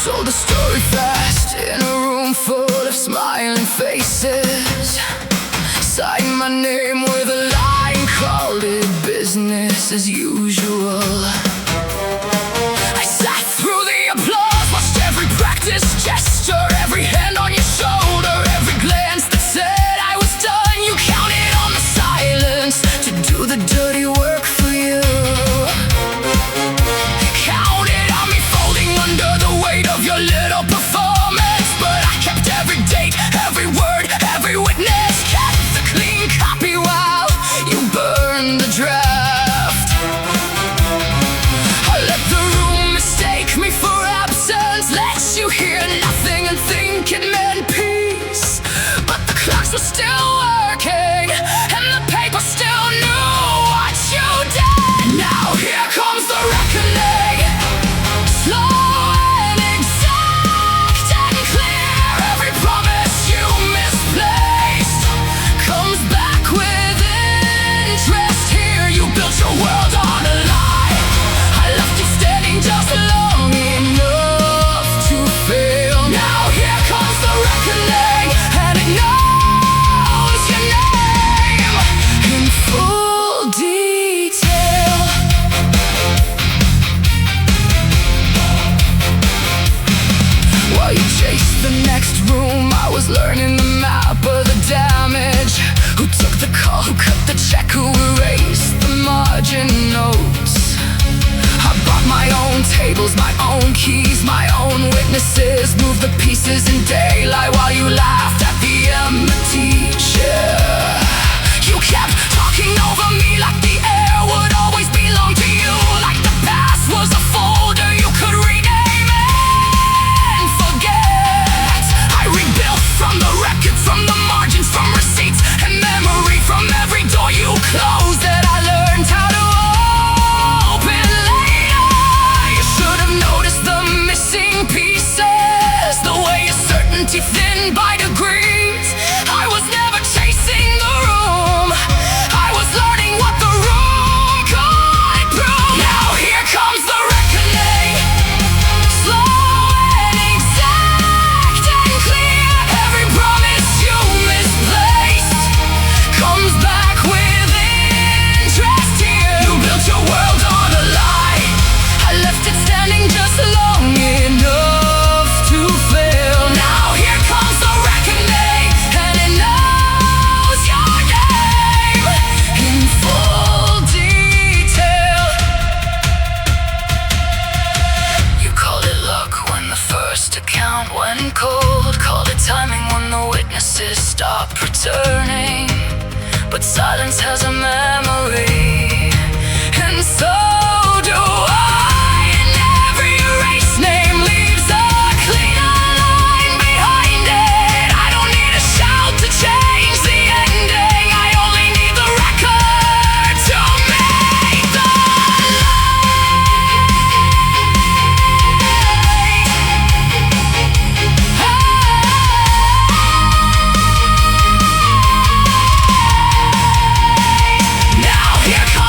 Sold the story fast in a room full of smiling faces. Signed my name with a line, called it business as usual. I sat through the applause, watched every practice gesture, every hand on your shoulder, every glance that said I was done. You counted on the silence to do the dirty work for you. Counted on me folding under the weight of your little performance, but I kept every date, every word, every witness, kept the clean copy while you burned the draft. I let the room mistake me for absence, let you hear nothing and think it meant peace. But the clocks were still working and the paper still knew what you did. Now here comes the reckoning, slow and exact and clear. Every promise you misplaced comes back with interest here. You built your world on a lie. I left it standing just long enough to fail. Now here comes the reckoning, and it knows your name in full detail. While you chased the next room, I was learning the map of the damage. Who took the call, who cut the check, who erased the margin notes. I brought my own tables, my own keys, my own witnesses. Moved the pieces in daylight while you laughed at the empty chair. You kept talking over me like the air would always belong to you, like the past was a folder you could rename and forget. I rebuilt from the record, from the margins, from receipts and memory, from every door you closed that I learned how to open later. You should have noticed the missing pieces, the way your certainty thinned by degrees. I was never chasing the room, I was learning what the room could prove. Now here comes the reckoning, slow and exact and clear. Every promise you misplaced comes back with interest here. You built your world on a lie. I left it standing just long enough to fail. Now here comes the reckoning, and it knows your name in full detail. You called it luck when the first account went cold, called it timing when the witnesses stopped returning. But silence has a memory, and so do I. And every erased name leaves a cleaner line behind it. I don't need a shout to change the ending, I only need the record to make the Now here comes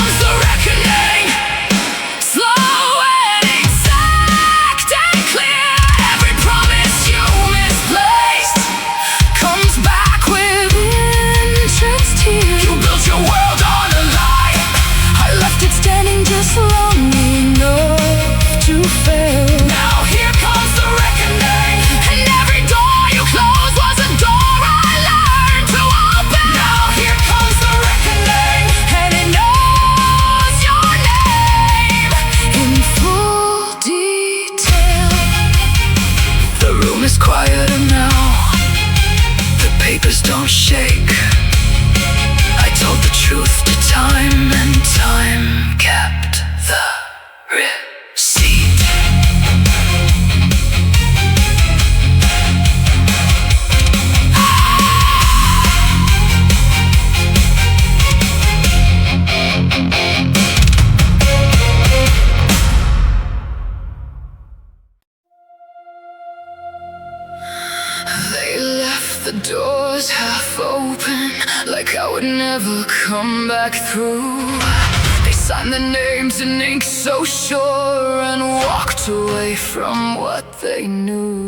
like I would never come back through. They signed their names in ink so sure and walked away from what they knew.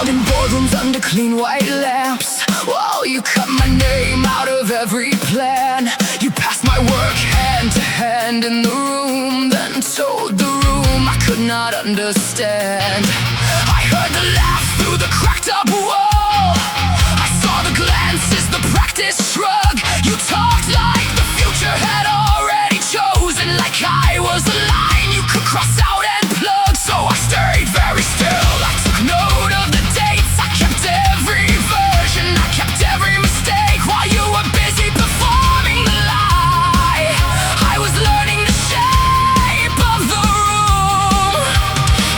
In boardrooms under clean white lamps, while you cut my name out of every plan. You passed my work hand to hand in the room, then told the room I could not understand. I heard the laugh through the cracked up wall. I saw the glances, the practiced shrug. You talked like the future had already chosen, like I was a line you could cross out and plug. So I stayed very still, I took note of the every version, I kept every mistake while you were busy performing the lie. I was learning the shape of the room,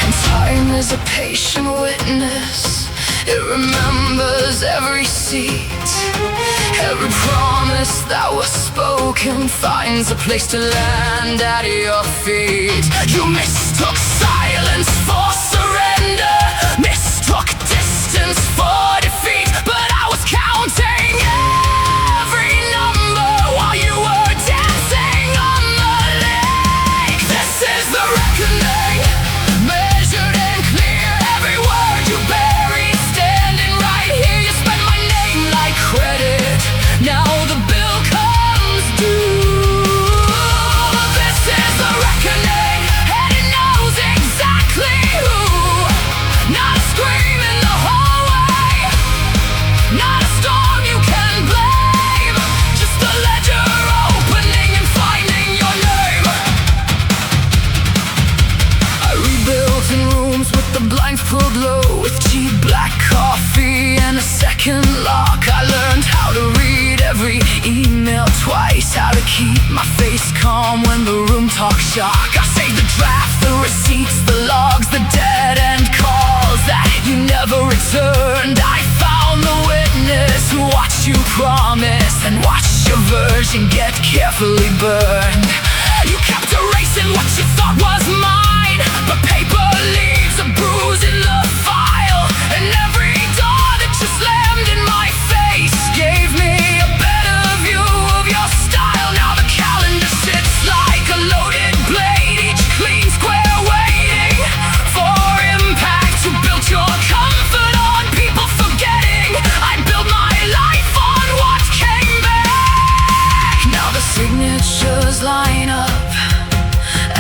and time is a patient witness. It remembers every seat, every promise that was spoken finds a place to land at your feet. You mistook silence for surrender, mistook distance for defeat, but I was counting every number while you were dancing on the lake. This is the reckoning, measured and clear. Every word you buried, standing right here. You spent my name like credit, now the bill comes due. This is the reckoning, and it knows exactly who. Not a scream in the hallway, not a storm you can blame, just a ledger opening and finding your name. I rebuilt in rooms with the blinds pulled low, with cheap black coffee and a second lock. I learned how to read every email twice, how to keep my face calm when the room talks shock. I saved the draft, the receipts, the logs, the dead-end calls that you never returned. I found the witness who watched you promise and watched your version get carefully burned. You kept erasing what you thought was mine, but paper leaves a bruise in the file, and every door that you slammed in my face gave me a better view of your style. Now the calendar sits like a loaded blade, each clean square waiting for impact. You built your comfort on people forgetting. I built my life on what came back. Now the signatures line up,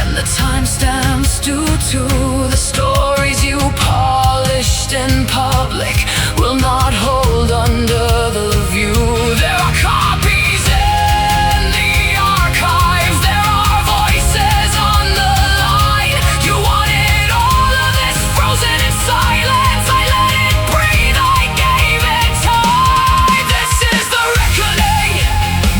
and the timestamps do too. The stories you polished in public will not hold under the view. There are copies in the archive, there are voices on the line. You wanted all of this frozen in silence, I let it breathe, I gave it time. This is the reckoning,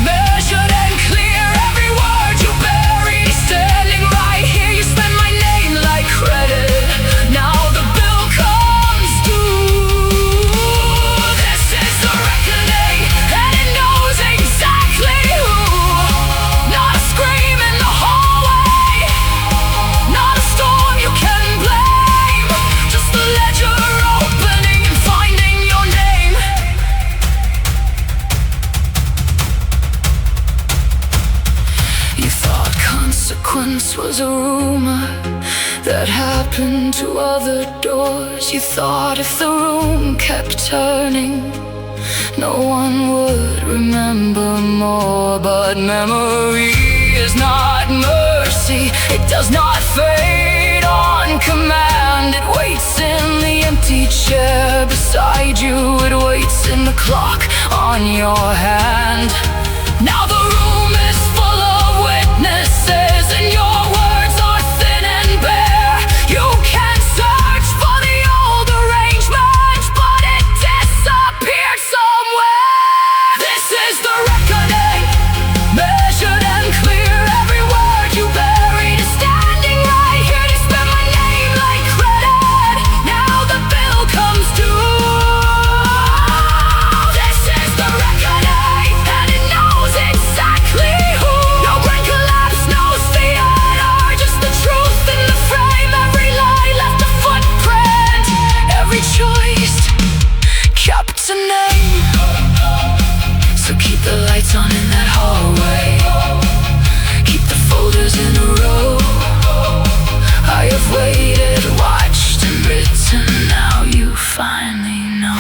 measured and clear. Every word you buried, standing right here. You spent my name like credit, now the bill comes due. This is the reckoning, and it knows exactly who. Not a scream in the hallway, not a storm you can blame, just the ledger opening and finding your name. You thought consequence was a rumor that happened to other doors. You thought if the room kept turning, no one would remember more. But memory is not mercy, it does not fade on command. It waits in the empty chair beside you, it waits in the clock on your hand. Now the room is full of witnesses, and your words are thin and bare. You can search for the old arrangement, but it disappeared somewhere. This is the reckoning, measured finally know.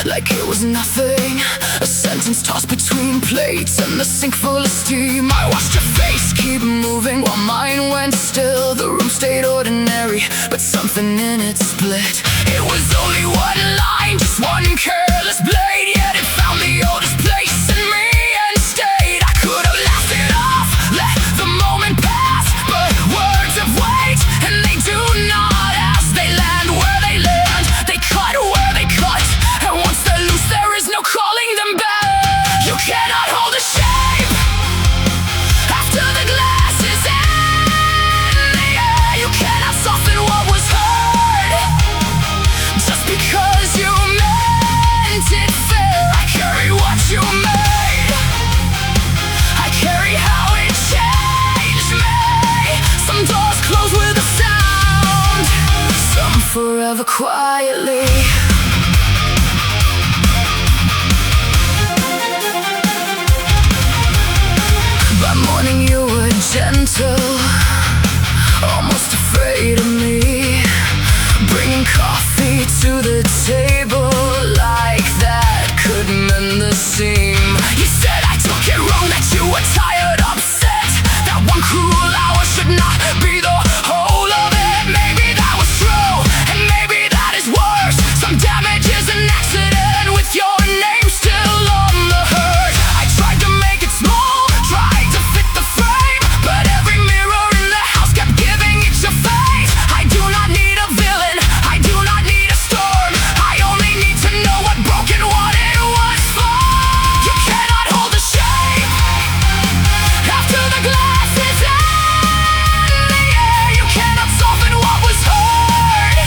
Like it was nothing, a sentence tossed between plates and the sink full of steam. I watched your face keep moving while mine went still. The room stayed ordinary, but something in it split. It was only one line, just one careless blade, yet it found the oldest place in me and stayed. I could have laughed it off, let the moment pass, but words have weight and they do not ask. They land where they land, they cut where they cut, and once they're loose there is no calling them back. You cannot hold a shape after the glass is in the air. You cannot soften what was hurt just because you meant it fair. I carry what you made, I carry how it changed me. Some doors close with a sound, some forever quietly. By morning you were gentle, almost afraid of me, bringing coffee to the table like that could mend the seam. You said I took it wrong, that you were tired, upset, that one cruel hour should not be the whole of it. Maybe that was true, and maybe that is worse. Some damage is an accident with your name still on the hurt. I tried to make it small, tried to fit the frame, but every mirror in the house kept giving it your face. I do not need a villain, I do not need a storm, I only need to know what broke and what it was for. You cannot hold the shape after the glass is in the air. You cannot soften what was hurt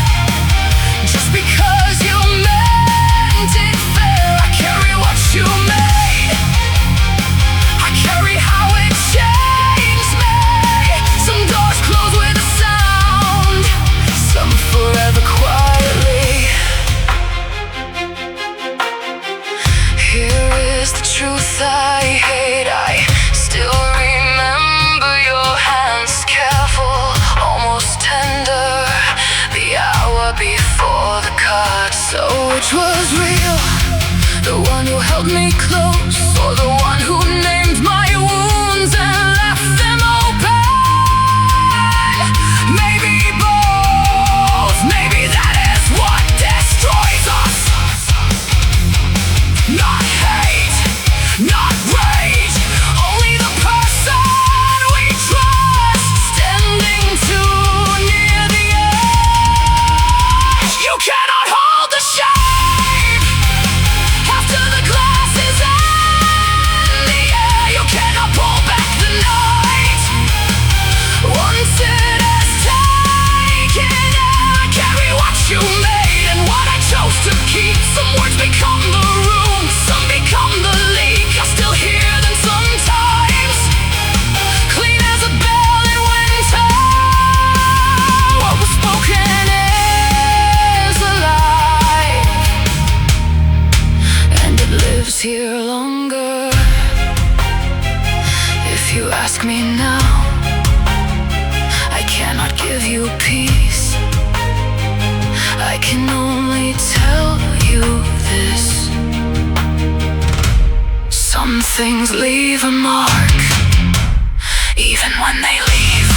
just because you meant it fair. I carry what you made, I carry how it changed me. Some doors close with a sound, some forever quietly. Here is the truth I hate, I still remember your hands, careful, almost tender, the hour before the cut. So which was real, the one who held me close, or the one who named my wounds and left them open? Maybe both, maybe that is what destroys us. Not hate, not rage, only the person we trust standing too near the edge. You cannot hold the shape after the glass is in the air. You cannot pull back the night once it has taken air. I carry what you made and what I chose to keep. Some words become the room, some become the leak. I still hear them sometimes, clean as a bell in winter. What was spoken is alive, and it lives here longer. If you ask me now, I cannot give you peace, I can only tell you this: some things leave a mark, even when they leave.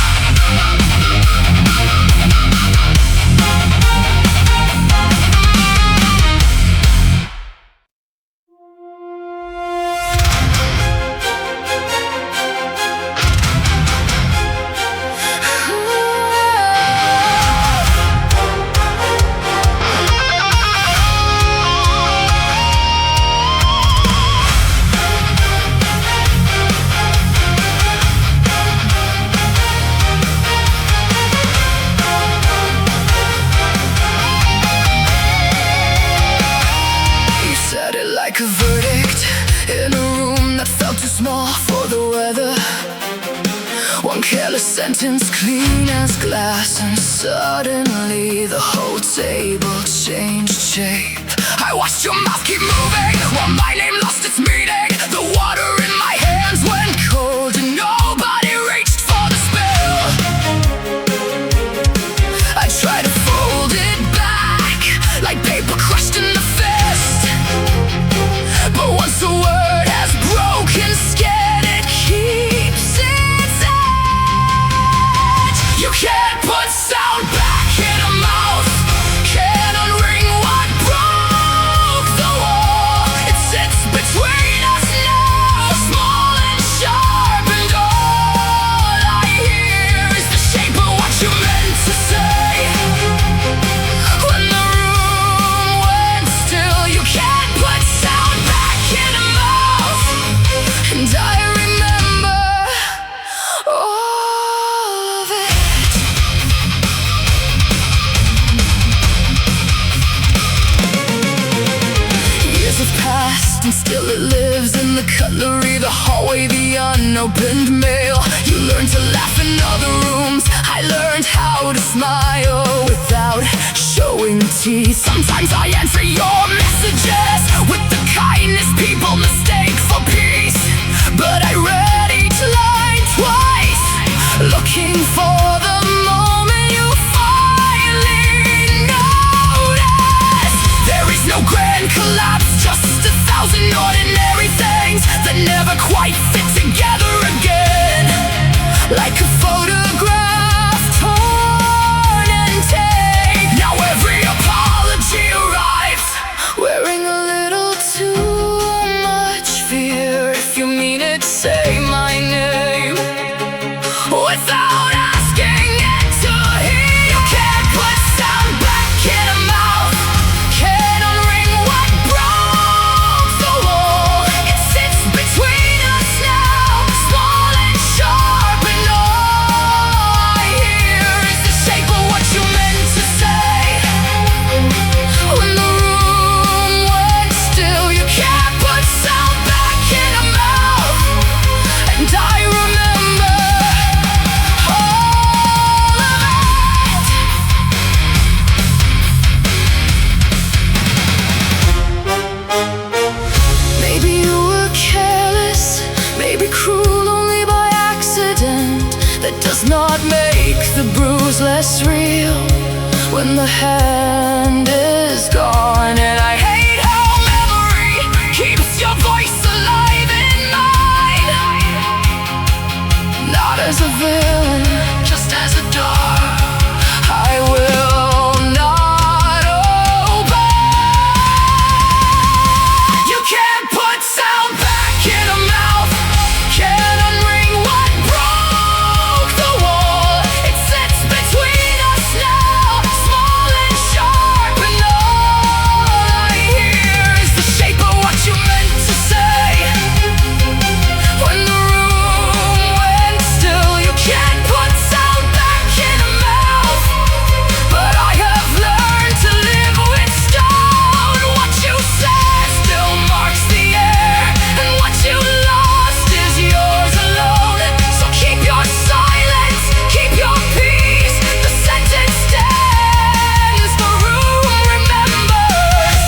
A sentence clean as glass, and suddenly the whole table changed shape. I watched your mouth keep moving while my name lost its meaning. The water in my hands went cold and nobody reached for the spill. I tried to fold it back like paper crushed in the fist, but once the word has broken skin, it keeps its edge. You can't put sound back in a mouth, can't unring what broke the wall. It sits between us now, small and sharp, and all I hear is the shape of what you meant to say. When the room went still, you can't put sound back in a mouth, and I remember all of it. Years have passed and still it lives in the cutlery, the hallway, the unopened mail. You learn to laugh in other rooms, I learned how to smile without showing teeth. Sometimes I answer your messages with the kindness people mistake for peace, but I read each line twice, looking for the moment you finally notice. There is no grand collapse, just 1,000 ordinary things that never quite fit together again. Like a photograph torn and taped. Now every apology arrives wearing a little too much fear. If you mean it, say my name without asking it to hear. You can't put sound back in a mouth, can't unring what broke the wall. It sits between us now, small and sharp, and all I hear is the shape of what you meant to say. When the room went still, you can't put sound back in a mouth, and I remember all of it. Maybe you were careless, maybe cruel only by accident. That does not make the bruise less real when the hand is gone. And I hate how memory keeps your voice alive in mine, not as a villain, just as a door I will not open. You can't put sound back in a mouth, can't unring what broke the wall. It sits between us now, small and sharp, and all I hear is the shape of what you meant to say. When the room went still, you can't put sound back in a mouth, but I have learned to live with stone. What you said still marks the air, and what you lost is yours alone. So keep your silence, keep your peace. The sentence stands, the room remembers.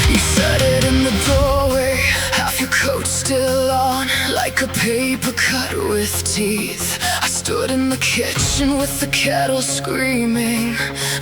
You said it in the doorway, half your coat still on, like a paper cut with teeth. I stood in the kitchen with the kettle screaming,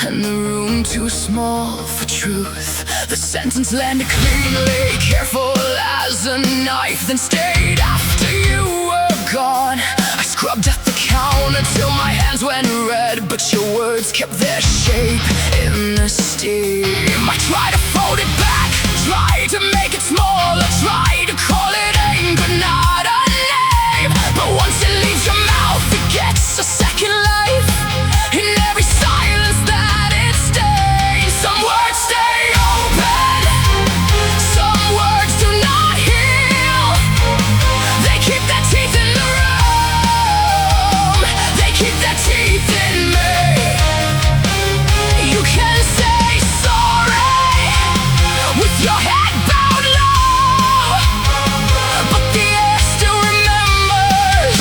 and the room too small for truth. The sentence landed cleanly, careful as a knife, then stayed after you were gone. I scrubbed at the counter till my hands went red, but your words kept their shape in the steam. I tried to fold it back, tried to make it smaller, tried to call it anger, not a name. But once it leaves your mouth, it gets a second life. In every silence that it stays, some words stay open, some words do not heal. They keep their teeth in the room, they keep their teeth in me. You can say sorry with your head bowed low, but the air still remembers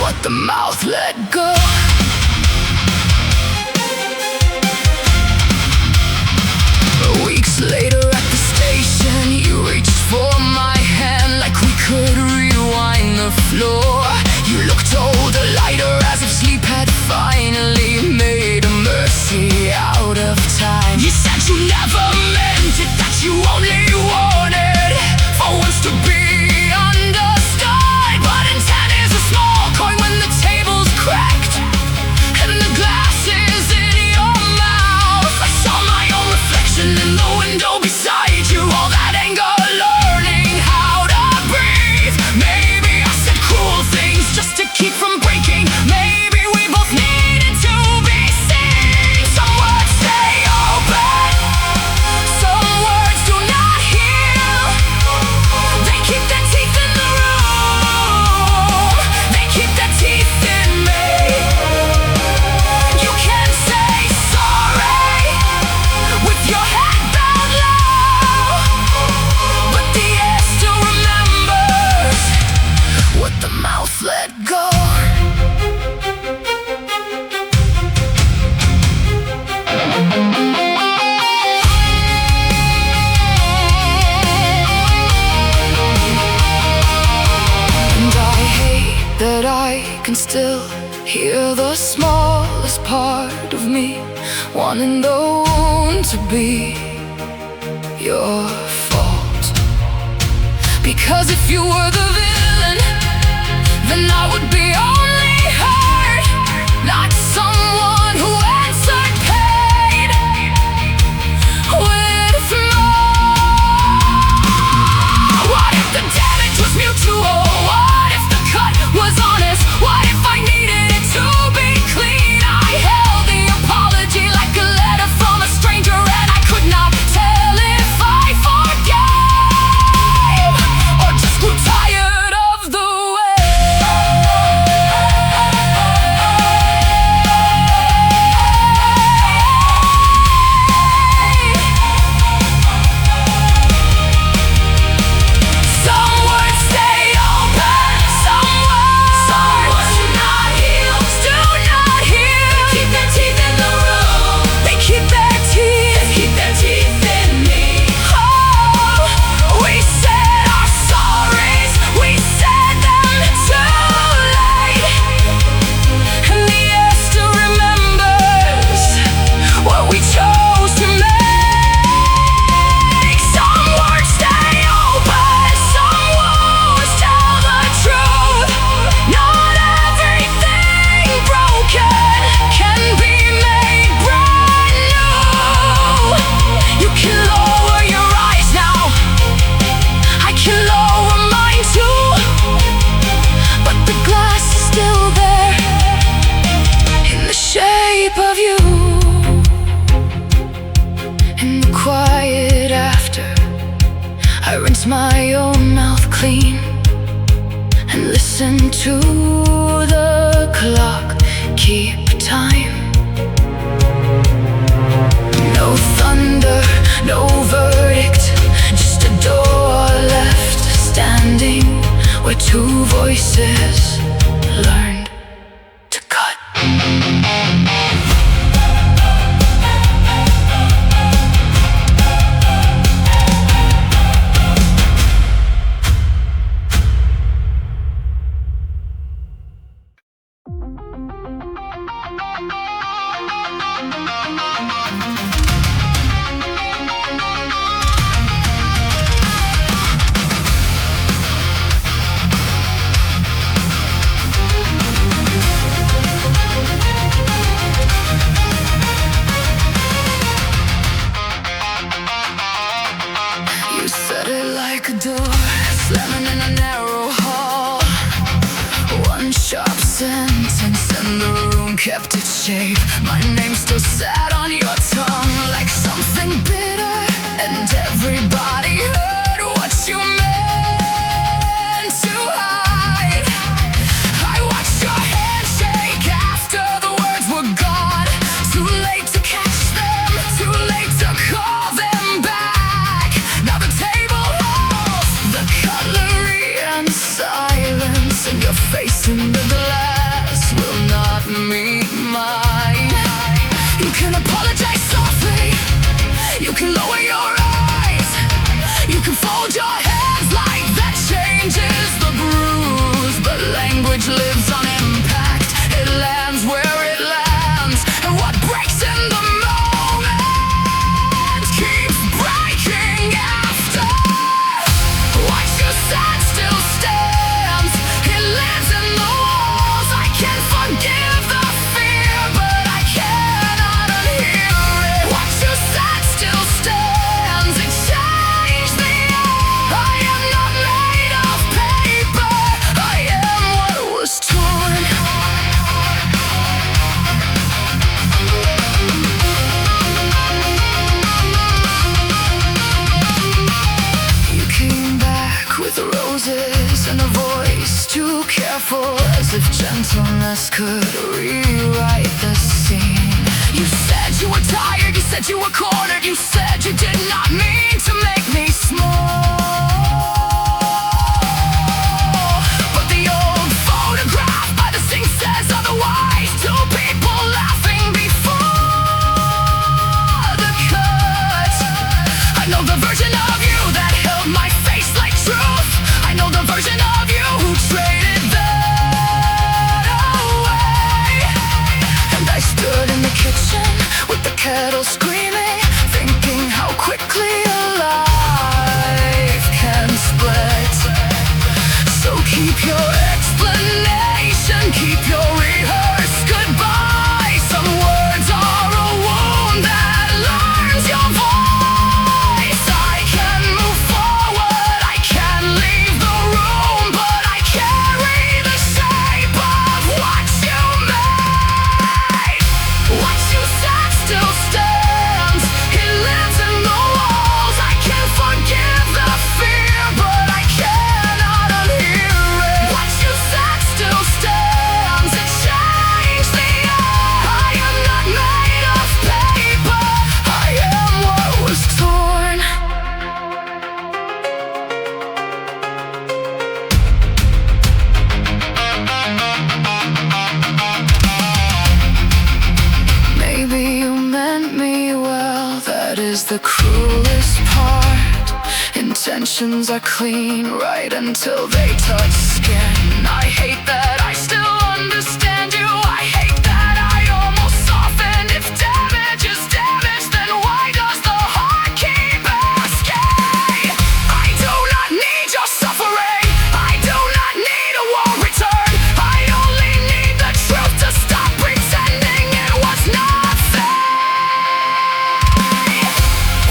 what the mouth let go. Weeks later at the station, you reached for my hand like we could rewind the floor. You looked older, lighter, as if sleep had finally made a mercy out of time. You said you never meant it, that you only wanted for once to be understood. But intent is a small coin when the table's cracked and the glass is in your mouth. I saw my own reflection in the window beside you, all that anger, learning how to breathe. Maybe I said cruel things just to keep from breaking. Maybe we both needed to be seen. Some words stay open, some words do not heal. They keep their teeth in the room, they keep their teeth in me. You can say sorry with your head bowed low, but the air still remembers what the mouth let go. And I hate that I can still hear the smallest part of me wanting the wound to be your fault. Because if you were the villain, then I would be only hurt, not someone who answered pain with more. What if the damage was mutual? What if the cut was honest? What if I needed it to be clean? I held the apology like a letter from a stranger, and I could not tell if I forgave or just grew tired of the Some words stay open, some words do not heal, do not heal. They keep their teeth in the room, they keep their teeth in me. Oh, we said our sorries, we said them too late, and the air still remembers what we chose to make. Some words stay open, some wounds tell the truth. Not everything broken can be made brand new. You can lower your eyes now, I can lower mine too, but the glass is still there in the shape of you. In the quiet after, I rinse my own mouth clean and listen to the clock keep time. No thunder, no verdict, just a door left standing where two voices learned to cut. like a door slamming in a narrow hall. One sharp sentence and the room kept its shape. My name still sat on your tongue like something bitter, and everybody heard what you meant to hide. I watched your hand shake after the words were gone. Too late to catch them, too late to call them back. Now the table holds the cutlery and silence, and your face in the glass will not meet mine. You can apologize softly, you can lower your eyes, you can fold your hands like that changes the bruise. But language lives on impact, it lands where it lands, and what breaks in the moment keeps breaking after. What you said still stands, it lives in the walls. I can forgive the fear, but I cannot unhear it. What you said still stands, it changed the air. I am not made of paper, I am what was torn. You came back with roses and a voice too careful, as if gentleness could rewrite the scene. You said you were tired, you said you were cornered, you said you did not mean to make me small. But the old photograph by the sink says otherwise. Two people laughing before the cut. I know the version of you that held my face like truth. I know the version of you who traded that away. And I stood in the kitchen with the kettle screaming, thinking how quickly a life can split. So keep your explanation, keep your rehearsed goodbye. Some words are a wound that learns your voice. I can move forward, I can leave the room, but I carry the shape of what you made. What you said still stands, it lives in the walls. I can forgive the fear, but I cannot unhear it. What you said still stands, it changed the air. I am not made of paper, I am what was torn. Maybe you meant me well, that is the cruelest part. Intentions are clean right until they touch skin. I hate that I still understand you, I hate that I almost softened. If damage is damage, then why does the heart keep asking? I do not need your suffering, I do not need a war return. I only need the truth to stop pretending it was nothing.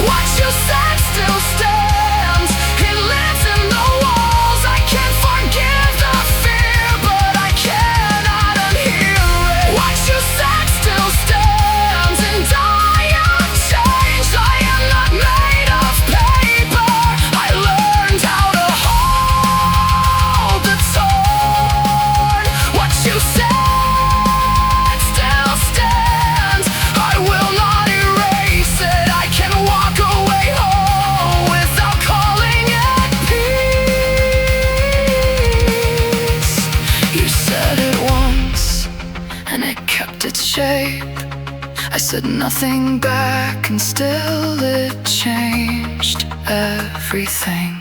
What you said still stands, it lives in the walls. I can forgive the fear, but I cannot unhear it. What you said still stands, and I am changed. I am not made of paper, I learned how to hold the torn. What you said still stands, I will not erase it. I can walk away whole without calling it peace. You said it once, and it kept its shape. I said nothing back, and still it changed everything.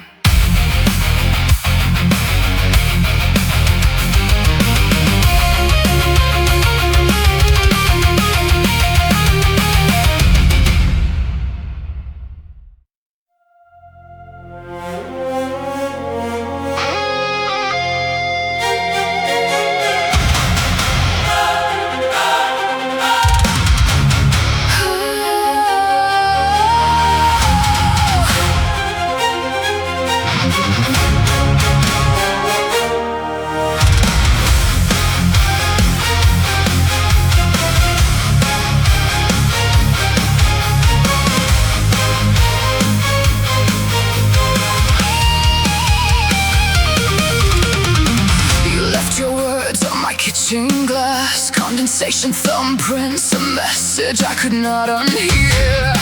conversation thumbprints, a message I could not unhear.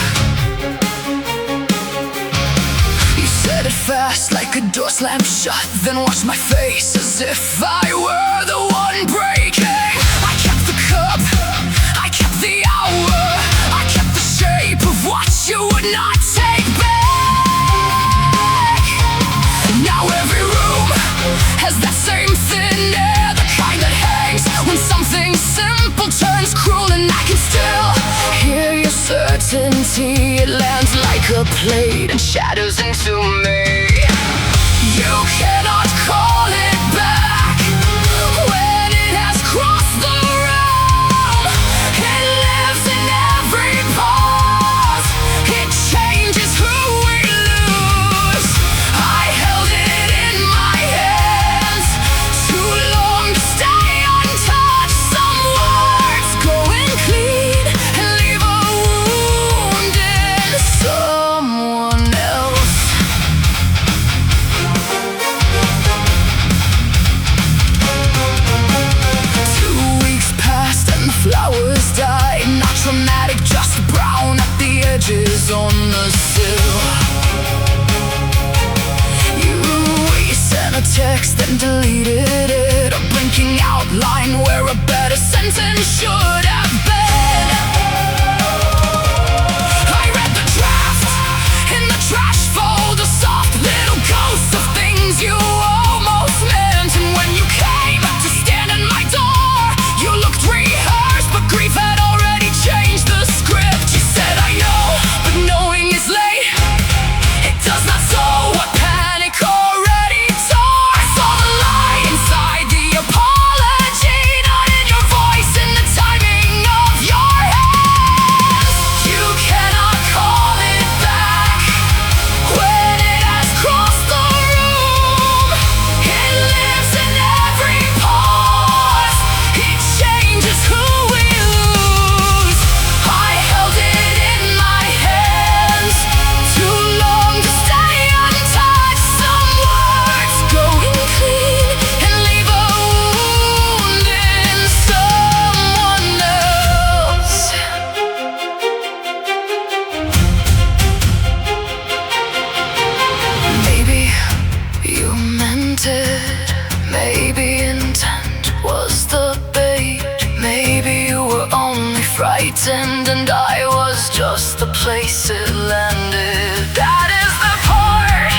You said it fast like a door slammed shut, then watched my face as if I were the one breaking. I kept the cup, I kept the hour, I kept the shape of what you would not take back. Now every room has that same thin air, the kind that hangs when something simple turns cruel. And I can still hear your certainty. It lands like a plate and shatters into me. You cannot call it back when it has crossed the realm. It lives in every pause, it changes who we lose. I held it in my hands too long to stay untouched. Some words go in clean and leave a wound in someone else. 2 weeks passed and the flowers died. Not traumatic, just brown at the edges on the sill. You sent a text then deleted it, a blinking outline where a better sentence should have been. I read the draft in the trash folder, soft little ghosts of things you almost meant. And when you came to stand in my door, you looked rehearsed, but grief had already changed the script. You said I know, but knowing is late. It does not sow what panic already tore. I saw the lie inside the apology, not in your voice, in the timing of your hands. You cannot call it back when it has crossed the room. It lives in every pause, it changes who we lose. I held it in my hands too long to stay untouched. Some words go in clean and leave a wound in someone else. Maybe you meant it, maybe intent was the bait. Maybe you were only frightened and I was just the place it landed. That is the part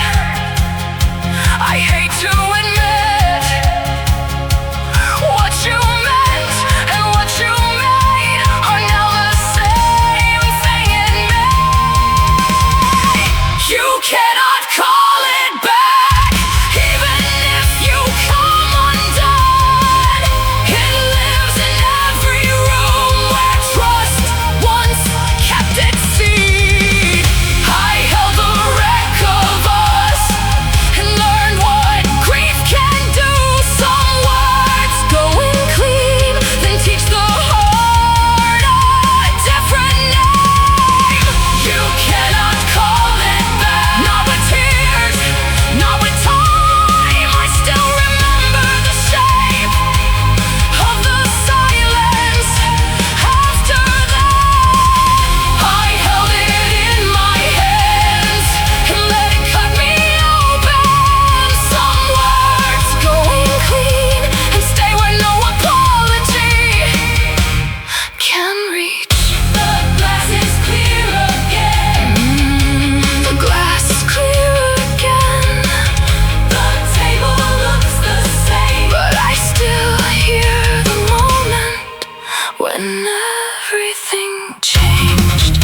I hate to admit. What you meant and what you made are now the same thing in me. You cannot call it back, even if you come undone. It lives in every room where trust once kept its seed. I held the wreck of us and learned what grief can do. Some words go in clean, then teach the heart a different name. You cannot call it back, not with tears, not with time. I still remember the shape of the silence after that. I held it in my hands and let it cut me open. Some words go in clean and stay where no apology can reach. The glass is clear again. The glass is clear again. The table looks the same, but I still hear the moment when everything changed.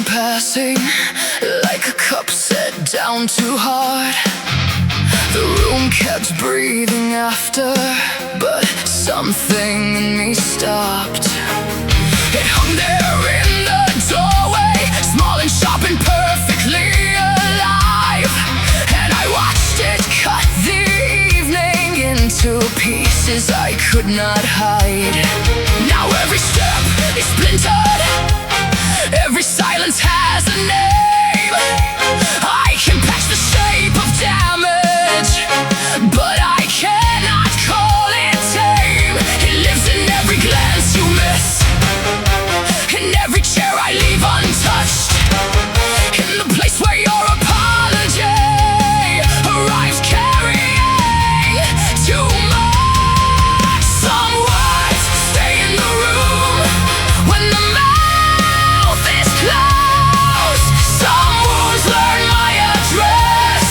passing, like a cup set down too hard. The room kept breathing after, but something in me stopped. It hung there in the doorway, small and sharp and perfectly alive. And I watched it cut the evening into pieces I could not hide. Now every step is splintered, every silence has a name. I can patch the shape of damage, but I cannot call it tame. It lives in every glance you miss, in every chair I leave untouched, in the place where your apology arrives carrying too much. Some words stay in the room when the mouth is closed. Some wounds learn my address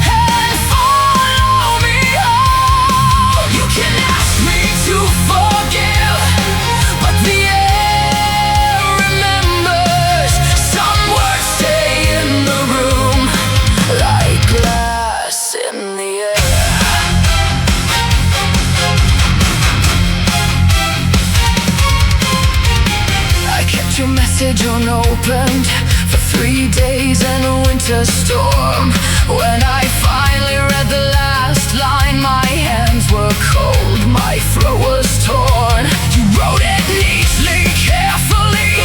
and follow me home. You can ask me to forgive, but the air remembers. Some words stay in the room like glass in the air. I kept your message unopened for 3 days in a winter storm. When I finally read the last line, my hands were cold, my throat was torn. You wrote it neatly, carefully,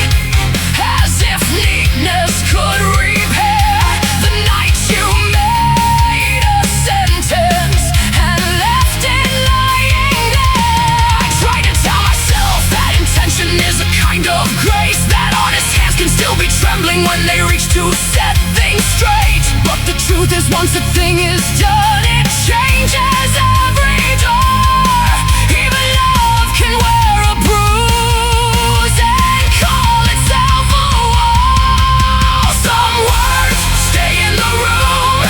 as if neatness could repair the night you made a sentence and left it lying there. I tried to tell myself that intention is a kind of grace, that honest hands can still be trembling when they reach to set things straight. But the truth is, once a thing is done, it changes every door. Even love can wear a bruise and call itself a wall. Some words stay in the room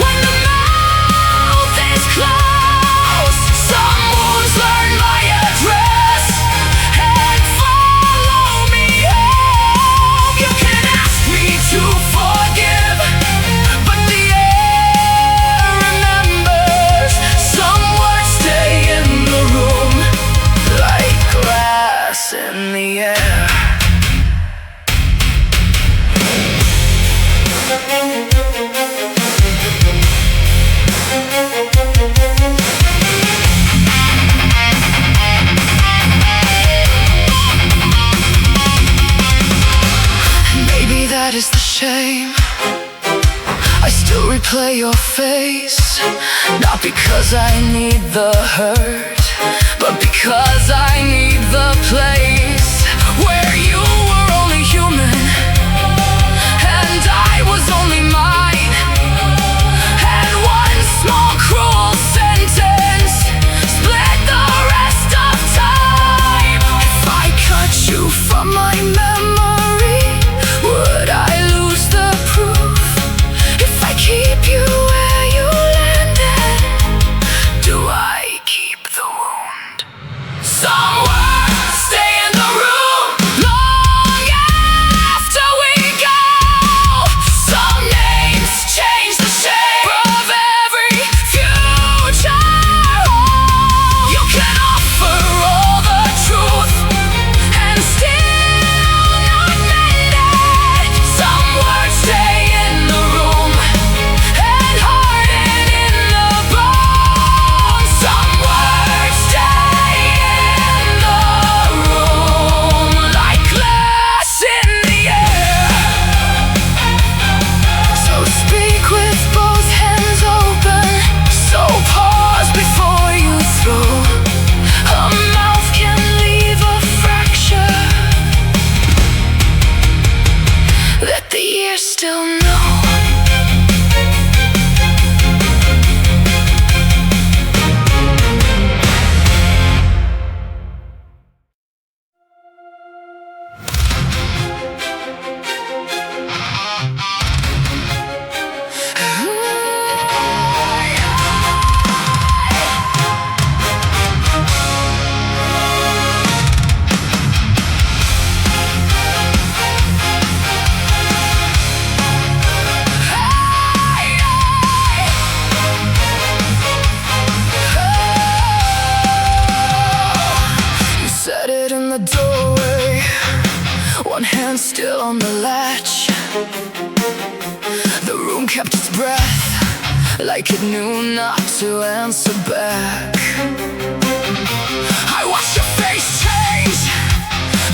when the mouth is closed. Some wounds learn my address and follow me home. You can ask me to forgive, but the air remembers. Some words stay in the room like glass in the air. Maybe that is the shame. I still replay your face, not because I need the hurt, but because I need the place where you were only human and I was only mine. And one small cruel sentence split the rest of time. If I cut you from my memory, would I lose the proof? If I keep you where you landed, do I keep the wound? Some words stay in the room long after we go. Some names change the shape of every future home. You can offer all the truth and still not mend it. Some words stay in the room and harden in the bone. Some words stay in the room like glass in the air. So speak with both hands open, so pause before you throw. A mouth can leave a fracture. Let the ears still know. hand still on the latch. The room kept its breath, like it knew not to answer back. I watched your face change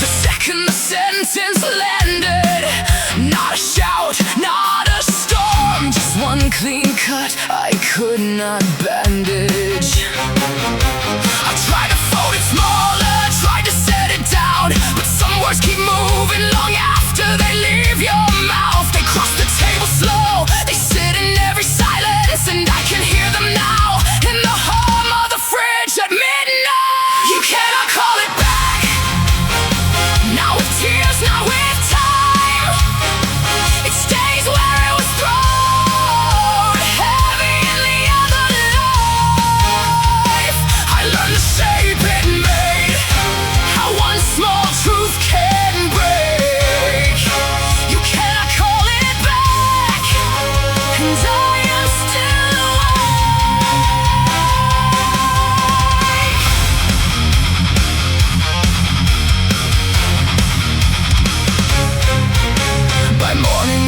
the second the sentence landed. Not a shout, not a storm, just one clean cut I could not bandage. I tried to fold it smaller, tried to set it down, but some words keep moving long after they leave your mouth. They cross the table slow, they sit in every silence, and I can hear them now in the hum of the fridge at midnight. You cannot call it back, not with tears, not with time. It stays where it was thrown, heavy in the other life. I learned the shape it made, how one small truth can break. You cannot call it back, and I am still awake. By morning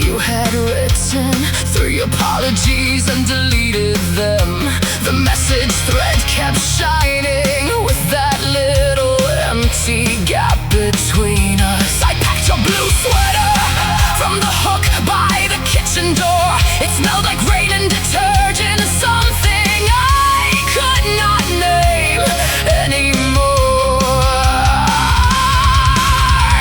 you had written 3 apologies and deleted them. The message thread kept shining with that little empty gap between us. I packed your blue sweater from the hook by the kitchen door. It smelled like rain and detergent and something I could not name anymore.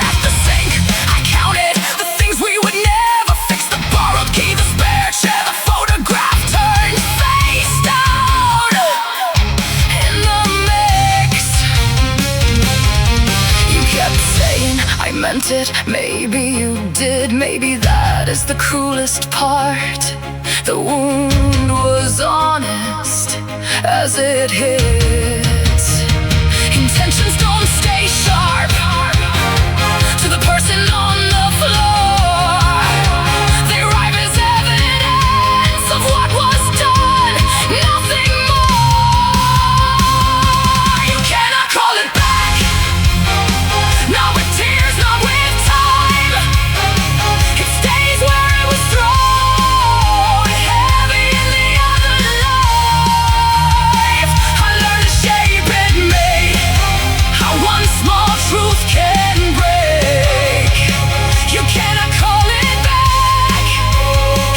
At the sink I counted the things we would never fix. The borrowed key, the spare chair, the photograph turned face down in the mix. You kept saying I meant it, maybe you did, maybe that is the cruelest part. The wound was honest as it hit. Intentions don't stay sharp to the person on the floor. They arrive as evidence of what was done, nothing more. You cannot call it back, not with tears, not with time. It stays where it was thrown, heavy in the other life. I learned the shape it made, how one small truth can break. You cannot call it back,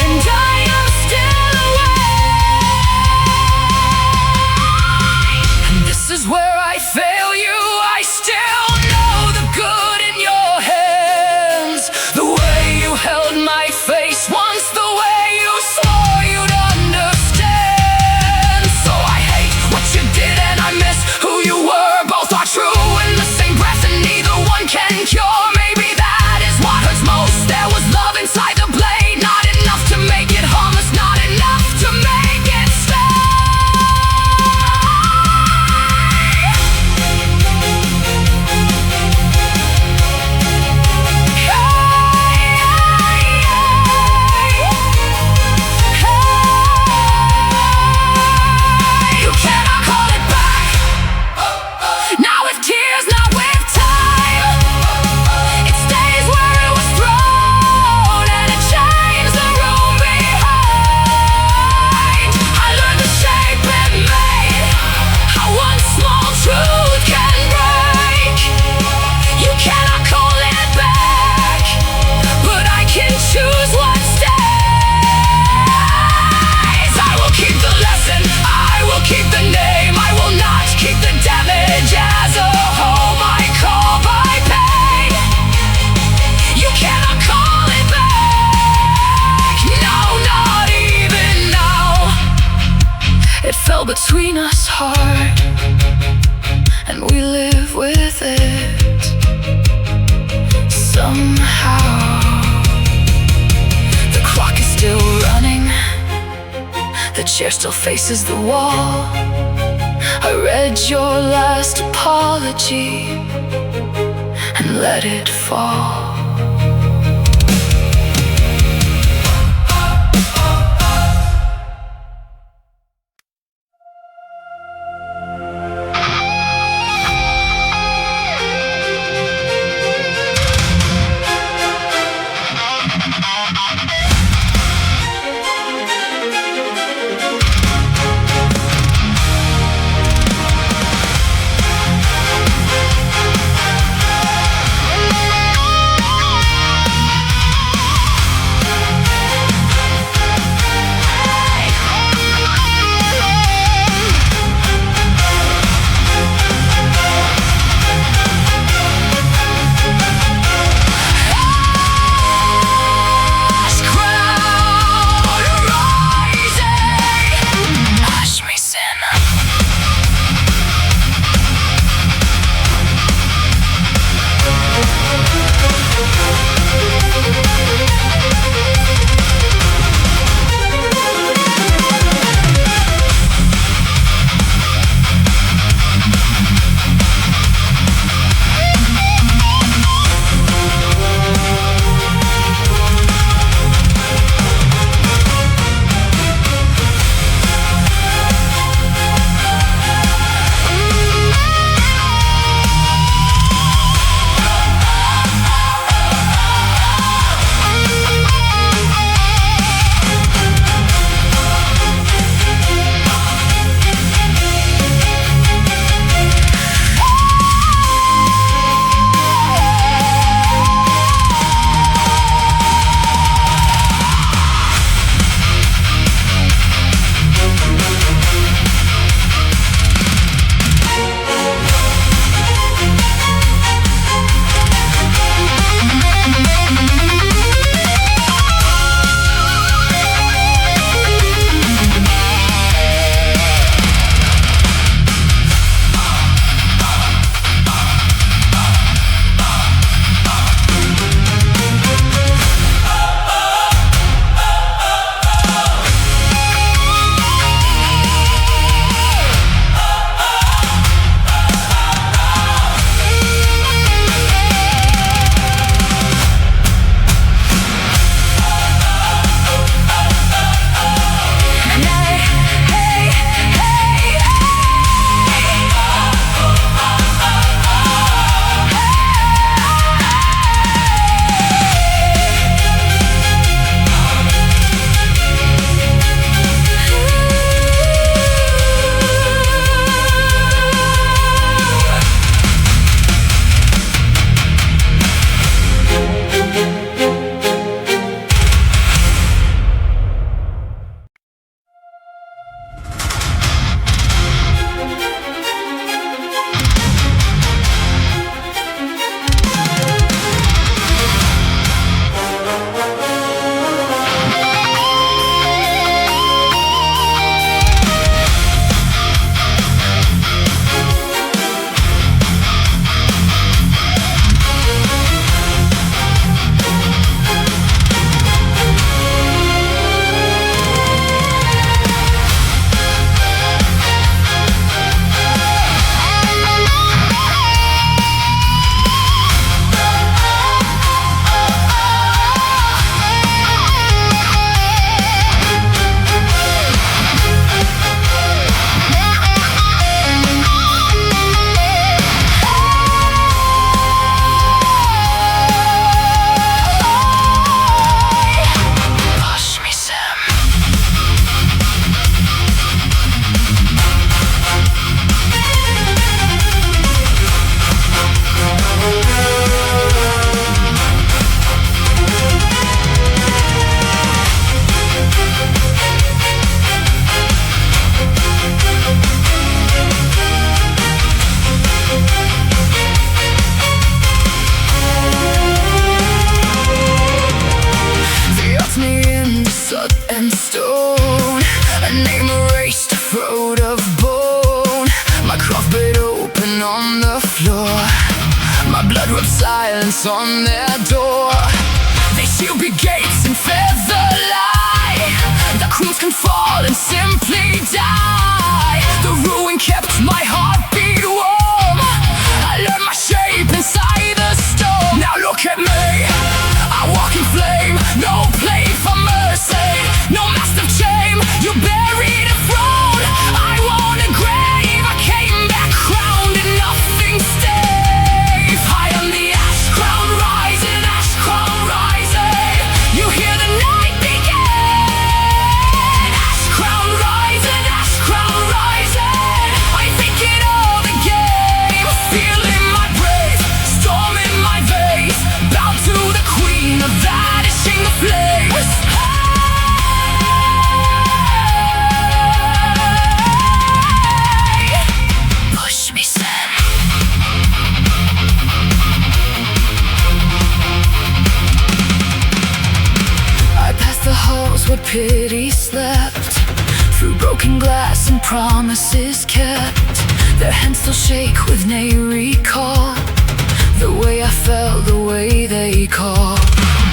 and I am still awake. And this is where I fail you. I still know the good in your hands, the way you held my face once, the way you swore you'd understand. So I hate what you did and I miss who you were. Both are true in the same breath and neither one can cure. Maybe that is what hurts most. There was love inside the blade, not enough to make it harmless, not enough to make it stay. You cannot call it back, not with tears, not with time. It stays where it was thrown, and it changes the room behind. I learned the shape it made, how one small truth can break. You cannot call it back, but I can choose what stays. I will keep the lesson, I will keep the name, I will not keep the damage as a home I call by pain. You cannot call it back, no, not even now. It fell between us hard, and we live with it somehow. The clock is still running, the chair still faces the wall. I read your last apology and let it fall. silence on their door. They shield big gates and feather lie. The queens can fall and simply die. The ruin kept my heartbeat warm. I learned my shape inside the storm. Now look at me, I walk in flame. No play for mercy, no master shame. You buried a throne, I want a grave. I came back crowned and nothing stays. High on the ash crown rising, ash crown rising. You hear the night begin. Ash crown rising, ash crown rising. I'm thinking of the game. Feeling my brave, storm in my veins. Bow to the queen of vanishing the flames. Push me, son. I passed the halls where pity slept, through broken glass and promises kept. Their hands still shake with nay recall. The way I felt, the way they call.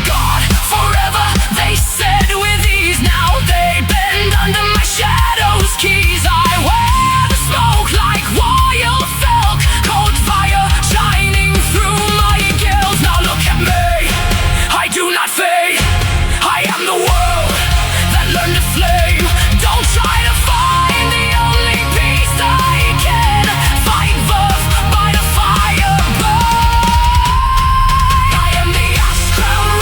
God, forever, they said with ease. Now they bend under my shadow's keys. I wear the smoke like wild felk, cold fire shining through my gills. Now look at me, I do not fade. I am the world that learned to flame. Don't try to find the only beast I can fight birth by the fire burn. I am the ash crown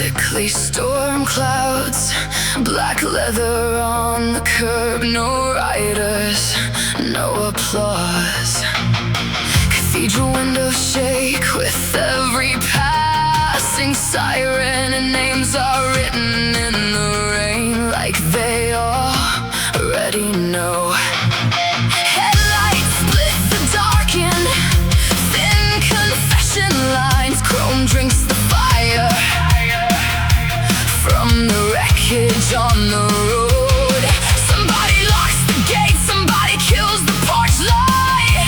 sickly storm clouds, black leather on the curb, no riders, no applause. Cathedral windows shake with every passing siren, and names are written in the rain like they already know. Headlights split the darkened, thin confession lines, chrome drinks the fire from the wreckage on the road. Somebody locks the gate, somebody kills the porch light,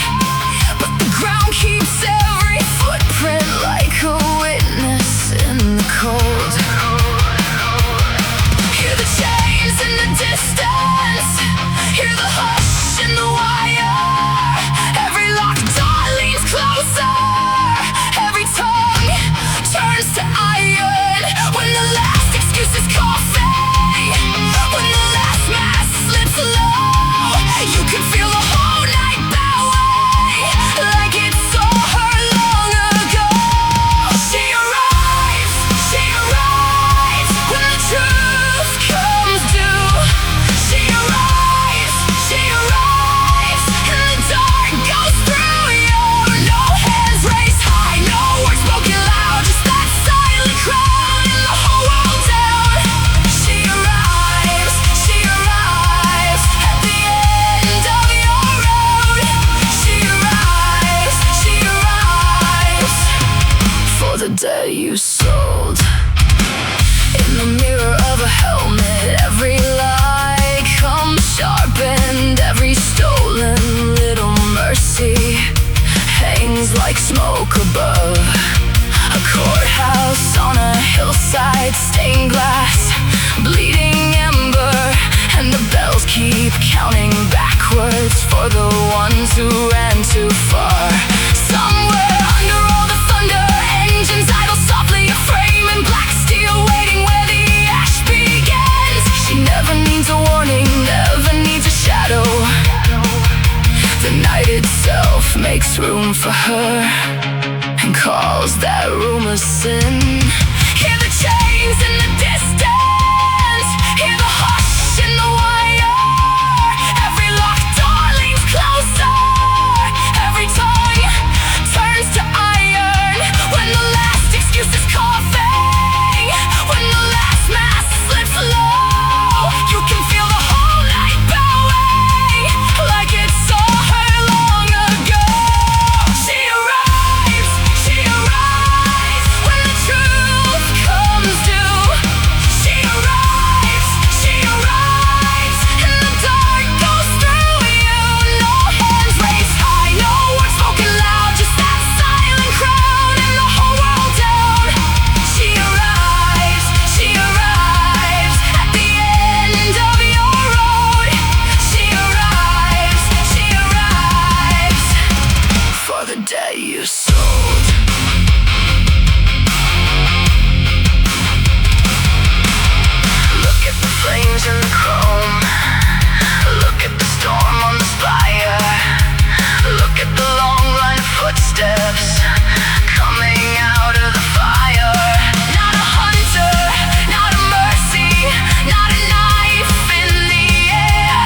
but the ground keeps every footprint like a witness in the cold. Hear the chains in the distance, hear the hush in the wire. Every locked door leans closer, every tongue turns to iron. When the last excuse is coffee, when the last mask slips low, you can feel the whole night bow away like it saw her long ago. She arrives when the truth comes due. She arrives, and the dark goes through you. No hands raised high, no words spoken loud, just that silent crowd and the whole world down. She arrives at the end of your road. She arrives for the day you sold. In the mirror of a helmet, every lie comes sharpened, every stolen little mercy hangs like smoke above. A courthouse on a hillside, stained glass, bleeding ember, and the bells keep counting backwards for the ones who ran too far. Somewhere under all the thunder, engines idle softly, a frame in black steel waiting where the ash makes room for her and calls that room a sin. Hear the chains in the distance, hear the hush in the wire. Every locked door leans closer, every tongue turns to iron. When the last excuse is coughing, when the last mask slips low, you can feel the whole night bowing like it saw her long ago. She arrives when the truth comes due. She arrives, and the dark goes through you. No hands raised high, no words spoken loud, just that silent crowd and the whole world down. She arrives at the end of your road. She arrives for the day you sold. Look at the flames in the chrome, look at the storm on the spire, look at the long line of footsteps coming out of the fire. Not a hunter, not a mercy, not a knife in the air,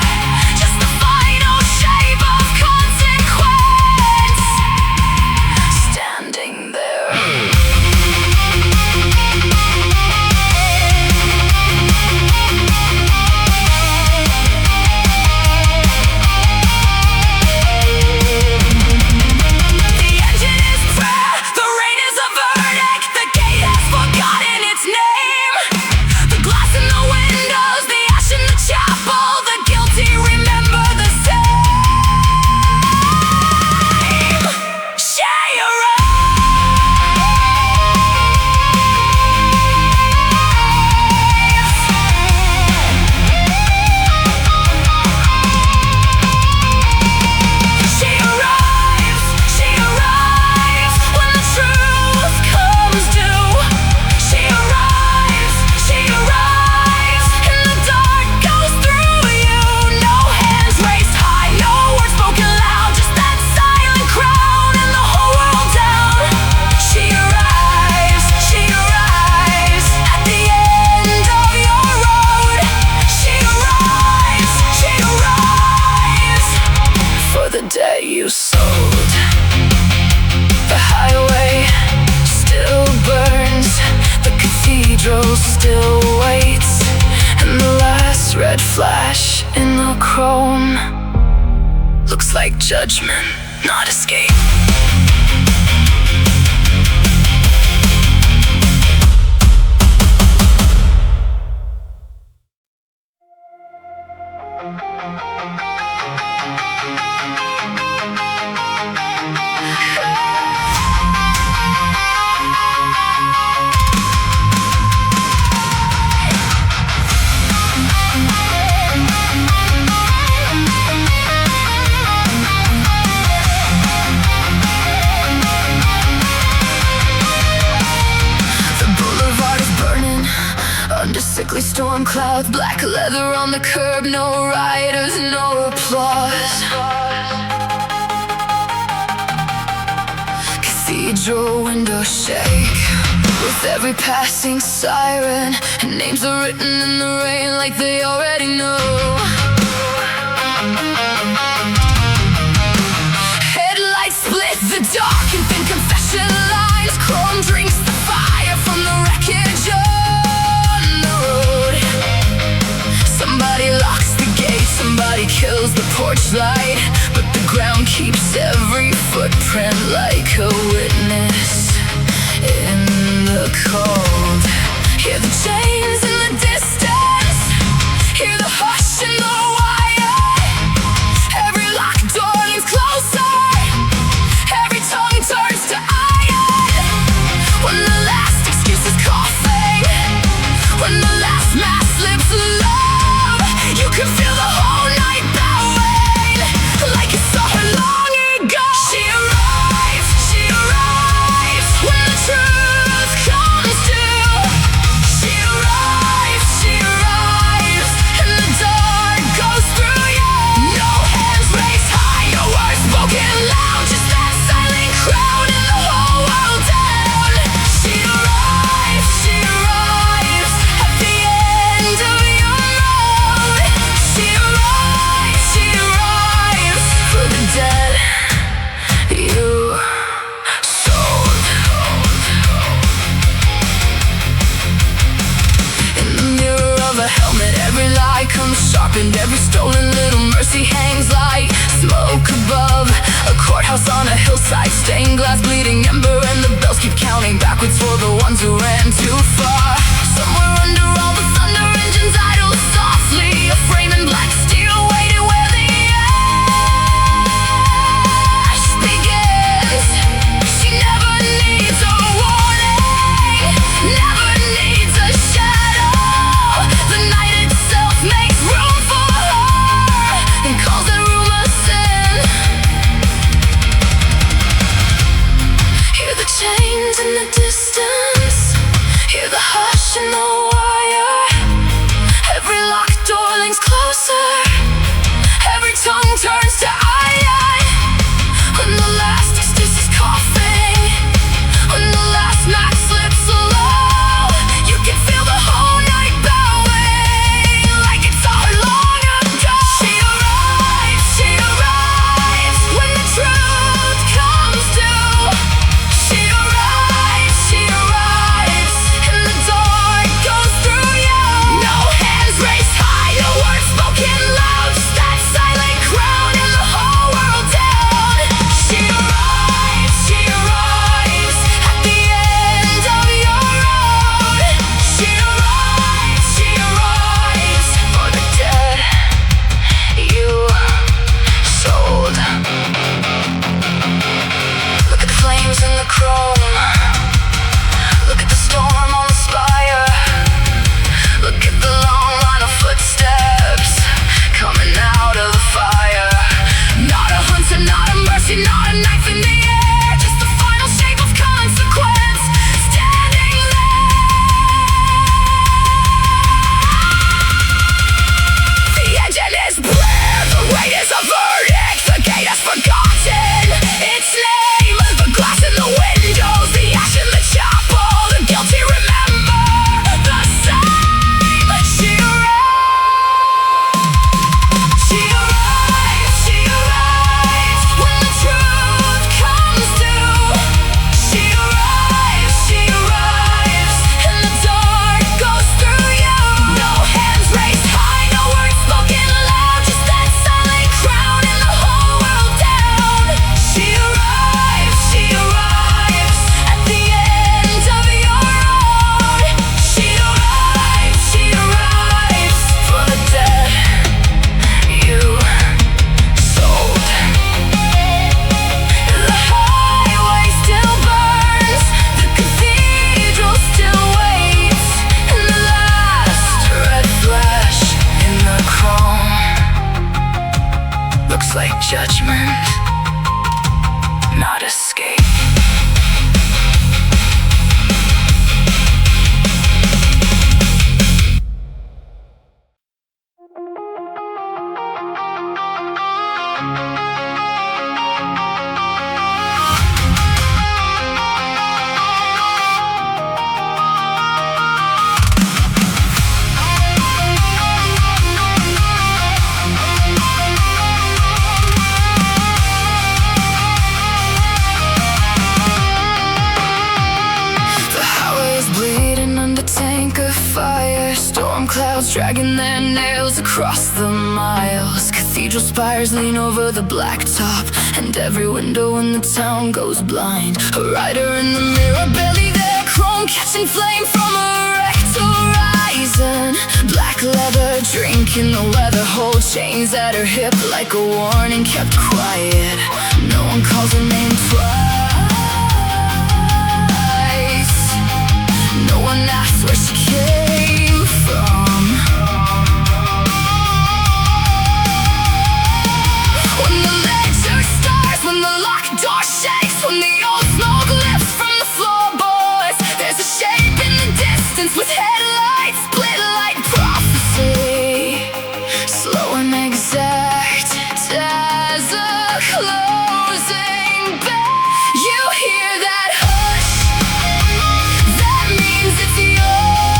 just the final shape of consequence standing there. The engine is prayer, the rain is a verdict, the gate has forgotten its name. The glass in the windows, the ash in the chapel, the guilty remember the same. She arrives when the truth comes due. She arrives, and the dark goes through you. No hands raised high, no words spoken loud, just that silent crowd and the whole world down. She arrives at the end of your road. She arrives for the day you sold. The highway still burns, the cathedral still waits, and the last red flash in the chrome looks like judgment, not escape. The boulevard is burning under sickly storm clouds, black leather on the curb, no riders, no applause. Cathedral windows shake with every passing siren, and names are written in the rain like they already know. Headlights split the dark and thin confession lines, chrome drinks the fire from the wreckage on the road. Somebody locks the gate, somebody kills the porch light, but the ground keeps every footprint like a witness in the cold. Hear the chains in the distance, hear the hush in the wire. Every locked door leans closer, every tongue turns to iron. When the last excuse is coughing, when the last mask slips low, you can feel the whole night bowing like you saw her long ago. She arrives when the truth comes due. Every lie comes sharpened, every stolen little mercy hangs like smoke above a courthouse on a hillside. Stained glass, bleeding ember, and the bells keep counting backwards for the ones who ran too far. Somewhere under all the thunder engines idle softly, a frame in black steel waiting where the ash begins. She never needs a warning, never needs a shadow. The night itself makes room for her and calls that room a sin. Hear the chains in the distance, hear the hush in the wire. Every locked door links closer, every tongue turns to I. When the last ecstasy's coughing, when the last match slips low, you can feel the whole night bowing like it's all long ago. She arrives when the truth comes due. She arrives, and the door goes through you. No hands raised high, no words spoken loud, just that silent crown and the whole world down. She arrives at the end of your road. She arrives for the dead you sold. Look at the flames in the chrome, look at the storm on the spire, look at the long line of footsteps coming out of the fire. Not a hunter, not a mercy, not a knife in the air, just the final shape of consequence standing there. The engine is prayer, the weight is a verdict, the gate has forgotten its name. The glass in the windows, the ash in the chapel, the guilty remember the same. She arrives when the truth comes due. She arrives, and the dark goes through you. No hands raised high, no words spoken loud, just that silent crown and the whole world down. She arrives at the end of your road. She arrives for the dead you sold. The highway still burns, the cathedral still waits, and the last red flash in the chrome looks like judgment, not escape. The highway is bleeding under tank of fire, storm clouds dragging their nails across the miles. Cathedral spires lean over the blacktop, and every window in the town goes blind. A rider in the mirror, barely there, chrome catching flame from a wrecked horizon. Black leather, drinking the weather, hold chains at her hip like a warning, kept quiet. No one calls her name twice. No one asks where she came from. When the ledger starts, when the locked door shakes, when the old smoke lifts from the floorboards, there's a shape in the distance with headlights, split light prophecy, slow and exact as a closing bell. You hear that hush, that means it's yours.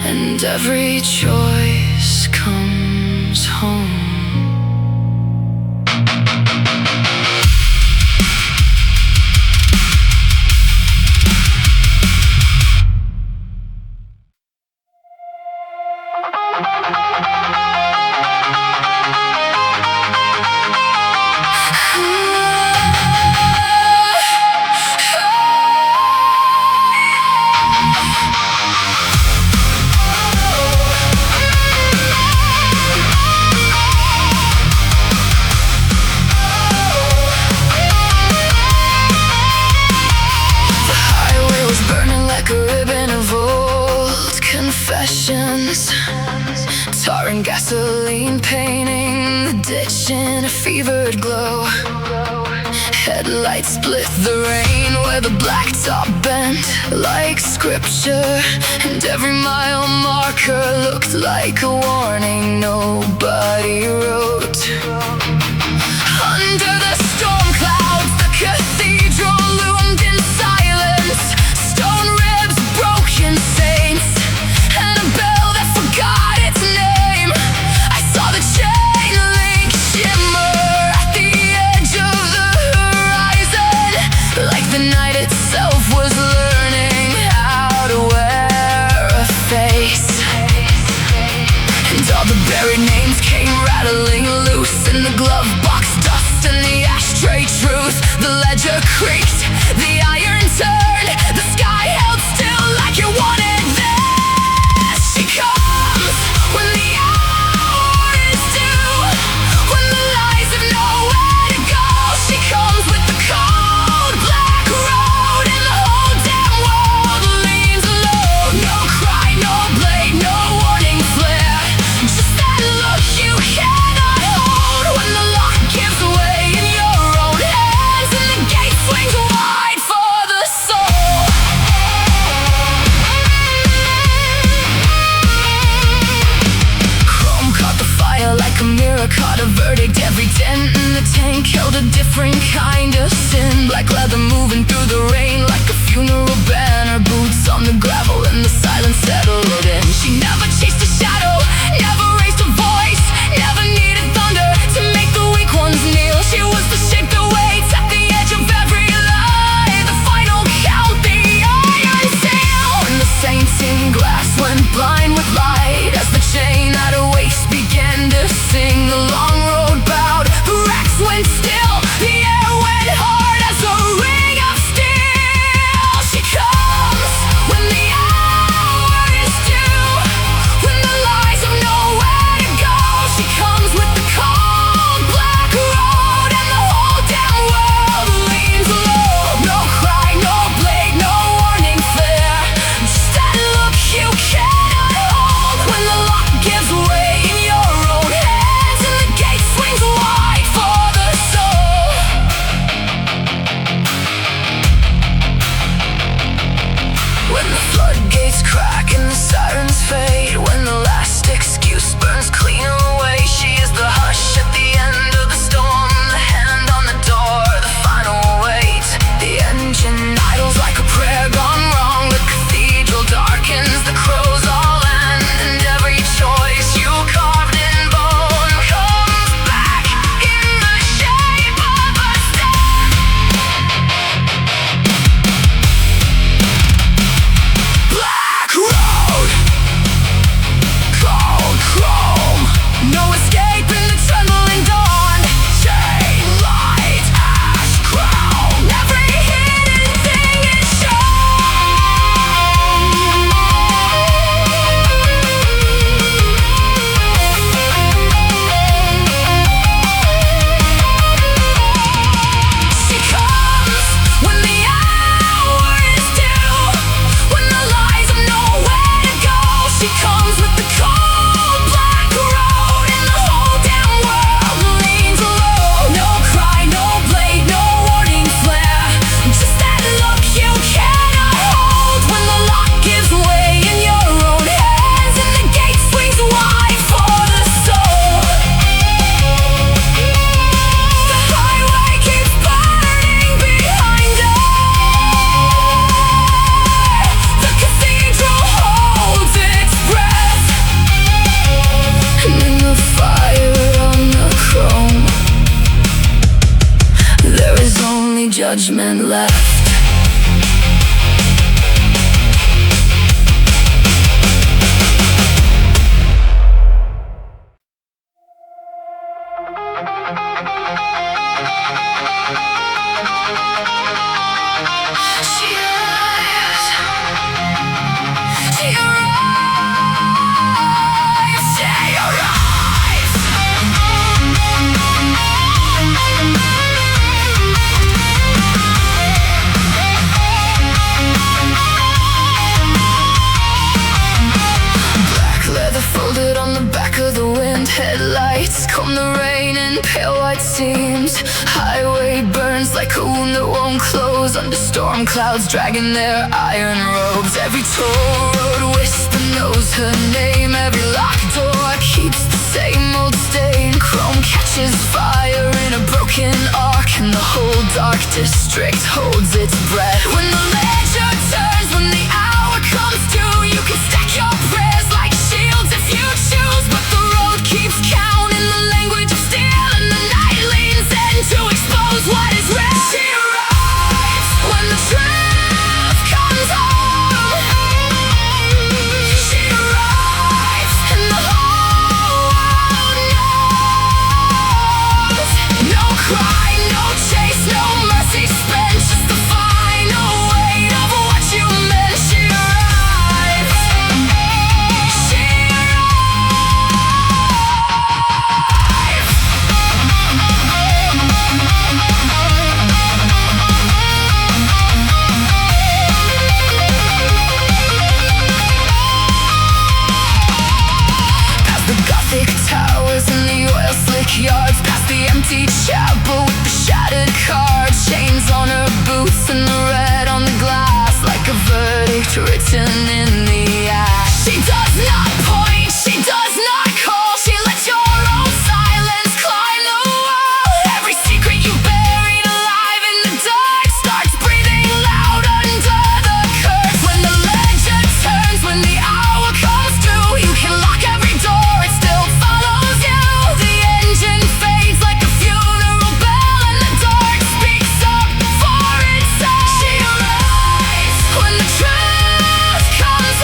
and every choice comes home. Tar and gasoline painting the ditch in a fevered glow. Headlights split the rain where the blacktop bent like scripture, and every mile marker looked like a warning nobody wrote. Under the storm clouds, the cathedral loomed in silence. Stone ribs, broken saints, and a bell that forgot its name. I saw the chain link shimmer at the edge of the horizon, like the night itself was learning how to wear a face. And all the buried names came rattling loose in the glove box dust and the ashtray truth. The ledger creaked, the iron turned, the sky held still like it wanted this. She comes when the hour is due, when the lies have nowhere to go. She comes with the cold black road, and the whole damn world leans low. No cry, no blade, no warning flare, just that look you cannot hold when the lock gives way in your own hands and the gate swings wide for the soul. Chrome caught the fire like a mirror caught a verdict. Every dent in the tank held a different kind of sin. Black leather moving through the rain like a funeral banner. Boots on the gravel and the silence settled in. She never chased a shadow, never raised a voice, never needed thunder to make the weak ones kneel. She was the shake that waits at the edge of every lie, the final count, the iron seal. When the saints in glass went blind with light, as the chain at her waist began to sing, the long road bowed, the racks went still, the air went hard as a ring of steel. She judgment left. Headlights comb the rain in pale white seams. Highway burns like a wound that won't close under storm clouds dragging their iron robes. Every toll road whisper knows her name. Every locked door keeps the same old stain. Chrome catches fire in a broken arc, and the whole dark district holds its breath. When the ledger turns, when the hour comes to, you can stack your prayers like shields if you choose, but the road keeps count in the language of steel, and the night leans in to expose what is real. She arrives when the truth comes home. She arrives and the whole world knows. No cry, no chase, no mercy spent, just the final weight of what you meant. She arrives. She yards, past the empty chapel with the shattered card, chains on her boots and the red on the glass, like a verdict written in the ash. She does not point, she does not call, she lets your own silence climb the wall. Every secret you buried alive in the dark starts breathing loud under the curse. When the ledger turns, when the hour comes through, you can lock every door, it still follows you. The engine fades like a funeral bell, and the dark speaks up for itself. She arrives when the truth comes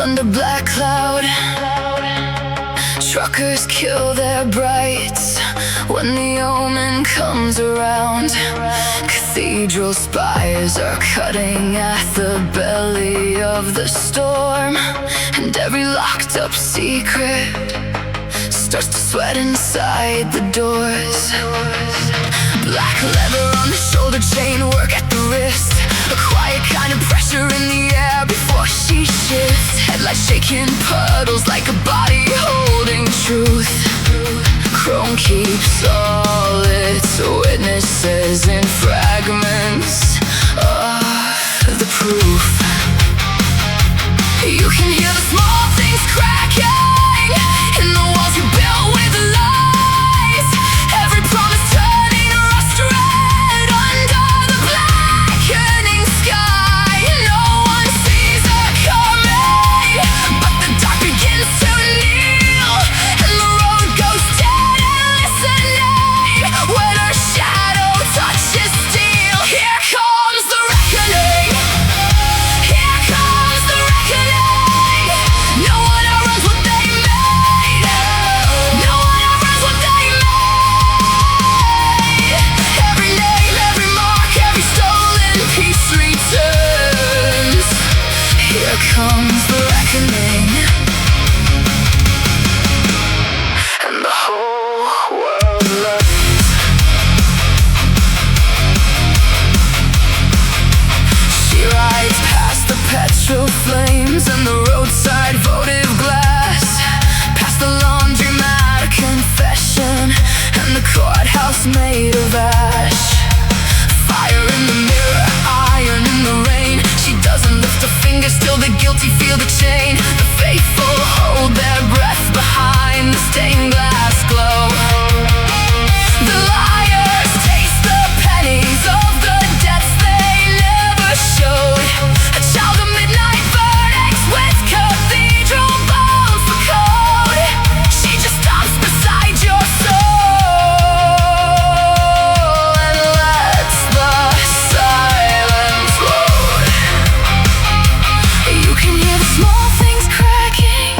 under black cloud. Truckers kill their brights when the omen comes around. Cathedral spires are cutting at the belly of the storm, and every locked up secret starts to sweat inside the doors. Black leather on the shoulder chain, work at the wrist, a quiet kind of pressure in the air before she shifts. Headlights shaking puddles like a body holding truth. Chrome keeps all its witnesses in fragments of the proof. You can hear the small things cracking in the walls you built with lies. Every promise turning rust red under the blackening sky. No one sees her coming, but the dark begins to kneel, and the road goes dead and listening when her shadow touches steel. Here comes the reckoning. Here comes the reckoning. No one outruns what they made. No one outruns what they made. Every name, every mark, every stolen piece returns. Here comes the reckoning, and the whole world learns. She rides past the petrol flames and the roadside votive glass, past the laundromat, a confession, and the courthouse made of ash. Fire in the mirror, iron in the rain. She doesn't lift a finger, still the guilty feel the chain. The faithful hold their breath behind the stained glass glow. The liars taste the pennies of the debts they never showed. A child of midnight verdicts with cathedral bones for code. She just stops beside your soul and lets the silence load. You can hear the small things cracking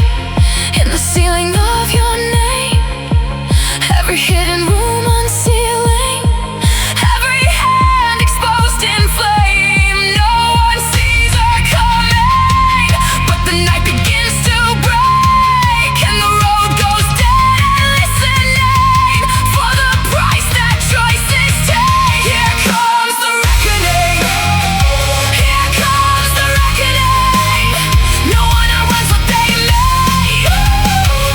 in the ceiling of your name. Every hidden room unsealing, every hand exposed in flame. No one sees her coming, but the night begins to break, and the road goes dead and listening for the price that choices take. Here comes the reckoning. Here comes the reckoning. No one outruns what they made.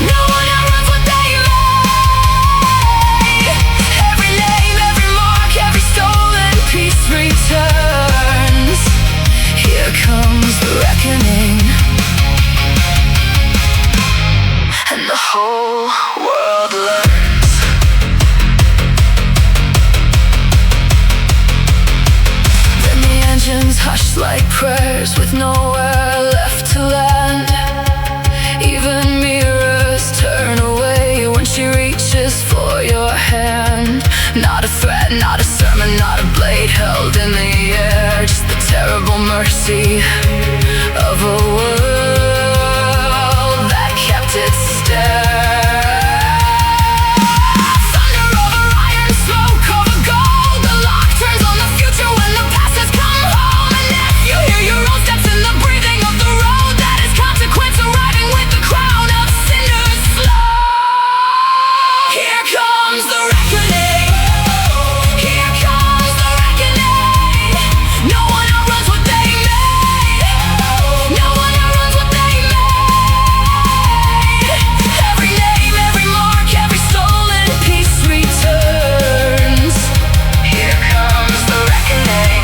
No one outruns what they made. Every name, every mark, every stolen piece returns. Here comes the reckoning, and the whole world learns. Then the engines hush like prayers with nowhere left to land. Even mirrors turn away when she reaches for your hand. Not a threat, not a sermon, not a blade held in the air. Just the terrible mercy of a world that kept its stare. Thunder over iron, smoke over gold. The lock turns on the future when the past has come home. And if you hear your own steps in the breathing of the road, that is consequence arriving with the crown of cinders slow. Here comes the reckoning. Here comes the reckoning. No one outruns what they made. No one outruns what they made. Every name, every mark, every stolen piece returns. Here comes the reckoning,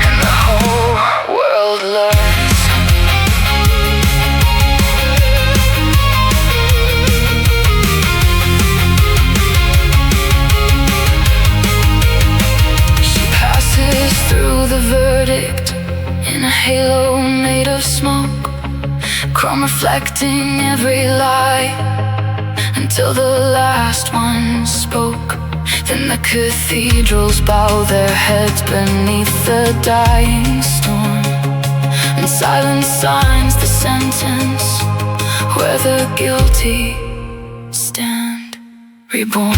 and the whole world learns. She passes through the verdict in a halo made of smoke, chrome reflecting every lie, until the last one spoke. Then the cathedrals bow their heads beneath the dying storm. and silence signs the sentence where the guilty stand reborn.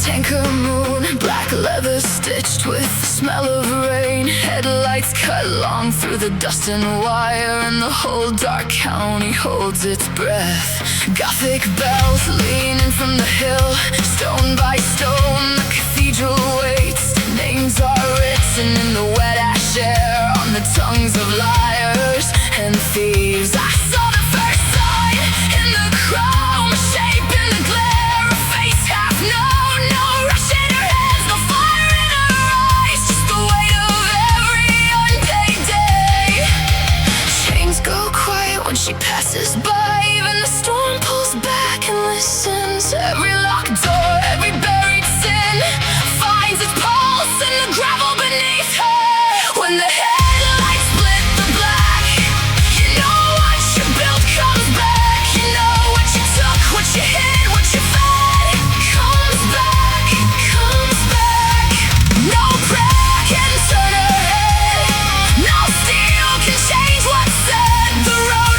Tanker moon, black leather stitched with the smell of rain. Headlights cut long through the dust and wire, and the whole dark county holds its breath. Gothic bells leaning from the hill, stone by stone the cathedral waits. Names are written in the wet ash air on the tongues of liars and thieves. I saw the first sign in the chrome, a shape in the glare, a face half known. She passes by, even the storm pulls back and listens. Every locked door, every buried sin finds its pulse in the gravel beneath her. When the headlights split the black, you know what you built comes back. You know what you took, what you hid, what you fed comes back, comes back. No prayer can turn her head, no steel can change what's said. The road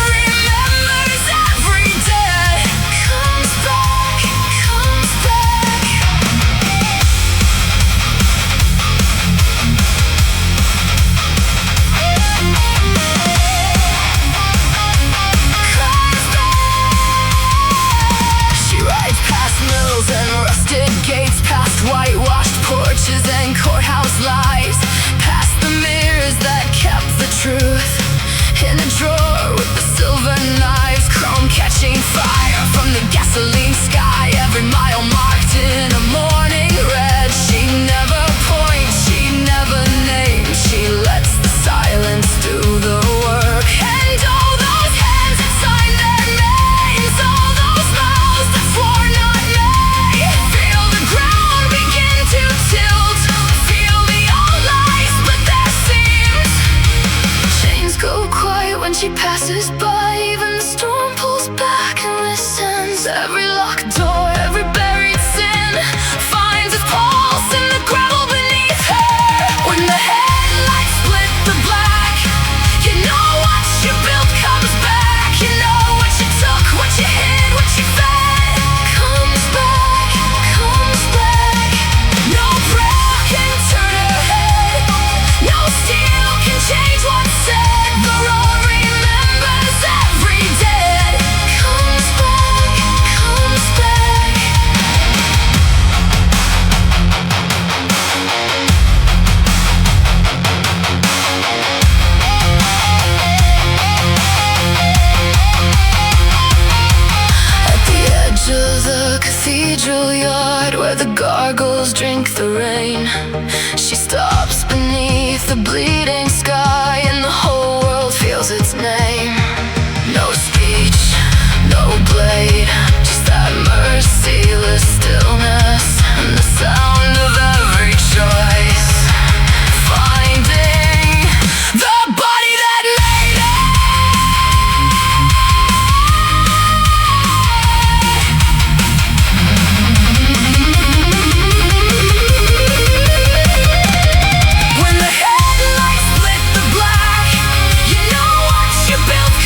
whitewashed porches and courthouse lights, past the mirrors that kept the truth in a drawer with the silver knives, chrome catching fire from the gasoline sky. Every mile marked in a morning red. She never points, she never names, she lets the silence do the work. And all those hands that signed their names, all those mouths that swore not may, feel the ground begin to tilt, feel the old lies split their seams. Chains go quiet when she passes by, even the storm pulls back and listens. Every locked door, every buried sin finds its pulse in the gravel beneath her. When the headlights split the black, you know what you built comes back. You know what you took, what you hid, what you fed comes back, comes back. No prayer can turn her head, no steel can change what's said. The road remembers every dead comes back, comes back. At the edge of the cathedral yard, where the gargoyles drink the rain, she stops beneath the bleeding sky, and the whole world feels its name. No speech, no blade, just that merciless stillness and the sound of every choice. Finding the body that made it. When the headlights split the black, you know what you built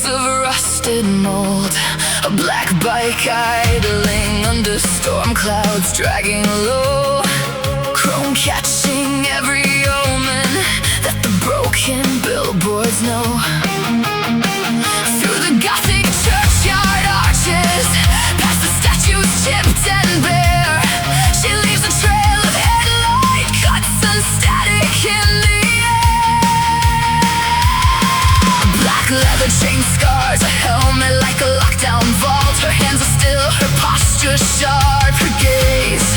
of rusted mold, a black bike idling under storm clouds, dragging low, chrome catching every omen that the broken billboards know. Through the Gothic churchyard arches, past the statues chipped and bare, she leaves a trail of headlight cuts and static in the black leather chain scars, a helmet like a lockdown vault. Her hands are still, her posture sharp, her gaze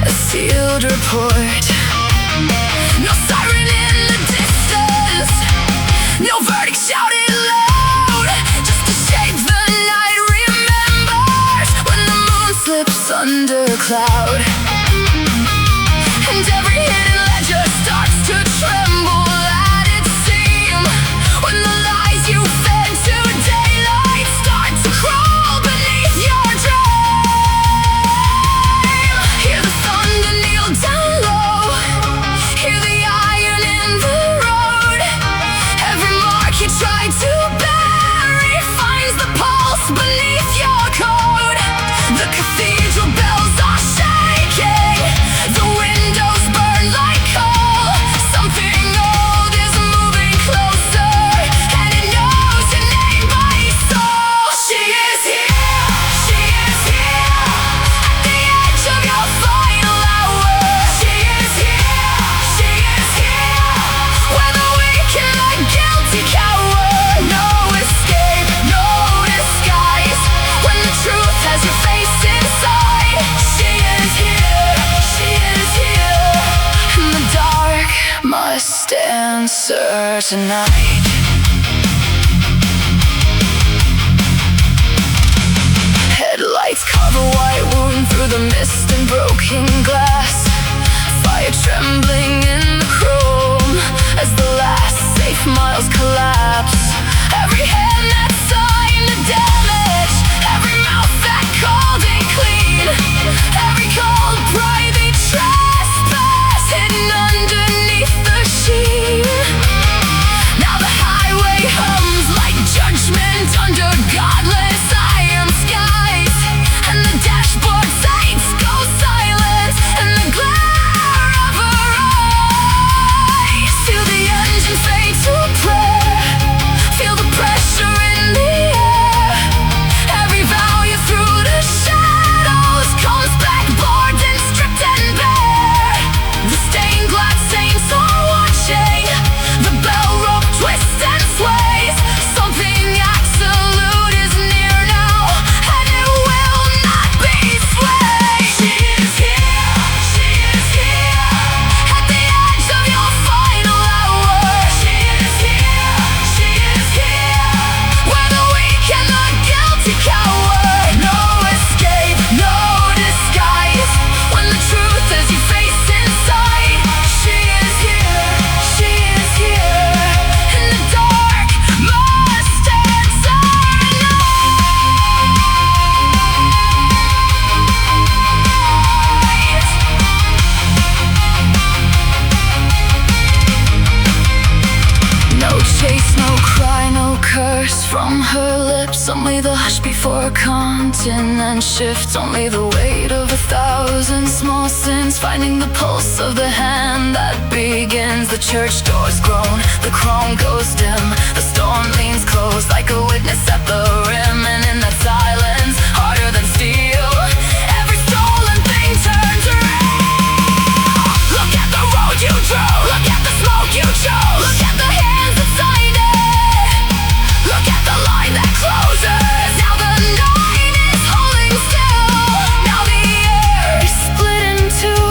a sealed report. No siren in the distance, no verdict shouted loud, just a shape the night remembers when the moon slips under a cloud. And every hidden ledger starts to tremble at its seam when the lies you fed to daylight start to crawl beneath your dream. Hear the thunder kneel down low, hear the iron in the road. Every mark you tried to bury finds the pulse beneath your coat. The cathedral bells are shaking, the windows burn like coal. Something old is moving closer, and it knows your name by soul. She is here, she is here, at the edge of your final hour. She is here, she is here, where the weak and the guilty cower. No escape, no disguise, when the truth has your face inside. She is here, and the dark must answer tonight. Headlights carve a white wound through the mist and broken glass, fire trembling in the chrome as the last safe miles collapse. Every hand that signed the damage, every mouth that called it clean, every cold private trespass hidden underneath the sheen. Now the highway hums like judgment under godless iron skies, and the dashboard sights go silent in the glare of her eyes. Feel the engine fade to prayer, feel the pressure in the air. Every vow you threw to shadows comes back bored and stripped and bare. The stained glass saints are watching, the bell rope twists and sways. Something absolute is near now, and it will not be swayed. She is here, at the edge of your final hour. She is here, where the weak and the guilty cower. No escape, no disguise, when the truth is you face inside. She is here, and the dark must answer tonight. No chase, no cry, no curse from her lips, only the hush before a continent shift, only the weight of 1,000 small sins, finding the pulse of the hand that begins. The church doors groan, the chrome goes dim, the storm leans close like a witness at the rim, and in that silence, harder than steel, every stolen thing turns real. Look at the road you drew, look at the smoke you chose, look at the hands that signed it, look at the line that closes. Now the night is holding still, now the air is split in two,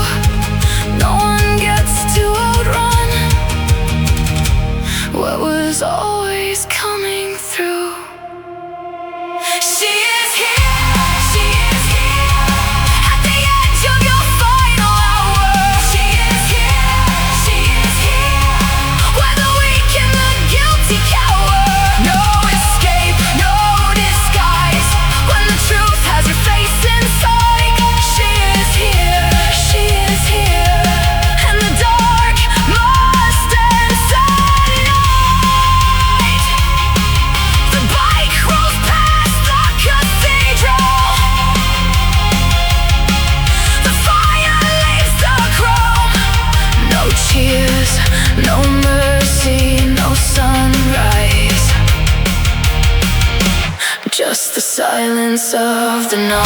no one gets to outrun what was always coming through. just the silence of the known.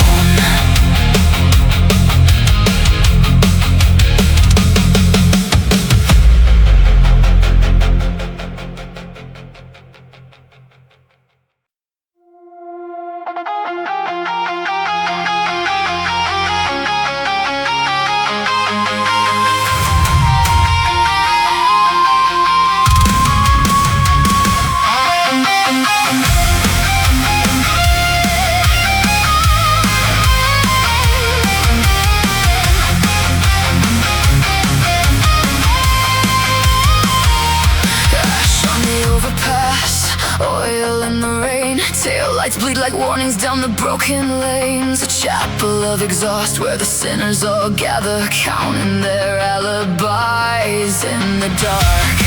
Taillights bleed like warnings down the broken lanes. A chapel of exhaust where the sinners all gather, counting their alibis in the dark.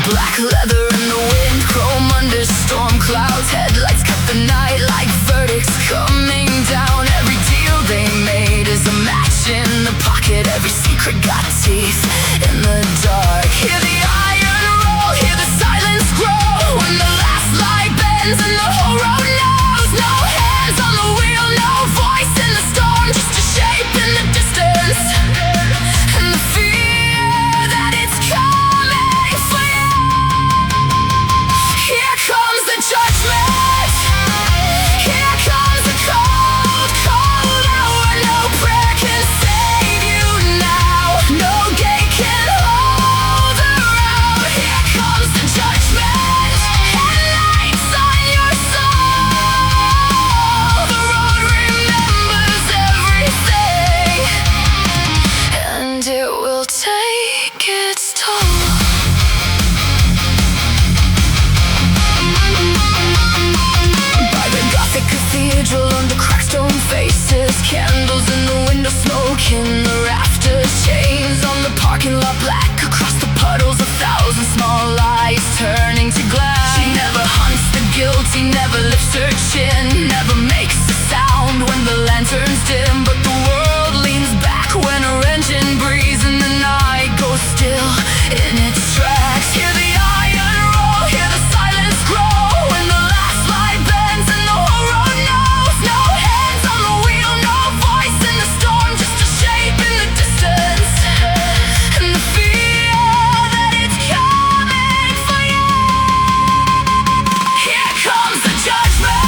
Black leather in the wind, chrome under storm clouds. Headlights cut the night like verdicts coming down. Every deal they made is a match in the pocket. Every secret got teeth in the dark. Hear the iron roll, hear the silence grow. When the last light bends and the whole road knows. No hands on the wheel, no voice in the storm, just a shape in the distance. And the fear that it's coming for you. Here comes the judgment. Here comes the cold, cold hour. No prayer can save you now. No gate can hold the road. Here comes the judgment. Headlights on your soul. The road remembers everything, and it will take its toll. By the Gothic cathedral under cracked stone faces, candles in the window, smoke in the rafters, chains on the parking lot, black across the puddles, 1,000 small lies turning to glass. She never hunts the guilty, never lifts her chin, never makes a sound when the lantern's dim. But the world leans back when her engine breathes and the night goes still in its tracks. Hear the iron roll, hear the silence grow. When the last light bends and the whole road knows. No hands on the wheel, no voice in the storm, just a shape in the distance. And the fear that it's coming for you. Here comes the judgment.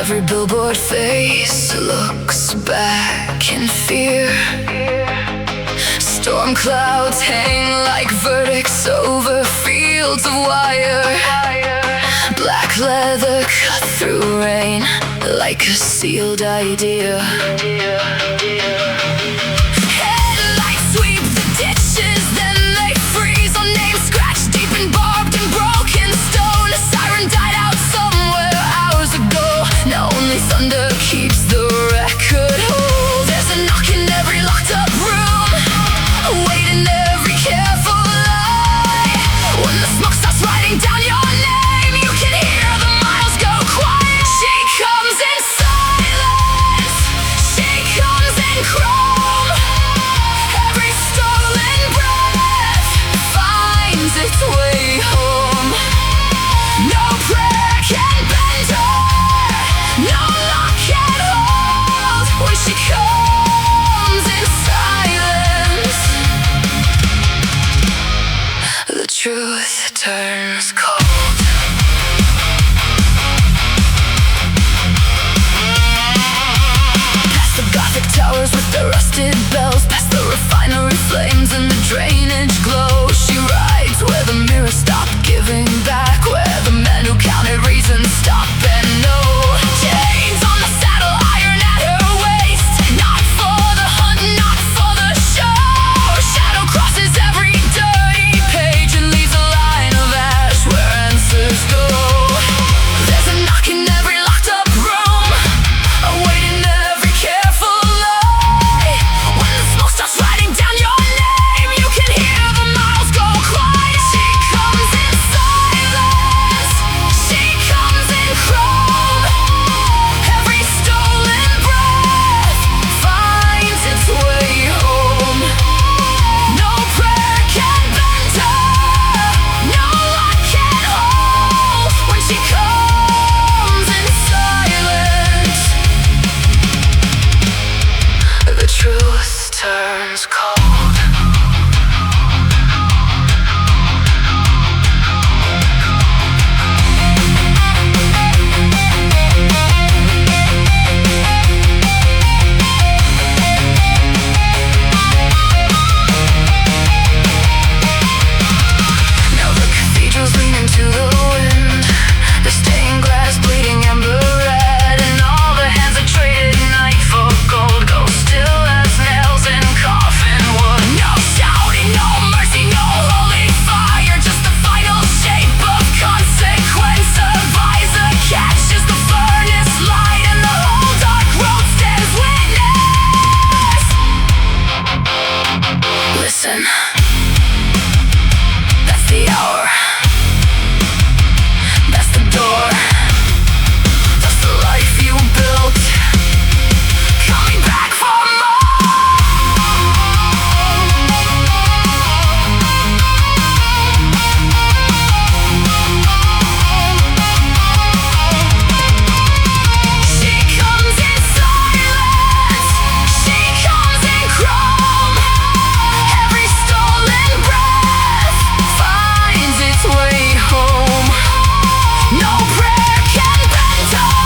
Every billboard face looks back in fear. Storm clouds hang like verdicts over fields of wire. Black leather cut through rain like a sealed idea. Headlights sweep the ditches, then they freeze on names scratched deep and barbed and broken stone. A siren died out somewhere hours ago. Now only thunder keeps the record whole. There's a knock in every locked up room, waiting every careful lie. When the smoke starts writing down your name, you can hear the miles go quiet. She comes in silence, she comes in chrome. Every stolen breath finds its way home. No prayer can bend her, no lock can hold. When she comes in silence, the truth turns cold. Past the Gothic towers with their rusted bells, past the refinery flames and the drainage glow. She rides where the mirrors stop giving back, where the men who counted reasons stop and know. Chains on the saddle, iron at her waist, not for the hunt, not for the show. Shadow crosses every dirty page and leaves a line of ash where answers go. There's a knock in every locked up room, awaiting every careful lie. When the smoke starts writing down your name, you can hear the miles go quiet. She comes in silence, she comes in chrome. Every stolen breath finds its way home. No prayer can bend her, no lock can hold. When she comes in silence, the truth turns cold. Now the cathedrals lean into the wind, the stained glass bleeding amber red, and all the hands that traded night for gold go still as nails in coffin wood. No shouting, no mercy, no holy fire, just the final shape of consequence. Survives the catches the furnace light, and the whole dark road stands witness. Listen, that's the hour, that's the door, that's the life you built, coming back for She comes in silence, she comes in chrome. Every stolen breath finds its way home. No prayer can bend her,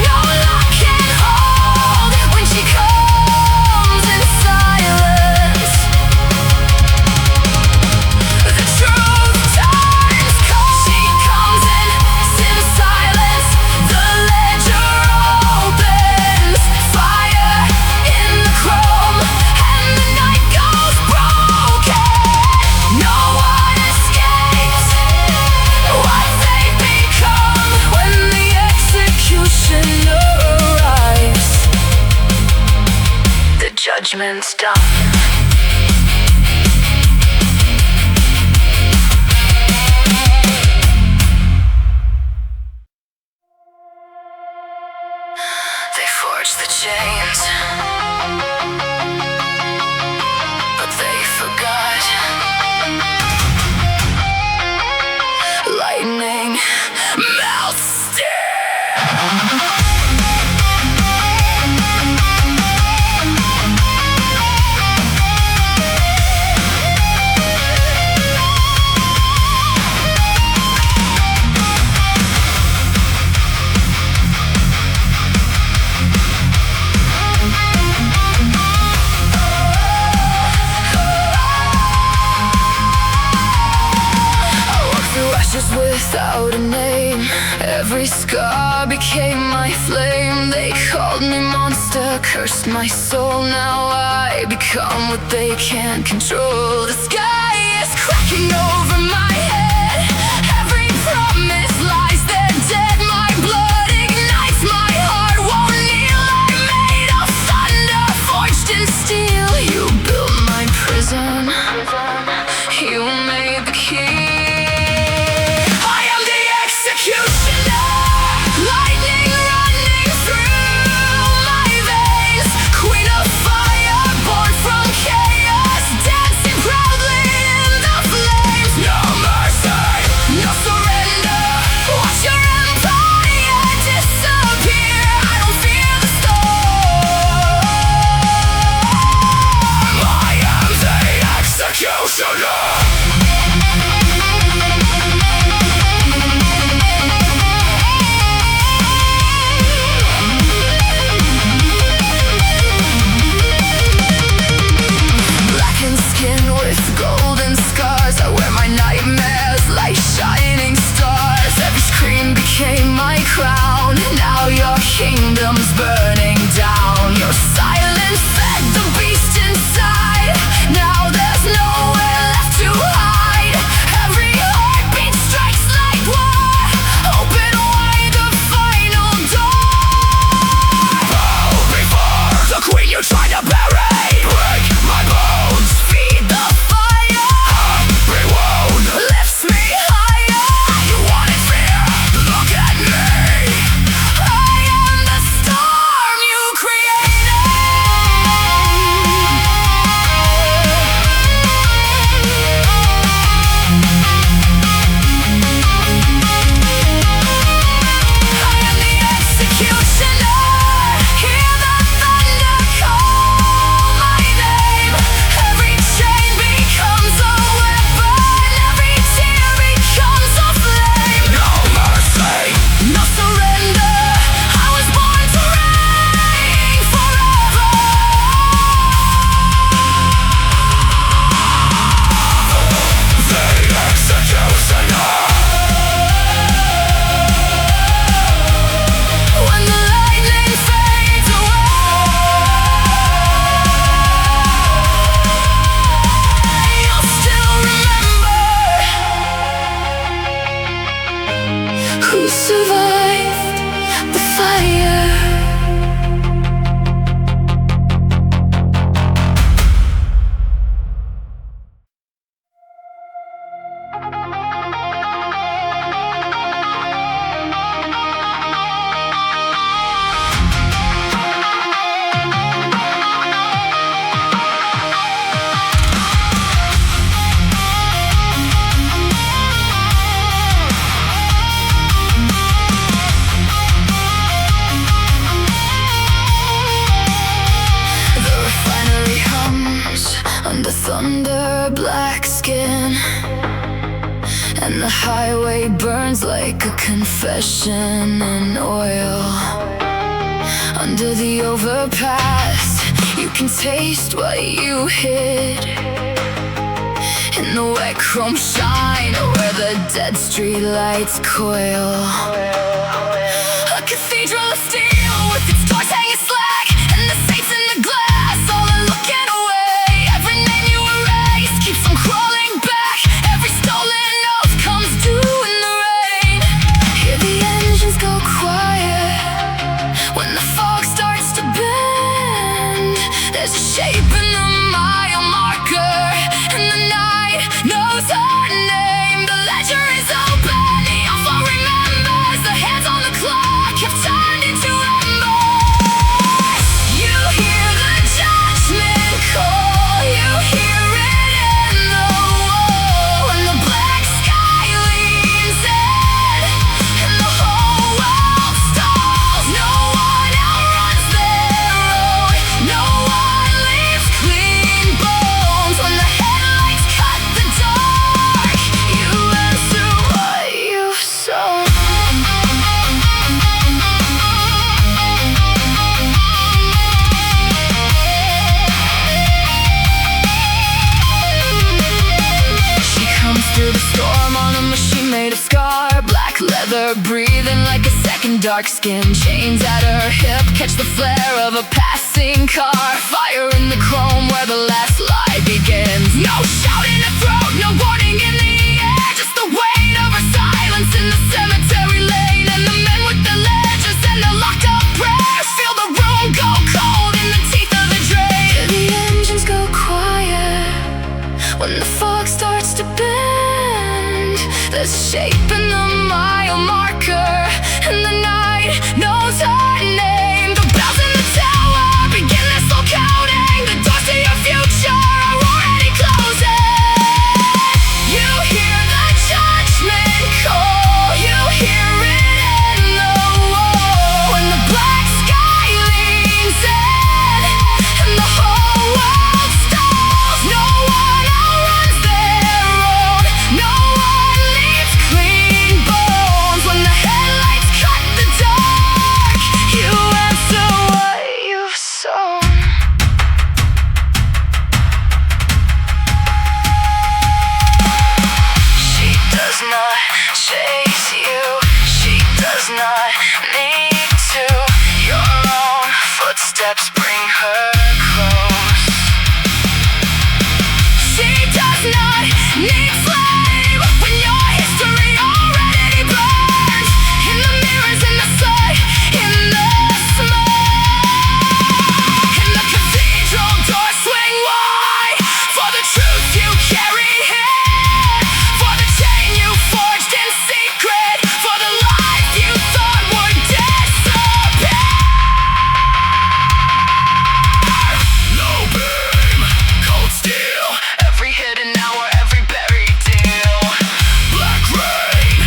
no lock can hold. When she comes in silence, the truth turns cold. She comes in silence, the ledger opens. Fire in the chrome, and the night goes broken. No one escapes what they become when the executioner arrives. The judgment's done. They forged the chains, but they forgot. Lightning melts steel. without a name. Every scar became my flame. They called me monster, cursed my soul. Now I become what they can't control. The sky is cracking over my head. Every promise lies there dead. My blood ignites, my heart won't kneel. I'm made of thunder, forged in steel. You built my prison, you made the key. I am the executioner, lightning running through my veins. Queen of fire, born from chaos, dancing proudly in the flames. No mercy, no surrender. Watch your empire disappear. I don't fear the storm. I am the executioner. Blackened skin with golden scars. I wear my nightmares like shining stars. Every scream became my crown. Now your kingdom's burning down. Your silence fed the beast inside. Now there's nowhere left to hide. Every heartbeat strikes like war. Open wide the final door. Bow before the queen you tried to bury. Break my bones, feed the fire. Every wound lifts me higher. You wanted fear, look at me. I am the storm you created. I am the executioner. Hear the thunder call my name. Every chain becomes a weapon. Every tear becomes a flame. No mercy, no surrender. I was born to reign forever. The executioner. When the lightning fades away, you'll still remember who survived the fire. The refinery hums under thunder, black skin, and the highway burns like a confession in oil. Under the overpass, you can taste what you hid. In the wet chrome shine where the dead streetlights coil. A cathedral of steel with its doors hanging slack, and the saints in the glass all are looking away. Every name you erase keeps on crawling back. Every stolen oath comes due in the rain. Hear the engines go quiet when the fog starts to bend. There's a shape in the mile marker, and the night knows her name. The ledger is open, the awful remembers. The hands on the clock have turned into embers. You hear the judgment call, you hear it in the wall. When the black sky leans in and the whole world stalls, no one outruns their own, no one leaves clean bones. When the headlights cut the dark, you answer what you've sown. She comes through the storm on a machine made of scar. black leather, breathing like a second dark skin. Chains at her hip, catch the flare of a passing car. Fire in the chrome where the last lie begins. No shout in her throat, no warning in the air, just the weight of her silence in the cemetery lane. And the men with the ledgers and the locked up prayers feel the room go cold in the teeth of the drain. Hear the engines go quiet when the fog starts to bend. There's a shape in the mile marker, and the night knows her name. The bells in the tower begin their slow counting. The doors to your future are already closing. You hear the judgment call, you hear it in the wall. When the black sky leans in and the whole world stalls, no one outruns their own, no one leaves clean bones. When the headlights cut the dark, you answer what you've sown. She does not chase you, she does not need to. Your own footsteps bring her close. She does not need flame when your history already burns. In the mirrors, in the sun, in the smoke. And the cathedral doors swing wide for the truth you carried here, for the chain you forged in secret, for the life you thought would disappear. No beam, cold steel, every hidden hour, every buried deal. Black rain,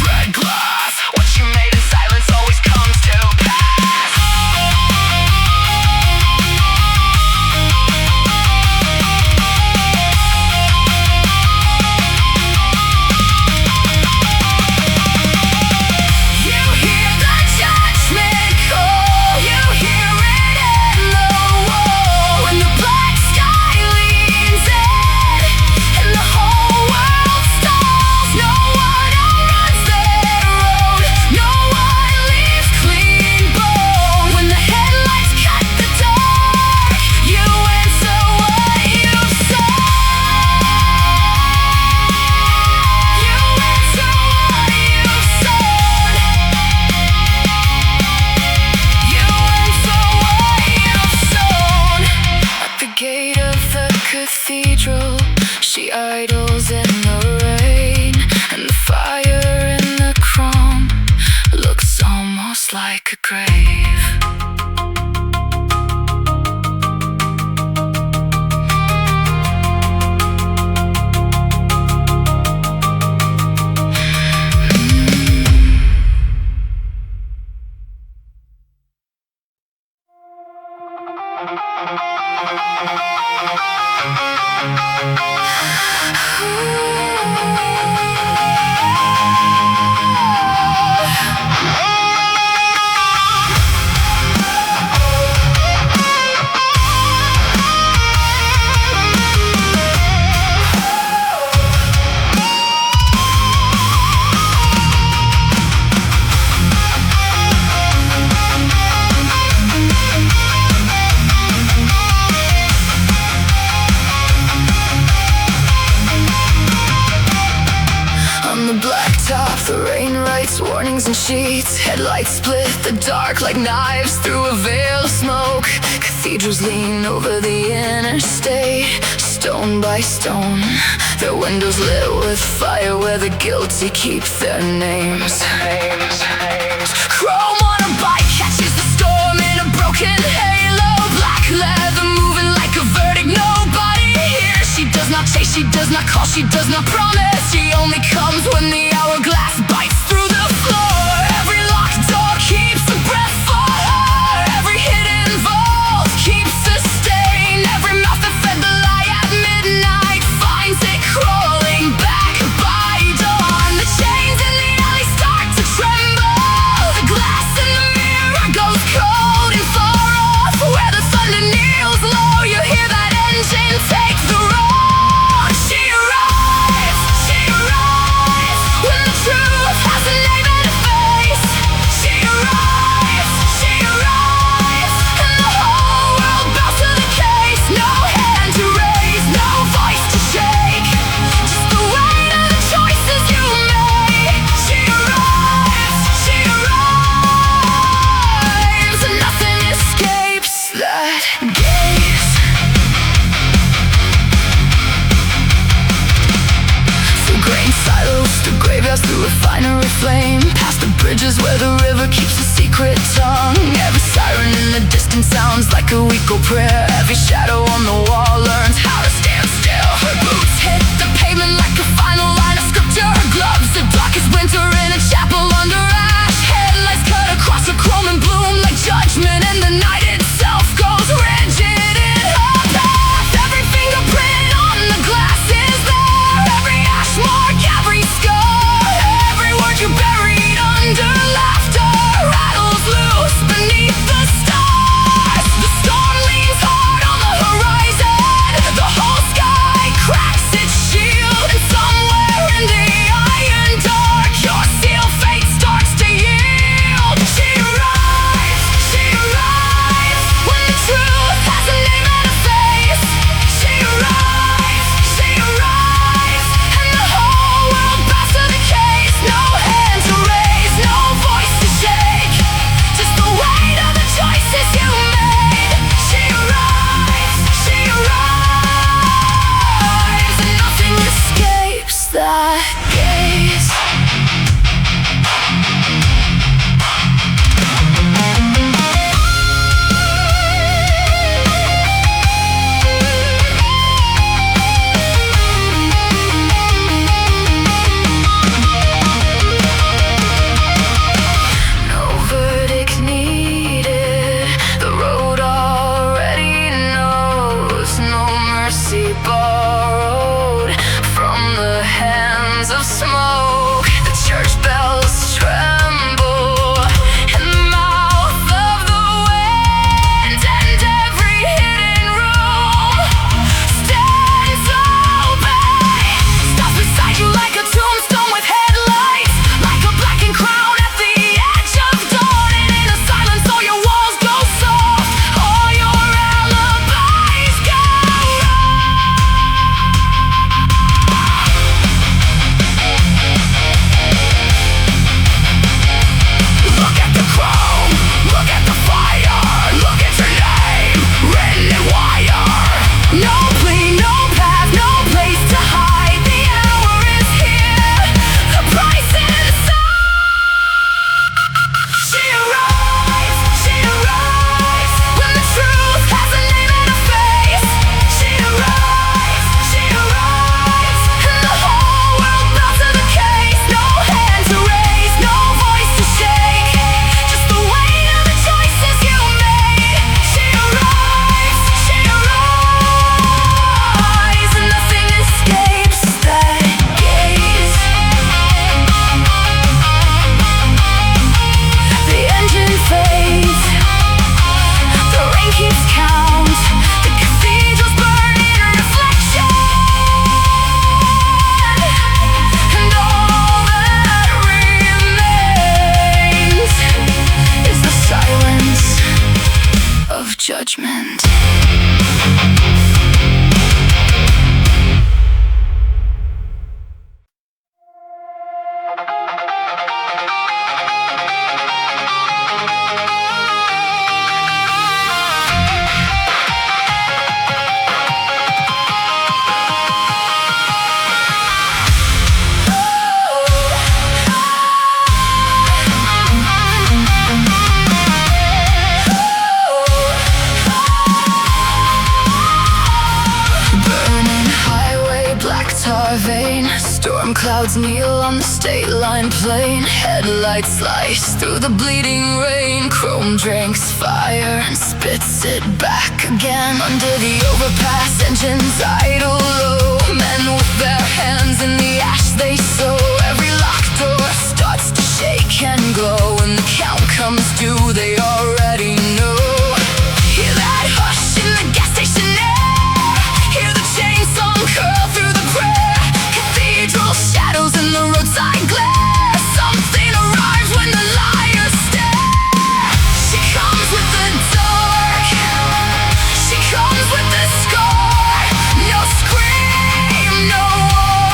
red glass, what you made in silence always comes to pass. You hear the judgment call, you hear it in the wall. When the black sky leans in and the whole world stalls, no one outruns their own, no one leaves clean bones. When the headlights cut the dark, you answer what you've sown. You answer what you've sown. You answer what you've sown. At the gate of the cathedral, she idles in the rain, and the fire in the chrome looks almost like a grave. On the blacktop, the rain writes warnings in sheets. Headlights split the dark like knives through a veil of smoke. Cathedrals lean over the interstate, stone by stone, their windows lit with fire where the guilty keep their names. Chrome on a bike catches the storm in a broken halo. Black leather moving like a verdict, nobody hears. She does not chase, she does not call, she does not promise. She only comes when the hourglass bites through the floor. Every locked door keeps a breath for her. Every hidden vault keeps a stain. Every mouth that fed the lie at midnight finds it crawling back by dawn. The chains in the alley start to tremble. The glass in the mirror goes cold and far off. Where the thunder kneels low, you hear that engine take the road. She arrives when the truth has through graveyards, through refinery flame, past the bridges where the river keeps a secret tongue. Every siren in the distance sounds like a weak old prayer. Every shadow on the wall learns how to stand still. Her boots hit the pavement like a final line of scripture. Her gloves the darkest winter in a chapel under ash. Headlights cut across a chrome and bloom like judgment, and the night itself goes rigid in her path. Every fingerprint on the glass is there, every ash mark, every scar, every word you buried under laughter rattles loose beneath the stars. The storm leans hard on the horizon, the whole sky cracks its shield, and somewhere in the iron dark your seal fate starts to yield. She arrives when the truth has a name and a face. She arrives, and the whole world bows to the case. No hand to raise, no voice to shake, just the weight of the choices you made. She arrives, and nothing escapes that gaze. No verdict needed, the road already knows. No mercy borrowed from the hands of smoke. The church bells tremble in the mouth of the wind, and every hidden room stands open. Stops beside you like a tombstone with headlights, like a blackened crown at the edge of dawn. And in the silence all your walls go soft, all your alibis go Look at the chrome, look at the fire, look at your name written in wire. No plea, no path, no place to hide. The hour is here, the price is She arrives when the truth has a name and a face. She arrives, and the whole world bows to the case. No hand to raise, no voice to shake, just the weight of the choices you made. She arrives, and nothing escapes that gaze. The engine fades, the rain keeps count, the cathedrals burn in reflection, and all that remains is the silence of judgment. Burning highway, black tar vein, storm clouds kneel on the state line plain. Headlights slice through the bleeding rain. Chrome drinks fire and spits it back again. Under the overpass, engines idle low. Men with their hands in the ash they sow. Every locked door starts to shake and glow. When the count comes due, they already know. Hear that hush in the gas station air, hear the chain song curl through the prayer. Cathedral shadows in the roadside glare. Something arrives when the liars stare. She comes with the dark, she comes with the scar. No scream, no war,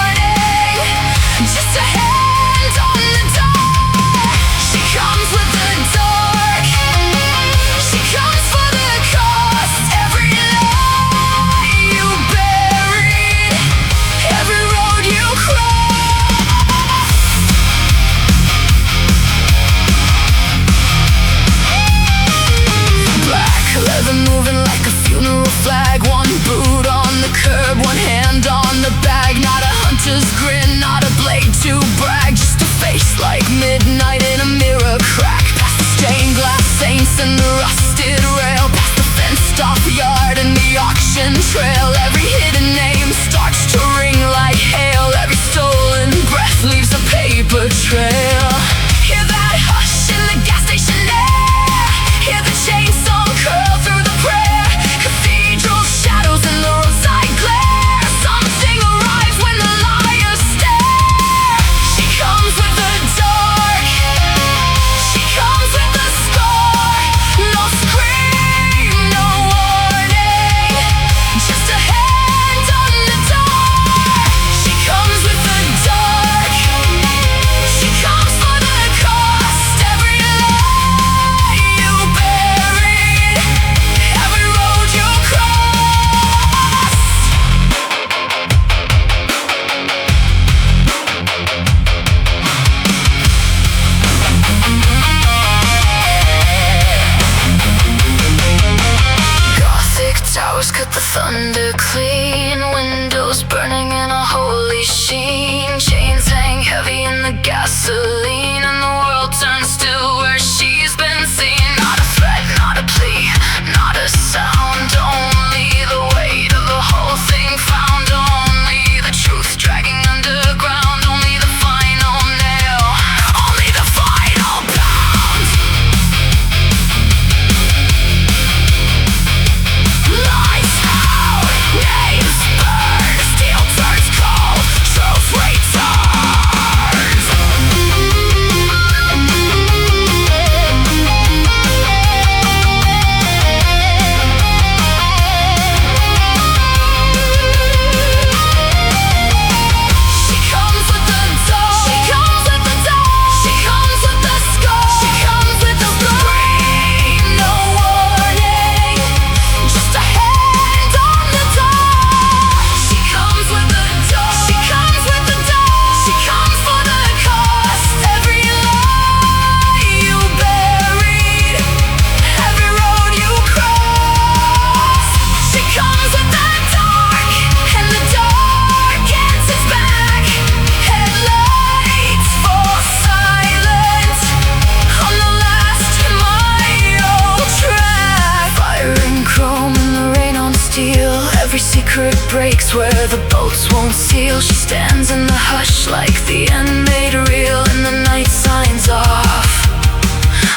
breaks where the boats won't seal. She stands in the hush like the end made real, and the night signs off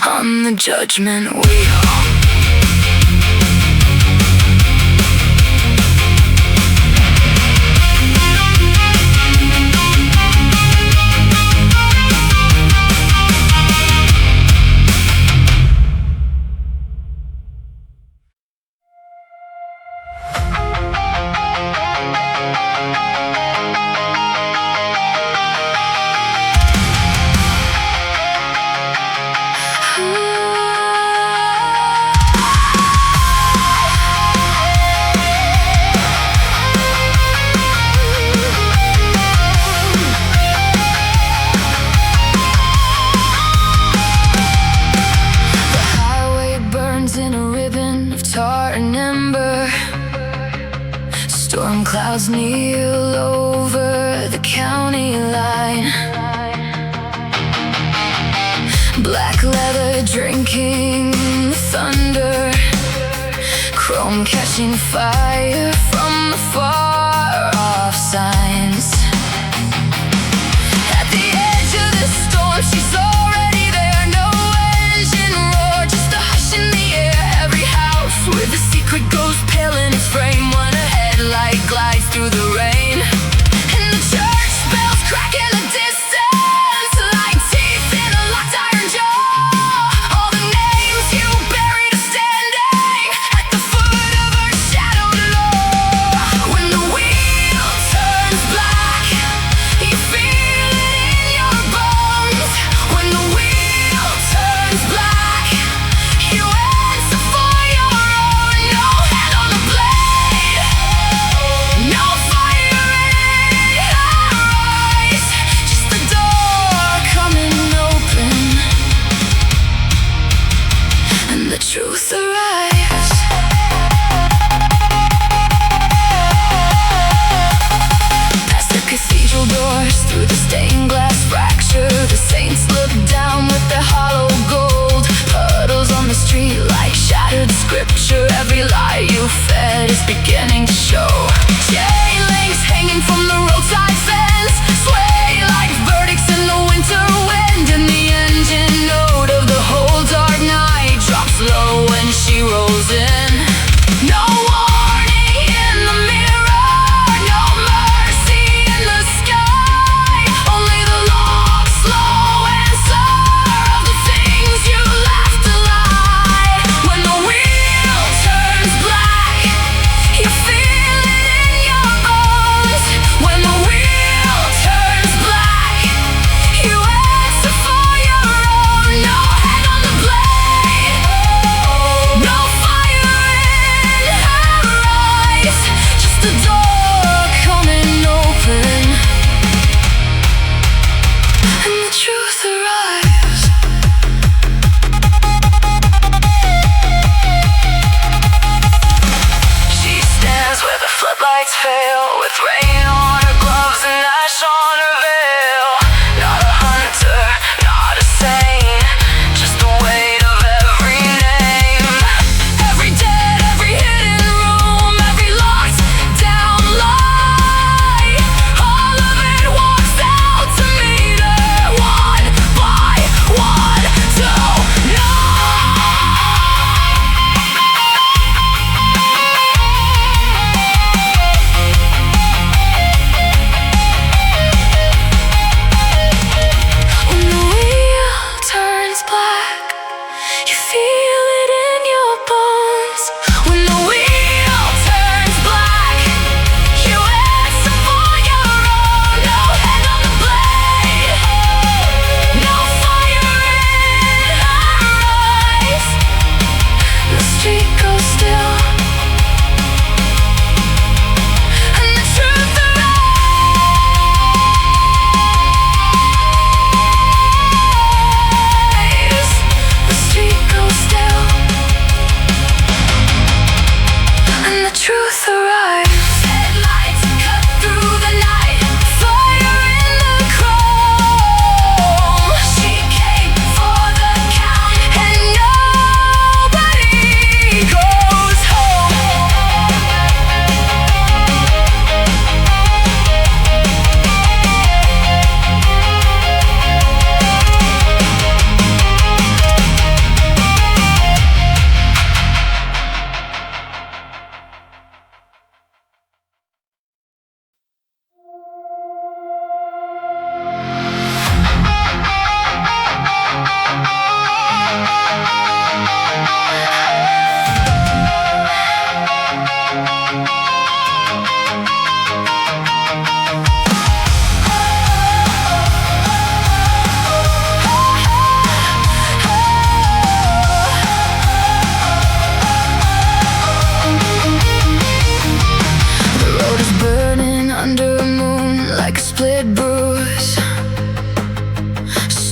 on the judgment wheel. Storm clouds kneel over the county line. Black leather drinking the thunder, chrome catching fire from the far off signs. At the edge of the storm, she's already there. No engine roar, just a hush in the air. Every house with a secret goes pale in its frame. One light glides through the rain, and the church bells crack in the distance like teeth in a locked iron jaw. All the names you buried are standing at the foot of her shadowed law. When the wheel turns black, you feel it in your bones. When the wheel turns black, you answer for your own. No hand on the blade, no fire in her eyes, just the door coming open, and the truth arrives. Past the cathedral doors, through the stained glass fracture, the saints look down with their hollow gold. Puddles on the street like shattered scripture. Every lie you fed is beginning to show. Chain links hanging from the roadside fence sway like verdicts in the winter wind, and the engine note of the whole dark night drops low when she rolls in. No warning in the mirror, no mercy in the sky, only the long, slow answer of the things you left to lie. When the wheel turns black, you feel it in your bones. When the wheel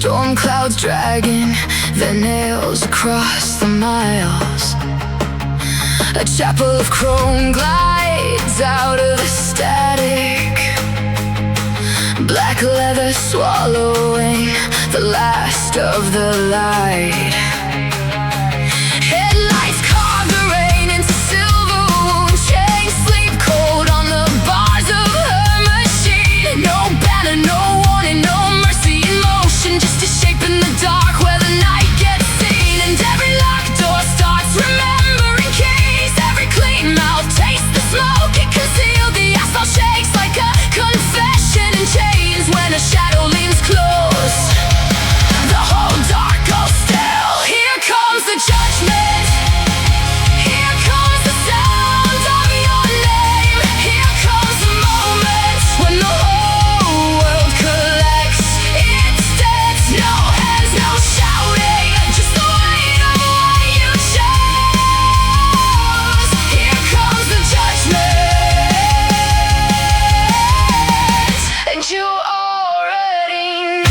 Storm clouds dragging their nails across the miles. A chapel of chrome glides out of the static. Black leather swallowing the last of the light. Headlights carve the rain into silver wound. Chains sleep cold on the bars of her machine. No banner, no warning, no mercy in motion. Just a shape in the dark where the night gets seen. And every locked door starts remembering keys. Every clean mouth tastes the smoke it concealed. The asphalt shakes like a confession in chains when a shadow leans close. The whole dark goes still. Here comes the judgment. Here comes the sound of your name. Here comes the moment when the whole world collects its debts. No hands, no shouting, just the weight of what you chose. Here comes the judgment, and you already know.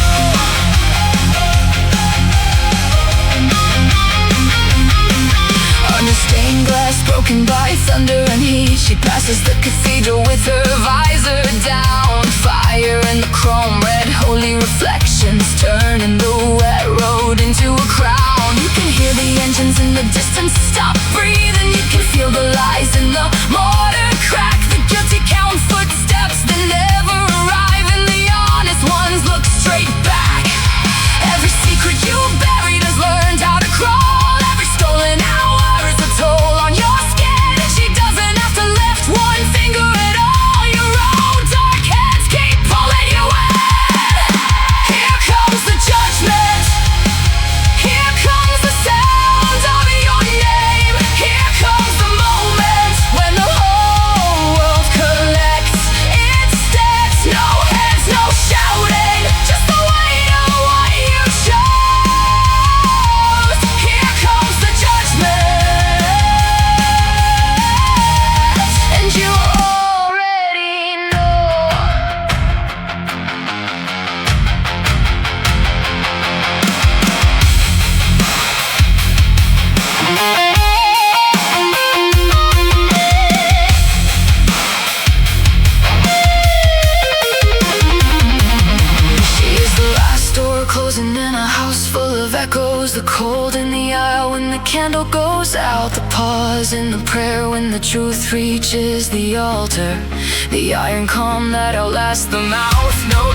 Under stained glass broken by thunder and heat, she passes the cathedral with her visor down. Fire in the chrome red, holy reflections turning the wet road into a crown. You can hear the engines in the distance stop breathing. You can feel the lies in the mortar crack. The guilty count footsteps that never arrive, and the honest ones look straight back. Every secret you buried has learned how to crawl. Every stolen hour is a toll on your skin, and she doesn't have to lift one finger at all. Your own dark hands keep pulling you in. Here comes the judgment. Here comes the sound of your name. Here comes the moment when the whole world collects its debts. No hands, no shouting, just the weight of what you chose. Here comes the judgment, and you already know. She is the last door closing in a house full of echoes. The cold in the aisle when the candle goes out. The pause in the prayer when the truth reaches the altar. The iron calm that outlasts the mouth. No